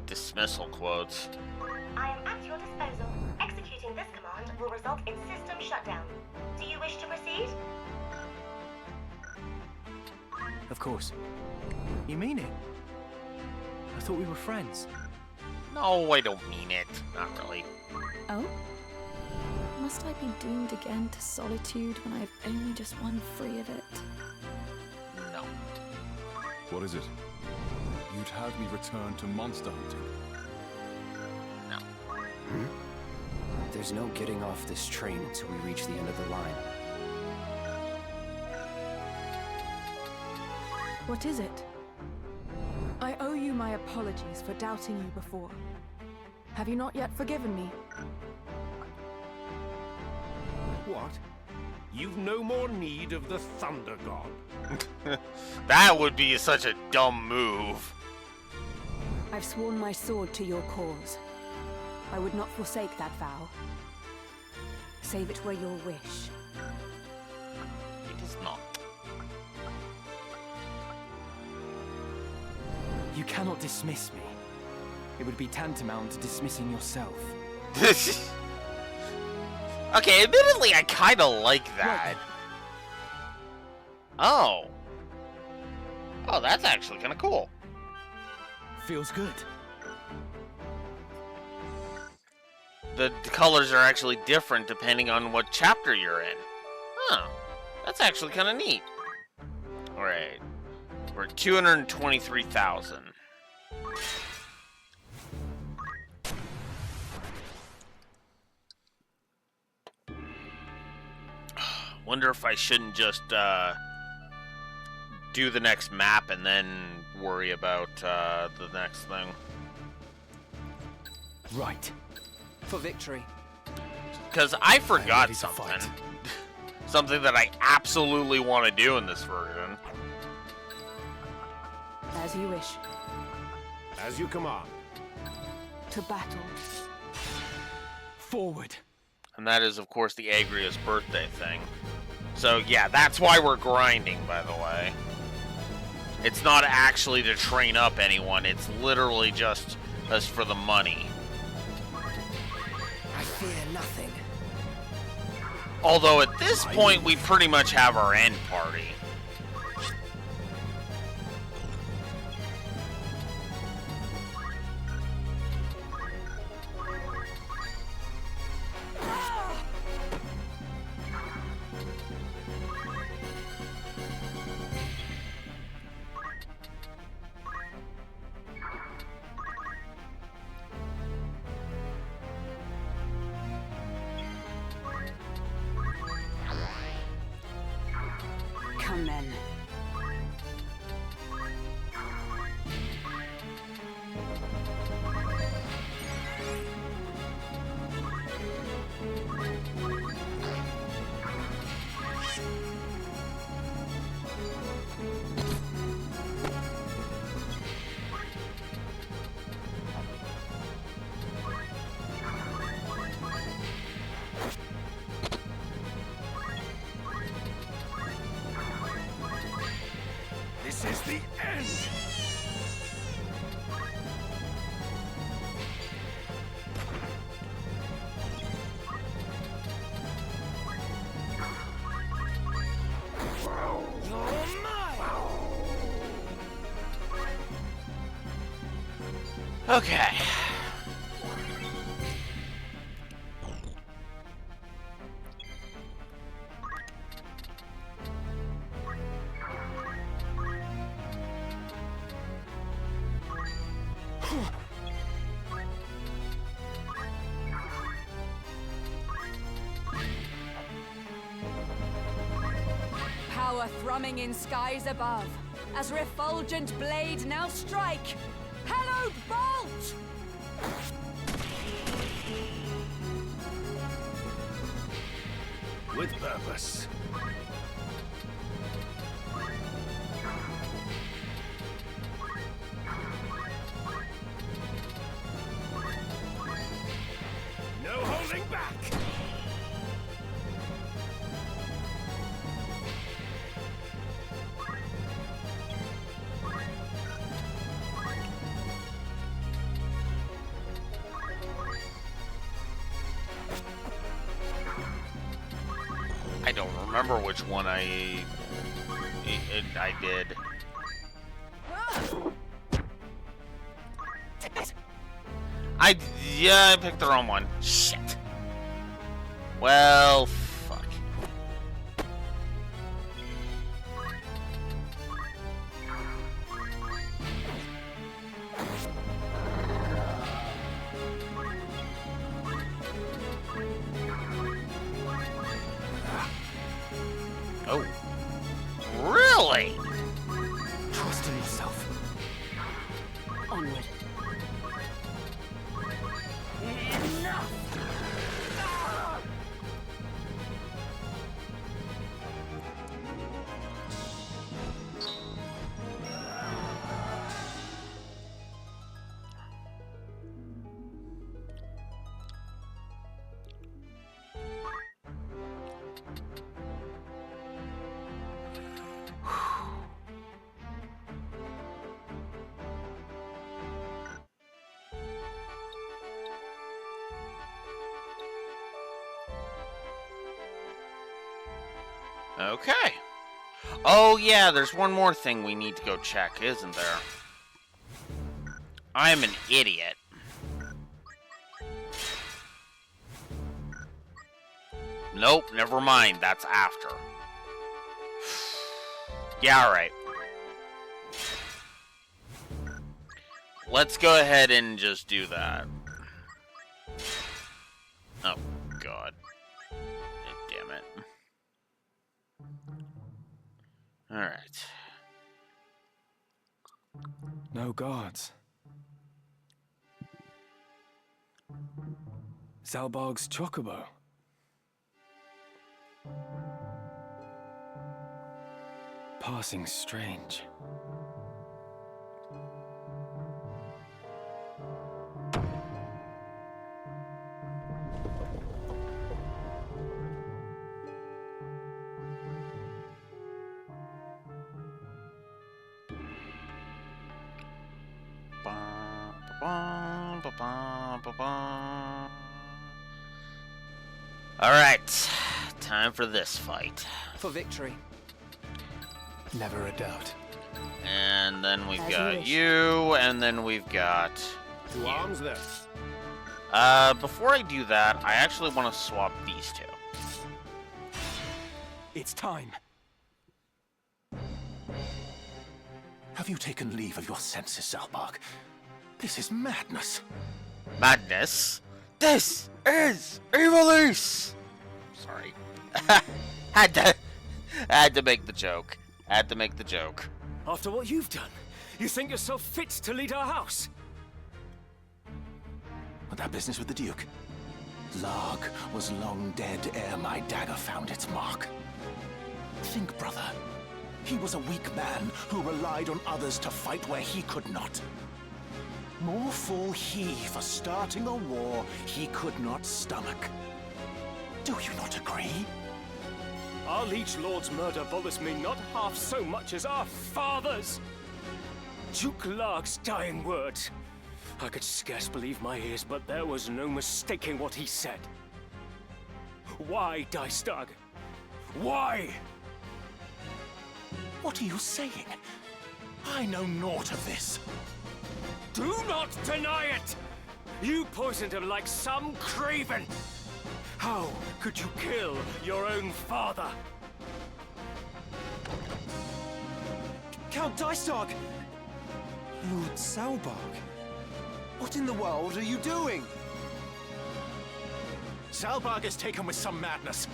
dismissal quotes. I am at your disposal. Executing this command will result in system shutdown. Do you wish to proceed? Of course. You mean it? I thought we were friends. No, I don't mean it. Not really. Oh? Must I be doomed again to solitude when I've only just won free of it? No. What is it? You'd have me return to monster hunting? No. There's no getting off this train until we reach the end of the line. What is it? I owe you my apologies for doubting you before. Have you not yet forgiven me? What? You've no more need of the Thunder God. That would be such a dumb move. I've sworn my sword to your cause. I would not forsake that vow. Save it were your wish. It is not. You cannot dismiss me. It would be tantamount to dismissing yourself. Okay, admittedly, I kind of like that. Oh. Oh, that's actually kind of cool. Feels good. The colors are actually different depending on what chapter you're in. Huh. That's actually kind of neat. Alright. We're at 223,000. Wonder if I shouldn't just do the next map and then worry about the next thing. Right. For victory. Because I forgot something. Something that I absolutely want to do in this version. As you wish. As you command. To battle. Forward. And that is, of course, the Agria's birthday thing. So, yeah, that's why we're grinding, by the way. It's not actually to train up anyone. It's literally just as for the money. I fear nothing. Although, at this point, we pretty much have our end party. Come then. This is the end! Okay. Power thrumming in skies above, as refulgent blade now strike. Hallowed bolt! With purpose. No holding back! don't remember which one I did. Yeah, I picked the wrong one. Shit. Well, fuck. Oh. Really? Trust in yourself. Onward. Okay. Oh yeah, there's one more thing we need to go check, isn't there? I'm an idiot. Nope, never mind. That's after. Yeah, alright. Let's go ahead and just do that. Oh, God. Damn it. Alright. No guards. Zalbarg's chocobo. Passing strange. Alright, time for this fight. For victory. Never a doubt. And then we've As got you wish. you, and then we've got... To arms then. Before I do that, I actually want to swap these two. It's time. Have you taken leave of your senses, Zalbarg? This is madness. Madness? This is Ivalice! Sorry. had to make the joke. Had to make the joke. After what you've done, you think yourself fit to lead our house? But that business with the Duke? Larg was long dead ere my dagger found its mark. Think, brother. He was a weak man who relied on others to fight where he could not. More fool he for starting a war he could not stomach. Do you not agree? Our liege lord's murder bothers me not half so much as our father's. Duke Larg's dying words. I could scarce believe my ears, but there was no mistaking what he said. Why, Dystag? Why? What are you saying? I know naught of this. Do not deny it! You poisoned him like some craven! How could you kill your own father? Count Dystag! Lord Zalbarg? What in the world are you doing? Zalbarg is taken with some madness.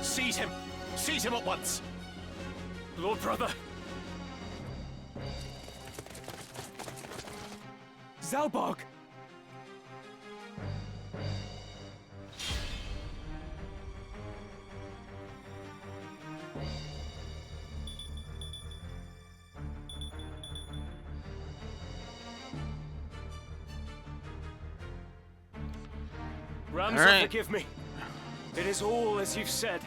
Seize him! Seize him at once! Lord brother! Zalbarg! Ramsay, All right. forgive me. It is all as you've said.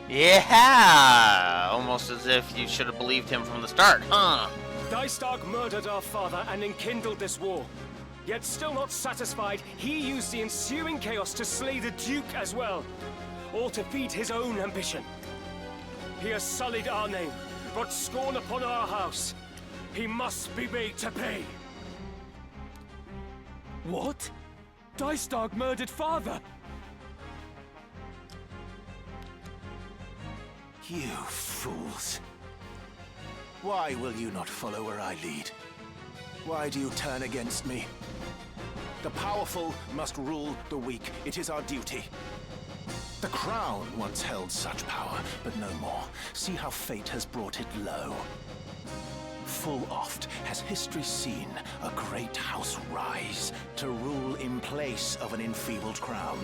Yeah! Almost as if you should have believed him from the start, huh? Dystark murdered our father and enkindled this war. Yet still not satisfied, he used the ensuing chaos to slay the Duke as well, all to feed his own ambition. He has sullied our name, brought scorn upon our house. He must be made to pay. What? Dystark murdered father? You fools. Why will you not follow where I lead? Why do you turn against me? The powerful must rule the weak. It is our duty. The crown once held such power, but no more. See how fate has brought it low. Full oft has history seen a great house rise to rule in place of an enfeebled crown.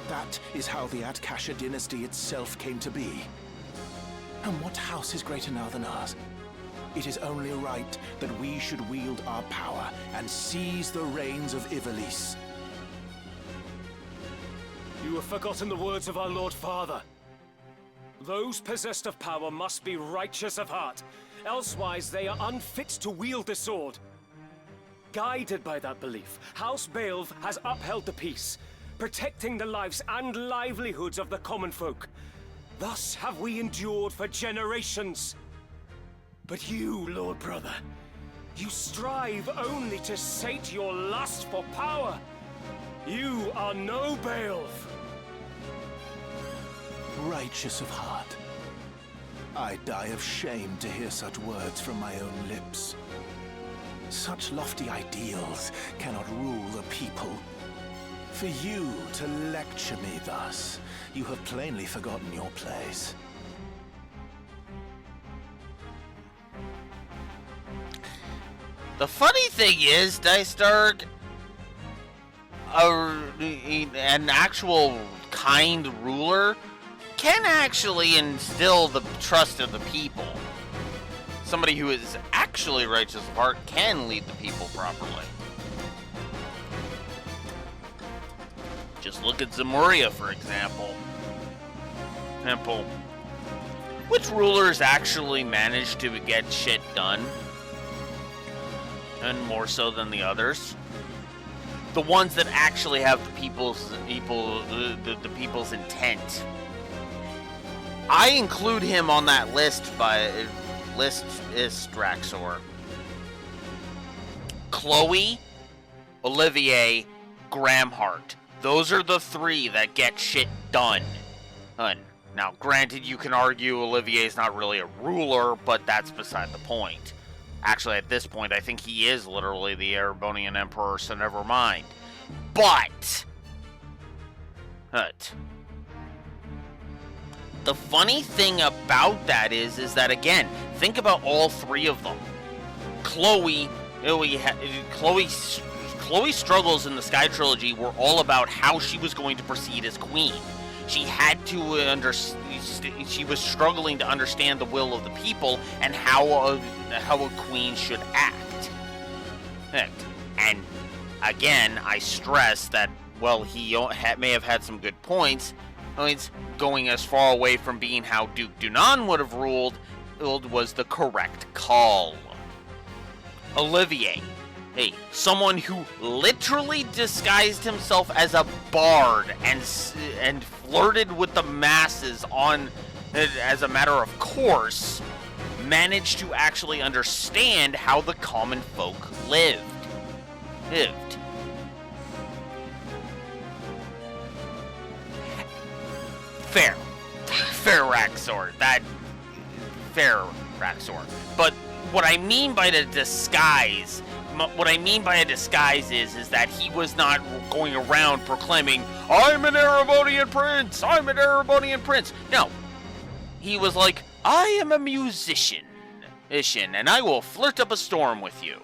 That is how the Atkasha dynasty itself came to be. And what house is greater now than ours? It is only right that we should wield our power and seize the reins of Ivalice. You have forgotten the words of our Lord Father. Those possessed of power must be righteous of heart, elsewise they are unfit to wield the sword. Guided by that belief, House Baelv has upheld the peace, protecting the lives and livelihoods of the common folk. Thus have we endured for generations. But you, Lord Brother, you strive only to sate your lust for power. You are no Baelv. Righteous of heart. I die of shame to hear such words from my own lips. Such lofty ideals cannot rule a people. For you to lecture me thus, you have plainly forgotten your place. The funny thing is, Dystark, an actual kind ruler, can actually instill the trust of the people. Somebody who is actually righteous of heart can lead the people properly. Just look at Zemuria, for example. Which rulers actually managed to get shit done? And more so than the others? The ones that actually have the people's intent. I include him on that list is Draxor. Chloe, Olivier, Gramhart. Those are the three that get shit done. Now, granted, you can argue Olivier's not really a ruler, but that's beside the point. Actually, at this point, I think he is literally the Erebonian Emperor, so never mind. But the funny thing about that is that, again, think about all three of them. Chloe's struggles in the Sky Trilogy were all about how she was going to proceed as queen. She had to she was struggling to understand the will of the people and how a queen should act. And again, I stress that, well, he may have had some good points. It's going as far away from being how Duke Dunan would have ruled was the correct call. Olivier, someone who literally disguised himself as a bard and flirted with the masses as a matter of course, managed to actually understand how the common folk lived. Fair Raxor. Fair Raxor. But what I mean by a disguise is that he was not going around proclaiming, I'm an Erebonian prince! I'm an Erebonian prince! No. He was like, I am a musician, and I will flirt up a storm with you.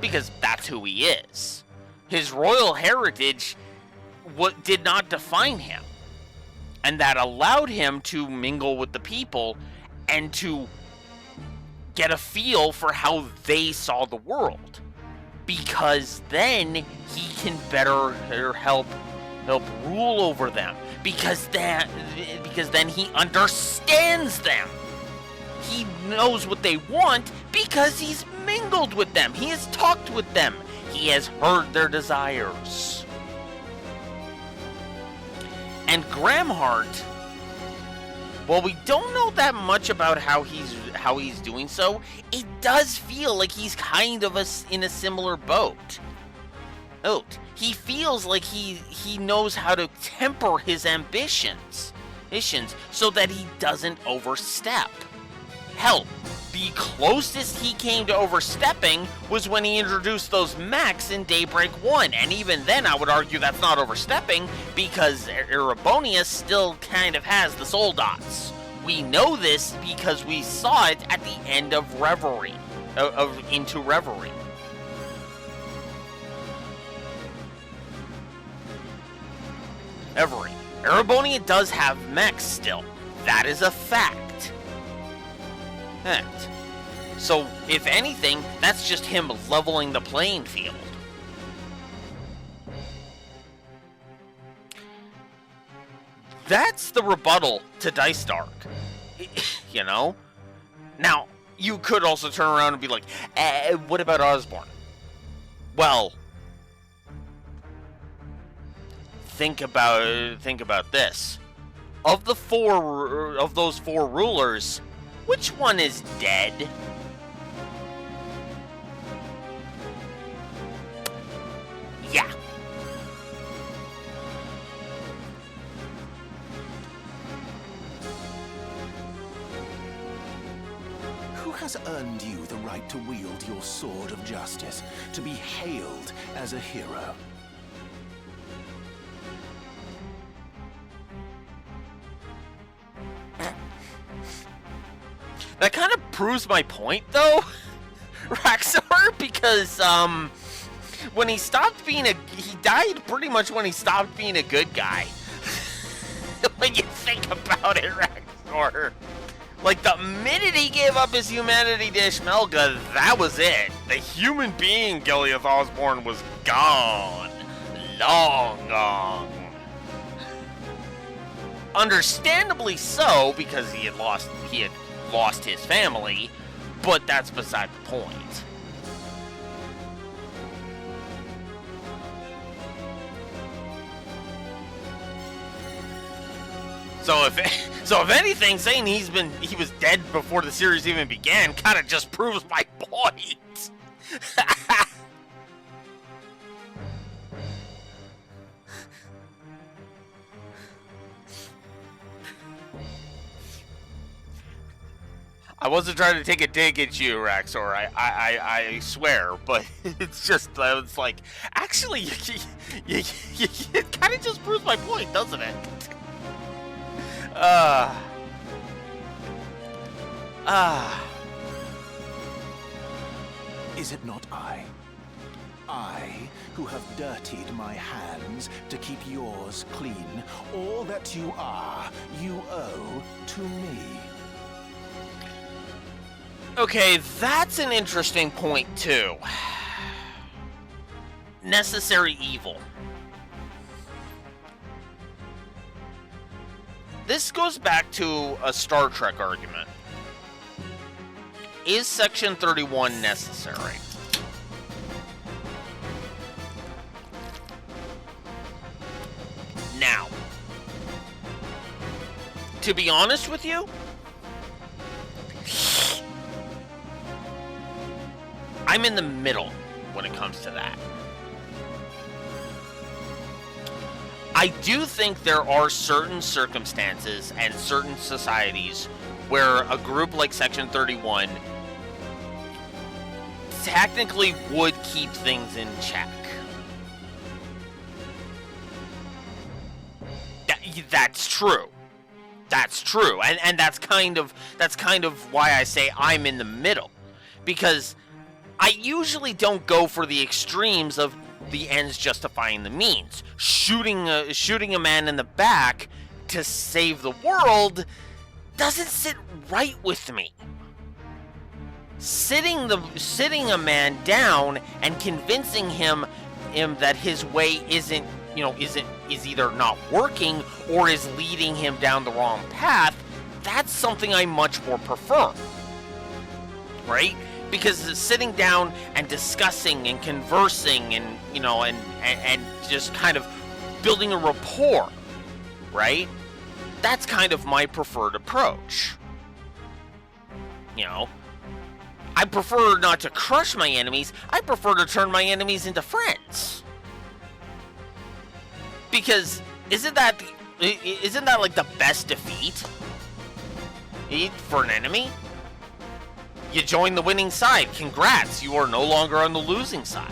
Because that's who he is. His royal heritage did not define him. And that allowed him to mingle with the people and to get a feel for how they saw the world. Because then he can better help rule over them. Because then he understands them. he knows what they want because he's mingled with them. He has talked with them. He has heard their desires. And Gramhart, well, we don't know that much about how he's doing so. It does feel like he's kind of in a similar boat. He feels like he knows how to temper his ambitions so that he doesn't overstep. Hell, the closest he came to overstepping was when he introduced those mechs in Daybreak 1, and even then I would argue that's not overstepping because Erebonius still kind of has the soul dots. We know this because we saw it at the end of Reverie, Into Reverie. Erebonia does have mechs still. That is a fact. So, if anything, that's just him leveling the playing field. That's the rebuttal to Dice Dark. You know? Now, you could also turn around and be like, what about Osborne? Well, think about this. Of those four rulers, which one is dead? Yeah. Who has earned you the right to wield your sword of justice, to be hailed as a hero? That kind of proves my point, though, Raxor, because, when he stopped being he died pretty much when he stopped being a good guy. When you think about it, Raxor. Like, the minute he gave up his humanity to Ishmelga, that was it. The human being Gileath Osborne was gone. Long gone. Understandably so, because he had lost his family, but that's beside the point. So if anything, saying he was dead before the series even began kind of just proves my point. I wasn't trying to take a dig at you, Raxor. I swear, but it's like, actually, it kind of just proves my point, doesn't it? Is it not I? I, who have dirtied my hands to keep yours clean. All that you are, you owe to me. Okay, that's an interesting point, too. Necessary evil. This goes back to a Star Trek argument. Is Section 31 necessary? Now, to be honest with you, I'm in the middle when it comes to that. I do think there are certain circumstances and certain societies where a group like Section 31 technically would keep things in check. That's true. That's true. And that's kind of why I say I'm in the middle. Because I usually don't go for the extremes of the ends justifying the means. Shooting a man in the back to save the world doesn't sit right with me. Sitting a man down and convincing him that his way is either not working or is leading him down the wrong path, that's something I much more prefer. right? Because sitting down and discussing and conversing and, you know, and just kind of building a rapport, right? That's kind of my preferred approach. You know, I prefer not to crush my enemies. I prefer to turn my enemies into friends. Because isn't that like the best defeat for an enemy? You join the winning side. Congrats, you are no longer on the losing side.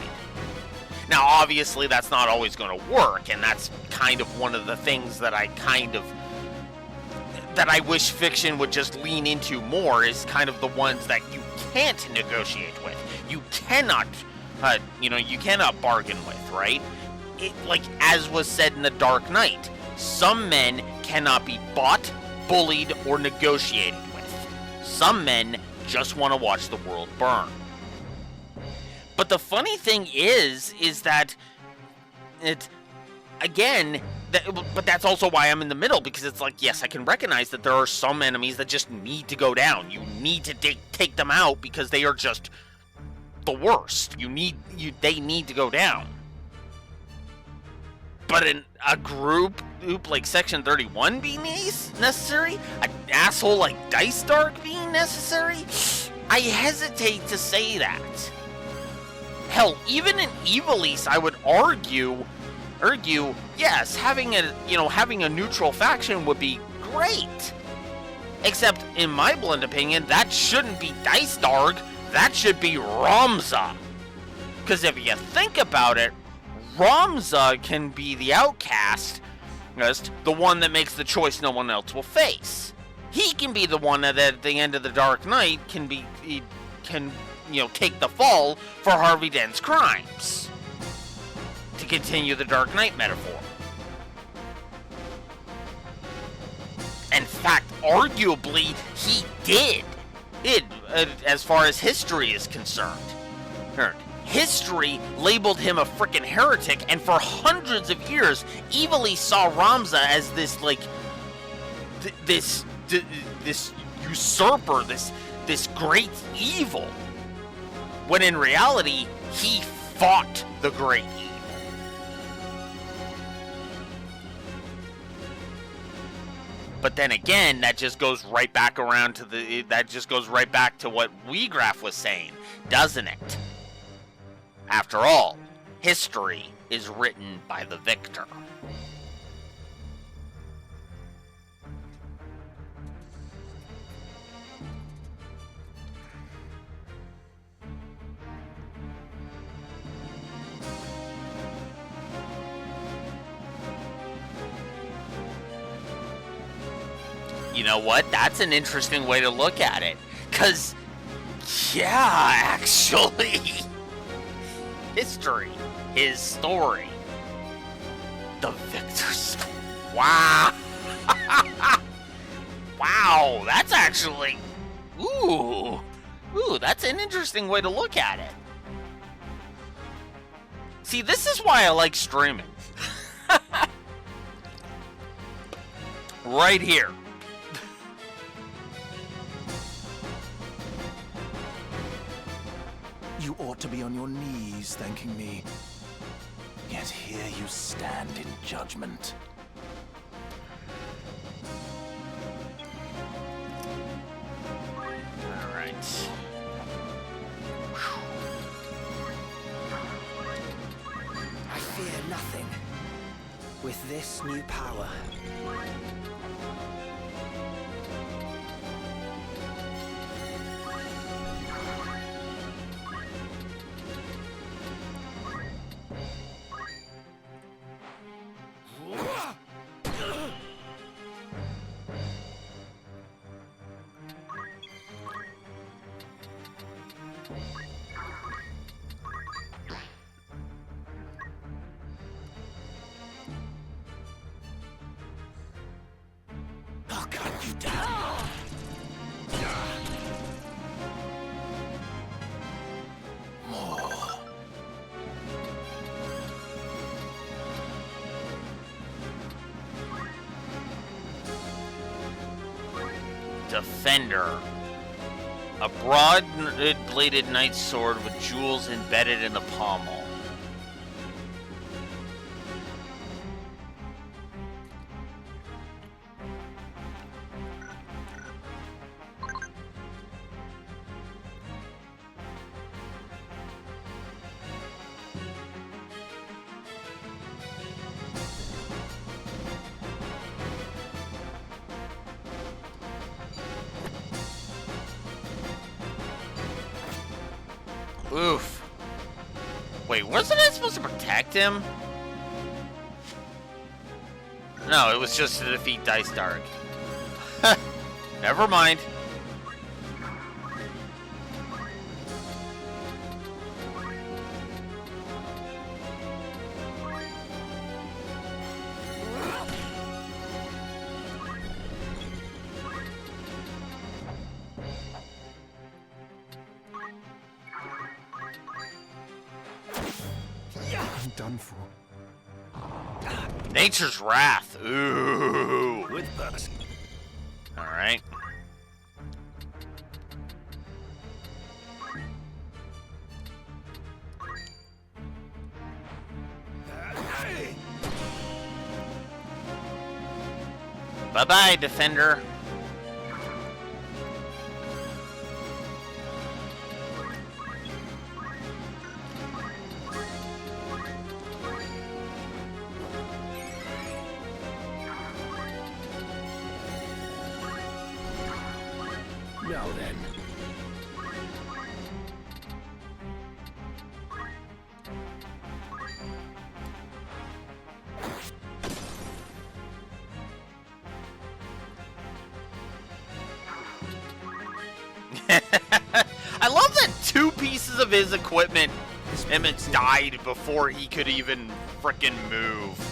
Now, obviously, that's not always going to work, and that's kind of one of the things that I wish fiction would just lean into more, is kind of the ones that you can't negotiate with. You cannot, you cannot bargain with, right? Like, as was said in The Dark Knight, some men cannot be bought, bullied, or negotiated with. Some men just want to watch the world burn. But the funny thing is that but that's also why I'm in the middle, because it's like, yes, I can recognize that there are some enemies that just need to go down. You need to take them out because they are just the worst. They need to go down. But in a group like Section 31 being necessary? An asshole like Dice Dark being necessary? I hesitate to say that. Hell, even in Ivalice, I would argue, yes, having a neutral faction would be great. Except, in my blunt opinion, that shouldn't be Dice Dark, that should be Ramza. Because if you think about it, Ramza can be the outcast, the one that makes the choice no one else will face. He can be the one that at the end of the Dark Knight can take the fall for Harvey Dent's crimes. To continue the Dark Knight metaphor. In fact, arguably, he did. As far as history is concerned. History labeled him a frickin' heretic, and for hundreds of years, Ivalice saw Ramza as this, like, this usurper, this great evil. When in reality, he fought the great evil. But then again, that just goes right back around to what Weegraph was saying, doesn't it? After all, history is written by the victor. You know what? That's an interesting way to look at it. 'Cause, yeah, actually, history, his story, the victor's. Wow. Wow, that's actually, ooh, that's an interesting way to look at it. See, this is why I like streaming. Right here. You ought to be on your knees thanking me. Yet here you stand in judgment. All right. I fear nothing. With this new power. I'll cut you down. More. Defender. A broad-bladed knight's sword with jewels embedded in the pommel. Oof. Wait, wasn't I supposed to protect him? No, it was just to defeat Dice Dark. Never mind. I'm done for. Nature's Wrath. Ooh. With purpose. Alright. Bye-bye, Defender. Now then. I love that 2 pieces of his equipment Emmett died before he could even frickin' move.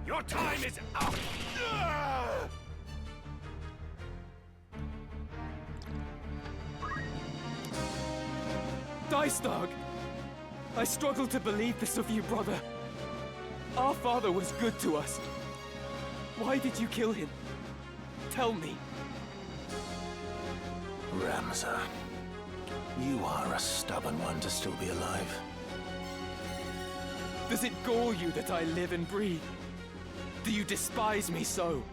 Your time is up! Dice Dog! I struggle to believe this of you, brother. Our father was good to us. Why did you kill him? Tell me. Ramza, you are a stubborn one to still be alive. Does it gall you that I live and breathe? Do you despise me so?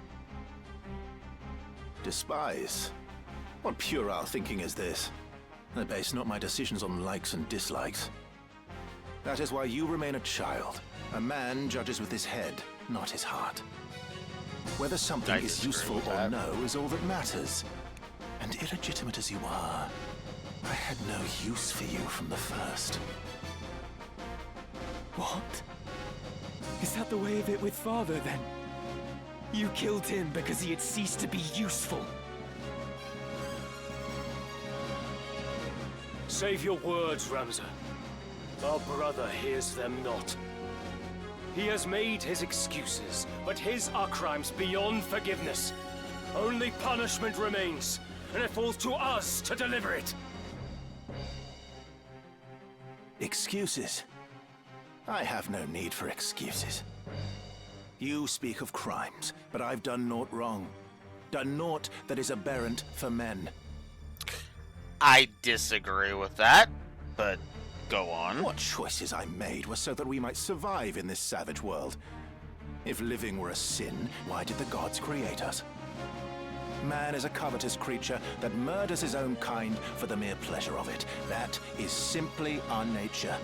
Despise? What puerile thinking is this? I base not my decisions on likes and dislikes. That is why you remain a child. A man judges with his head, not his heart. Whether something is useful or no is all that matters. And illegitimate as you are, I had no use for you from the first. What? Is that the way of it with father, then? You killed him because he had ceased to be useful. Save your words, Ramza. Our brother hears them not. He has made his excuses, but his are crimes beyond forgiveness. Only punishment remains, and it falls to us to deliver it. Excuses? I have no need for excuses. You speak of crimes, but I've done naught wrong. Done naught that is aberrant for men. I disagree with that, but go on. What choices I made were so that we might survive in this savage world. If living were a sin, why did the gods create us? Man is a covetous creature that murders his own kind for the mere pleasure of it. That is simply our nature.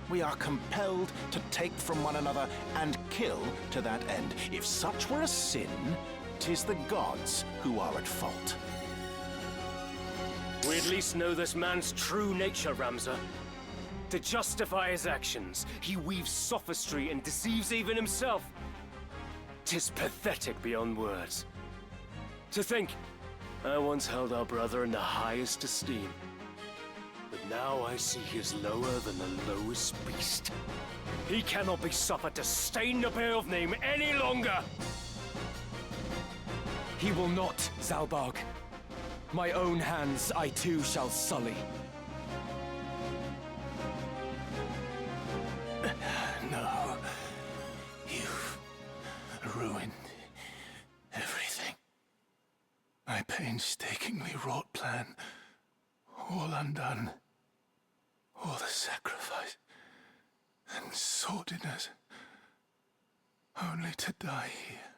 We are compelled to take from one another and kill to that end. If such were a sin, 'tis the gods who are at fault. We at least know this man's true nature, Ramza. To justify his actions, he weaves sophistry and deceives even himself. 'Tis pathetic beyond words. To think, I once held our brother in the highest esteem. But now I see he is lower than the lowest beast. He cannot be suffered to stain the Beowulf name any longer! He will not, Zalbarg. My own hands I too shall sully. No. You've ruined everything. My painstakingly wrought plan, all undone. All the sacrifice and sordidness, only to die here.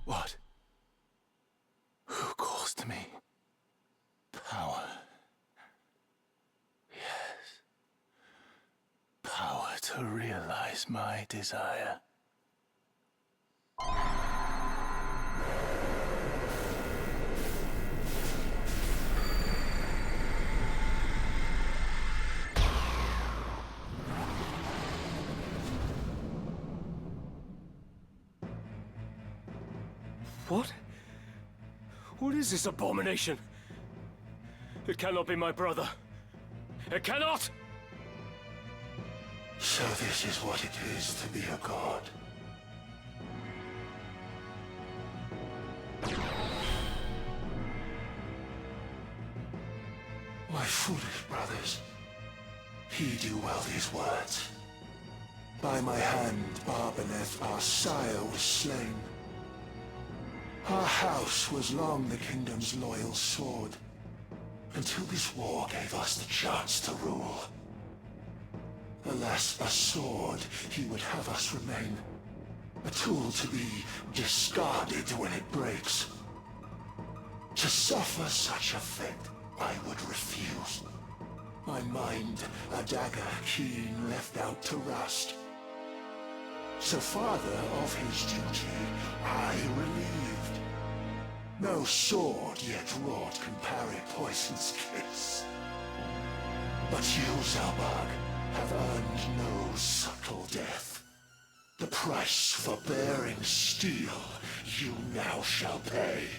What? Who calls to me? Power. Yes. Power to realize my desire. What? What is this abomination? It cannot be my brother. It cannot! So this is what it is to be a god. My foolish brothers, heed you well these words. By my hand, Barbaneth, our sire, was slain. Our house was long the kingdom's loyal sword, until this war gave us the chance to rule. Alas, a sword he would have us remain, a tool to be discarded when it breaks. To suffer such a fate, I would refuse. My mind, a dagger keen left out to rust. So father of his duty, I relieved. No sword yet wrought can parry poison's kiss. But you, Zalbarg, have earned no subtle death. The price for bearing steel you now shall pay.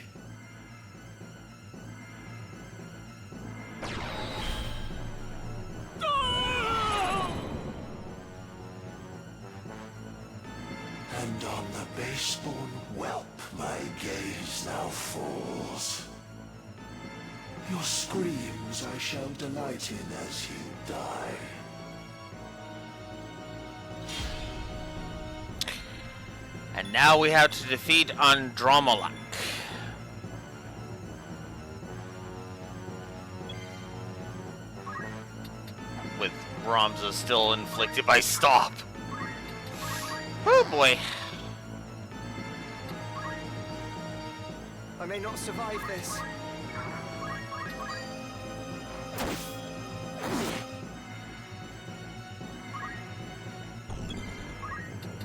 And on the base-born whelp my gaze now falls. Your screams I shall delight in as you die. And now we have to defeat Andromalak. With Ramza still inflicted by Stop. Oh boy. I may not survive this.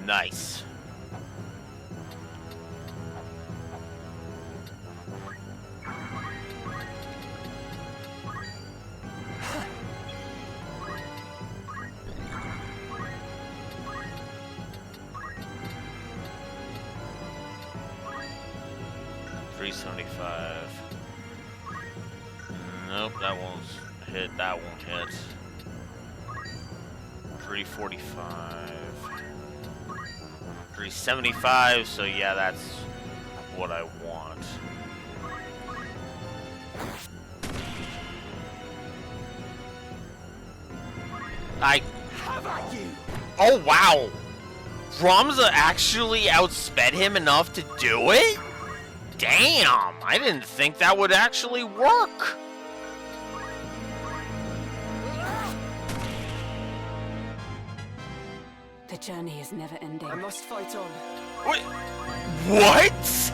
Nice. $375. Nope, that won't hit. That won't hit. $345. $375. So yeah, that's what I want. Oh wow! Ramza actually outsped him enough to do it? Damn! I didn't think that would actually work! The journey is never ending. I must fight on. Wait, what?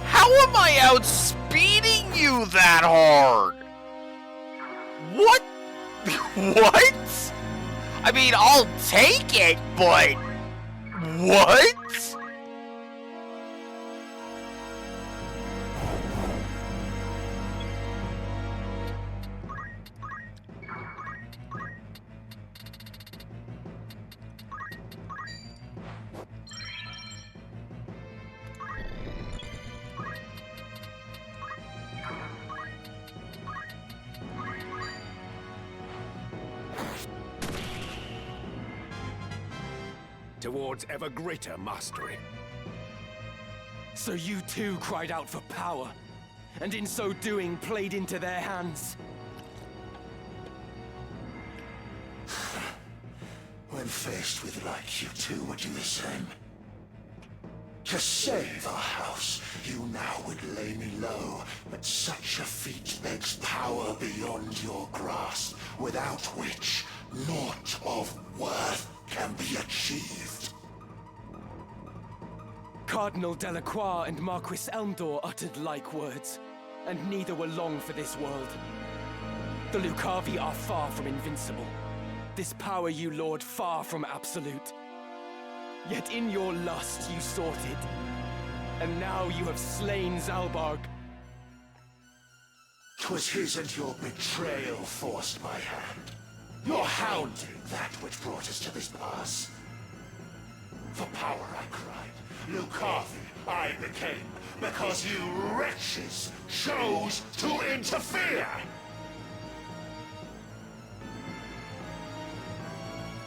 How am I outspeeding you that hard? What? What? I mean, I'll take it, but... What? towards ever greater mastery. So you too cried out for power, and in so doing played into their hands. When faced with like you two would do the same. To save our house, you now would lay me low, but such a feat begs power beyond your grasp, without which naught of worth can be achieved. Cardinal Delacroix and Marquis Elmdor uttered like words, and neither were long for this world. The Lucavi are far from invincible. This power you lord far from absolute. Yet in your lust you sought it, and now you have slain Zalbarg. 'Twas his and your betrayal forced my hand. Your hounding that which brought us to this pass. For power I cried, Lucavi I became, because you wretches chose to interfere!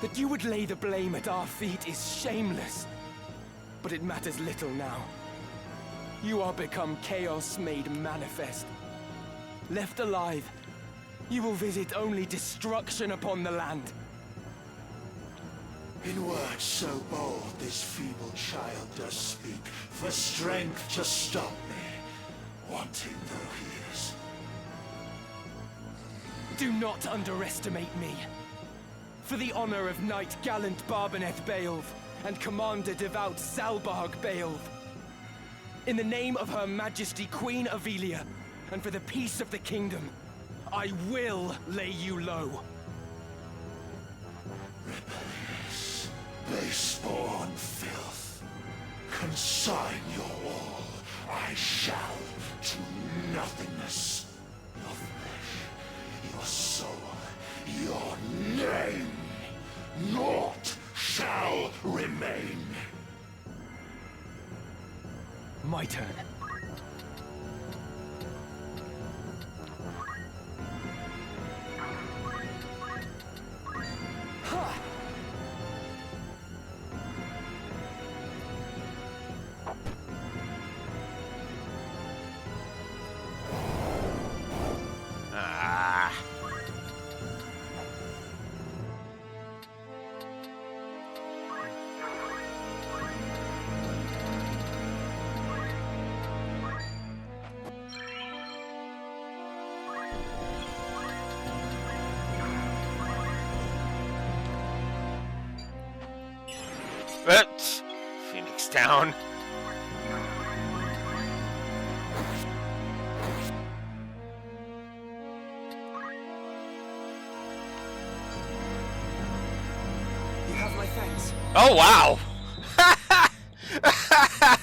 That you would lay the blame at our feet is shameless. But it matters little now. You are become chaos made manifest. Left alive, you will visit only destruction upon the land. In words so bold this feeble child does speak, for strength to stop me, wanting though he is. Do not underestimate me. For the honor of Knight Gallant Barbaneth Beowulf and Commander Devout Zalbarg Beowulf. In the name of Her Majesty Queen Ivalice, and for the peace of the kingdom, I will lay you low. Rebellious, base-born filth, consign your all, I shall, to nothingness. Your flesh, your soul, your name. Naught shall remain. My turn. Phoenix down. You have my thanks. Oh wow!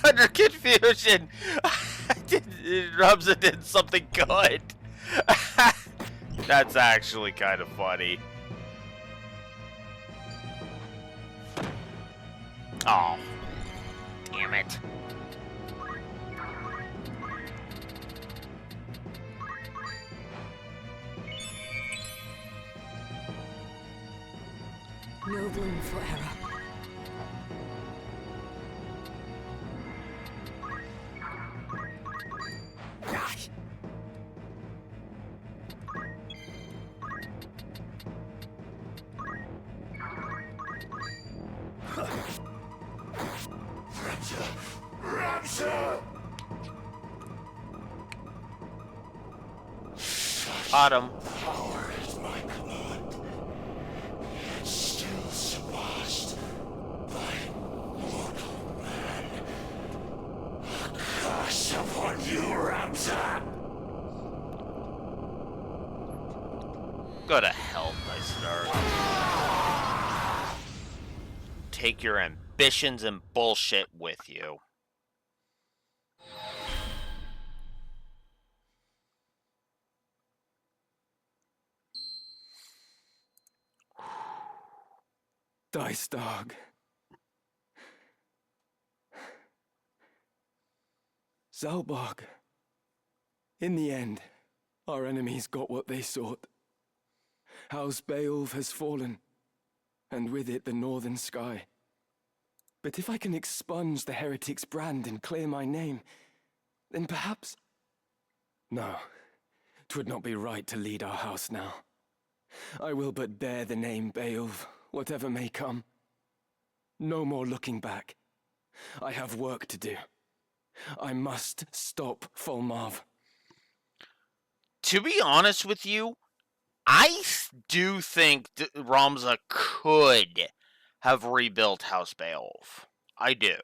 Under confusion, Rumza did something good. That's actually kind of funny. Oh, damn it. No room for error. Ramsar! Autumn. Power at my command, yet still surpassed by mortal man. A curse upon you, Ramsar! Go to hell, nice nerd. Take your ambitions and bullshit with you. Dice dog. Zalbarg. In the end, our enemies got what they sought. House Beowulf has fallen, and with it the northern sky. But if I can expunge the heretic's brand and clear my name, then perhaps... No, 'twould not be right to lead our house now. I will but bear the name Beowulf, whatever may come. No more looking back. I have work to do. I must stop Folmarv. To be honest with you, I do think Ramza could have rebuilt House Beowulf. I do.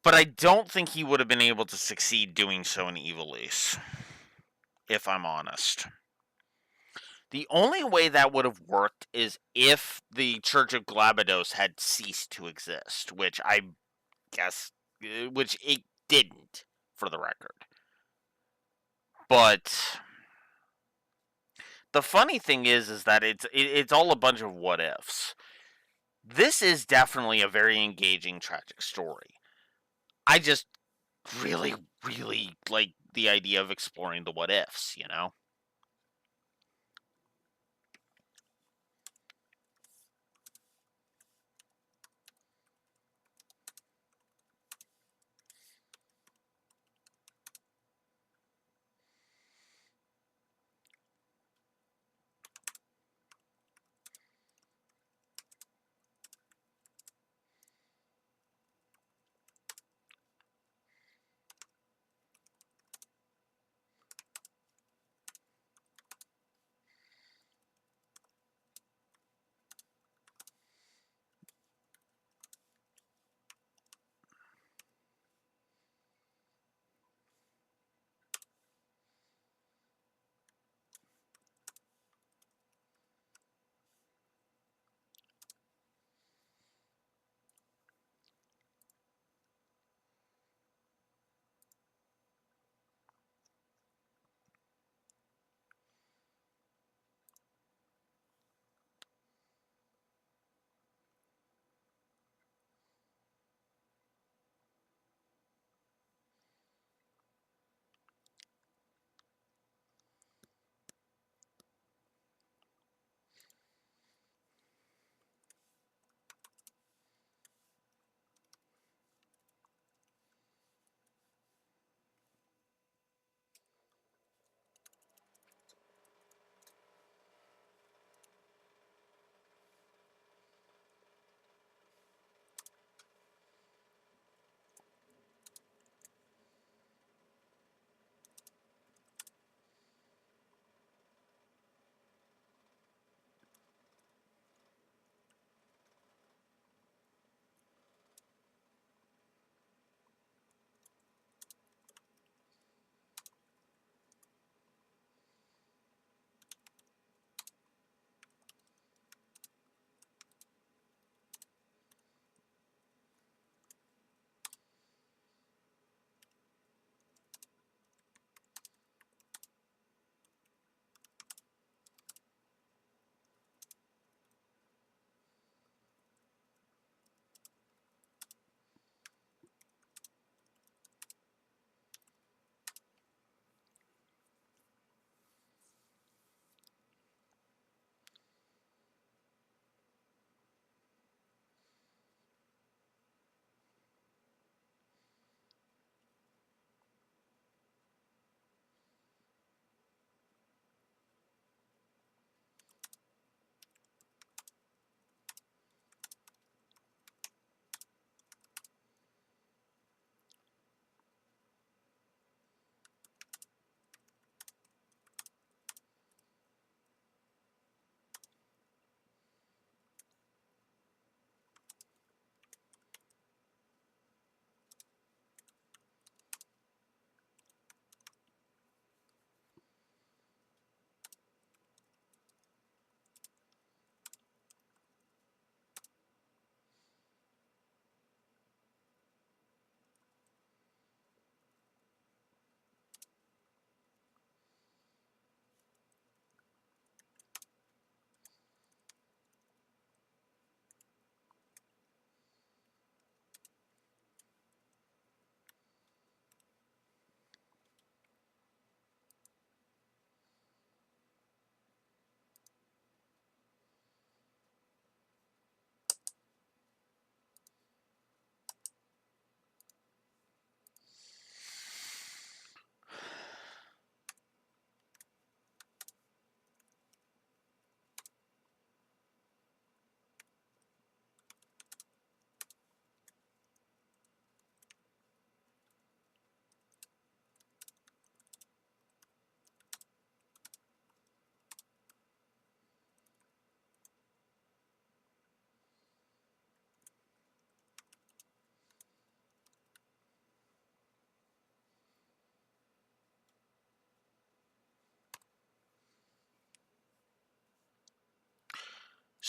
But I don't think he would have been able to succeed doing so in Ivalice, if I'm honest. The only way that would have worked is if the Church of Glabados had ceased to exist, which I guess, which it didn't, for the record. But the funny thing is that it's all a bunch of what ifs. This is definitely a very engaging, tragic story. I just really, really like the idea of exploring the what ifs, you know?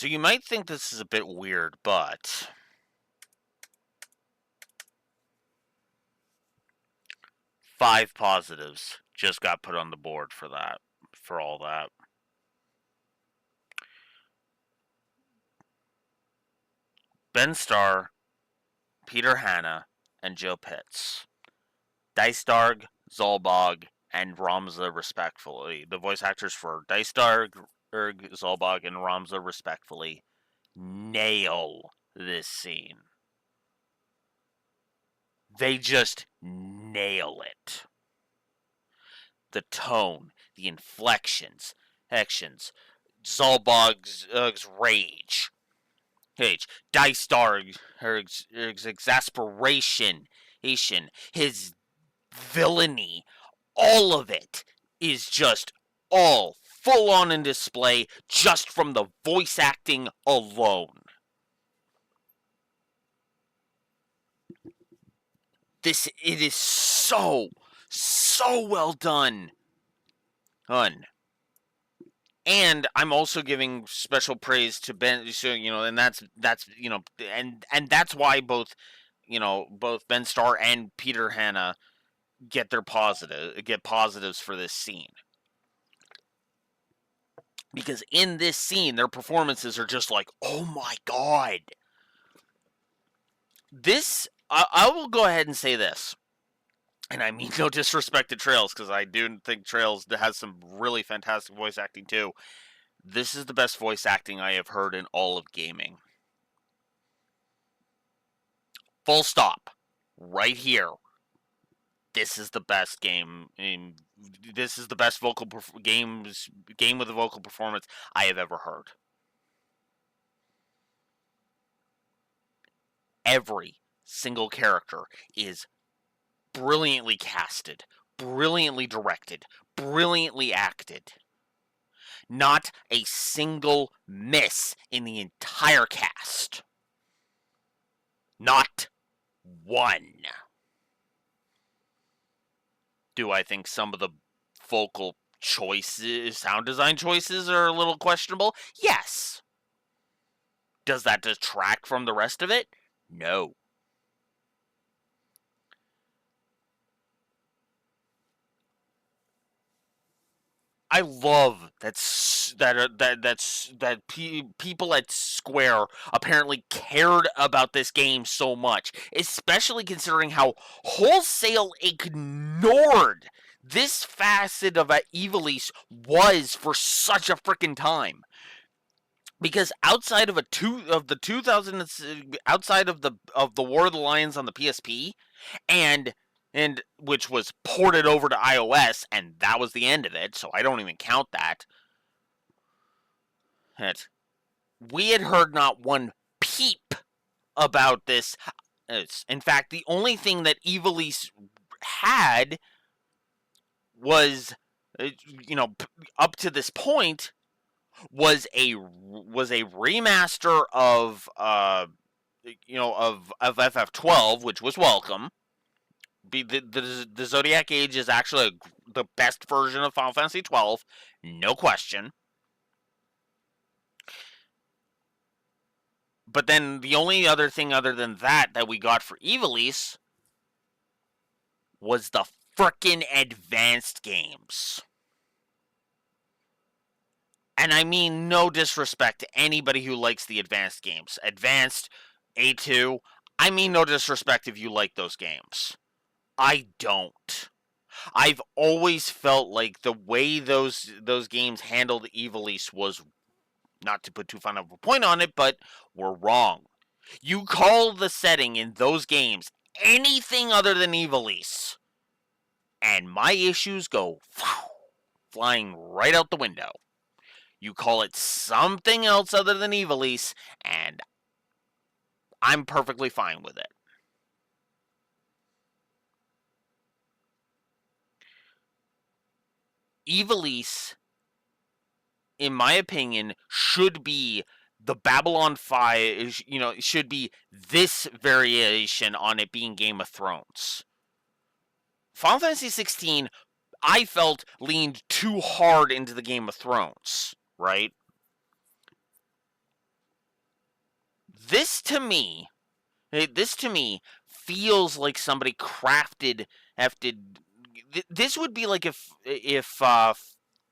So you might think this is a bit weird, but 5 positives just got put on the board for that, for all that. Ben Starr, Peter Hanna, and Joe Pitts. Dicedarg, Zolbog, and Ramza, respectfully. The voice actors for Dicedarg, Zolbog, and Ramza, respectfully, nail this scene. They just nail it. The tone, the inflections, Zolbog's rage, Dicedarg's exasperation, his villainy, all of it is just all full on in display just from the voice acting alone. It is so well done. And I'm also giving special praise to Ben, so, and that's and that's why both Ben Starr and Peter Hanna get positives for this scene. Because in this scene, their performances are just like, oh my god. I will go ahead and say this. And I mean no disrespect to Trails, because I do think Trails has some really fantastic voice acting too. This is the best voice acting I have heard in all of gaming. Full stop. Right here. This is the best game. This is the best game with a vocal performance I have ever heard. Every single character is brilliantly casted, brilliantly directed, brilliantly acted. Not a single miss in the entire cast. Not one. Do I think some of the vocal choices, sound design choices, are a little questionable? Yes. Does that detract from the rest of it? No. I love that people at Square apparently cared about this game so much, especially considering how wholesale ignored this facet of Ivalice was for such a freaking time. Because outside of the 2000s, outside of the War of the Lions on the PSP, and which was ported over to iOS, and that was the end of it, so I don't even count that. We had heard not one peep about this. In fact, the only thing that Ivalice had was, up to this point, was a remaster of FF12, which was welcome. The Zodiac Age is actually the best version of Final Fantasy 12, no question. But then the only other thing other than that we got for Ivalice was the frickin' advanced games. And I mean no disrespect to anybody who likes the advanced games. Advanced, A2, I mean no disrespect if you like those games. I don't. I've always felt like the way those games handled Ivalice was, not to put too fine of a point on it, but were wrong. You call the setting in those games anything other than Ivalice, and my issues go flying right out the window. You call it something else other than Ivalice, and I'm perfectly fine with it. Ivalice, in my opinion, should be the Babylon 5, should be this variation on it being Game of Thrones. Final Fantasy 16, I felt, leaned too hard into the Game of Thrones, right? This to me feels like somebody crafted. This would be like if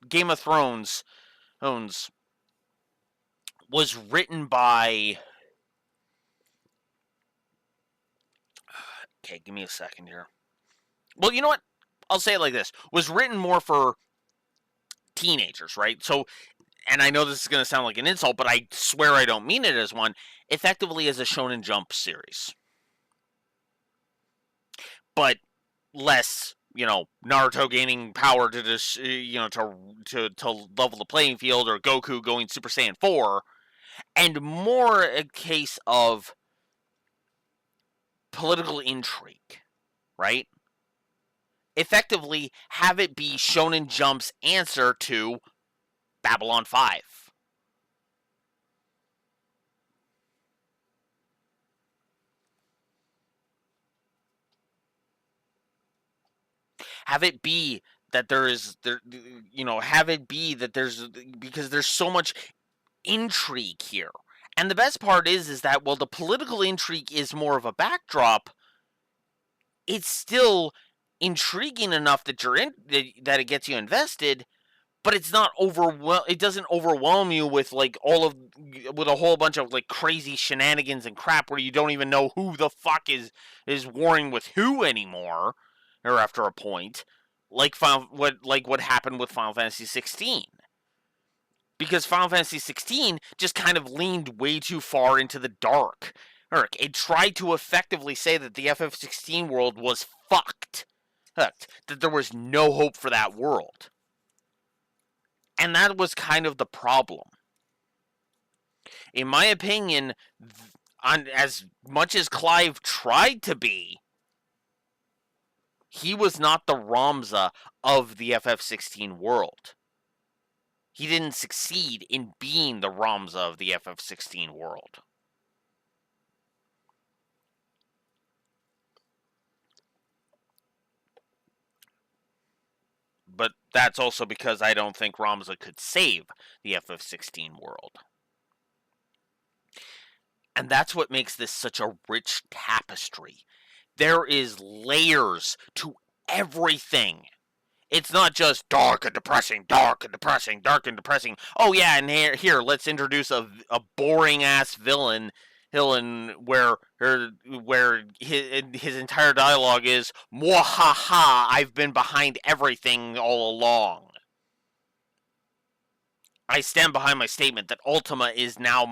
Game of Thrones was written by. Okay, give me a second here. Well, you know what? I'll say it like this: was written more for teenagers, right? So, and I know this is going to sound like an insult, but I swear I don't mean it as one. Effectively, as a Shonen Jump series, but less, Naruto gaining power to just, to level the playing field, or Goku going Super Saiyan 4, and more a case of political intrigue, right? Effectively, have it be Shonen Jump's answer to Babylon 5. Have it be that have it be that because there's so much intrigue here. And the best part is that while the political intrigue is more of a backdrop, it's still intriguing enough that that it gets you invested, but it's not it doesn't overwhelm you with with a whole bunch of like crazy shenanigans and crap where you don't even know who the fuck is warring with who anymore, or after a point, like what happened with Final Fantasy 16. Because Final Fantasy 16 just kind of leaned way too far into the dark. It tried to effectively say that the FF16 world was fucked. That there was no hope for that world. And that was kind of the problem. In my opinion, as much as Clive tried to be, he was not the Ramza of the FF16 world. He didn't succeed in being the Ramza of the FF16 world. But that's also because I don't think Ramza could save the FF16 world. And that's what makes this such a rich tapestry. There is layers to everything. It's not just dark and depressing, dark and depressing, dark and depressing. Oh yeah, and here let's introduce a boring ass villain where his entire dialogue is "Mwahaha, I've been behind everything all along." I stand behind my statement that Ultima is now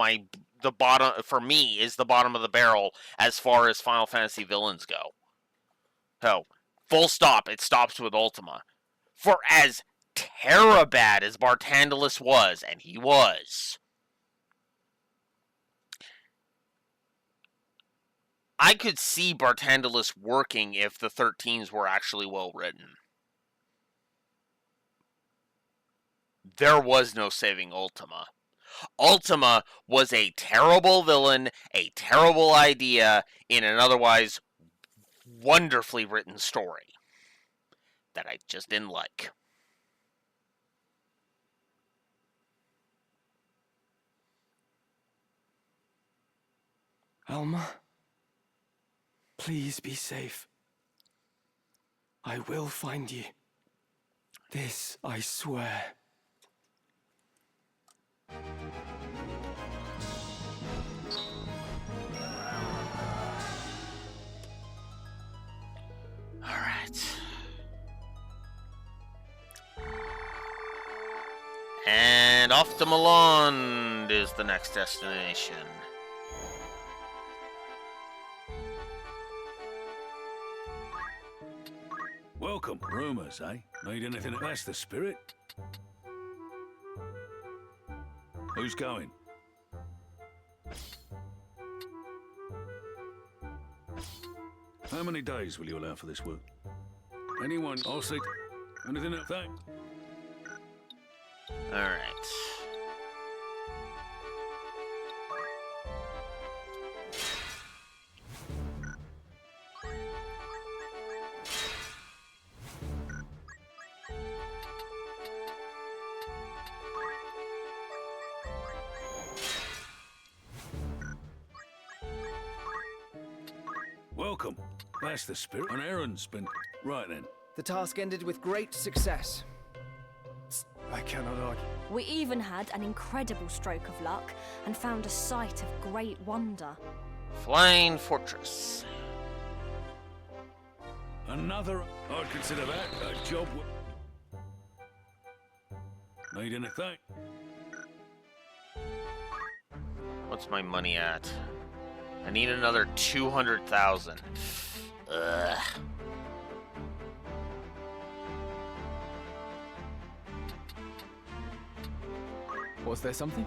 the bottom for me, is the bottom of the barrel as far as Final Fantasy villains go. So, full stop. It stops with Ultima. For as Terabad as Bartandalus was, and he was, I could see Bartandalus working if the 13s were actually well written. There was no saving Ultima. Ultima was a terrible villain, a terrible idea in an otherwise wonderfully written story that I just didn't like. Alma, please be safe. I will find you. This I swear. All right. And off to Malond is the next destination. Welcome. Rumors, eh? Need anything to bless the spirit? Who's going? How many days will you allow for this work? Anyone? I'll see. Anything to thank? All right. welcome. That's the spirit. An errand's been... Right then. The task ended with great success. I cannot argue. We even had an incredible stroke of luck and found a site of great wonder. Flying Fortress. Another... I'd consider that a job... Need anything? What's my money at? I need another 200,000. Ugh. Was there something?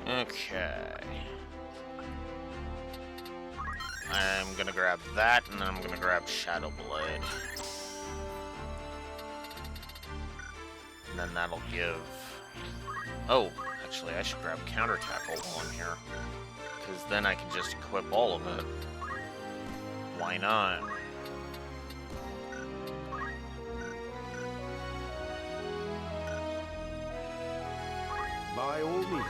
Okay. I'm gonna grab that, and then I'm gonna grab Shadow Blade. And then that'll give... Oh, actually, I should grab Counterattack while I'm here. Because then I can just equip all of it. Why not? By all means.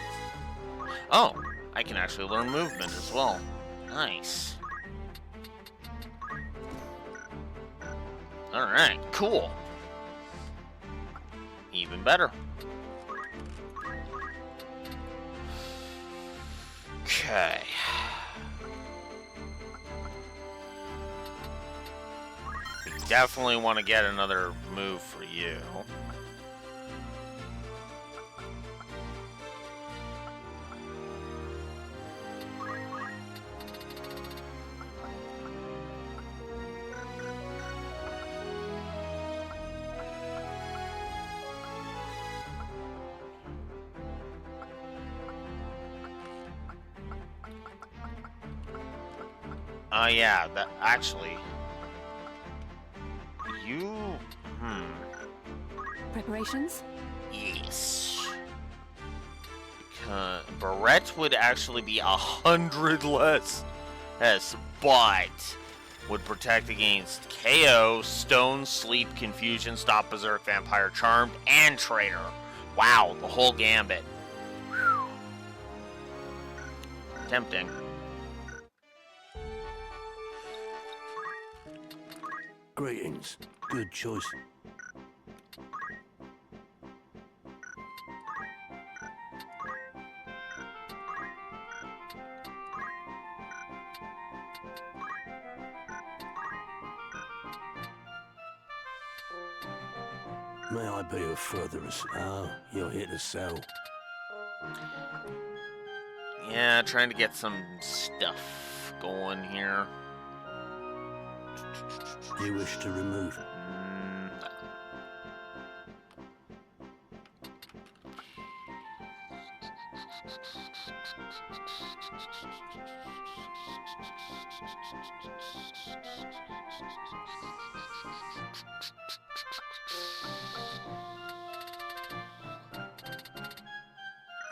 Oh, I can actually learn movement as well. Nice. Alright, cool. Even better. Okay. We definitely want to get another move for you. Yeah, that actually... You... Preparations? Yes. Because Barrett would actually be 100 less. Yes, but would protect against KO, Stone, Sleep, Confusion, Stop, Berserk, Vampire, Charmed, and Traitor. Wow, the whole gambit. Tempting. Greetings. Good choice. May I be of further you're here to sell. Yeah, trying to get some stuff going here. You wish to remove?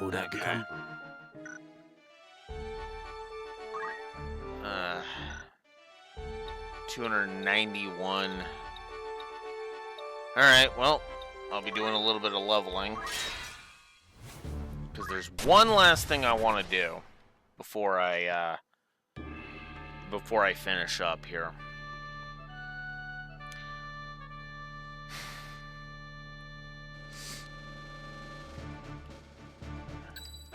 Will that become? 291. Alright, well, I'll be doing a little bit of leveling. Because there's one last thing I want to do before I finish up here.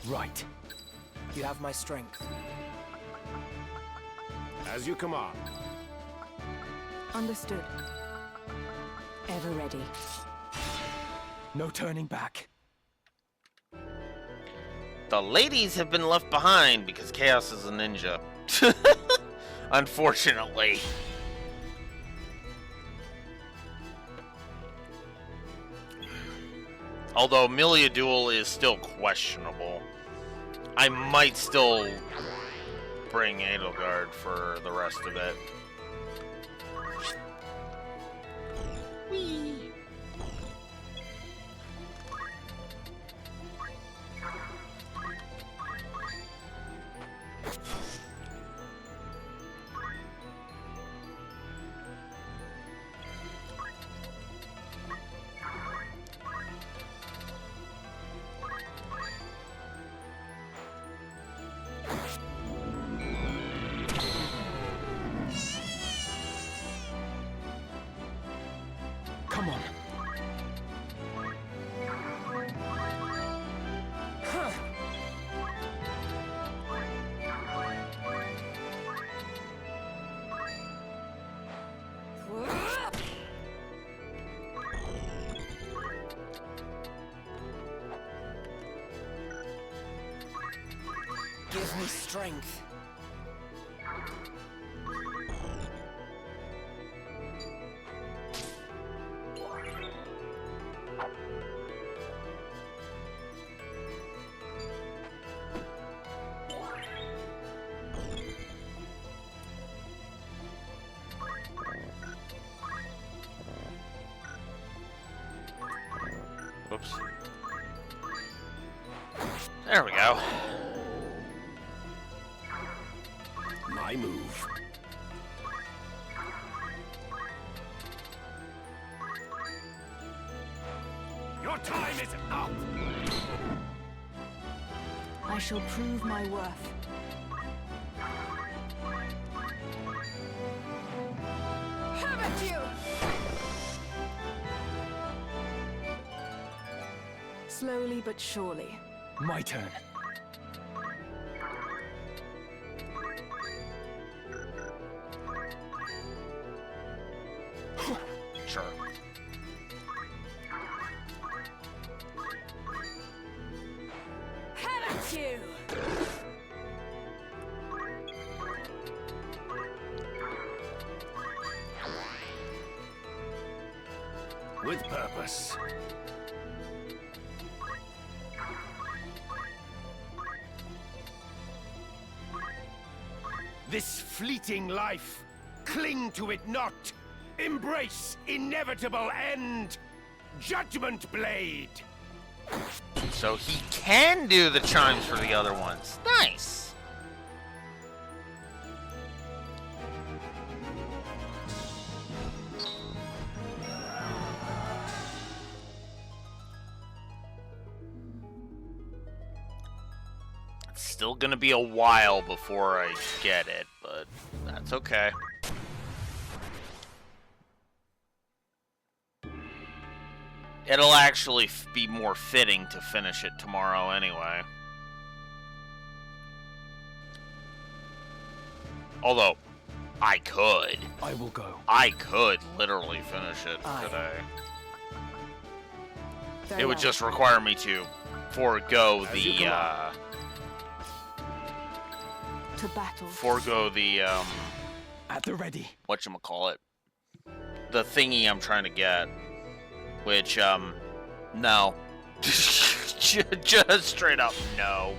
Right. You have my strength. As you command. Understood. Ever ready. No turning back. The ladies have been left behind because Chaos is a ninja. Unfortunately. Although Amelia Duel is still questionable. I might still bring Edelgard for the rest of it. Whee! Come on. Give me strength. Whoops. There we go. My move. Your time is up! I shall prove my worth. Have at you! Slowly but surely. My turn. Sure. Have at you! With purpose. This fleeting life, cling to it not. Embrace inevitable end. Judgment Blade. So he can do the chimes for the other ones. Nice. It's still gonna be a while before I get it, but that's okay. It'll actually be more fitting to finish it tomorrow anyway. Although, I could. I will go. I could literally finish it today. Very It would well. just require me to forego As you the, command. To battle. forego the, At the ready. whatchamacallit, the thingy I'm trying to get, which, no. Just straight up no.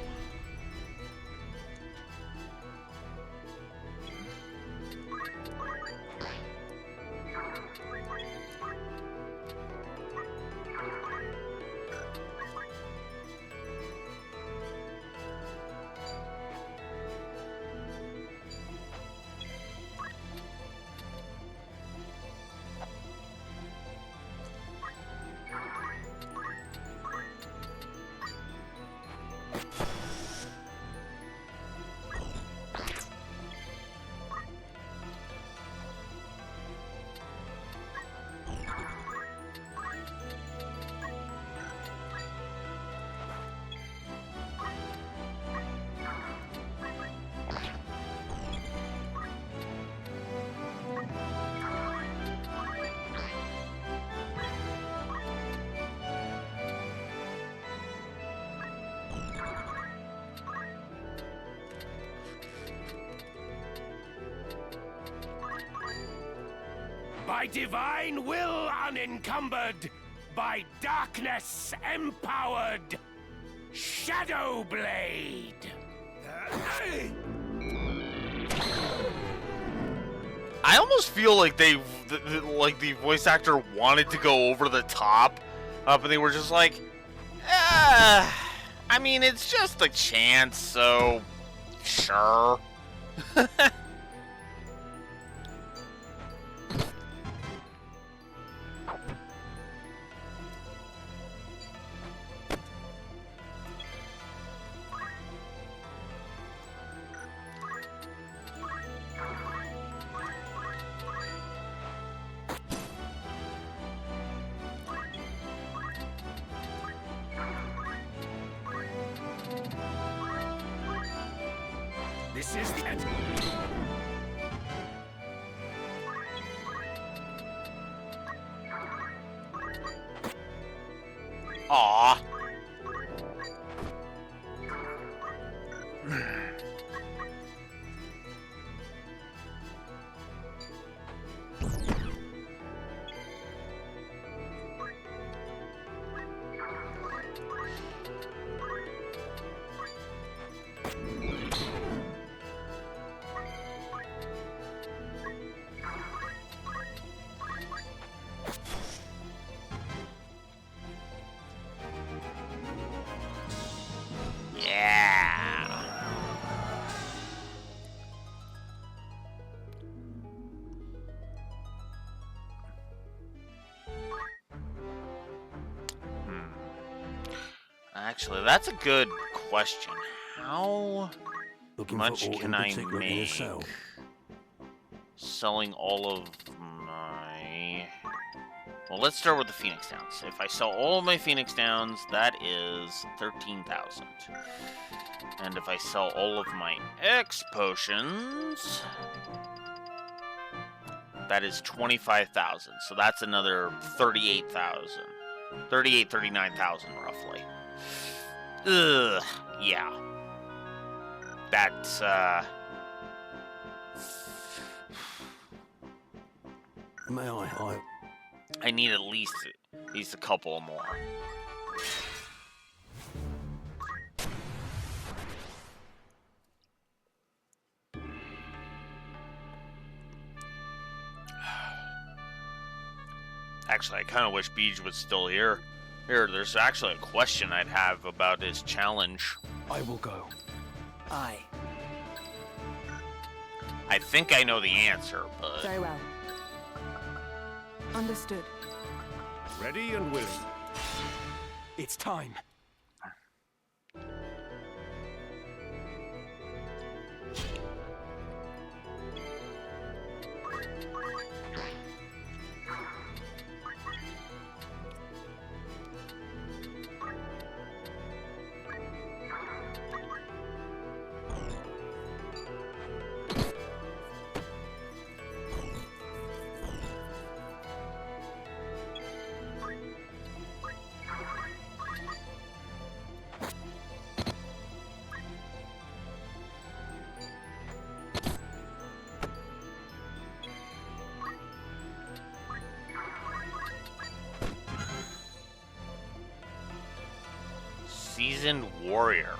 By divine will unencumbered, by darkness empowered Shadow Blade. I almost feel like the voice actor wanted to go over the top, but they were just like, I mean, it's just a chance, so sure. This is the end. Aww. Actually, that's a good question. How much can I make selling all of my... Well, let's start with the Phoenix Downs. If I sell all of my Phoenix Downs, that is 13,000. And if I sell all of my X potions, that is 25,000. So that's another 38,000. 39,000 roughly. Ugh, yeah. That's, May I need at least a couple more. Actually, I kind of wish Beej was still here. Here, there's actually a question I'd have about his challenge. I will go. Aye. I think I know the answer, but... Very well. Understood. Ready and willing. It's time. Seasoned warrior.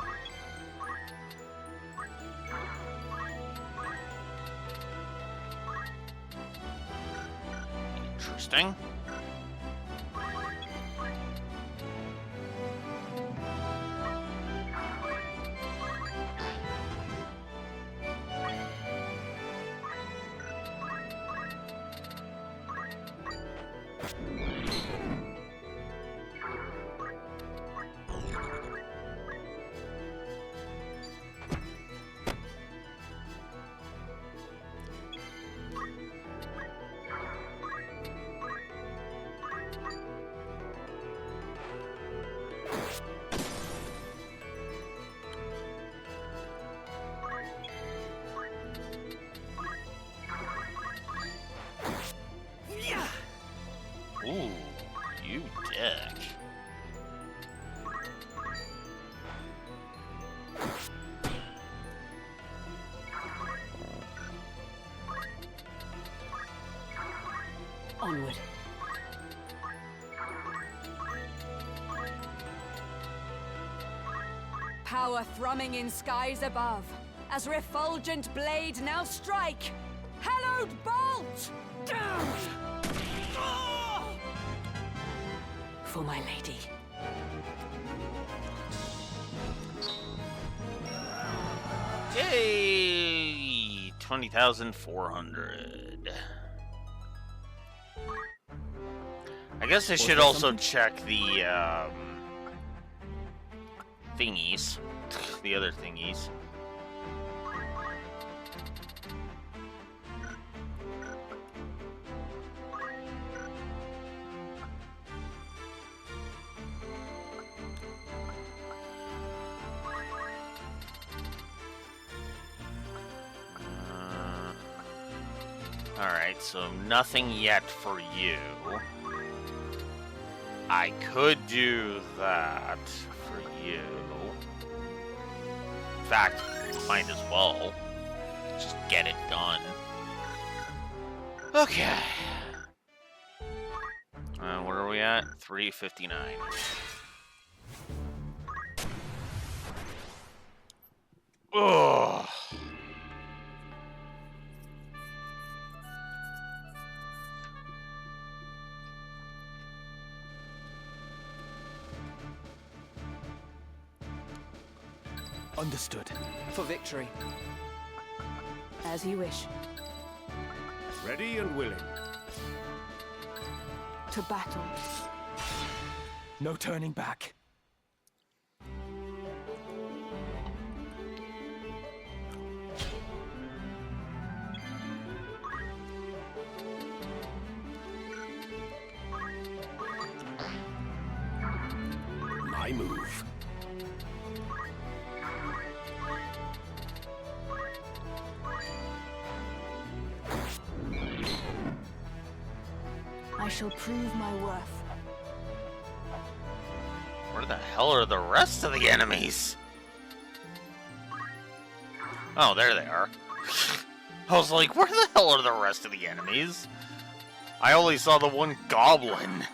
Interesting. Ooh, you dick. Onward. power thrumming in skies above, as refulgent blade now strike! Hallowed bolt! For my lady. Yay! 20,400. I guess I should also check the thingies, the other thingies. Alright, so nothing yet for you. I could do that for you. In fact, might as well. Just get it done. Okay. What are we at? 359. Ugh. Understood. For victory. As you wish. Ready and willing. To battle. No turning back. My move. I shall prove my worth. Where the hell are the rest of the enemies? Oh, there they are. I was like, where the hell are the rest of the enemies? I only saw the one goblin.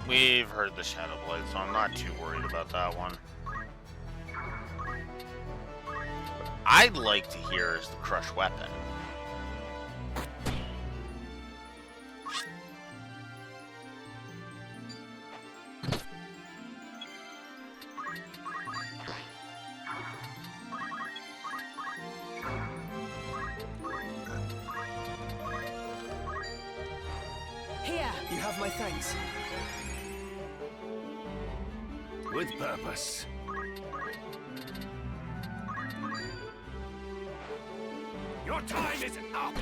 We've heard the Shadow Blade, so I'm not too worried about that one. What I'd like to hear is the Crush Weapon. Here! You have my thanks. With purpose. Your time is up!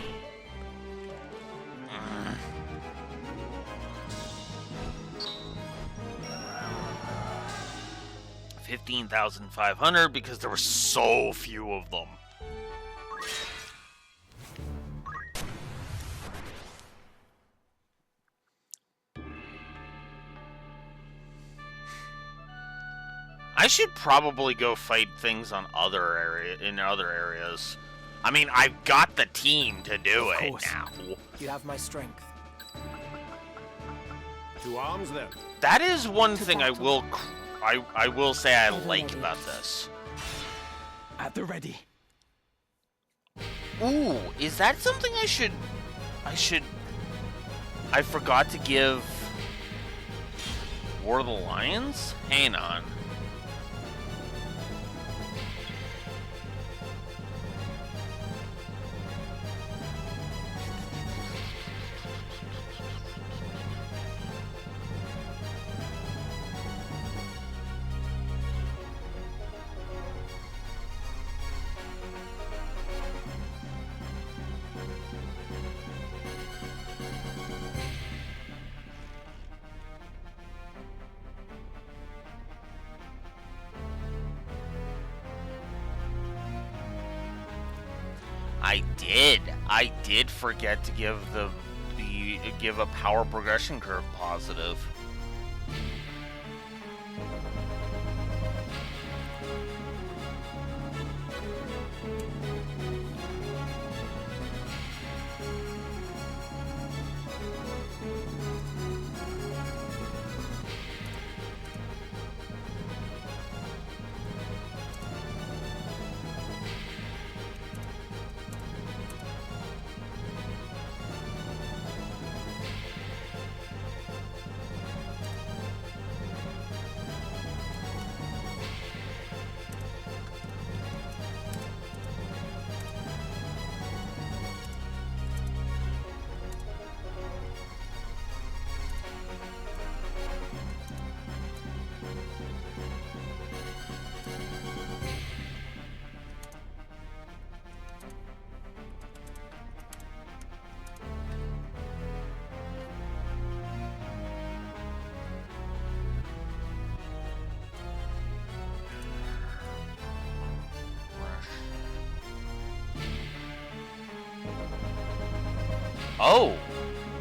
15,500 because there were so few of them. I should probably go fight things on in other areas. I mean, I've got the team to do it now. You have my strength. To arms, then. That is one thing I will say I like about this. At the ready. Ooh, is that something I forgot to give War of the Lions? Hang on. I did forget to give give a power progression curve positive.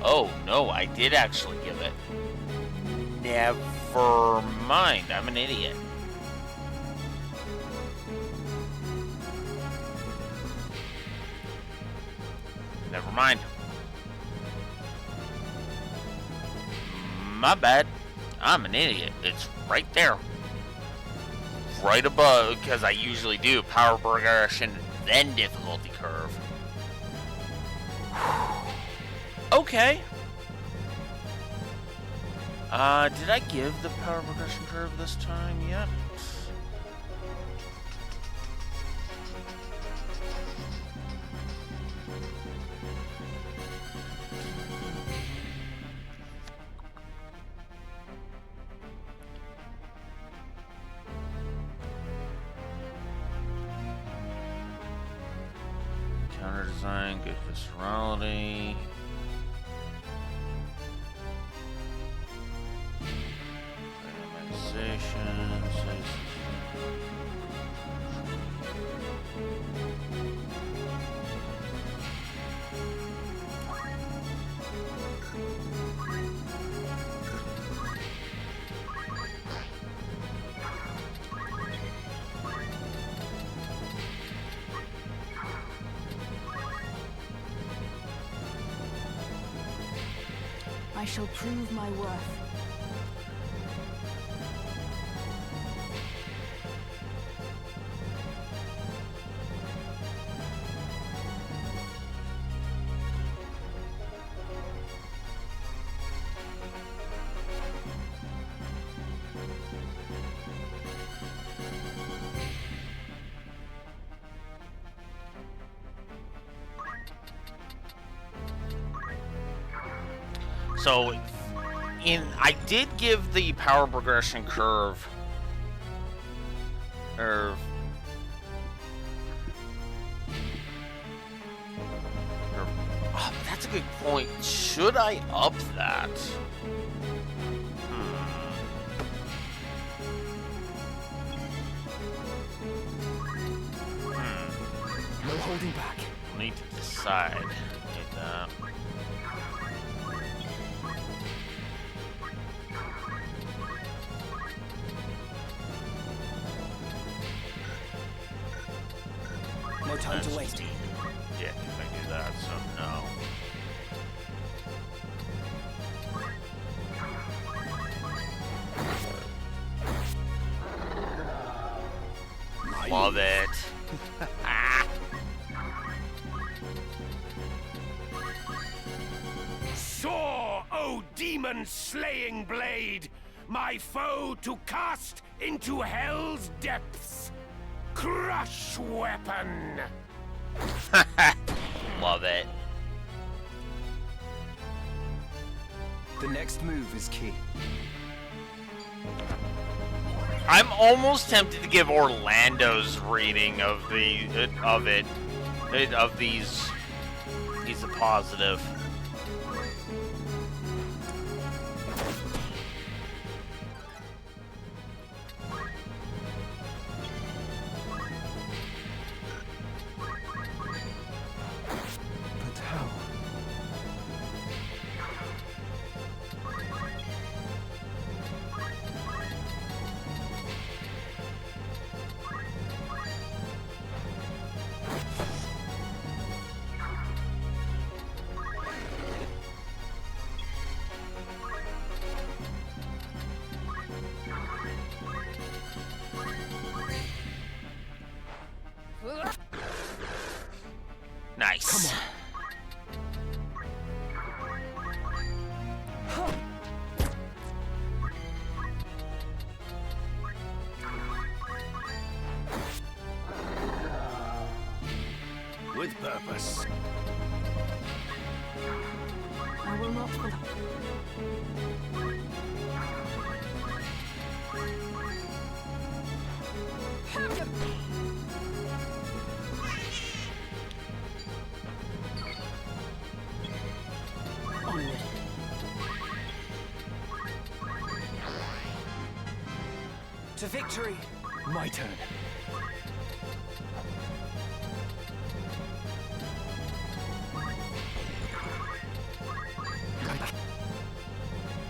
Oh, no, I did actually give it. Never mind, I'm an idiot. Never mind. My bad. I'm an idiot. It's right there. Right above, because I usually do power progression, then difficulty curve. Okay. Did I give the power progression curve this time yet? Counter design, good viscerality. I shall prove my worth. So, I did give the power progression curve, oh, that's a good point. Should I up that? No holding back. I'll need to decide. Need that. No time to waste. Yeah, if I do that, so no. Love it. Soar, O demon-slaying blade, my foe to cast into hell's depths. Crush weapon. Love it. The next move is key. I'm almost tempted to give Orlando's reading of these. He's a positive. purpose. I will not follow. Onward. To victory! My turn.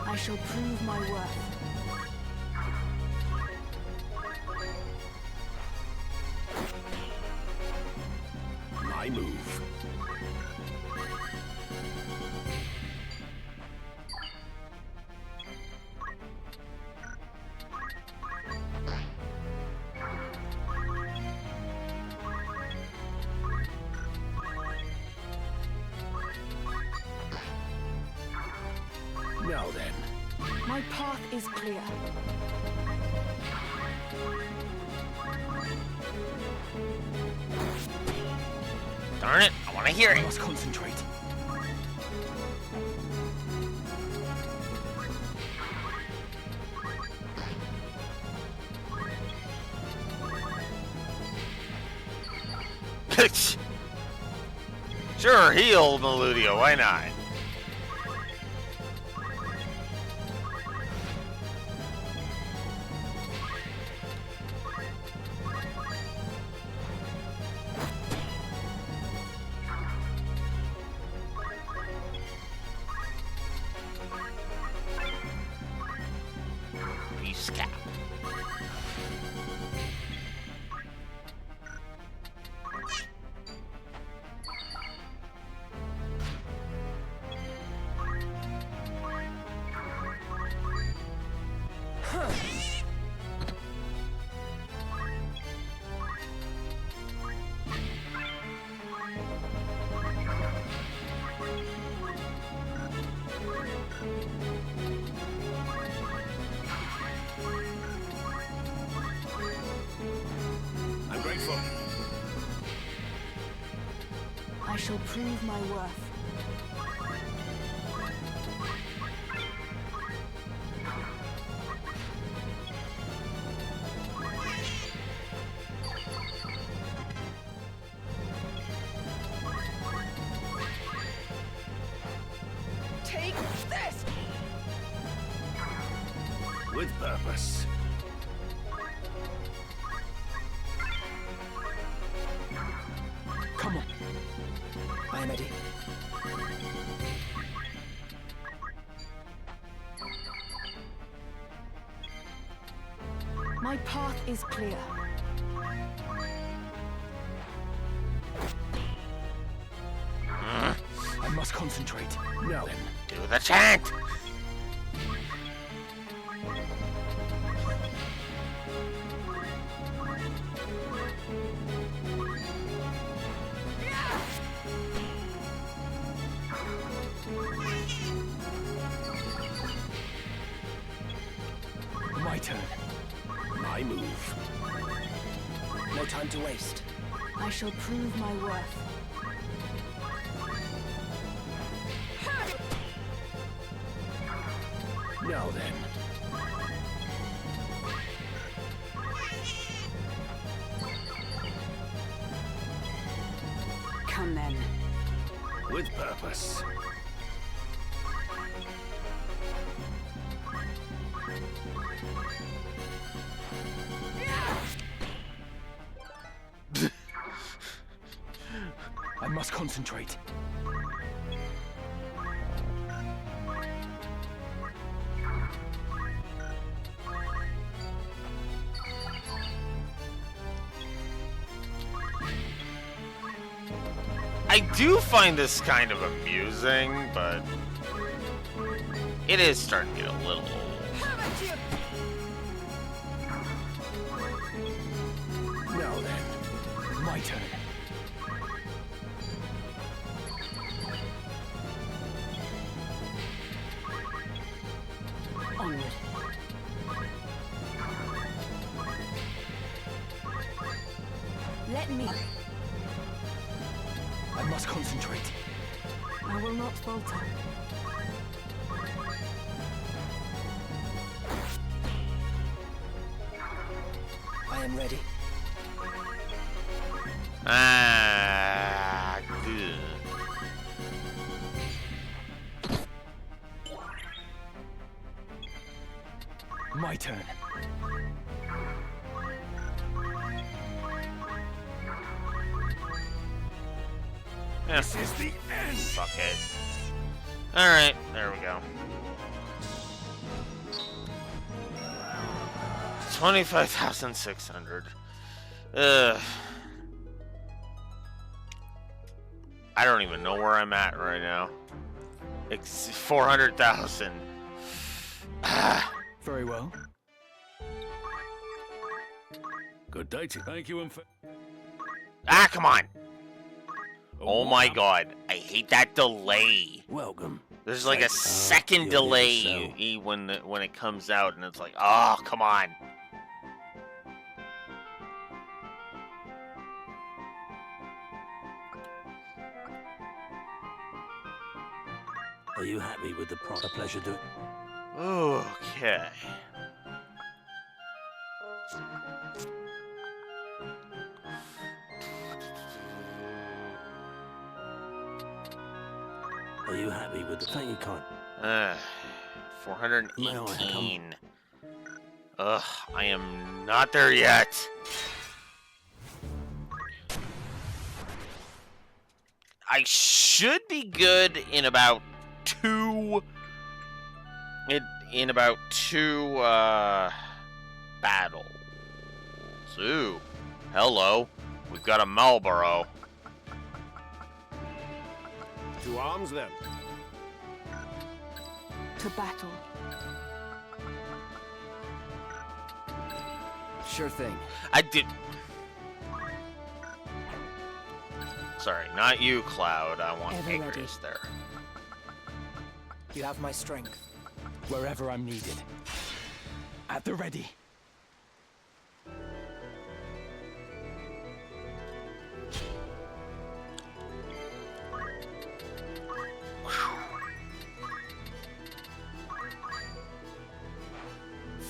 I shall prove my worth. My move. Now then. My path is clear. Darn it, I want to hear it. I must concentrate. Sure, heal Meludio, why not? Peace cap. I'm grateful. I shall prove my worth. Take this! With purpose. Come on. I am ready. My path is clear. I must concentrate. Now then. Do the chant! My turn. My move. No time to waste. I shall prove my worth. Now then. Come then. With purpose. I must concentrate. I do find this kind of amusing, but it is starting to get a little old. Now then. My turn. Onward. Let me. must concentrate. I will not falter. I am ready. Ah, good. My turn. This is the end. Fuck it. Alright, there we go. 25,600. I don't even know where I'm at right now. It's 400,000. Very well. Good day to thank you and Ah, come on. Oh my god, I hate that delay. Welcome. There's like a second delay when it comes out, and it's like, oh, come on. Are you happy with the a pleasure doing? Okay. Are you happy with the thing you can't? 418. Ugh, I am not there yet. I should be good in about two battles. Ooh, hello. We've got a Marlboro. To arms, then. To battle. Sure thing. I did. Sorry, not you, Cloud. I want Icarus there. You have my strength. Wherever I'm needed. At the ready.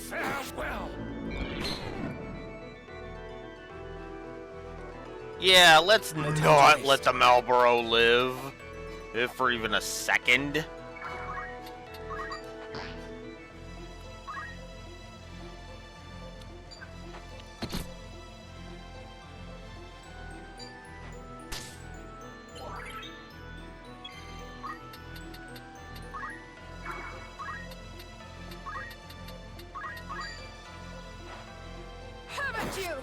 Farewell. Yeah, let's not let the Marlboro live. If for even a second. Haven't you?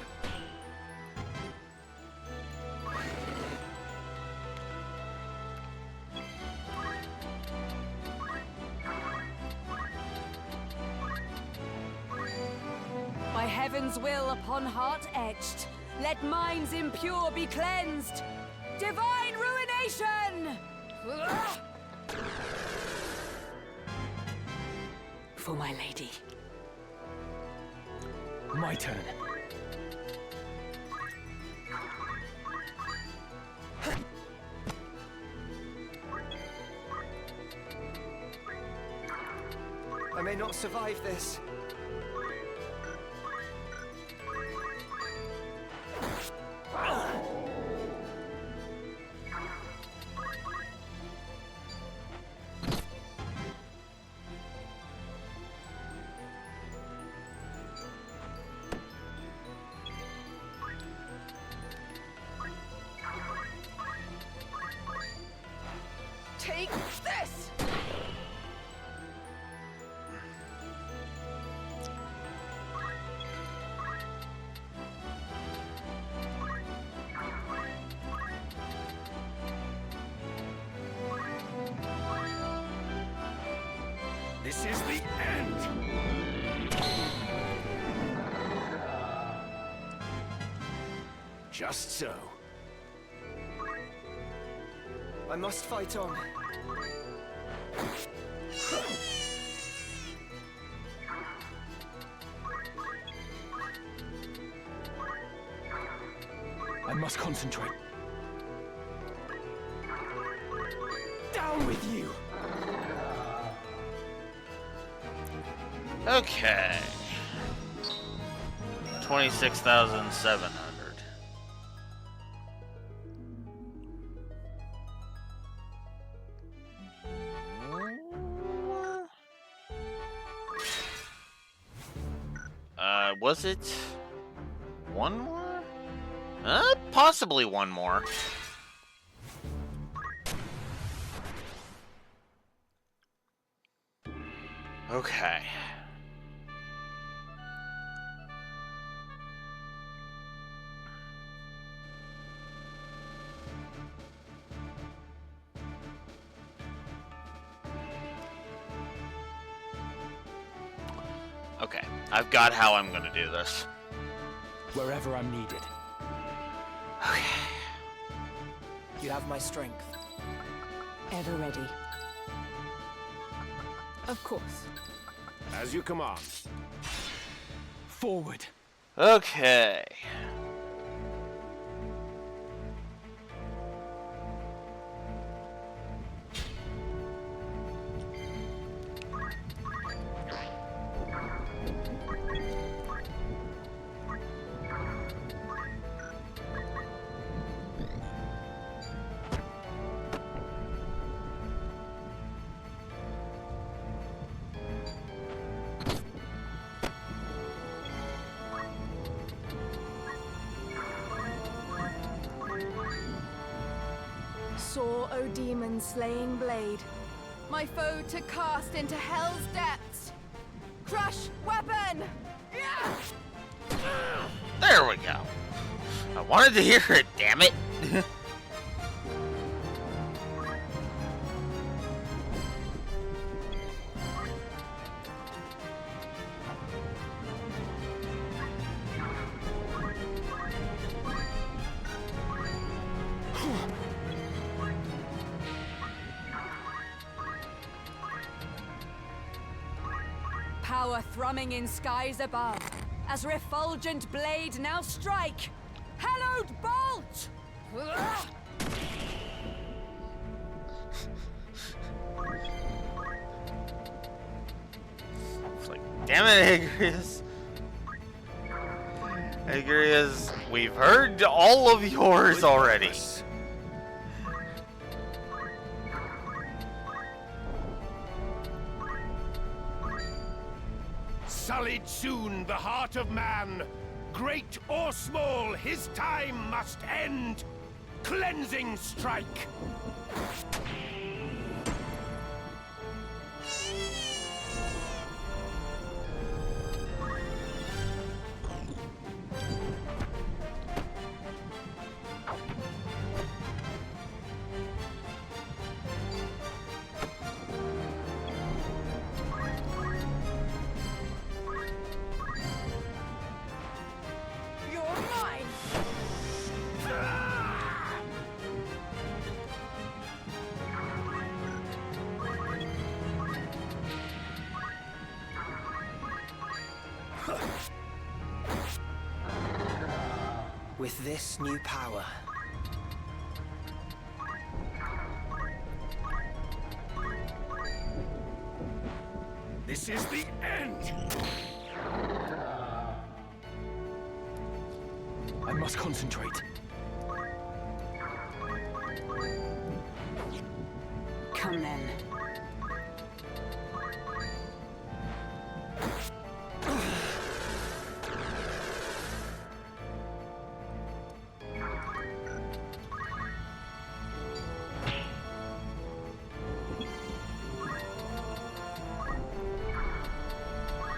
By heaven's will upon heart etched, let minds impure be cleansed. Divine ruination! For my lady. My turn. I may not survive this. Take this! This is the end. Just so. I must fight on. I must concentrate. wrong with you? Okay. 26,700. Was it one more? Possibly one more. Okay. Okay, I've got how I'm gonna do this. Wherever I'm needed. Okay. You have my strength. Ever ready. Of course. As you command. Forward. Okay. Soar, O demon slaying blade, my foe to cast into hell's depths. Crush weapon! There we go. I wanted to hear it, damn it. Power thrumming in skies above, as refulgent blade now strike! Hallowed bolt! It's like, damn it, Agrias. Agrias, we've heard all of yours already. Sullied soon the heart of man. Great or small, his time must end. Cleansing strike. You're mine! With this new power, This is the end. I must concentrate. Come then.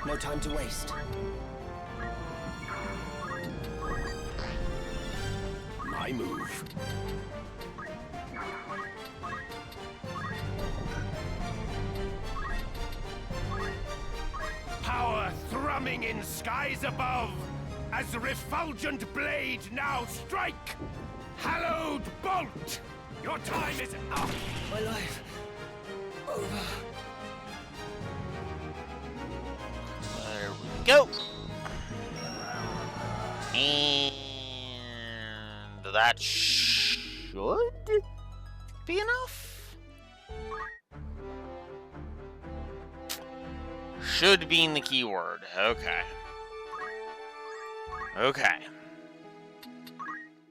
no time to waste. My move. Power thrumming in skies above, as the refulgent blade now strike! Hallowed bolt! Your time is up! My life over. There we go. And that should be enough. Should being the keyword. Okay. Okay.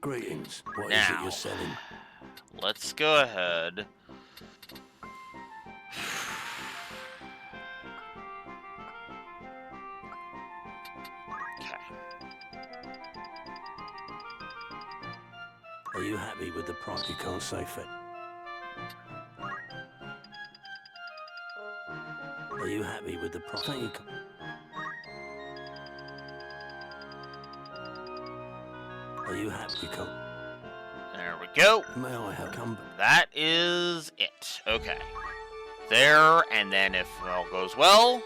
Greetings. What is it you're selling? Let's go ahead. Are you happy with the price? You can't say fit. Are you happy with the price? You can't. Are you happy? You can't. There we go. May I have come? That is it. Okay. There, and then if all goes well.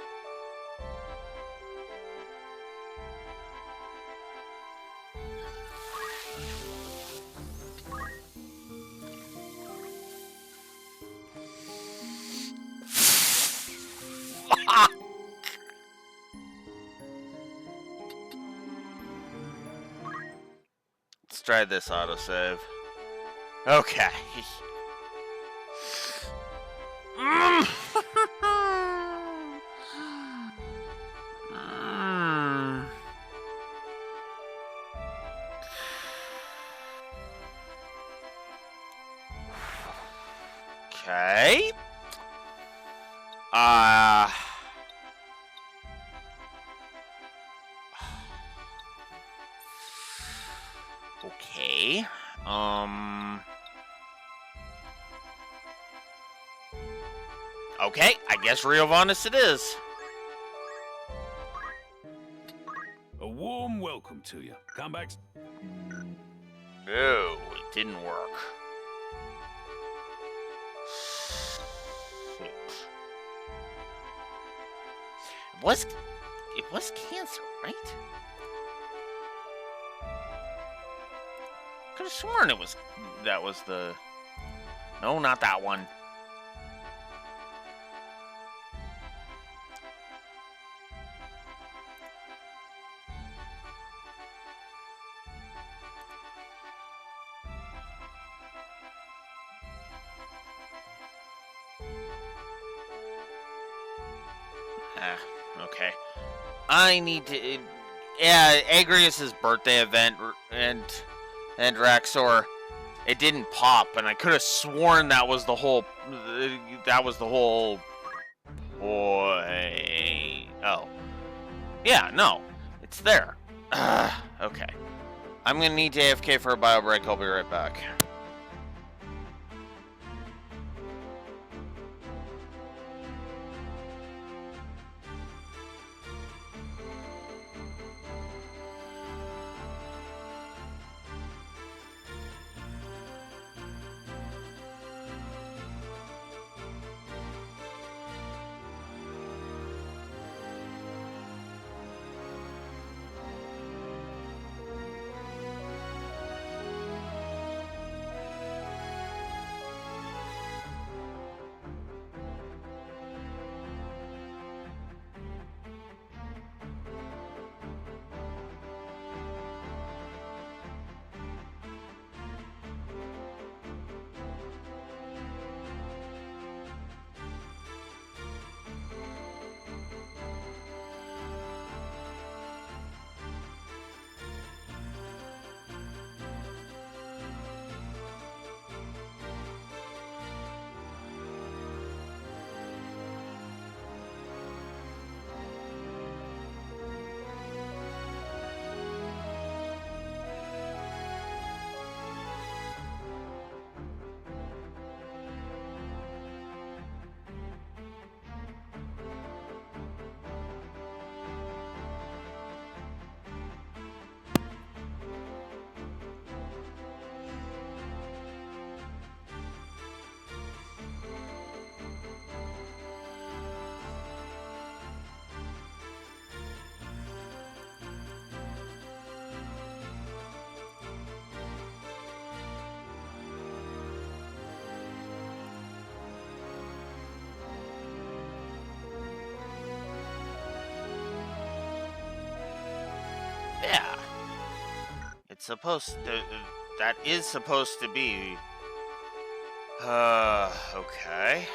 Let's try this autosave. Okay. Okay. Okay. Okay, I guess Ivalice it is. A warm welcome to you. Come back. No, it didn't work. It was cancer, right? Could have sworn that was the. No, not that one. Okay. I need to. Yeah, Agrius's birthday event and Raxor, it didn't pop, and I could have sworn that was the whole. Oh. Yeah, no, it's there. Okay. I'm gonna need to AFK for a bio break. I'll be right back. Yeah. It's supposed to. That is supposed to be. Okay.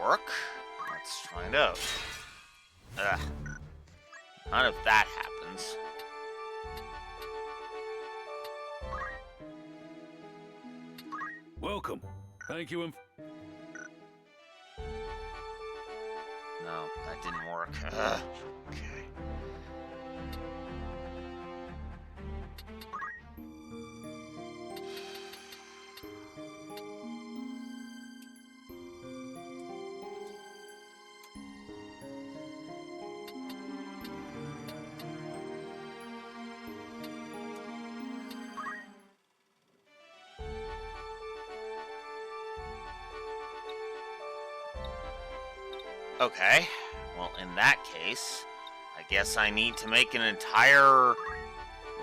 work? Let's find out. Ugh. None of that happens. Welcome. Thank you and... No, that didn't work. Ugh. Okay. Okay, well, in that case, I guess I need to make an entire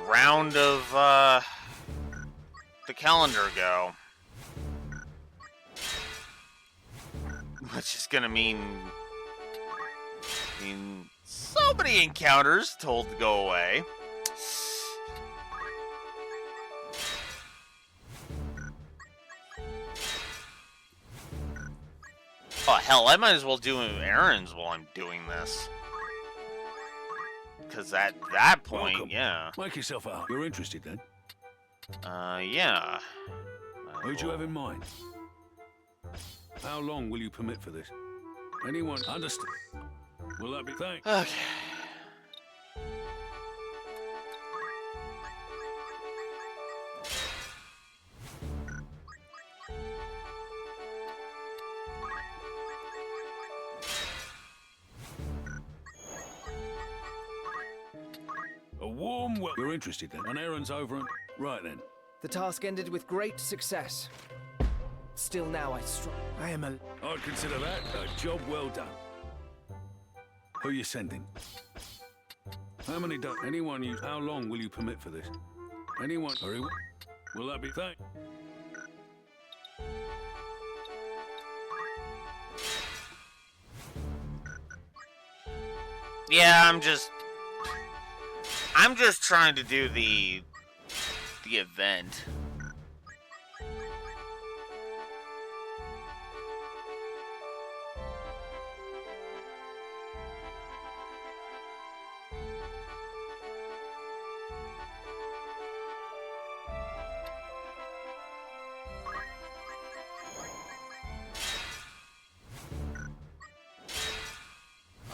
round of, the calendar go. Which is gonna mean so many encounters told to go away. Oh, hell, I might as well do errands while I'm doing this. Because at that point, Welcome. yeah. Make yourself out. You're interested then? Yeah. Who'd you have in mind? How long will you permit for this? Anyone understand? Will that be thanked? Okay. A warm welcome. You're interested then? An errand's over and... Right then. The task ended with great success. Still now I am a... I'd consider that a job well done. Who you sending? How many do... Anyone you... How long will you permit for this? Anyone... Hurry. Will that be thanked? Yeah, I'm just trying to do the event.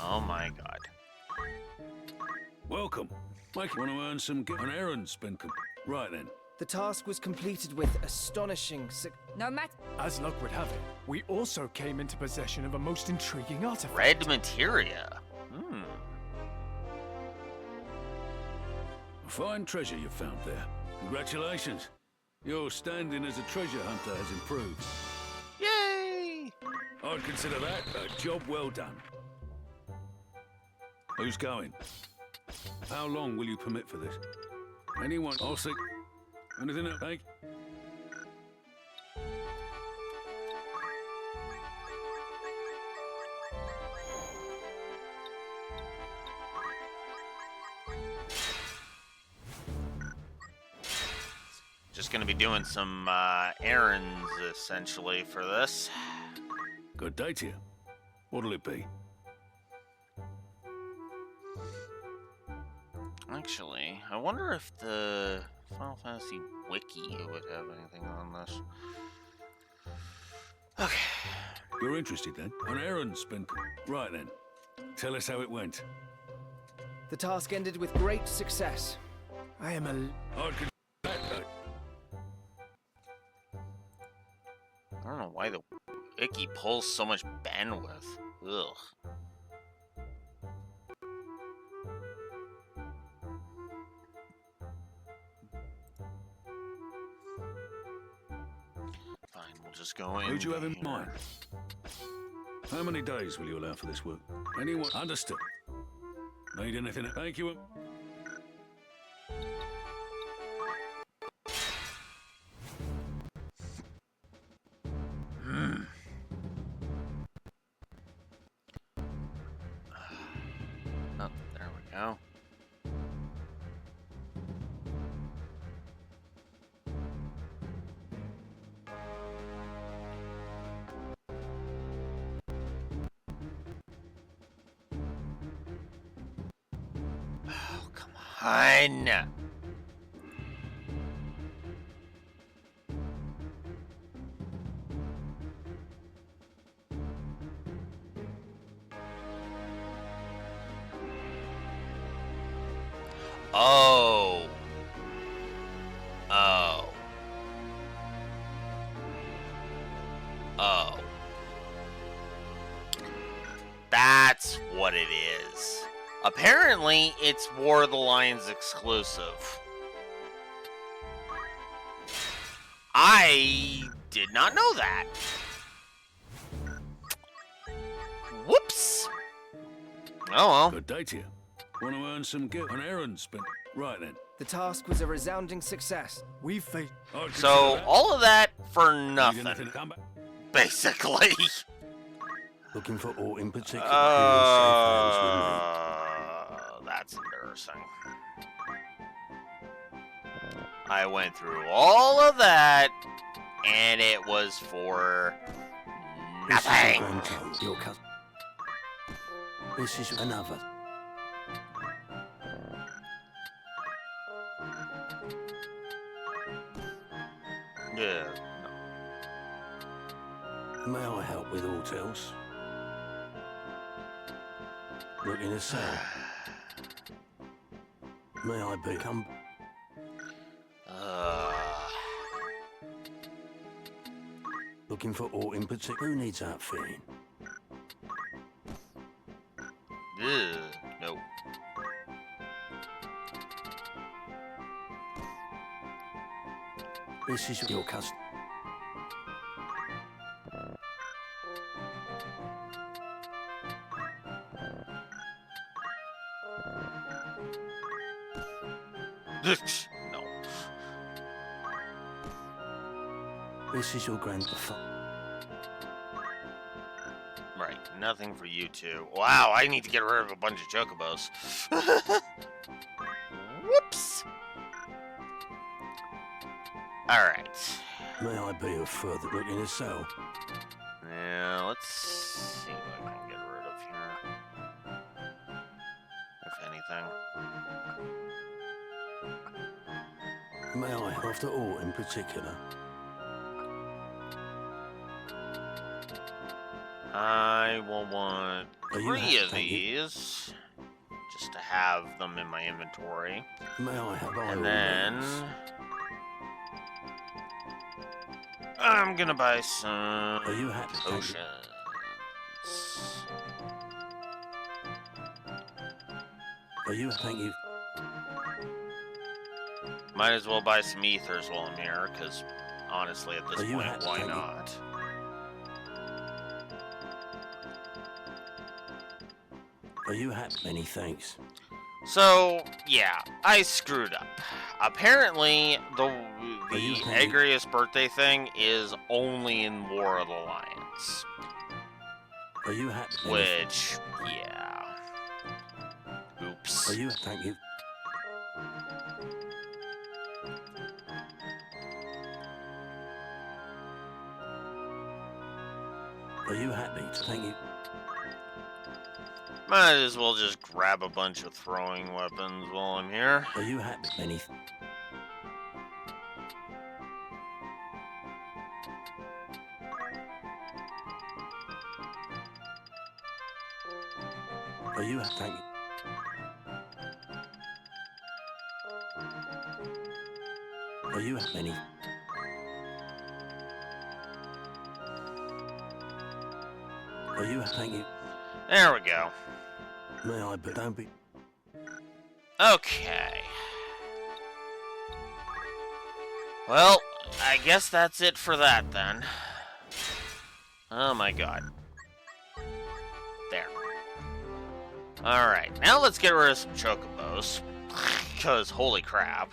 Oh my god. Welcome. Mike, want to earn some... An errand's been... Right then. The task was completed with astonishing No matter. As luck would have it, we also came into possession of a most intriguing artifact. Red materia. A fine treasure you found there. Congratulations. Your standing as a treasure hunter has improved. Yay! I'd consider that a job well done. Who's going? How long will you permit for this? Anyone? I'll see. Anything else? Thank you. Just gonna be doing some errands essentially for this. Good day to you. What'll it be? Actually, I wonder if the Final Fantasy Wiki would have anything on this. Okay. You're interested then? An errand's been... Right then. Tell us how it went. The task ended with great success. I am a... I'd consider that I don't know why the Wiki pulls so much bandwidth. Ugh. Fine, we'll just go in. Who'd you have in mind? How many days will you allow for this work? Anyone? Understood. Need anything? Thank you. Oh, there we go. Hun. Oh. Oh. Oh. That's what it is. Apparently, it's War of the Lions exclusive. I did not know that. Whoops. Oh well. Good day to you. Want to earn some gift? An errand spent. Right then. The task was a resounding success. We've faced. So, all of that for nothing. Basically. Looking for aught in particular. That's embarrassing. I went through all of that, and it was for nothing. This is another. Yeah. May I help with aught else? Looking to sell. May I become? Looking for aught in particular. Who needs outfitting? No. This is your custom. No. This is your grandfather. Right, nothing for you two. Wow, I need to get rid of a bunch of chocobos. Whoops. Alright. May I be of further looking to sell? Yeah, let's see what I can get rid of here. If anything. May I, after aught in particular? I will want Are you 3 of thank you. these, just to have them in my inventory. May I have all And then I'm gonna buy some Are you happy? potions. Are you? Thank you. Might as well buy some ethers while I'm here, because honestly, at this Are you point, happy? why Thank you. not? Are you happy? Many thanks. So, yeah, I screwed up. Apparently, the you happy? Agrius birthday thing is only in War of the Lions. Are you happy? Which, yeah. Oops. Are you? Thank you. Are you happy? Thank you. Might as well just grab a bunch of throwing weapons while I'm here. Are you happy? Many. Are you? Thank you. Are you many? Are you? Thank you. There we go. May I? But don't be. Okay. Well, I guess that's it for that then. Oh my god. There. Alright, now let's get rid of some chocobos. Because, holy crap.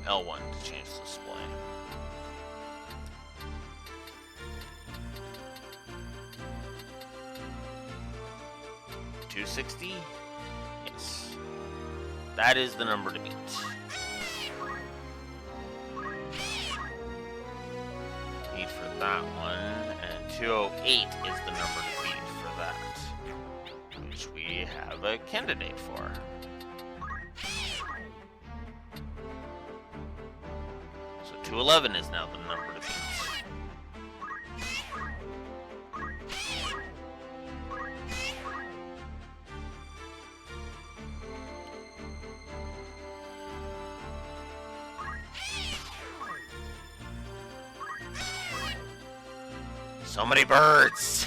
L1 to change the display. $260? Yes. That is the number to beat. 208 is the number to beat for that, which we have a candidate for. So 211 is now the number to beat. So many birds!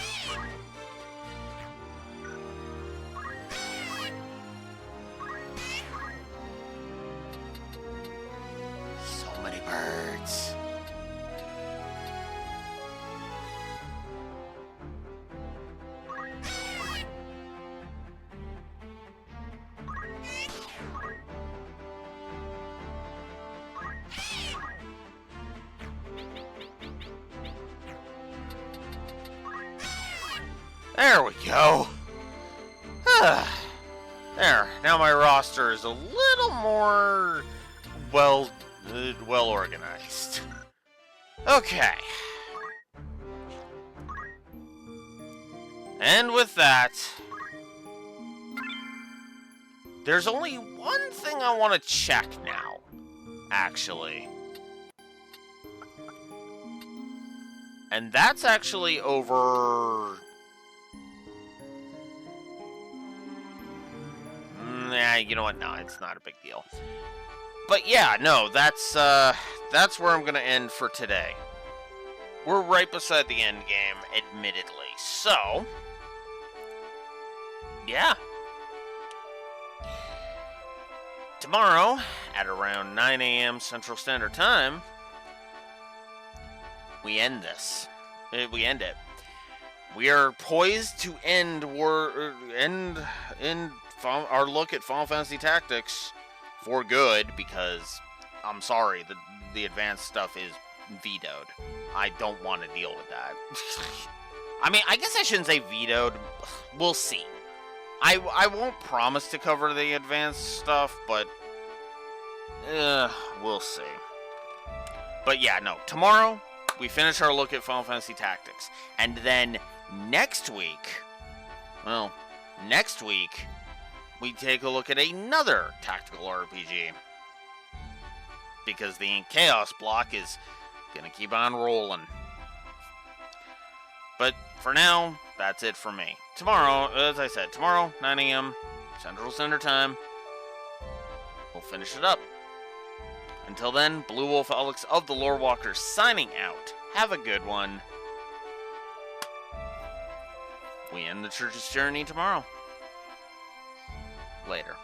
So many birds. There we go. There. Now my roster is a little more well organized. Okay. And with that, there's only one thing I want to check now, actually. And that's actually over... Nah, you know what? No, it's not a big deal. But yeah, no, that's where I'm gonna end for today. We're right beside the end game, admittedly. So, yeah. Tomorrow, at around 9 a.m. Central Standard Time, we end this. We end it. We are poised to end our look at Final Fantasy Tactics for good, because I'm sorry, the advanced stuff is vetoed. I don't want to deal with that. I mean, I guess I shouldn't say vetoed. We'll see. I won't promise to cover the advanced stuff, but we'll see. But yeah, no. Tomorrow, we finish our look at Final Fantasy Tactics. And then next week, we take a look at another tactical RPG. Because the Chaos block is gonna keep on rolling. But for now, that's it for me. Tomorrow, as I said, 9 a.m. Central Standard Time, we'll finish it up. Until then, Blue Wolf Alex of the Lore Walkers signing out. Have a good one. We end the Church's journey tomorrow. Later.